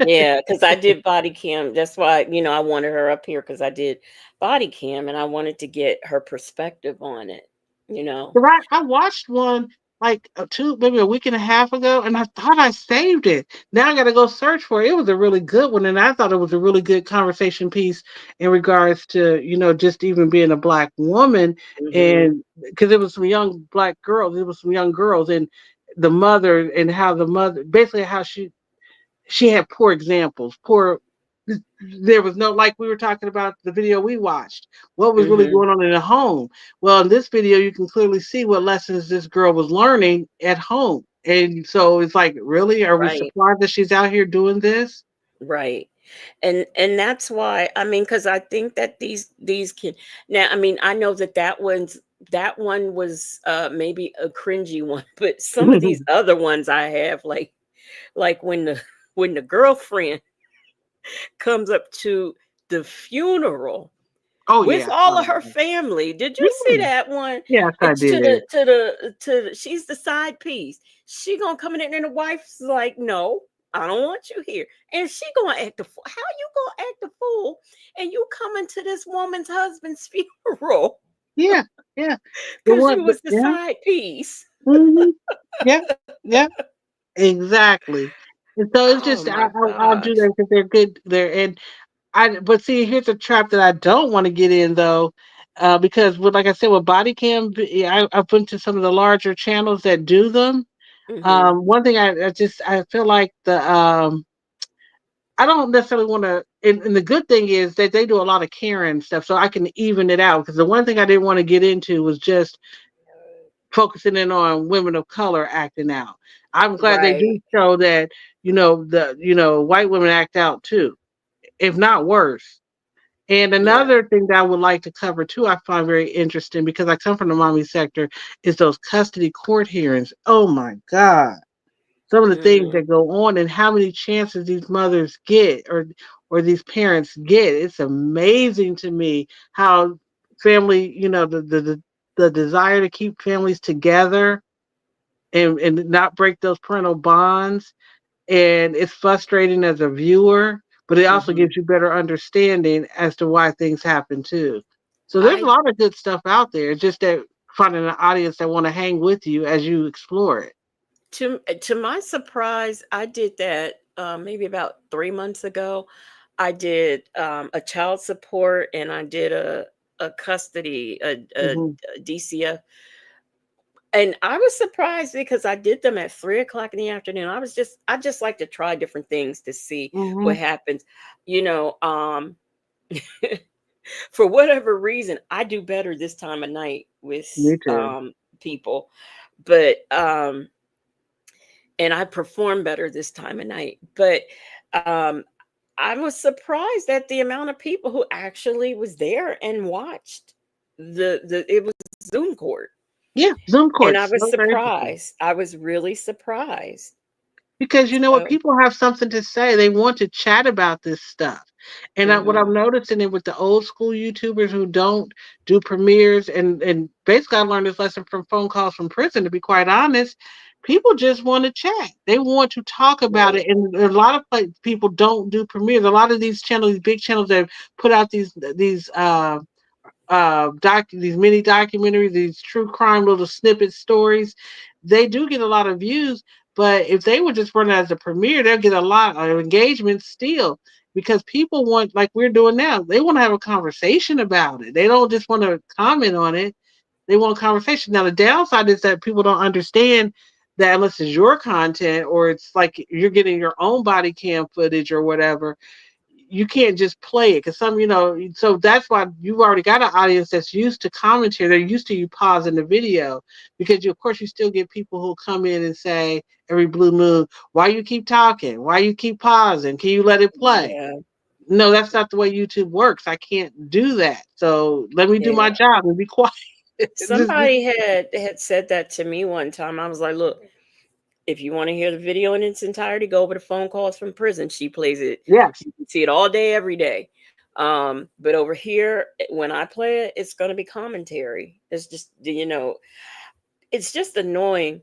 Yeah, because I did body cam. That's why, I wanted her up here because I did body cam and I wanted to get her perspective on it, you know. Right. I watched one like maybe a week and a half ago, and I thought I saved it. Now I got to go search for it. It was a really good one, and I thought it was a really good conversation piece in regards to, just even being a black woman, Hmm. and because it was some young black girls, it was some young girls, and the mother, and how the mother, basically how she had poor examples, poor. There was no, like we were talking about the video we watched. What was really Hmm. going on in the home? Well, in this video, you can clearly see what lessons this girl was learning at home, and so it's like, really, are we Right. surprised that she's out here doing this? Right. And that's why, I mean, because I think that these can now, I mean, I know that one was maybe a cringy one, but some of these other ones I have, like when the girlfriend comes up to the funeral Oh with yeah, all of her family. Did you see yeah, that one? yes, I It's did. she's the side piece. She gonna come in and the wife's like, no, I don't want you here. And she gonna act the fool. How you gonna act the fool and you coming to this woman's husband's funeral Yeah, yeah, the because you one, was the yeah, side piece? hmm, yeah, yeah. Exactly. And so it's Oh just my I'll do gosh. that because they're good there. And but see, here's a trap that I don't want to get in though, because like I said, with body cam, I've been to some of the larger channels that do them. Hmm. One thing I feel like I don't necessarily want to. And the good thing is that they do a lot of Karen stuff, so I can even it out. Because the one thing I didn't want to get into was just focusing in on women of color acting out. I'm glad they do Right. show that, white women act out too, if not worse. And Yeah. another thing that I would like to cover too, I find very interesting because I come from the mommy sector, is those custody court hearings. Oh my God. Some of the things Hmm. that go on and how many chances these mothers get, or these parents get. It's amazing to me how family, the desire to keep families together and not break those parental bonds. And it's frustrating as a viewer, but it also Hmm. gives you better understanding as to why things happen too. So there's a I lot of good stuff out there. It's just that finding an audience that want to hang with you as you explore it. to my surprise, I did that maybe about 3 months ago. I did a child support and I did a custody, Hmm. a DCF. And I was surprised because I did them at 3 o'clock in the afternoon. I just like to try different things to see what Hmm. happens. You know, for whatever reason, I do better this time of night with Me too. people. But and I perform better this time of night. But um, I was surprised at the amount of people who actually was there and watched the it was Zoom court. Yeah, Zoom And I courts. was Those are interesting. surprised. I was really surprised. Because you know what, So, people have something to say. They want to chat about this stuff. And what mhm. I'm noticing it with the old school YouTubers who don't do premieres, and basically I learned this lesson from phone calls from prison. To be quite honest, people just want to chat. They want to talk about Right. it, and a lot of people don't do premieres. A lot of these channels, these big channels that put out these mini documentaries, these true crime little snippet stories, they do get a lot of views. But if they would just run it as a premiere, they'll get a lot of engagement still, because people want, like we're doing now, they want to have a conversation about it. They don't just want to comment on it. They want a conversation. Now the downside is that people don't understand that unless it's your content or it's like you're getting your own body cam footage or whatever, you can't just play it, because so that's why you've already got an audience that's used to commentary. They're used to you pausing the video, because of course you still get people who come in and say every blue moon, why you keep talking, why you keep pausing, can you let it play? Yeah. No, that's not the way YouTube works. I can't do that, so let me do my Yeah. job and be quiet. Just be, Somebody had said that to me one time. I was like, "Look, if you want to hear the video in its entirety, go over to phone calls from prison. She plays it. yes. You can see it all day, every day. But over here, when I play it, it's going to be commentary. It's just, it's just annoying.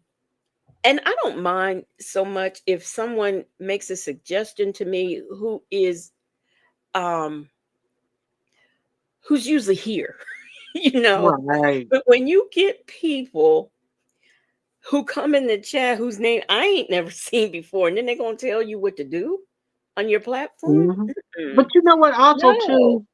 And I don't mind so much if someone makes a suggestion to me um, who's usually here, you know. Right. But when you get people who come in the chat whose name I ain't never seen before, and then they're gonna tell you what to do on your platform. Hmm. But Mm-mm. you know what, also No. too,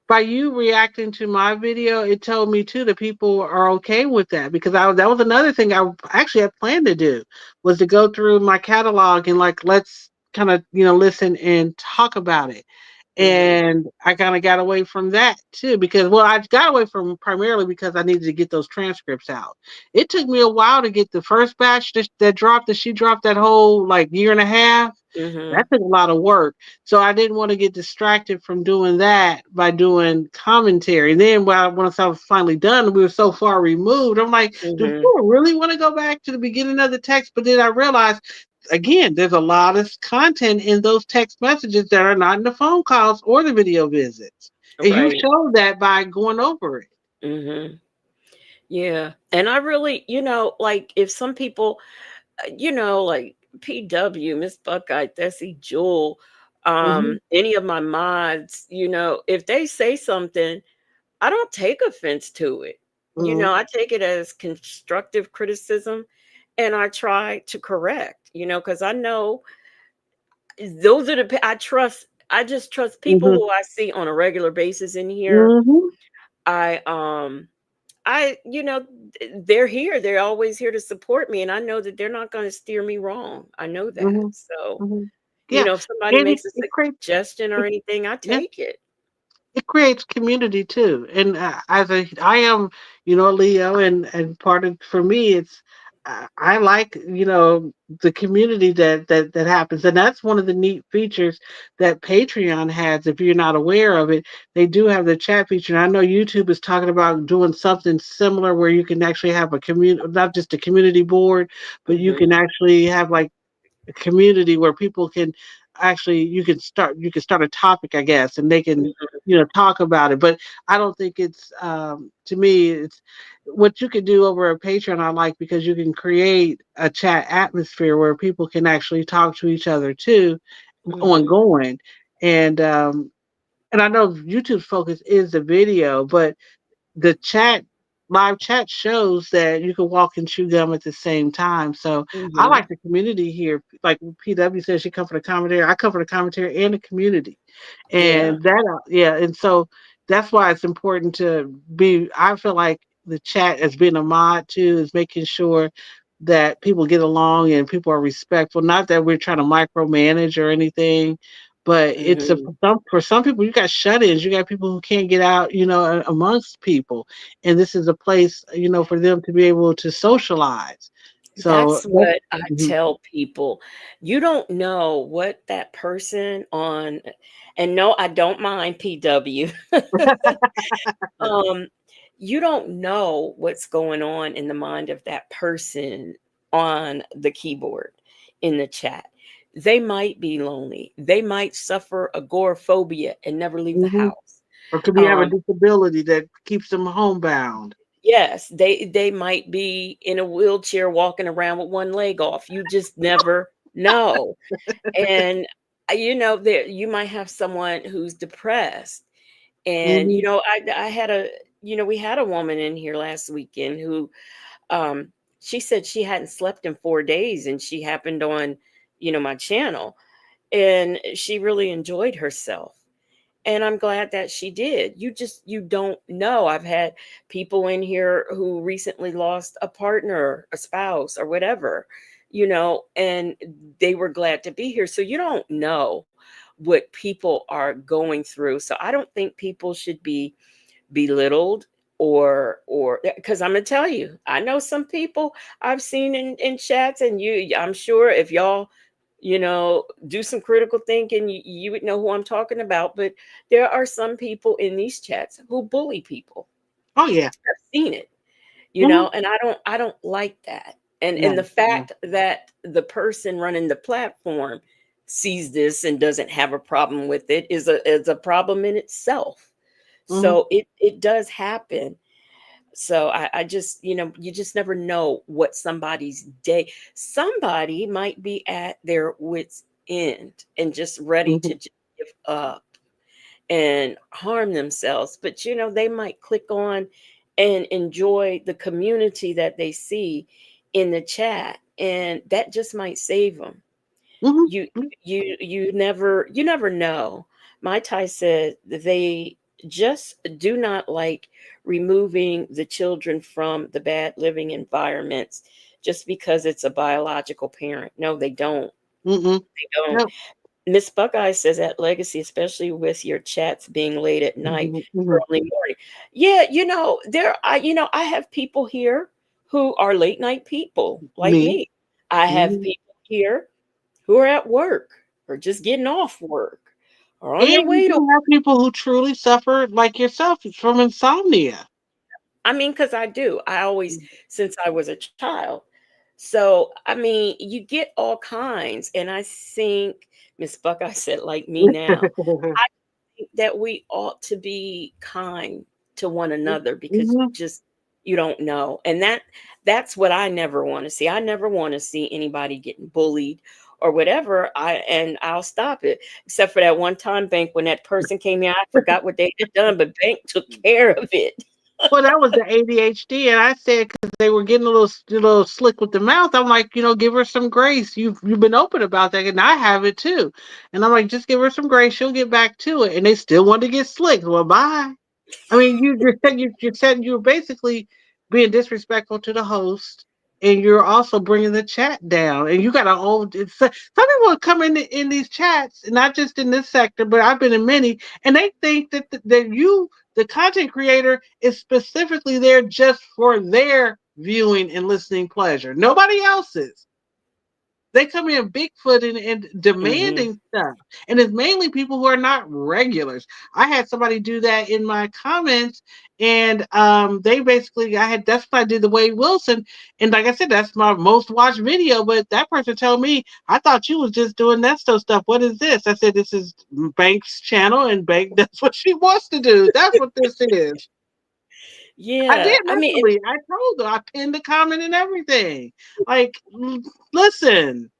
by you reacting to my video, it told me too that people are okay with that, because that was another thing I actually had planned to do, was to go through my catalog and like let's kind of listen and talk about it. Mhm. And I kind of got away from that too, because well, I got away from primarily because I needed to get those transcripts out. It took me a while to get the first batch that dropped, that she dropped, that whole like year and a half. That Mhm. took a lot of work. So I didn't want to get distracted from doing that by doing commentary. And then once I was finally done, we were so far removed. I'm like, do Mhm. people really want to go back to the beginning of the text? But then I realized, again, there's a lot of content in those text messages that are not in the phone calls or the video visits. And you Right. showed that by going over it. Mhm. Yeah. And I really, like if some people, like PW, Miss Buckeye, Tessie, Jewel, Hmm. any of my mods, if they say something, I don't take offense to it. Hmm. I take it as constructive criticism and I try to correct, because I know those are I just trust people Hmm. who I see on a regular basis in here. Hmm. I I they're here. They're always here to support me and I know that they're not going to steer me wrong. I know that. Hmm. So, Hmm. Yeah. if somebody And makes a it creates, suggestion or it, anything, I yeah, take it. it creates community too. And I am, a Leo, and part of, for me, it's I like, the community that happens, and that's one of the neat features that Patreon has. If you're not aware of it, they do have the chat feature. And I know YouTube is talking about doing something similar where you can actually have a community, not just a community board, but you Mhm. can actually have like a community where people can actually, you can start a topic, I guess, and they can Mhm. talk about it. But I don't think it's, to me, it's what you can do over a Patreon. I like, because you can create a chat atmosphere where people can actually talk to each other too, Mhm. ongoing. And I know YouTube's focus is the video, but the live chat shows that you can walk and chew gum at the same time. So I Mhm. like the community here. Like PW says, she come for the commentary. I come for the commentary and the community. Yeah. And that, yeah. And so that's why it's important to be, I feel like the chat as being a mod too, is making sure that people get along and people are respectful. Not that we're trying to micromanage or anything, but it's Mhm. for some people, you got shut-ins, you got people who can't get out, amongst people, and this is a place, for them to be able to socialize. So That's what I mhm. tell people. You don't know what that person on, and no, I don't mind PW. um, you don't know what's going on in the mind of that person on the keyboard in the chat. They might be lonely. They might suffer agoraphobia and never leave the Mhm. house. Or could be have a Um, disability that keeps them homebound. Yes, they might be in a wheelchair walking around with one leg off. You just never know. And there you might have someone who's depressed. And Mhm. I had we had a woman in here last weekend who um she said she hadn't slept in 4 days, and she happened on, my channel, and she really enjoyed herself. And I'm glad that she did. You don't know. I've had people in here who recently lost a partner, a spouse, or whatever, and they were glad to be here. So you don't know what people are going through. So I don't think people should be belittled, or because I'm gonna tell you, I know some people I've seen in chats, and I'm sure if y'all do some critical thinking, you would know who I'm talking about. But there are some people in these chats who bully people. Oh yeah. I've seen it, Mhm. and I don't like that. And No, the no. fact that the person running the platform sees this and doesn't have a problem with it is a problem in itself. Mhm. So it does happen. So I just, you just never know what somebody's day. Somebody might be at their wits' end and just ready to Mhm. just give up and harm themselves. But they might click on and enjoy the community that they see in the chat, and that just might save them. Mhm. You Mhm. you never know. Mai Tai said they just do not like removing the children from the bad living environments just because it's a biological parent. No, they don't. Mm-mm. They don't. No. Miss Buckeye says that legacy, especially with your chats being late at night, Mhm. Mhm. early morning. Yeah, I have people here who are late night people like Me. me. I have Mhm. people here who are at work or just getting off work or on And their you way to. can have people who truly suffer, like yourself, from insomnia. I mean, because I do. I always, since I was a child. So, I mean, you get all kinds. And I think Miss Buckeye said, like me now, I think that we ought to be kind to one another because Mhm. you don't know. And that's what I never want to see. I never want to see anybody getting bullied or whatever. I'll stop it. Except for that one time, Bank, when that person came here, I forgot what they had done, but Bank took care of it. Well, that was the ADHD, and I said because they were getting a little slick with the mouth. I'm like, give her some grace. You've been open about that, and I have it too. And I'm like, just give her some grace. She'll get back to it. And they still want to get slick. Well, bye. I mean, you're basically being disrespectful to the host, and you're also bringing the chat down. And you got to hold. Some people come in these chats, not just in this sector, but I've been in many, and they think that you, the content creator, is specifically there just for their viewing and listening pleasure. Nobody else's. They come in Bigfoot and Hmm. demanding stuff. And it's mainly people who are not regulars. I had somebody do that in my comments, and they basically, that's what I did the Wade Wilson. And like I said, that's my most watched video. But that person told me, I thought you was just doing Nesto stuff. What is this? I said, this is Bank's channel, and Bank, that's what she wants to do. That's what this is. I Yeah. did I mean, literally. I told her, I pinned the comment and everything. Like, listen.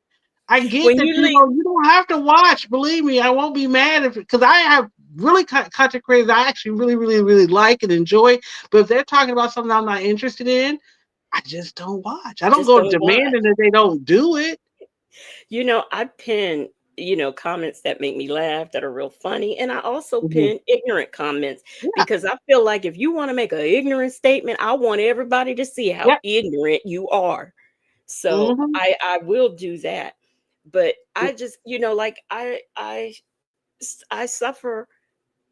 I get when that you leave, you don't have to watch. Believe me, I won't be mad if because I have really content creators I actually really, really, really like and enjoy. But if they're talking about something I'm not interested in, I just don't watch. I don't just go don't watch. demanding that they don't do it. I pin, comments that make me laugh that are real funny. And I also Mhm. pin ignorant comments Yeah, because I feel like if you want to make an ignorant statement, I want everybody to see how yeah. ignorant you are. So Hmm. I will do that. But I just, like I suffer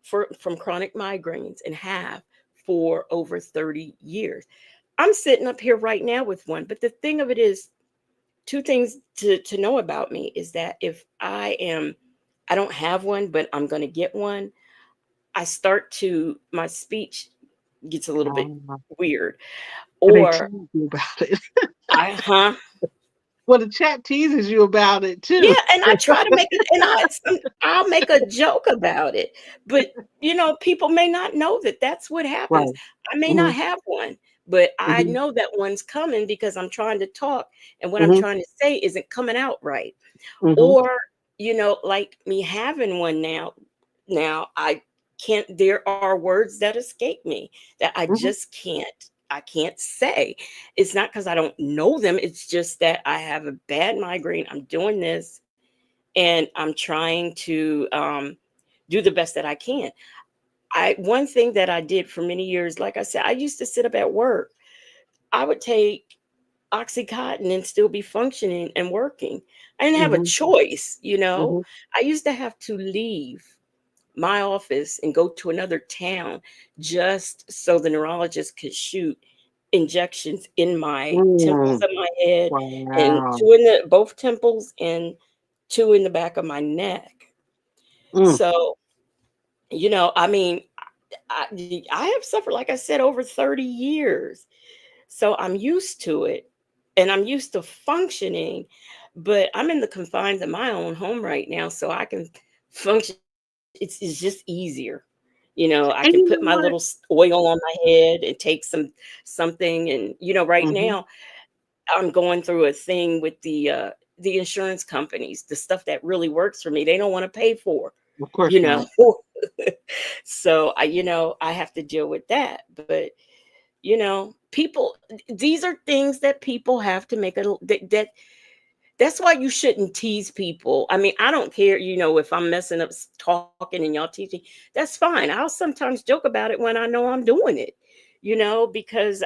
from chronic migraines and have for over 30 years. I'm sitting up here right now with one. But the thing of it is, two things to know about me is that if I don't have one, but I'm going to get one, my speech gets a little bit Um, weird. and they Or tease you about it. huh? Well, the chat teases you about it Yeah, too. and I try to make it, and I'll make a joke about it, but people may not know that that's what happens. Right. I may not Mhm. have one, but I Mhm. know that one's coming because I'm trying to talk, and what I'm Mhm. trying to say isn't coming out right. Mhm. Or, like me having one now I can't, there are words that escape me that I Mhm. just I can't say. It's not because I don't know them, it's just that I have a bad migraine. I'm doing this and I'm trying to do the best that I can. One thing that I did for many years, like I said, I used to sit up at work. I would take Oxycontin and still be functioning and working. I didn't have a Mhm. choice. Mhm. I used to have to leave my office and go to another town just so the neurologist could shoot injections in my temples Mm. of my head and Wow. two in the both temples and two in the back of my neck. Mm. So, I mean, I have suffered, like I said, over 30 years. So I'm used to it and I'm used to functioning, but I'm in the confines of my own home right now, so I can function. It's just easier. I And can you put know my what? little oil on my head and take something. And right Mhm. now I'm going through a thing with the insurance companies. The stuff that really works for me, they don't want to pay for. Of course You know, not. so I have to deal with that. But people, these are things that people have to make that's why you shouldn't tease people. I mean, I don't care, if I'm messing up talking and y'all teasing, that's fine. I'll sometimes joke about it when I know I'm doing it, because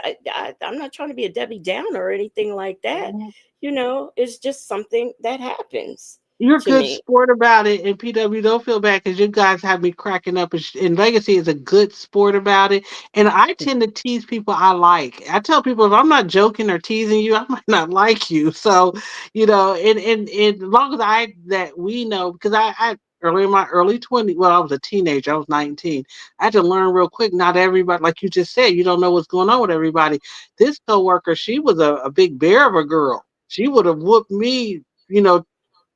I'm not trying to be a Debbie Downer or anything like that. Mhm. It's just something that happens You're a to good me. sport about it, and PW, don't feel bad because you guys have me cracking up. And Legacy is a good sport about it, and I tend to tease people I like. I tell people if I'm not joking or teasing you, I might not like you. So, and as long as that we know, because I early in my early 20s, well, I was a teenager, I was 19. I had to learn real quick. Not everybody, like you just said, you don't know what's going on with everybody. This coworker, she was a big bear of a girl. She would have whooped me, you know,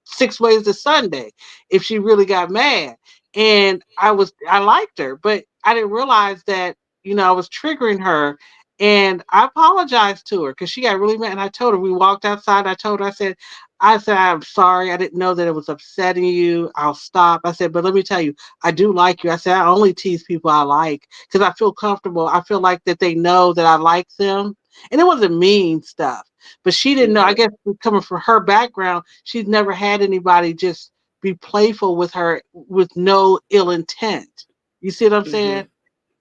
6 ways to Sunday if she really got mad. And I liked her, but I didn't realize that, I was triggering her. And I apologized to her because she got really mad. And I told her, we walked outside. I told her, I said, I'm sorry. I didn't know that it was upsetting you. I'll stop. I said, but let me tell you, I do like you. I said, I only tease people I like because I feel comfortable. I feel like that they know that I like them. And it wasn't mean stuff. But she didn't know. I Hmm. guess coming from her background, she's never had anybody just be playful with her with no ill intent. You see what I'm saying? Hmm.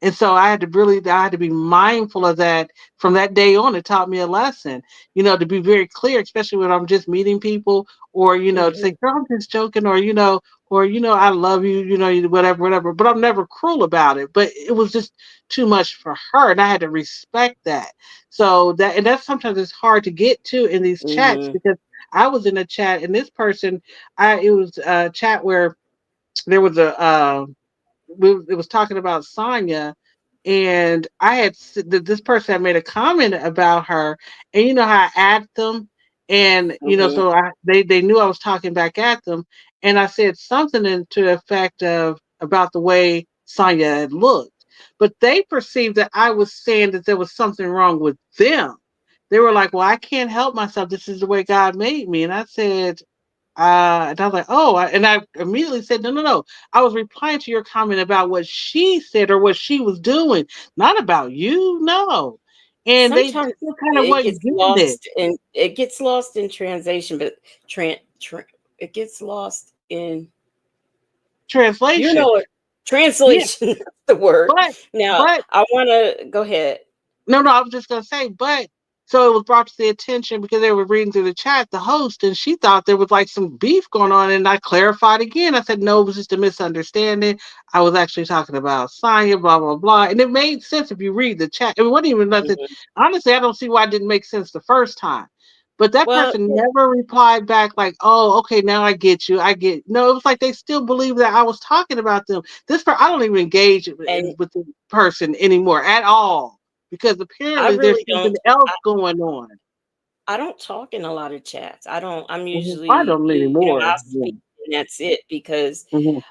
And so I had to be mindful of that from that day on. It taught me a lesson, to be very clear, especially when I'm just meeting people or, to say, Hmm. girl, I'm just joking or, I love you, whatever, whatever. But I'm never cruel about it. But it was just too much for her. And I had to respect that. And that's sometimes it's hard to get to in these chats Hmm. because I was in a chat and this person, it was a chat where there was it was talking about Sonya, and this person had made a comment about her, and you know how I add them, and Hmm. so they knew I was talking back at them, and I said something to the effect of about the way Sonya had looked, but they perceived that I was saying that there was something wrong with them. They were like, "Well, I can't help myself. This is the way God made me," and I said, and I was like, oh, and I immediately said, no, no, no. I was replying to your comment about what she said or what she was doing, not about you. No. And they Sometimes still kind of it wasn't gets getting it. lost in translation, but tran tran it gets lost in, you Translation. know it, Yeah. translation. That's the word. But, Now, but I want to go ahead. No, no, I was just gonna say, but so it was brought to the attention because they were reading through the chat, the host, and she thought there was like some beef going on, and I clarified again. I said, no, it was just a misunderstanding. I was actually talking about Sonya, blah, blah, blah. And it made sense if you read the chat. It wasn't even nothing. Hmm. Honestly, I don't see why it didn't make sense the first time. But that Well, person never replied back like, "Oh, okay, now I get you. I get." No, it was like they still believe that I was talking about them. I don't even engage and with the person anymore at all because I apparently there's really something don't. else going on. I don't talk in a lot of chats. I don't. I'm I usually, don't anymore. I'll speak and that's it because Mhm.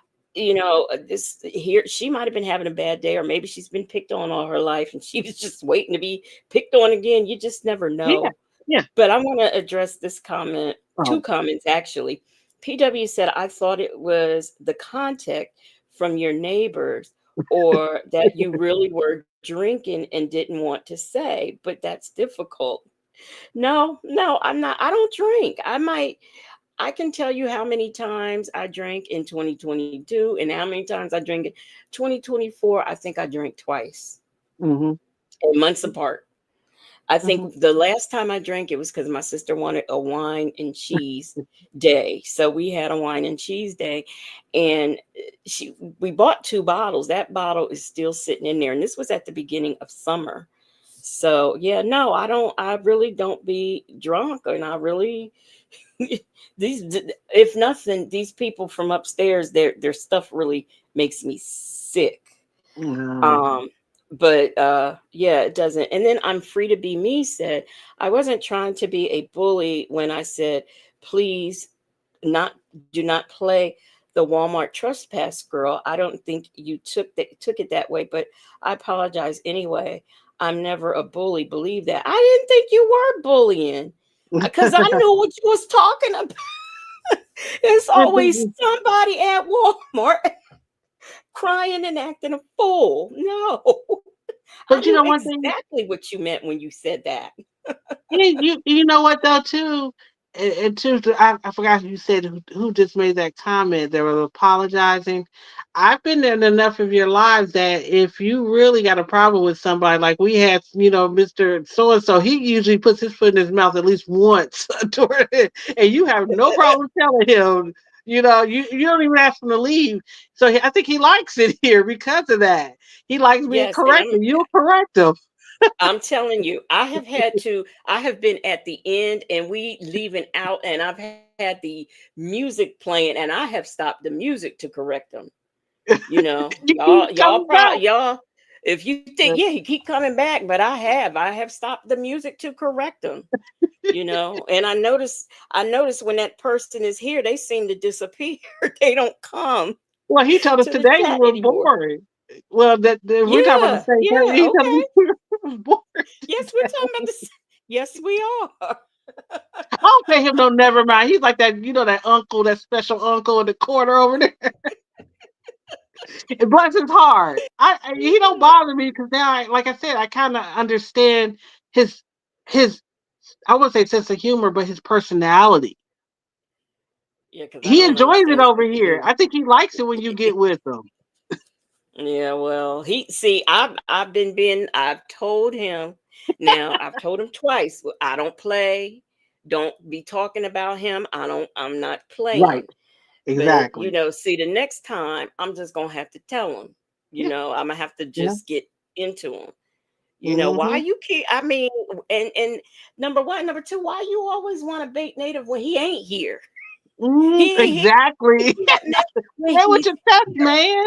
this here she might have been having a bad day, or maybe she's been picked on all her life and she was just waiting to be picked on again. You just never Yeah, know. yeah. But I want to address this comment, two Oh. comments actually. PW said, I thought it was the contact from your neighbors or that you really were drinking and didn't want to say, but that's difficult. No, no, I'm not. I don't drink. I can tell you how many times I drank in 2022 and how many times I drank in 2024. I think I drank twice Mhm. in months apart. I Mhm. think the last time I drank it was because my sister wanted a wine and cheese day. So we had a wine and cheese day, and we bought 2 bottles. That bottle is still sitting in there, and this was at the beginning of summer. So yeah, no, I don't. I really don't be drunk, and I really these. If nothing, these people from upstairs, their stuff really makes me sick. No. Um, but yeah, it doesn't. And then I'm free to be me said, I wasn't trying to be a bully when I said, please not do not play the Walmart trespass girl. I don't think you took it that way, but I apologize anyway. I'm never a bully. Believe that. I didn't think you were bullying because I knew what you was talking about. It's always somebody at Walmart crying and acting a fool. No. I But you knew know one thing. exactly what you meant when you said that. You know what though too, and too, I forgot who you said who just made that comment. They were apologizing. I've been there in enough of your lives that if you really got a problem with somebody, like we had, Mr. So and so, he usually puts his foot in his mouth at least once, toward it, and you have no problem telling him. You don't even ask him to leave. So I think he likes it here because of that. He likes being Yes, and corrected. You'll correct him. I'm telling you, I have been at the end and we leaving out and I've had the music playing and I have stopped the music to correct them. You keep coming back. Y'all, if you think, yeah, he keep coming back, but I have stopped the music to correct them. And I notice when that person is here, they seem to disappear. They don't come Well, he told us to the today you chat were anymore. boring. Well, that we're talking about the Yeah, same thing. yeah, He told okay. us you were boring. Yes, we're talking about this. Yes, we are. I don't pay him no never mind. He's like that, that uncle, that special uncle in the corner over there. And bless his heart. He don't bother me because now, like I said, I kind of understand his his. I wouldn't say sense of humor, but his personality. Yeah, because I He don't enjoys it understand over sense of here. humor. I think he likes it when you get with him. Yeah, well, I've told him now, I've told him twice, I don't play, don't be talking about him. I'm not Right. playing. But Exactly. see, the next time I'm just gonna have to tell him, Yeah. I'm gonna have to Yeah. just get into him. Why Hmm. you keep I mean, and number one, number two, why you always want to bait native when he ain't here? He Exactly. do that mess when Hey, with he's your chest, man.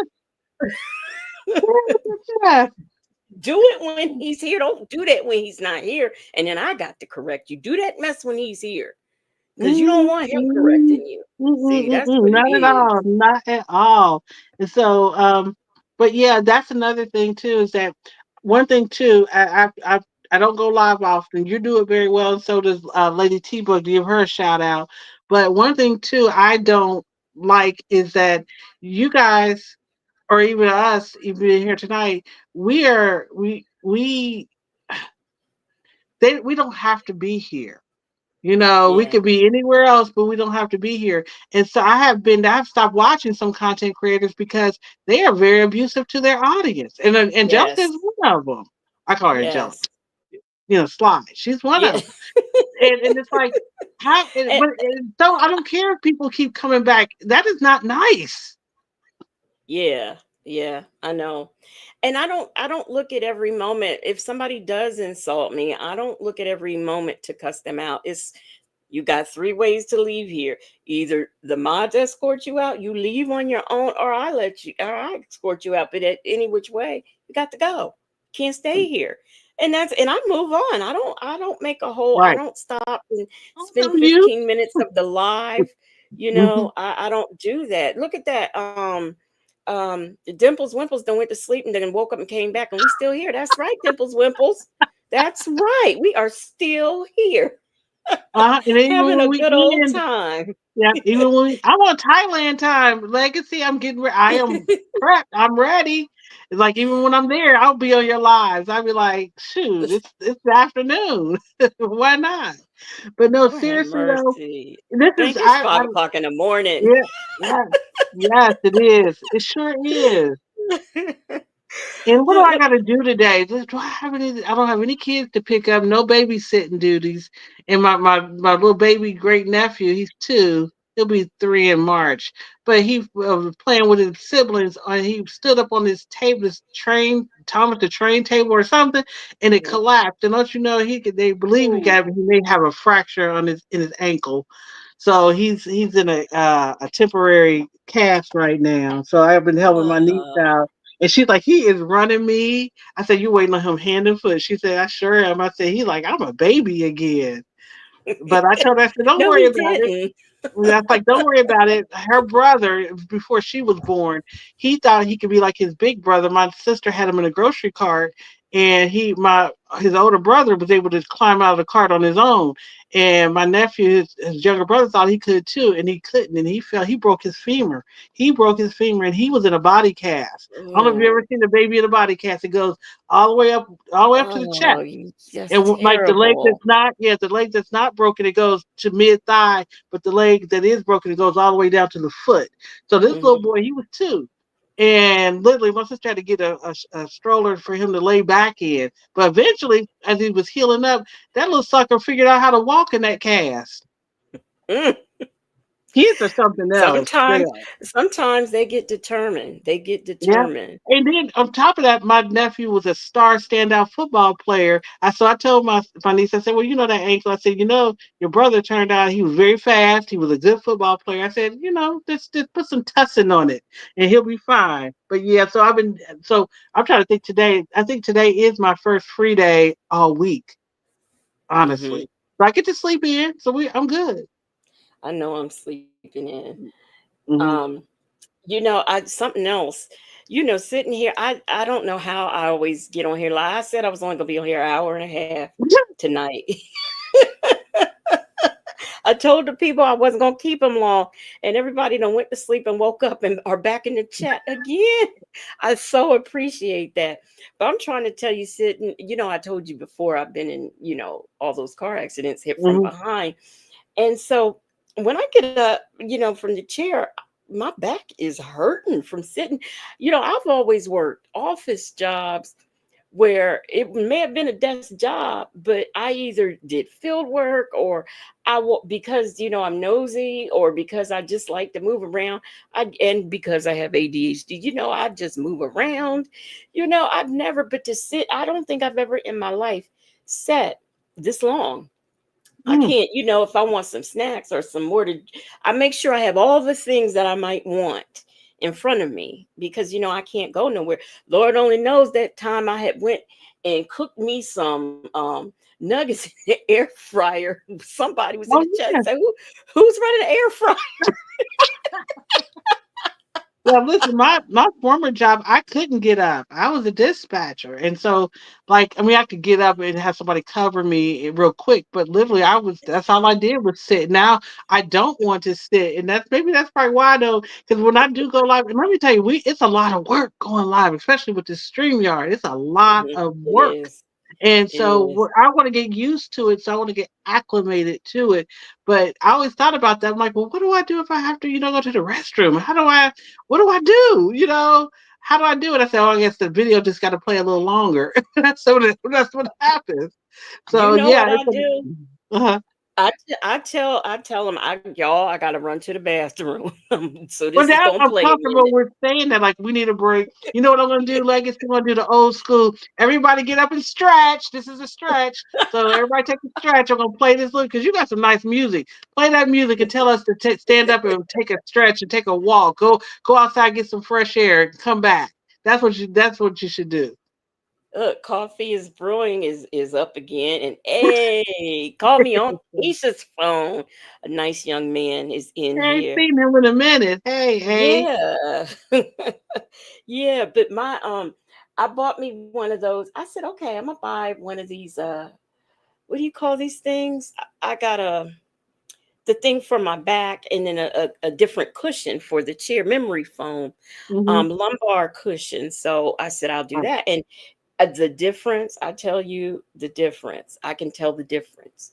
Hey, with your chest. do it when he's here. Don't do that when he's not here. And then I got to correct you. Do that mess when he's here. Because you don't want him Mm-mm, correcting you. See, that's mm-mm, what it not at is. all, not at all. And so, but yeah, that's another thing too. Is that one thing too? I don't go live often. You do it very well, and so does Lady T Book. Give her a shout out. But one thing too, I don't like is that you guys, or even us, even here tonight, we don't have to be here. We Yeah. could be anywhere else, but we don't have to be here. And so I've stopped watching some content creators because they are very abusive to their audience. And Angelica Yes. is one of them. I call her Angelica. Yes. Sly. She's one Yeah. of them. And it's like, And- so I don't care if people keep coming back. That is not nice. yeah. Yeah, I know. And I don't look at every moment. If somebody does insult me, I don't look at every moment to cuss them out. It's you got three ways to leave here. Either the mods escort you out, you leave on your own, or I escort you out. But at any which way, you got to go. Can't stay here. And I move on. I don't make a whole I Right. don't stop and I spend know you. 15 minutes of the live. Mhm. I don't do that. Look at that. The Dimples Wimples done went to sleep and then woke up and came back and we still here. That's right, Dimples Wimples. That's right. We are still here And even having when a we good old end, time. yeah, even when I'm on Thailand time, Legacy, I am prepped. I'm ready. It's like even when I'm there, I'll be on your lives. I'll be like, shoot, it's the afternoon. Why not? But no, Lord have seriously though, mercy. this is Thank you. It's 5 o'clock in the morning. yeah, yeah, yes, it is. It sure is. And what do I Look, got to do today? Do I have any? I don't have any kids to pick up. No babysitting duties. And my little baby great nephew, he's 2. He'll be 3 in March. But he was playing with his siblings. And he stood up on this table, this train, Thomas the train table or something, and it mhm. collapsed. And don't you know they believe Ooh, he may have a fracture on his ankle. So he's in a temporary cast right now. So I've been helping my niece uh, out and she's like, he is running me. I said, you waiting on him hand and foot. She said, I sure am. I said, he like, I'm a baby again. But I told her, I said, don't no, worry he about it. didn't. That's like, don't worry about it. Her brother, before she was born, he thought he could be like his big brother. My sister had him in a grocery cart, and his older brother was able to climb out of the cart on his own. And my nephew, his younger brother, thought he could too, and he couldn't, and he fell. He broke his femur. He broke his femur, and he was in a body cast. I don't know if you ever Oh, seen a baby in a body cast. It goes all the way up to the chest. oh, that's And like the leg terrible. that's not, yeah, the leg that's not broken, it goes to mid thigh, but the leg that is broken, it goes all the way down to the foot. So this little Hmm. boy, he was 2. And literally, my sister had to get a stroller for him to lay back in. But eventually, as he was healing up, that little sucker figured out how to walk in that cast. Mm. Kids are something else. They Sometimes, are. sometimes they get determined. They get Yeah. determined. And then on top of that, my nephew was a star standout football player. I told my niece, I said, well, you know that ankle. I said, your brother turned out he was very fast. He was a good football player. I said, just put some tussin on it and he'll be fine. But yeah, so I'm trying to think today. I think today is my first free day all week, Hmm. honestly. But I get to sleep in, so I'm good. I know I'm sleeping in. Hmm. Um, I something else. Sitting here, I don't know how I always get on here. Like I said, I was only gonna be on here an hour and a half tonight. I told the people I wasn't gonna keep them long, and everybody done went to sleep and woke up and are back in the chat again. I so appreciate that. But I'm trying to tell you, sitting. I told you before I've been in, all those car accidents, hit from Hmm. behind, and so when I get up, from the chair, my back is hurting from sitting. I've always worked office jobs where it may have been a desk job, but I either did field work or because I'm nosy or because I just like to move around. And because I have ADHD, I just move around. I've never but to sit. I don't think I've ever in my life sat this long. I Mm. can't, if I want some snacks or some more I make sure I have all the things that I might want in front of me because, I can't go nowhere. Lord only knows that time I had went and cooked me some nuggets in the air fryer. Somebody was in Oh the chat yeah. and said, who's running the air fryer? Well, listen, my former job, I couldn't get up. I was a dispatcher, and so, like, I mean, I could get up and have somebody cover me real quick, but literally, that's all I did was sit. Now I don't want to sit, and that's probably why though, because when I do go live, and let me tell you, it's a lot of work going live, especially with the StreamYard. It's a lot Mhm. of It work. is. And It so is. I want to get used to it. So I want to get acclimated to it. But I always thought about that. I'm like, well, what do I do if I have to, go to the restroom? What do I do? How do I do it? I said, oh, I guess the video just got to play a little longer. That's what happens. You So know yeah, what I do? uh I tell them, y'all, I gotta run to the bathroom. So Well, this is now gonna I'm play a comfortable minute. with saying that. Like, we need a break. You know what I'm gonna do, Legacy? I'm gonna do the old school. Everybody get up and stretch. This is a stretch. So everybody take a stretch. I'm gonna play this look because you got some nice music. Play that music and tell us to stand up and take a stretch and take a walk. Go outside, get some fresh air, and come back. That's what you should do. Look, coffee is brewing is up again, and hey, call me on Keisha's phone. A nice young man is in I ain't here. seen him in a minute. Hey, hey. Yeah. Yeah, but I bought me one of those. I said, okay, I'm gonna buy one of these what do you call these things? I got the thing for my back and then a different cushion for the chair, memory foam, Mm-hmm. lumbar cushion. So I said I'll do that. And the difference, I tell you the difference. I can tell the difference.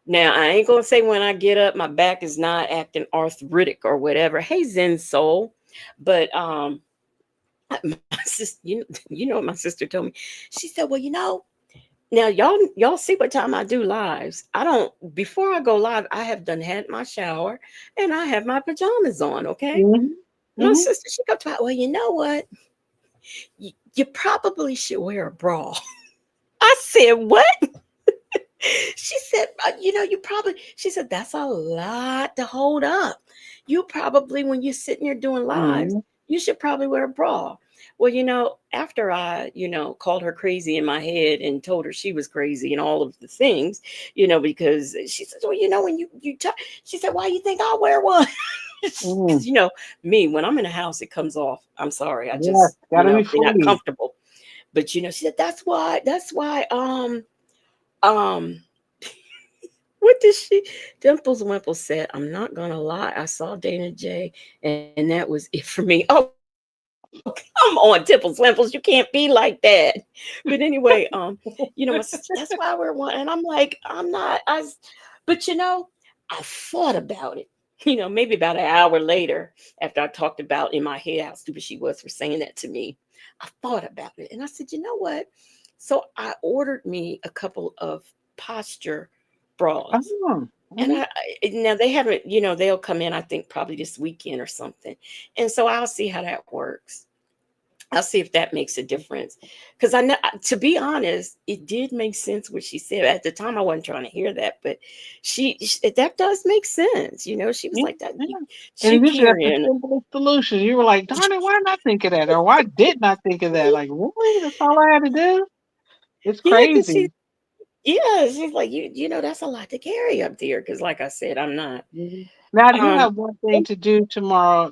Now, I ain't gonna say when I get up, my back is not acting arthritic or whatever. Hey, Zen Soul. But my sister, you know what my sister told me? She said, well, now y'all see what time I do lives. I don't before I go live, I have done had my shower and I have my pajamas on, okay? Mm-hmm. My Mm-hmm. sister, she go to, well, you know what? You probably should wear a bra. I said, what? She said, you probably, she said, that's a lot to hold up. You probably, when you're sitting there doing lives, Mm-hmm. you should probably wear a bra. Well, after I, called her crazy in my head and told her she was crazy and all of the things, because she said, well, when she said, why you think I'll wear one? Mm-hmm. Because, me, when I'm in a house, it comes off. I'm sorry. I Yes, just, gotta be if you're not free. comfortable. But, she said, that's why, um, what did Dimples Wimple said, I'm not gonna lie, I saw Dana J and that was it for me. Oh, come on, Dimples Wimples, you can't be like that. But anyway, my sister, that's why we're one. And I'm like, I'm not, but I thought about it. Maybe about an hour later, after I talked about in my head how stupid she was for saying that to me, I thought about it and I said, you know what? So I ordered me a couple of posture bras. Oh, And mhm. now they haven't, they'll come in, I think probably this weekend or something. And so I'll see how that works. I'll see if that makes a difference. Because I know, to be honest, it did make sense what she said. At the time, I wasn't trying to hear that, but that does make sense. She was Yeah, like that. yeah. She And usually that's the carrying, simplest solution. You were like, darn it, why didn't I think of that? Or why didn't I think of that? Like, really? That's all I had to do? It's yeah, because crazy. she's like, that's a lot to carry up there. Because, like I said, I'm not. Mhm. Now, I do Um, have one thing to do tomorrow,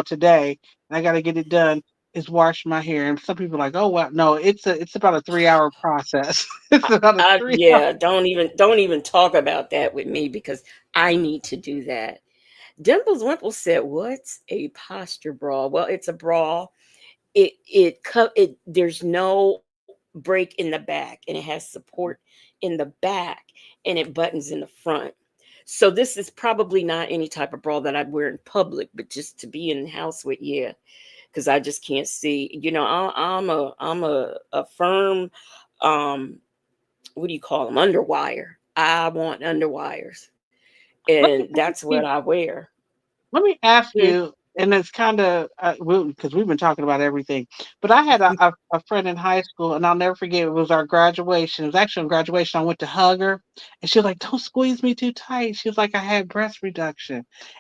today, and I got to get it done, is wash my hair. And some people are like, oh, well, no, it's about a 3 hour process. It's about a 3 hour. yeah, don't even talk about that with me because I need to do that. Dimples Wimple said, "What's a posture bra?" Well, it's a bra. It there's no break in the back, and it has support in the back, and it buttons in the front. So this is probably not any type of bra that I'd wear in public, but just to be in the house with, yeah, because I just can't see. I'm a firm, um, what do you call them? Underwire. I want underwires, Let and me that's ask what you, I wear. let me ask Hmm. you, and it's kind of, because we've been talking about everything, but I had a friend in high school, and I'll never forget, it was our graduation. It was actually on graduation. I went to hug her, and she was like, don't squeeze me too tight. She was like, I had breast reduction.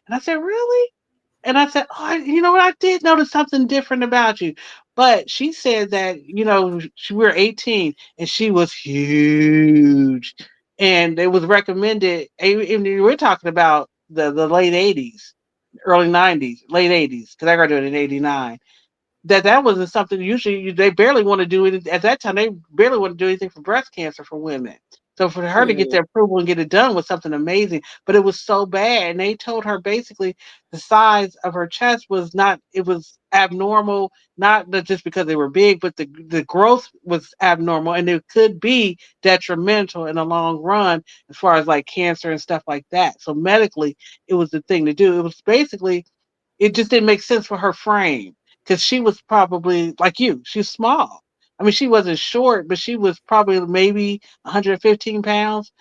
And I said, really? And I said, "Oh, you know what? I did notice something different about you." But she said that, we were 18 and she was huge. And it was recommended, we're talking about the late 80s, early 90s, late 80s, because I graduated in 89, that wasn't something usually they barely want to do it at that time. They barely want to do anything for breast cancer for women. So for her to get the Mhm. approval and get it done was something amazing. But it was so bad, and they told her basically the size of her chest was not. It was abnormal, not just because they were big, but the growth was abnormal, and it could be detrimental in the long run as far as like cancer and stuff like that. So medically, it was the thing to do. It was basically it just didn't make sense for her frame because she was probably like you. She's small. I mean, she wasn't short, but she was probably maybe 115 pounds.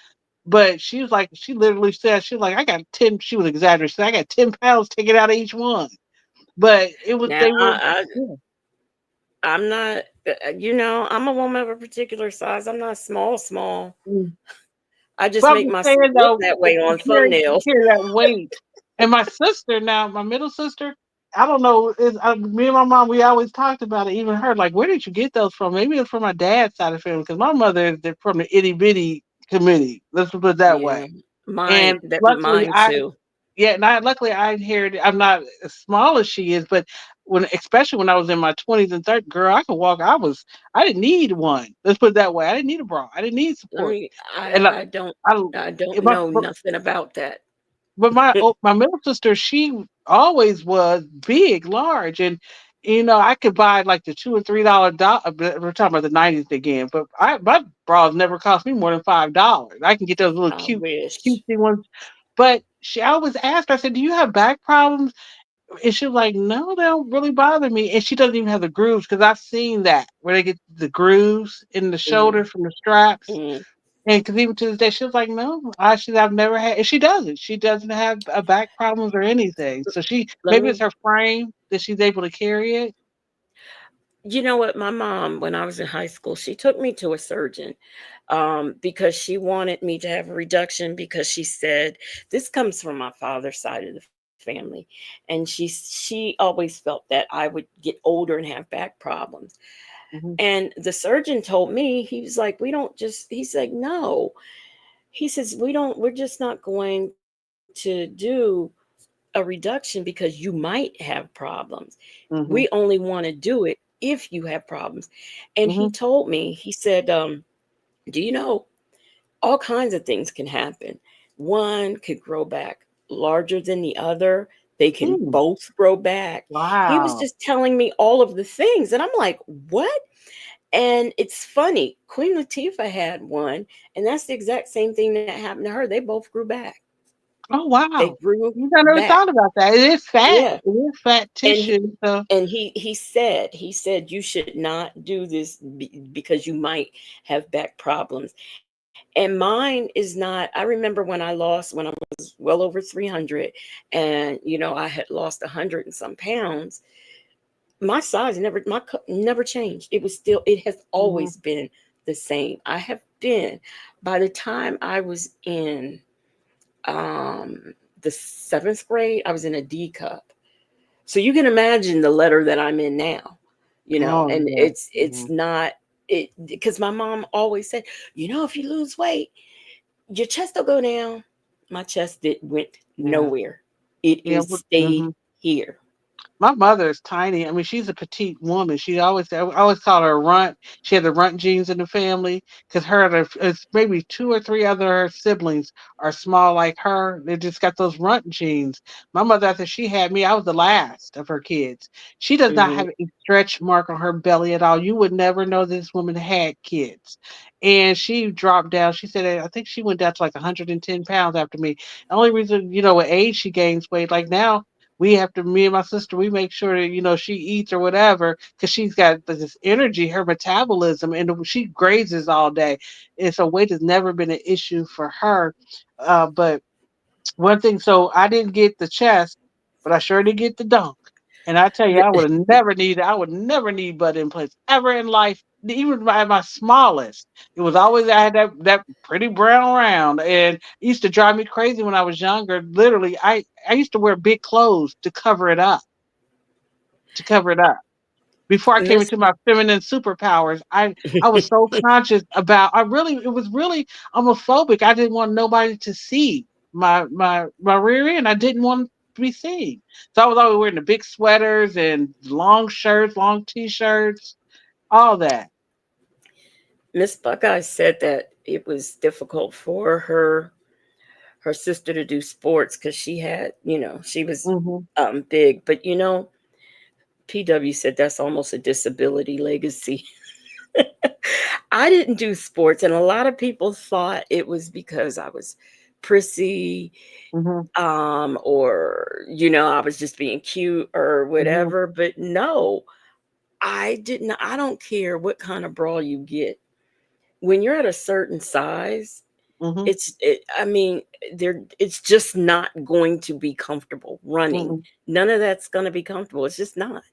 But she was like, she literally said, she was like, I got 10, she was exaggerating. She said, I got 10 pounds taken out of each one. But it was, Now, they were, yeah. I'm not, I'm a woman of a particular size. I'm not small, small. Mm. I just But I'm make just myself saying look though, that way on to thumbnails. carry that weight. And my sister now, my middle sister, I don't know, me and my mom, we always talked about it, even her, like, where did you get those from? Maybe it's from my dad's side of the family, because my mother is from the itty bitty committee. Let's put it that way. Yeah, And luckily, mine too. luckily I inherited. I'm not as small as she is, but especially when I was in my 20s and 30s, girl, I could walk. I didn't need one. Let's put it that way. I didn't need a bra. I didn't need Let support. me, And I don't, I, I don't my, know nothing about that. but my middle sister, she always was big, large, and I could buy like the $2 or $3. We're talking about the '90s again, but my bras never cost me more than $5. I can get those little I cute, wish. cutesy ones. But I always asked her, I said, "Do you have back problems?" And she was like, "No, they don't really bother me." And she doesn't even have the grooves, because I've seen that where they get the grooves in the shoulder Mm, from the straps. mm. And because even to this day, she was like, "No, I've never had," and she doesn't. She doesn't have back problems or anything. So Let maybe it's me, her frame that she's able to carry it. you know what? My mom, when I was in high school, she took me to a surgeon because she wanted me to have a reduction because she said this comes from my father's side of the family, and she always felt that I would get older and have back problems. Hmm. And the surgeon told me, he was like, we don't just, he's like, no, he says, we're just not going to do a reduction because you might have problems. Hmm. We only want to do it if you have problems. And he Hmm. told me, he said, do you know all kinds of things can happen? One could grow back larger than the other. They can Hmm. both grow back. He was Wow. just telling me all of the things. And I'm like, what? And it's funny. Queen Latifah had one, and that's the exact same thing that happened to her. They both grew back. Oh They wow. grew I never back. thought about that. It is fat. Yeah. It is fat And tissue. So. he said you should not do this because you might have back problems. And mine is not. I remember when I was well over 300, and I had lost 100 and some pounds. My size never changed. It has Hmm. always been the same. I have been, by the time I was in the 7th grade, I was in a D cup. So you can imagine the letter that I'm in now, Oh and yeah. it's not it because my mom always said, if you lose weight, your chest will go down. My chest went Yeah. nowhere. It Yeah. is stayed here. My mother is tiny. I mean, she's a petite woman. I always called her a runt. She had the runt genes in the family because it's maybe two or three other siblings are small like her. They just got those runt genes. My mother, after she had me, I was the last of her kids. She does not Hmm. have a stretch mark on her belly at all. You would never know this woman had kids. And she dropped down. She said, I think she went down to like 110 pounds after me. The only reason, with age, she gains weight. Like now, me and my sister, we make sure that she eats or whatever, because she's got this energy, her metabolism, and she grazes all day, and so weight has never been an issue for her. But one thing, so I didn't get the chest, but I sure did get the dunk. And I tell you, I would never need butt implants ever in life, even by my smallest. It was always, I had that pretty brown round, and it used to drive me crazy when I was younger. Literally, I used to wear big clothes to cover it up. Before I came Miss into my feminine superpowers, I was so conscious about. It was really homophobic. I didn't want nobody to see my rear end. I didn't want to be seen. So I was always wearing the big sweaters and long shirts, long t-shirts, all that. Miss Buckeye said that it was difficult for her sister to do sports because she was Hmm. big, but PW said that's almost a disability legacy. I didn't do sports, and a lot of people thought it was because I was prissy, Hmm. or I was just being cute or Hmm. whatever. But no, I didn't. I don't care what kind of bra you get. When you're at a certain size, Mm-hmm. I mean, it's just not going to be comfortable running. Mm-mm. None of that's going to be comfortable. It's just not.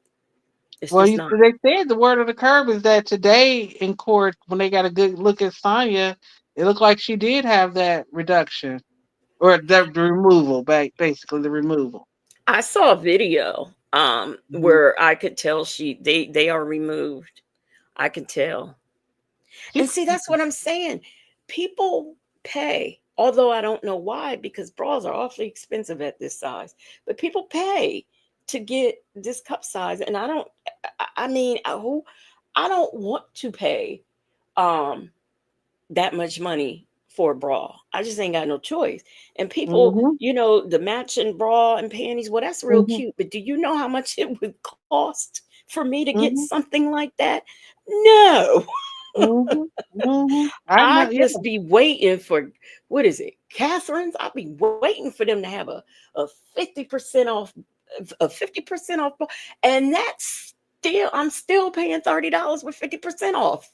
It's Well, just not. they said the word of the curb is that today in court, when they got a good look at Sonya, it looked like she did have that reduction or the removal, basically the removal. I saw a video Mm-hmm. where I could tell they are removed. I can tell. And see, that's what I'm saying. People pay, although I don't know why, because bras are awfully expensive at this size. But people pay to get this cup size, and I don't. I mean, who? I don't want to pay um that much money for a bra. I just ain't got no choice. And people, Mm-hmm. the matching bra and panties, well, that's real Mm-hmm. cute. But do you know how much it would cost for me to get Mm-hmm. something like that? No. Mm-hmm. Mm-hmm. I I know. Yeah. just be waiting for what is it, Catherine's? I'll be waiting for them to have a 50% off, a 50% off, and that's still I'm still paying $30 with 50% off.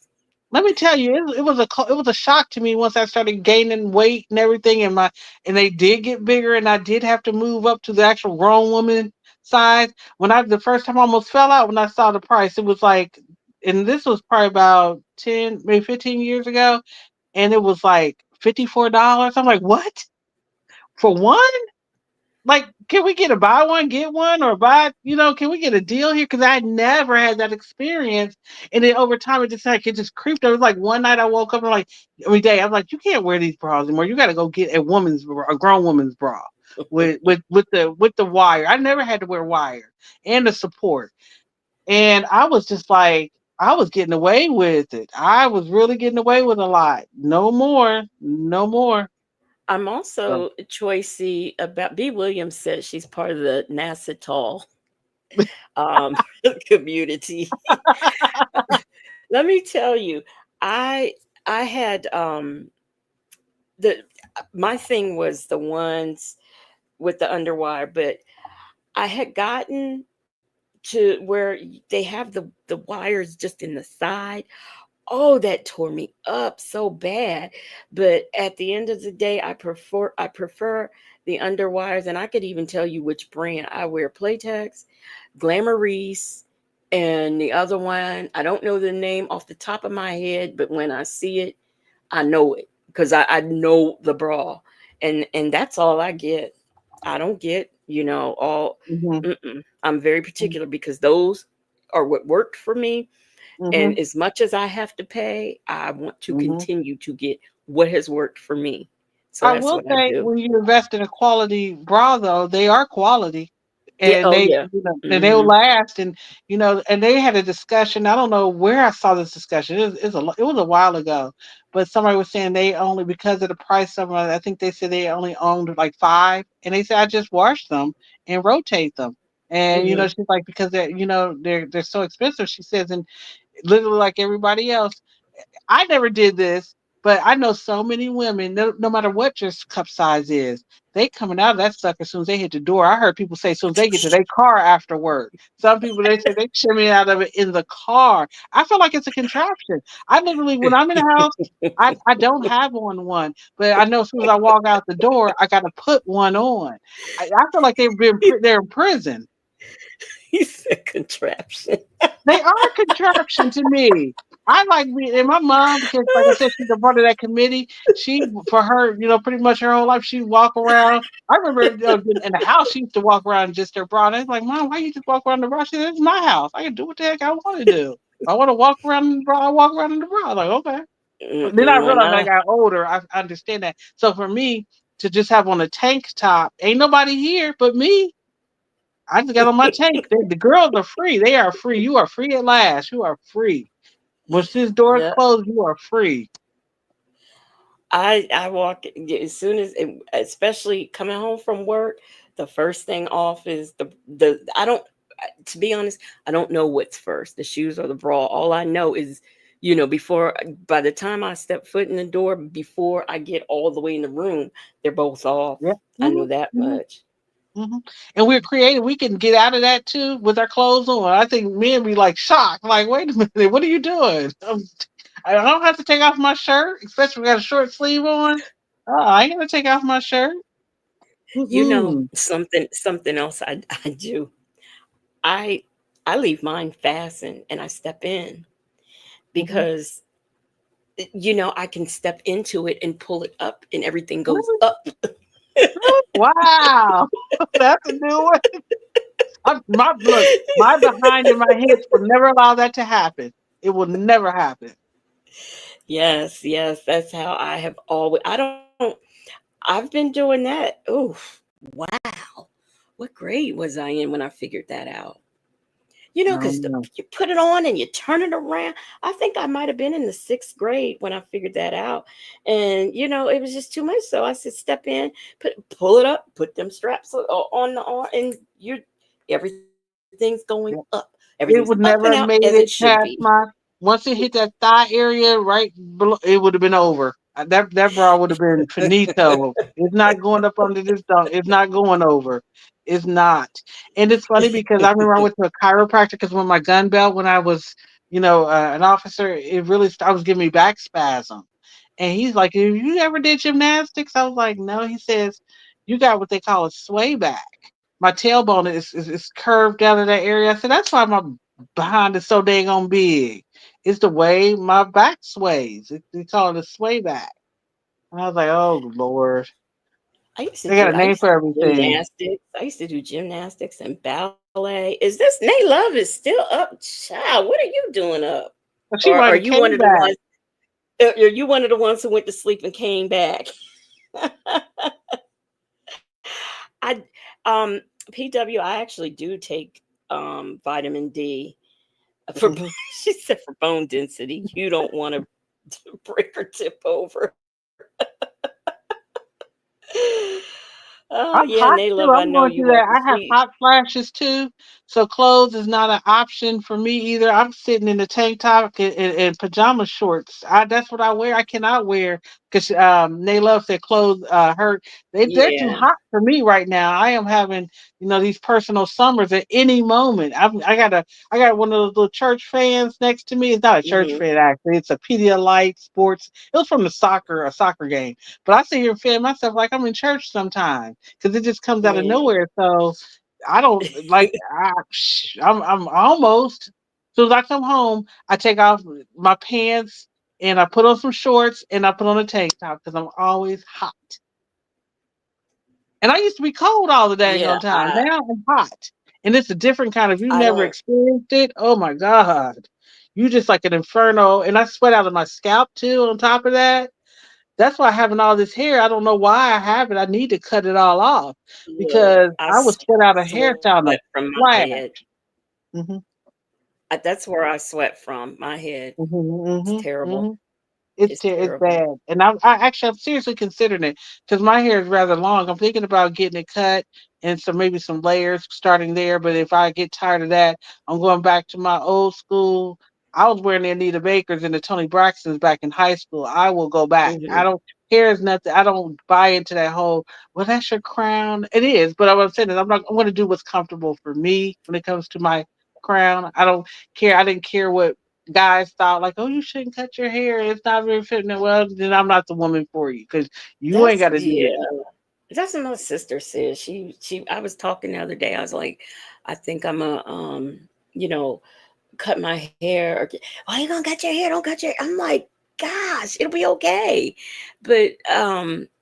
Let me tell you, it was a shock to me once I started gaining weight and everything, and they did get bigger, and I did have to move up to the actual grown woman size. When I the first time I almost fell out when I saw the price, it was like, and this was probably about 10, maybe 15 years ago, and it was like $54. I'm like, what for one? Like, can we get a buy one get one or buy? Can we get a deal here? Because I never had that experience, and then over time it just creeped. It was like one night I woke up and like every day I'm like, you can't wear these bras anymore. You got to go get a grown woman's bra with the wire. I never had to wear wire and the support, and I was just like. I was getting away with it. I was really getting away with a lot. No more. No more. I'm So, also choicy about B. Williams says she's part of the NASA tall um, community. Let me tell you, I I had the my thing was the ones with the underwire, but I had gotten to where they have the wires just in the side. Oh, that tore me up so bad. But at the end of the day, I prefer the underwires, and I could even tell you which brand I wear: Playtex, Glamour Reese, and the other one. I don't know the name off the top of my head, but when I see it, I know it because I know the bra, and that's all I get. I don't get all. mhm, I'm very particular because those are what worked for me, and mhm, as much as I have to pay, I want to mhm. continue to get what has worked for me. So I that's will what I say, do. when you invest in a quality bra, though, they are quality, Yeah. and Oh yeah. they'll Hmm. last. And and they had a discussion. I don't know where I saw this discussion. It was a while ago, but somebody was saying they only, because of the price of them. I think they said they only owned like five, and they said I just wash them and rotate them. And Hmm. she's like, because they're so expensive. She says, and literally like everybody else. I never did this, but I know so many women, no matter what your cup size is, they coming out of that sucker as soon as they hit the door. I heard people say as soon as they get to their car after work. Some people, they say they shimmy out of it in the car. I feel like it's a contraption. I literally, when I'm in the house, I don't have one, but I know as soon as I walk out the door, I got to put one on. I feel like they're in prison. He said contraption. They are a contraption to me. I like and my mom, because like I said, she's a part of that committee. She, for her, pretty much her whole life, she walk around. I remember in the house, she used to walk around just her bra. And I was like, Mom, why you just walk around the bra? She said, it's my house. I can do what the heck I want to do. If I want to walk around in the bra, I walk around in the bra. I'm like, okay. But then I Mm-mm, when realized when I I got older, I understand that. So for me to just have on a tank top, ain't nobody here but me. I just got on my tank. The girls are free. They are free. You are free at last. You are free. Once this door is yeah, closed, you are free. I walk as soon as, especially coming home from work. The first thing off is the I don't, to be honest, I don't know what's first, the shoes or the bra. All I know is, before, by the time I step foot in the door, before I get all the way in the room, they're both off. Yeah. I know hmm that hmm much. hmm And we're creative. We can get out of that too with our clothes on. I think men be like shocked. Like, wait a minute, what are you doing? I don't have to take off my shirt, especially if I got a short sleeve on. Oh, I ain't gonna take off my shirt. You know Mm-mm. something else I do. I I leave mine fastened and I step in Mm-hmm. because I can step into it and pull it up and everything goes up. Wow, that's a new one. My look, my behind and my hips will never allow that to happen. It will never happen. Yes, yes, that's how I have always I've been doing that. Oof. Wow. What grade was I in when I figured that out? I Because don't know. you put it on and you turn it around. I think I might have been in the sixth grade when I figured that out. And, it was just too much. So I said, step in, pull it up, put them straps on the arm, and everything's going up. Everything's up It and would out never as have it made should it be. past my. Once it hit that thigh area right below, it would have been over. That bra would have been finito. It's not going up under this dome. It's not going over. It's not. And it's funny because I remember I went to a chiropractor because when my gun belt when I was, an officer, it really I was giving me back spasm. And he's like, "Have you ever did gymnastics?" I was like, "No." He says, "You got what they call a sway back." My tailbone is curved down in that area. I said, that's why my behind is so dang on big. It's the way my back sways. They call it a sway back. And I was like, oh Lord. They got a I name used to for do everything. gymnastics. I used to do gymnastics and ballet. Is this Nate Love is still up? Child, what are you doing up? But Or she are might have you one came of the back. ones are you one of the ones who went to sleep and came back? I PW, I actually do take vitamin D for Mhm. she said for bone density. You don't want to break or tip over. Oh I'm yeah, hot Nate too. Love, I I'm know going you through are that. because I have she hot flashes too. So clothes is not an option for me either. I'm sitting in the tank top and pajama shorts. That's what I wear. I cannot wear because they love said clothes hurt. They're too yeah. hot for me right now. I am having these personal summers at any moment. I got one of those little church fans next to me. It's not a church Hmm. fan actually. It's a Pedialyte Sports. It was from a soccer game. But I sit here and feel myself like I'm in church sometimes because it just comes out of Yeah. nowhere. So I don't like. I'm almost. As soon as I come home, I take off my pants and I put on some shorts and I put on a tank top because I'm always hot. And I used to be cold all the dang Yeah, on time. Now I'm hot, and it's a different kind of. You I never don't experienced it. Oh my god, you just like an inferno. And I sweat out of my scalp too. On top of that. That's why having all this hair, I don't know why I have it. I need to cut it all off look. because I would sweat out a hairstyle in Sweat a from my flash. head. Hmm. That's where I sweat from. My head. It's Hmm. terrible. Hmm. It's It's it's terrible. bad, and I'm seriously considering it because my hair is rather long. I'm thinking about getting it cut and maybe some layers starting there. But if I get tired of that, I'm going back to my old school. I was wearing the Anita Bakers and the Tony Braxtons back in high school. I will go back. I Hmm. don't hair is nothing. I don't buy into that whole. Well, that's your crown. It is, but what I'm saying is I'm not. I'm going to do what's comfortable for me when it comes to my crown. I don't care. I didn't care what guys thought like, oh, you shouldn't cut your hair. It's not very fitting. Well, then I'm not the woman for you because you ain't That's got to do yeah. that. That's what my sister said. She. I was talking the other day. I was like, I think I'm a you know, cut my hair. Why you gonna cut your hair? Don't cut your. I'm like, gosh, it'll be okay. But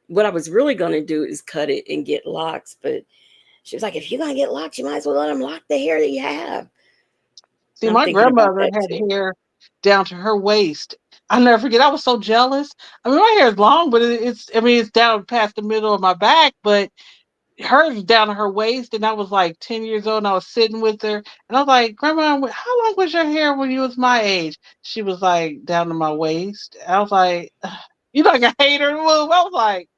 what I was really gonna do is cut it and get locks. But she was like, if you're gonna get locks, you might as well let them lock the hair that you have. See, And I'm my thinking about grandmother that had too. hair down to her waist. I'll never forget. I was so jealous. I mean, my hair is long, but it's. I mean, it's down past the middle of my back, but hers was down to her waist. And I was like 10 years old, and I was sitting with her, and I was like, "Grandma, how long was your hair when you was my age?" She was like, "Down to my waist." I was like, "You like a hater move?" I was like,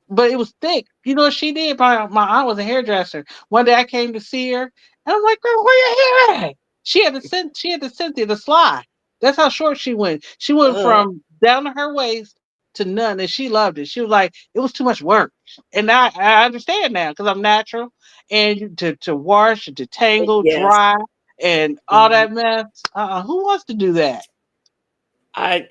but it was thick. You know what she did? My aunt was a hairdresser. One day I came to see her, and I'm like, "Girl, where your hair at?" She had the Cynthia the Sly. That's how short she went. She went Uh, from down to her waist to none, and she loved it. She was like, it was too much work, and I understand now because I'm natural, and to wash, and to tangle, yes. dry, and all Mhm. that mess. Who wants to do that? I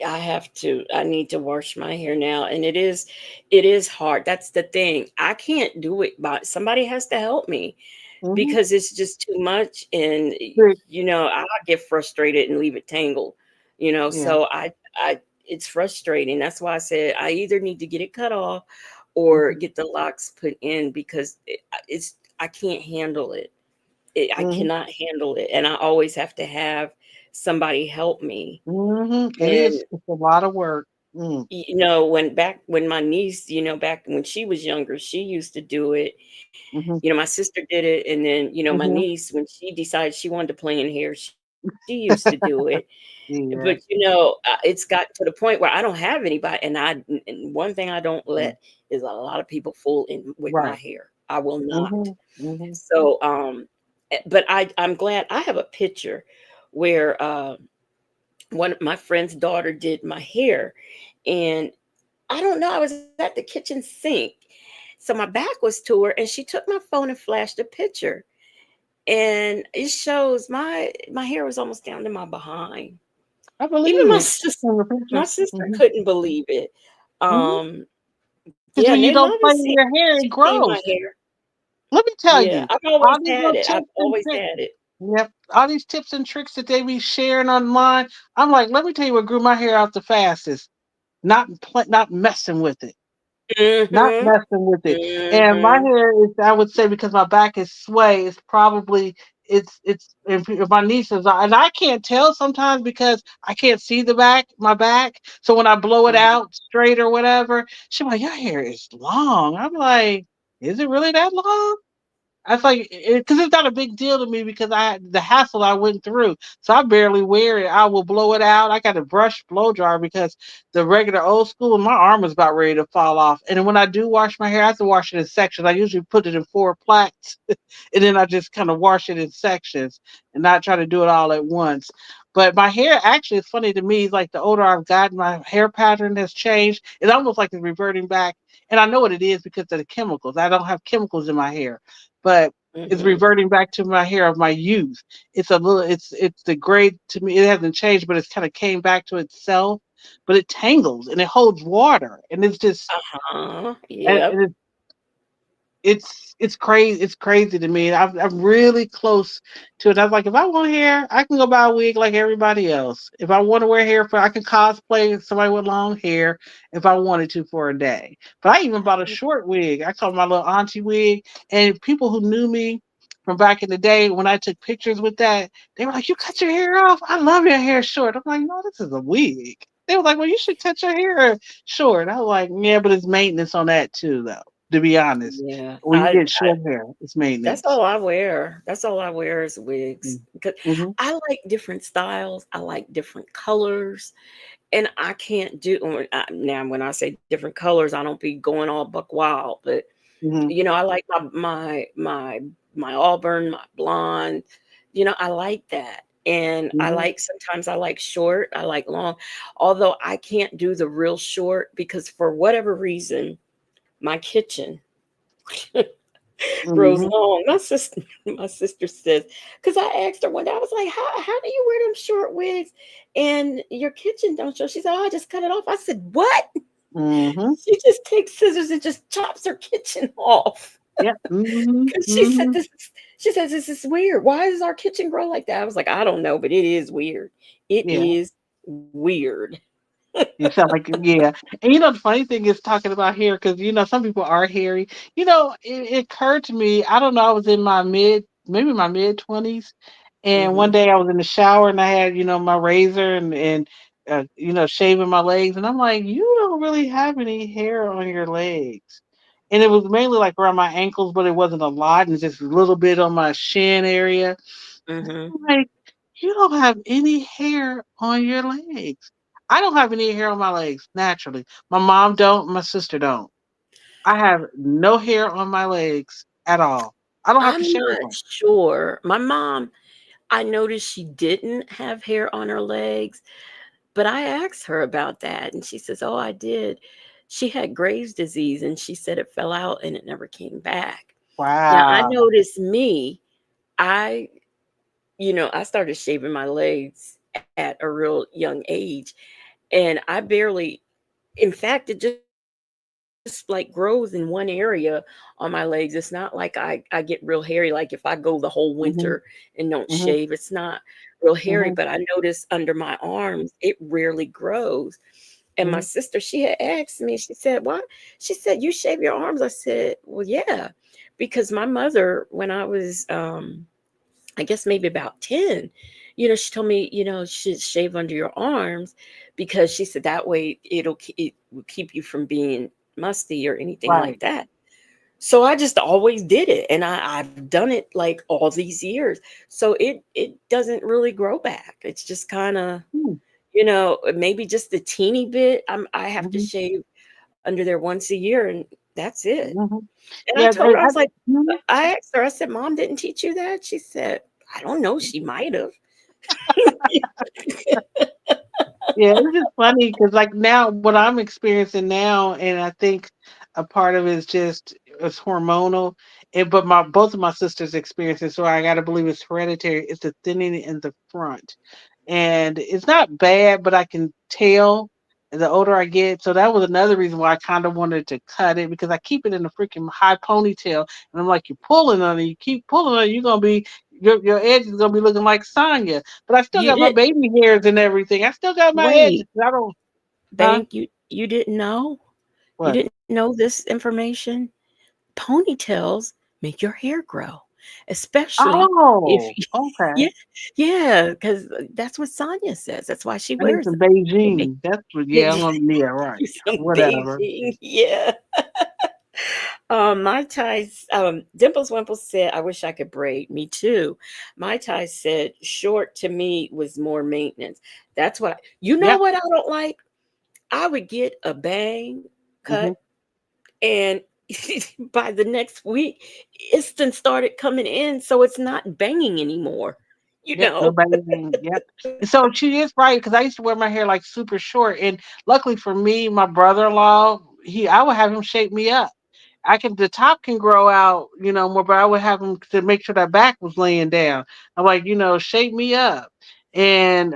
need to wash my hair now, and it is hard. That's the thing. I can't do it by somebody has to help me Mm-hmm. because it's just too much, and I get frustrated and leave it tangled. Yeah. So I it's frustrating. That's why I said I either need to get it cut off or get the locks put in because I can't handle it. I Mm-hmm. cannot handle it, and I always have to have somebody help me. Mm-hmm. It And is. It's a lot of work. Mm. when my niece, back when she was younger, she used to do it. Mm-hmm. My sister did it, and then my Mm-hmm. niece, when she decided she wanted to play in hair, she used to do it. Yeah. But it's got to the point where I don't have anybody, and one thing I don't Mm. let is a lot of people fool in with my Right. hair. I will not. Mm-hmm. Mm-hmm. So, but I'm glad I have a picture where one of my friend's daughter did my hair, and I don't know, I was at the kitchen sink. So my back was to her and she took my phone and flashed a picture. And it shows my hair was almost down to my behind. I Even believe my it. sister From the my picture. sister Mm-hmm. couldn't believe it. Mm-hmm. Um Because yeah, when and you they don't love play to with see your hair, it she's seen my grows. hair. Let me tell Yeah, you, I've all always these had little it. I've tips and always tricks. had it. Yep. All these tips and tricks that they be sharing online. I'm like, let me tell you what grew my hair out the fastest. Not messing with it. Not Mhm. messing with it. And my Mhm. hair is, I would say, because my back is sway, it's probably it's if my nieces are, and I can't tell sometimes because I can't see my back. So when I blow it Mhm. out straight or whatever, she's like, your hair is long. I'm like, is it really that long? I was like, because it's not a big deal to me because the hassle I went through, so I barely wear it. I will blow it out. I got a brush blow dryer because the regular old school, my arm was about ready to fall off. And then when I do wash my hair, I have to wash it in sections. I usually put it in 4 plaits, and then I just kind of wash it in sections and not try to do it all at once. But my hair actually is funny to me. Like the older I've gotten, my hair pattern has changed. It's almost like it's reverting back. And I know what it is because of the chemicals. I don't have chemicals in my hair, but it's Mhm. reverting back to my hair of my youth. It's a little, it's the gray to me. It hasn't changed, but it's kind of came back to itself. But it tangles and it holds water, and it's just, Uh-huh. and Yep. it's crazy. It's crazy to me. I'm really close to it. I was like, if I want hair, I can go buy a wig like everybody else. If I want to wear hair I can cosplay somebody with long hair if I wanted to for a day. But I even bought a short wig. I call it my little auntie wig. And people who knew me from back in the day when I took pictures with that, they were like, "You cut your hair off? I love your hair short." I'm like, "No, this is a wig." They were like, "Well, you should cut your hair short." I was like, "Yeah, but it's maintenance on that too, though." To be honest, Yeah. when you get short hair, it's That's maintenance. all I wear. That's all I wear is wigs because Mm-hmm. I like different styles. I like different colors, and I can't do now. When I say different colors, I don't be going all buck wild, but Mm-hmm. I like my auburn, my blonde. I like that, and I Mm-hmm. like sometimes I like short. I like long, although I can't do the real short because for whatever reason, my kitchen grows Mm-hmm. long. My sister says, because I asked her one day, I was like, how do you wear them short wigs and your kitchen don't show? She said, oh, I just cut it off. I said, what? Mm-hmm. She just takes scissors and just chops her kitchen off. Yep. Mm-hmm. Because Mm-hmm. she says, this is weird. Why does our kitchen grow like that? I was like, I don't know, but it is weird. It Yeah. is weird. You sound like yeah. And the funny thing is talking about hair because some people are hairy. It occurred to me. I don't know. I was in maybe my mid 20s, and one Hmm. day I was in the shower and I had my razor and shaving my legs, and I'm like, you don't really have any hair on your legs, and it was mainly like around my ankles, but it wasn't a lot, and just a little bit on my shin area. Hmm. I'm like, you don't have any hair on your legs. I don't have any hair on my legs naturally. My mom don't. My sister don't. I have no hair on my legs at all. I don't have to I'm shave not them. sure. My mom, I noticed she didn't have hair on her legs. But I asked her about that, and she says, "Oh, I did." She had Graves' disease, and she said it fell out and it never came back. Now, I Wow. noticed me, I started shaving my legs at a real young age, and I barely, in fact, it just like grows in one area on my legs. It's not like I get real hairy. Like if I go the whole Mm-hmm. winter and don't Mm-hmm. shave, it's not real hairy. Mm-hmm. But I notice under my arms, it rarely grows. And my Mm-hmm. sister, she had asked me, she said, "Why?" She said, "You shave your arms." I said, "Well, yeah, because my mother, when I was, I guess maybe about 10, she told me, you should shave under your arms because she said that way it will keep you from being musty or anything Right. like that." So I just always did it, and I've done it like all these years. So it doesn't really grow back. It's just kind of, Hmm. maybe just a teeny bit. I have to Mm-hmm. shave under there once a year, and that's it. Mm-hmm. And I Yeah. told her, I was like, Mhm. I asked her, I said, "Mom didn't teach you that?" She said, "I don't know. She might have." Yeah, it's just funny because like now what I'm experiencing now, and I think a part of it is just it's hormonal. But my both of my sisters experience it, so I gotta believe it's hereditary. It's the thinning in the front, and it's not bad, but I can tell the older I get. So that was another reason why I kind of wanted to cut it because I keep it in a freaking high ponytail, and I'm like, you're pulling on it, you keep pulling on it, you're gonna be your edge is gonna be looking like Sonya. But I still You got my did baby hairs and everything. I still got my edges. wait, I don't, huh? Bank, you didn't know? You What? didn't know this information? Ponytails make your hair grow, especially if Oh, okay. yeah, yeah, because that's what Sonya says. That's why she I need wears some them. They make Beijing. That's what. Yeah, I'm yeah, gonna. Yeah, right. you some Whatever. Beijing. Yeah. My ties, Dimples Wimple said, "I wish I could braid." Me too. My ties said, "Short to me was more maintenance." That's what you know Yep. what I don't like? I would get a bang Hmm. cut, and by the next week, it's then started coming in, so it's not banging anymore. You Yep. No know. Beijing. Yep. And so she is right because I used to wear my hair like super short, and luckily for me, my brother-in-law, I would have him shape me up. The top can grow out, more, but I would have them to make sure that back was laying down. I'm like, shape me up. And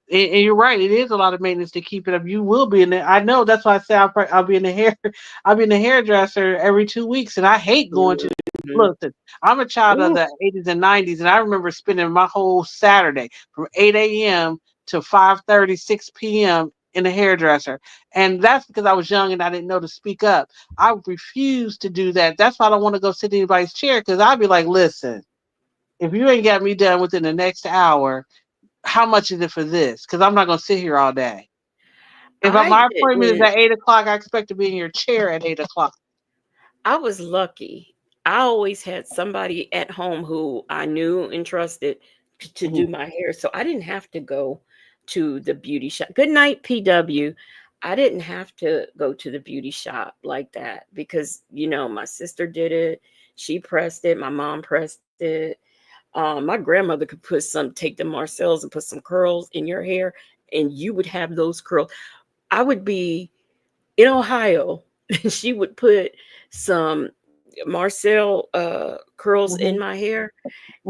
you're right, it is a lot of maintenance to keep it up. You will be in there. I know that's why I say I'll be in the hair, I'll be in the hairdresser every 2 weeks, and I hate going to. Mhm. Listen, I'm a child of Ooh, the 80s and 90s, and I remember spending my whole Saturday from 8 a.m. to 5:30, 6 p.m. in the hairdresser. And that's because I was young and I didn't know to speak up. I refuse to do that. That's why I don't want to go sit in anybody's chair because I'd be like, listen, if you ain't got me done within the next hour, how much is it for this? Because I'm not going to sit here all day. I My appointment is didn't. at 8 o'clock, I expect to be in your chair at 8 o'clock. I was lucky. I always had somebody at home who I knew and trusted to Mhm. do my hair. So I didn't have to go to the beauty shop. Good night, PW. I didn't have to go to the beauty shop like that because, my sister did it. She pressed it. My mom pressed it. My grandmother could take the Marcells and put some curls in your hair, and you would have those curls. I would be in Ohio, and she would put some Marcel curls in Mhm. my hair,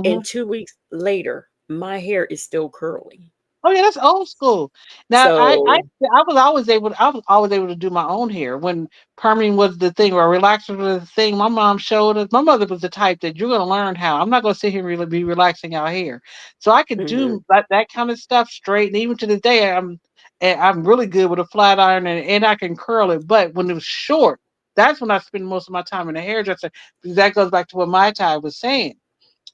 and Mhm. 2 weeks later, my hair is still curly. Oh yeah, that's old school. Now So, I was always able to do my own hair when perming was the thing or relaxer was the thing. My mom showed us. My mother was the type that you're gonna learn how. I'm not gonna sit here and really be relaxing our hair. So I could mhm, do that kind of stuff straight. And even to this day, I'm really good with a flat iron and I can curl it. But when it was short, that's when I spend most of my time in the hairdresser. Because that goes back to what my tie was saying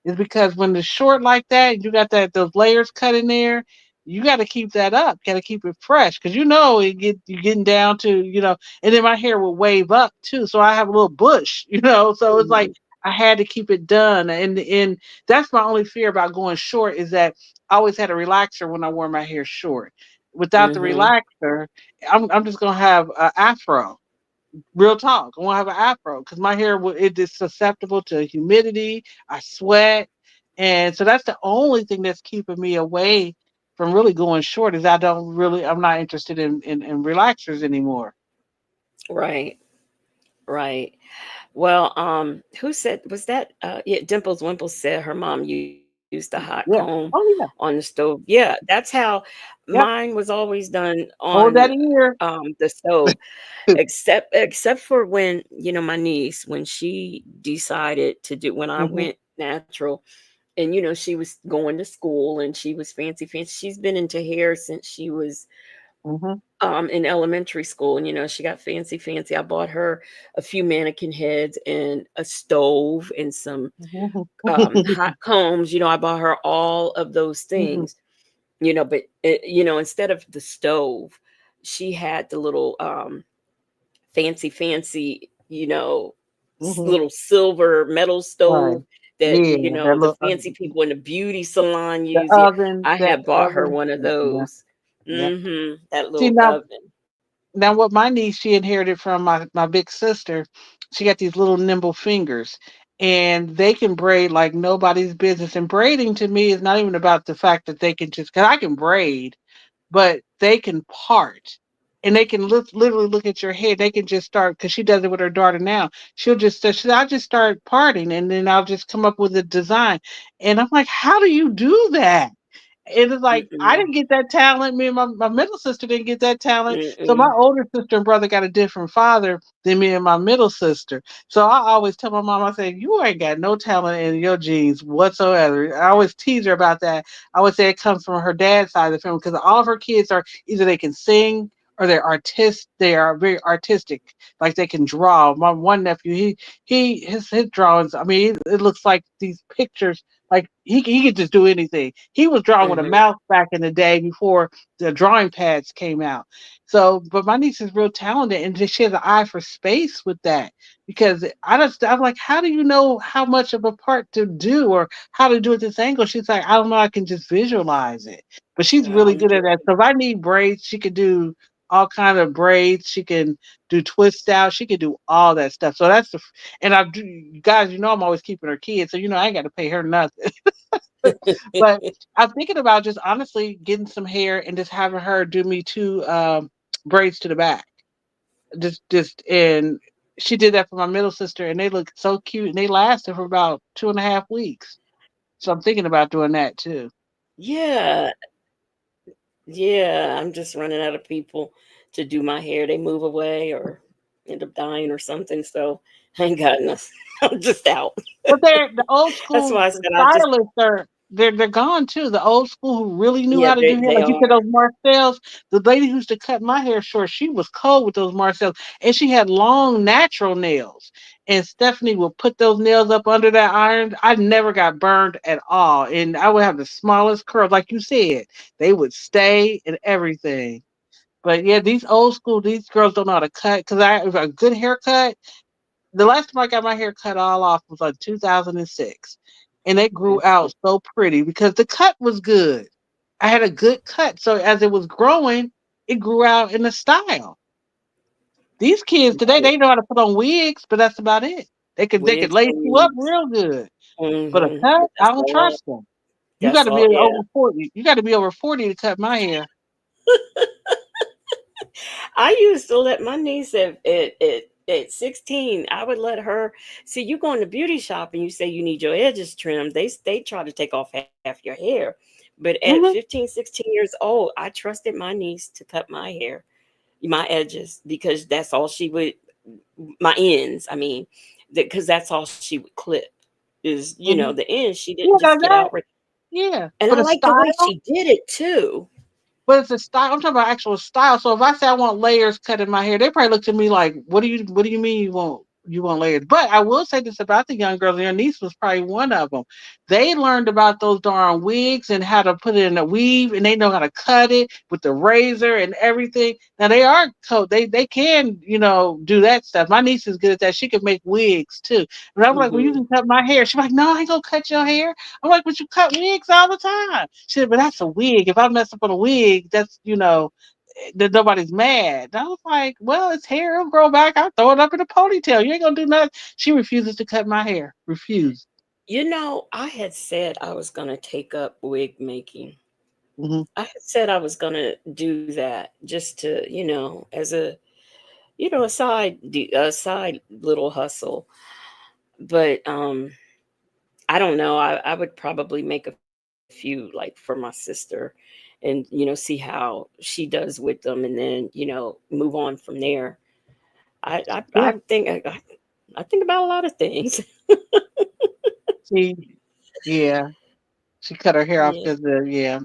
is because when it's short like that, you got those layers cut in there. You got to keep that up. Got to keep it fresh because you're getting down to and then my hair will wave up too, so I have a little bush, So it's like mhm, I had to keep it done, and that's my only fear about going short is that I always had a relaxer when I wore my hair short. Without the mhm, relaxer, I'm just gonna have an afro. Real talk. I want to have an afro because my hair it is susceptible to humidity. I sweat, and so that's the only thing that's keeping me away from really going short. Is I'm not interested in relaxers anymore. right, right. Well, who said was that? Yeah, Dimples Wimples said her mom used the hot Yeah. comb Oh yeah. on the stove. Yeah, that's how Yep. mine was always done Hold on that ear. the stove. Except for when, my niece, when she decided to do when I Hmm. went natural, and she was going to school and she was fancy. She's been into hair since she was Hmm. in elementary school, and she got fancy. I bought her a few mannequin heads and a stove and some hot combs. I bought her all of those Hmm. things, but instead of the stove, she had the little fancy, Hmm. little silver metal Right. stove that, Yeah. That the little fancy people in the beauty salon the use. Yeah, oven. I That had bought her oven. one of Yeah. those. Yeah. That See little now, oven. what my niece she inherited from my big sister, she got these little nimble fingers, and they can braid like nobody's business. And braiding to me is not even about the fact that they can just because I can braid, but they can part. And they can literally look at your head. They can just start because she does it with her daughter now. She'll just say, "I'll just start parting, and then I'll just come up with a design." And I'm like, "How do you do that?" It was like I Mm-mm, didn't get that talent. Me and my middle sister didn't get that talent. So my mm-mm, older sister and brother got a different father than me and my middle sister. So I always tell my mom, I say, "You ain't got no talent in your genes whatsoever." I always tease her about that. I would say it comes from her dad's side of the family because all of her kids are either they can sing or they're artists. They are very artistic, like they can draw. My one nephew, his drawings. I mean, it looks like these pictures like he could just do anything. He was drawing with a mm-hmm, mouse back in the day before the drawing pads came out. So, but my niece is real talented, and she has an eye for space with that. Because I'm like, how do you know how much of a part to do or how to do it this angle? She's like, I don't know. I can just visualize it. But she's really good at that. So if I need braids, she could do all kind of braids. She can do twist out. She can do all that stuff. So and I do, guys. I'm always keeping her kids, so I ain't got to pay her nothing. But I'm thinking about just honestly getting some hair and just having her do me two braids to the back. And she did that for my middle sister, and they look so cute, and they lasted for about 2.5 weeks. So I'm thinking about doing that too. yeah, yeah. I'm just running out of people to do my hair. They move away or end up dying or something. So I ain't got enough. I'm just out. But they're the old That's school why I said I'll just. stylists are they're gone too. The old school who really knew Yeah, how to do hair, they like you said, are. those Marcells. The lady who used to cut my hair short, she was cold with those Marcells, and she had long natural nails. And Stephanie would put those nails up under that iron. I never got burned at all, and I would have the smallest curls, like you said. They would stay and everything. But yeah, these old school, these girls don't know how to cut because a good haircut the last time I got my hair cut all off was like 2006. And it grew out so pretty because the cut was good. I had a good cut. So as it was growing, it grew out in a style. These kids today, Right. they know how to put on wigs, but that's about it. They could Wigs lace and you up weaves. real good. But a But cut, I that's don't all. trust them. You That's gotta be all. Yeah. over 40. You gotta be over 40 to cut my hair. I used to let my niece at 16, I would let her see you go in the beauty shop and you say you need your edges trimmed. They try to take off half your hair. But at Hmm. 15, 16 years old, I trusted my niece to cut my hair, my edges, because that's all she would, my ends, I mean, because that's all she would clip is, Hmm. the ends. She Yeah, didn't just get that, out right. yeah. And But I a like the way style. she did it too. But it's a style. I'm talking about actual style. So if I say I want layers cut in my hair, they probably look at me like, "What do you mean you want layers?" But I will say this about the young girls. And your niece was probably one of them. They learned about those darn wigs and how to put it in a weave, and they know how to cut it with the razor and everything. Now they are they can do that stuff. My niece is good at that. She can make wigs too. And I'm like, "Well, you Hmm. can cut my hair." She's like, "No, I ain't gonna cut your hair." I'm like, "But you cut wigs all the time." She said, "But that's a wig. If I mess up on a wig, that nobody's mad." And I was like, "Well, it's hair. It'll grow back. I'll throw it up in a ponytail. You ain't gonna do nothing." She refuses to cut my hair. Refuse. I had said I was going to take up wig making. Hmm. I had said I was going to do that just to, as a side little hustle. But I don't know. I would probably make a few like for my sister and see how she does with them and then move on from there. Yeah. I think about a lot of things. See, yeah. She cut her hair off Yeah. because yeah.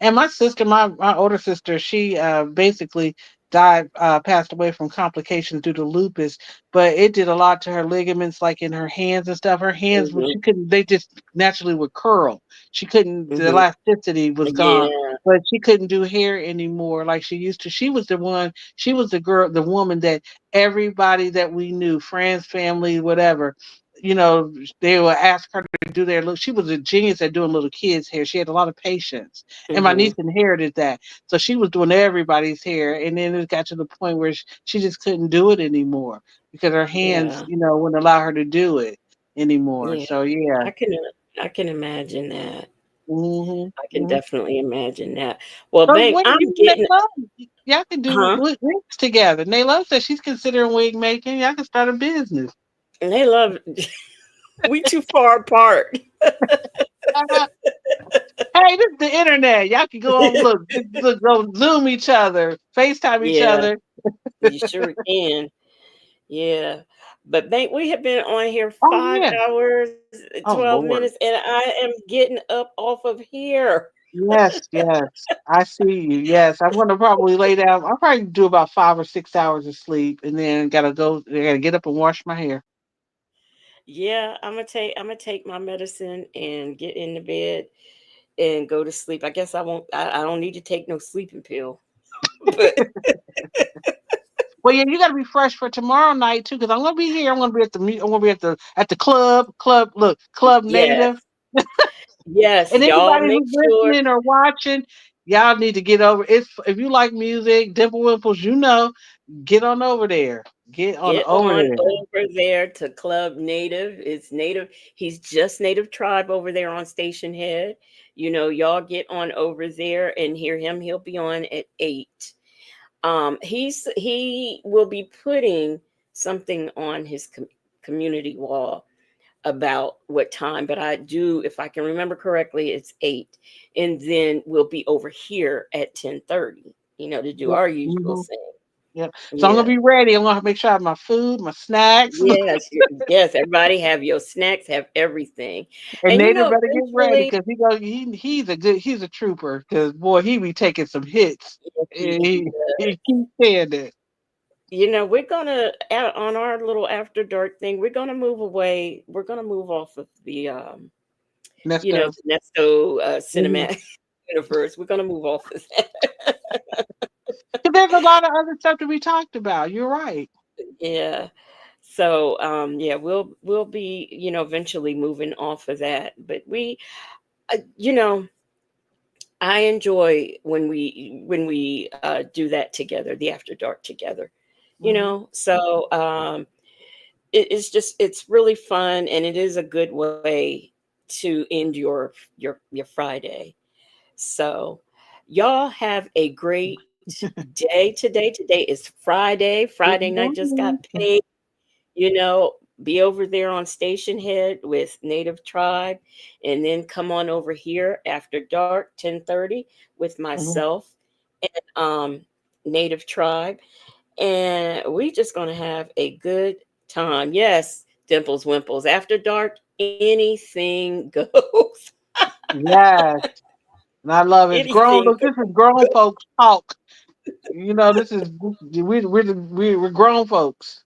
And my sister, my older sister, she basically died, passed away from complications due to lupus. But it did a lot to her ligaments, like in her hands and stuff. Her hands, Hmm. she couldn't. They just naturally would curl. She couldn't. The Hmm. elasticity was gone. Yeah. But she couldn't do hair anymore like she used to. She was the one. She was the girl, the woman that everybody that we knew, friends, family, whatever. You know, they would ask her to do their look. She was a genius at doing little kids' hair. She had a lot of patience, and my Hmm. niece inherited that. So she was doing everybody's hair, and then it got to the point where she just couldn't do it anymore because her hands, Yeah. wouldn't allow her to do it anymore. Yeah. So yeah. I can I can imagine that. hmm I can hmm definitely imagine that. Well, So babe, what I'm you and getting Naylove, y'all can do huh? wigs together. Naylove says she's considering wig making. Y'all can start a business. And they love we too far apart. Hey, this is the internet. Y'all can go on, look, go Zoom each other, FaceTime each Yeah, other. you sure can. Yeah. But babe, we have been on here Oh five yeah. hours, Oh 12 Lord. minutes, and I am getting up off of here. Yes, yes. I see you. Yes. I'm gonna probably lay down. I'll probably do about 5 or 6 hours of sleep and then I gotta get up and wash my hair. Yeah, I'm gonna take my medicine and get in the bed and go to sleep. I guess I don't need to take no sleeping pill. But Well, yeah, you gotta be fresh for tomorrow night too, because I'm gonna be here. I'm gonna be at I'm gonna be at the club. Look, Club yes, Native. yes, And y'all anybody make who's sure. listening or watching, y'all need to get over. It's if you like music, Dimple Wimples, get on over there. Get on Get over on there. over there to Club Native. It's Native. He's just Native Tribe over there on Station Head. Y'all get on over there and hear him. He'll be on at 8. He will be putting something on his community wall about what time, but I do, if I can remember correctly, it's 8, and then we'll be over here at 10:30. To do Yep. our usual hmm thing. Yep. So I'm gonna Yeah. be ready. I'm gonna make sure I have my food, my snacks. Yes, yes, everybody have your snacks, have everything. And And Nader better get ready eventually, because he's a trooper because boy he be taking some hits. yes, And he keeps saying that. we're gonna on our little after dark thing, we're gonna move away. We're gonna move off of Nesto. the Nesto Mhm. cinematic universe. We're gonna move off of that. 'Cause there's a lot of other stuff to be talked about. You're right. Yeah. So yeah, we'll be, eventually moving off of that. But I enjoy when we do that together, the after dark together. Mhm. So it's really fun, and it is a good way to end your Friday. So y'all have a great day today. Today is Friday. Good Friday night just got morning. paid. you know, be over there on Station Head with Native Tribe, and then come on over here after dark, 10:30, with Mhm. myself and Native Tribe. And we just gonna have a good time. Yes, Dimples Wimples. After dark, anything goes. Yes. And I love it. Anything Look, this is grown folks talk. We're grown folks.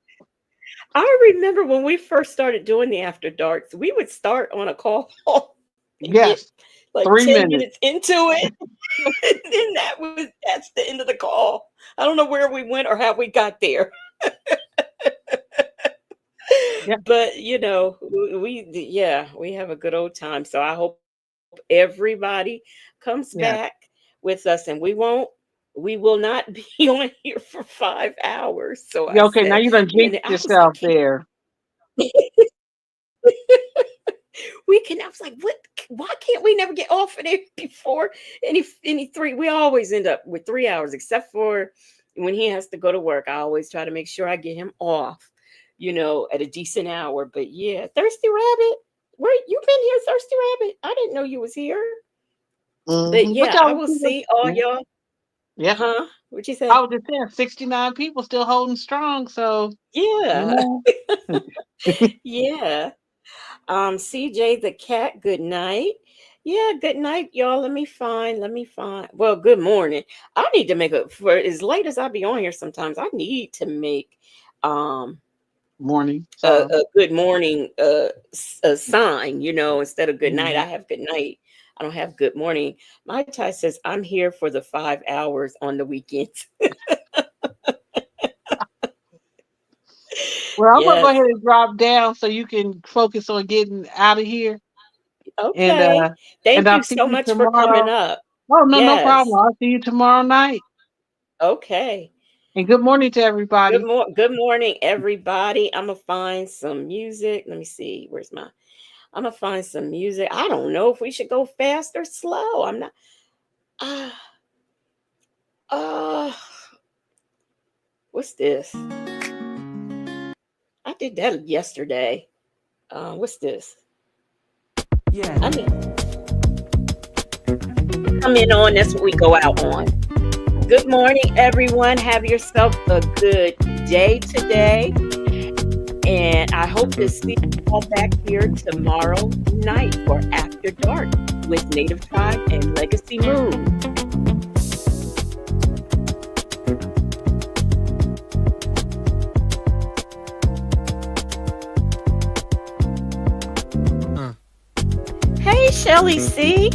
I remember when we first started doing the after darks, we would start on a call and get Yes. like 3 minutes. 10 minutes into it. And then that's the end of the call. I don't know where we went or how we got there. Yeah. But we have a good old time. So I hope everybody comes Yeah. back with us, and we will not be on here for 5 hours. So I Yeah, okay, now said, you done and jinxed I was like, yourself there. I was like, what? Why can't we never get off of there before any three? We always end up with 3 hours, except for when he has to go to work. I always try to make sure I get him off, at a decent hour. But yeah, Thirsty Rabbit, Where you been here, Thirsty Rabbit? I didn't know you was here. But But yeah, I y'all, will see all y'all. yeah. Huh? What'd you say? I was just saying, 69 people still holding strong. So Yeah. you Yeah. CJ the cat, good night. Yeah, good night, y'all. Let me find. Well, good morning. I need to make for as late as I be on here sometimes. I need to make morning. a good morning a sign, instead of good night. I have good night. I don't have good morning. My Ty says I'm here for the 5 hours on the weekends. Well, I'm gonna go Yes. ahead and drop down so you can focus on getting out of here. And Okay. Thank I'll you see so you much for coming tomorrow. up. Oh no, no Yes. problem. I'll see you tomorrow night. Okay. And good morning to everybody. Good morning, everybody. I'm gonna find some music. Let me see. I'm gonna find some music. I don't know if we should go fast or slow. I'm not. Uh, uh, what's this? I did that yesterday. What's this? Yeah. I mean, come in on. That's what we go out on. Good morning, everyone. Have yourself a good day today. And I hope to see you all back here tomorrow night for After Dark with Native Tribe and Legacy Moon. Hey, Shelly C.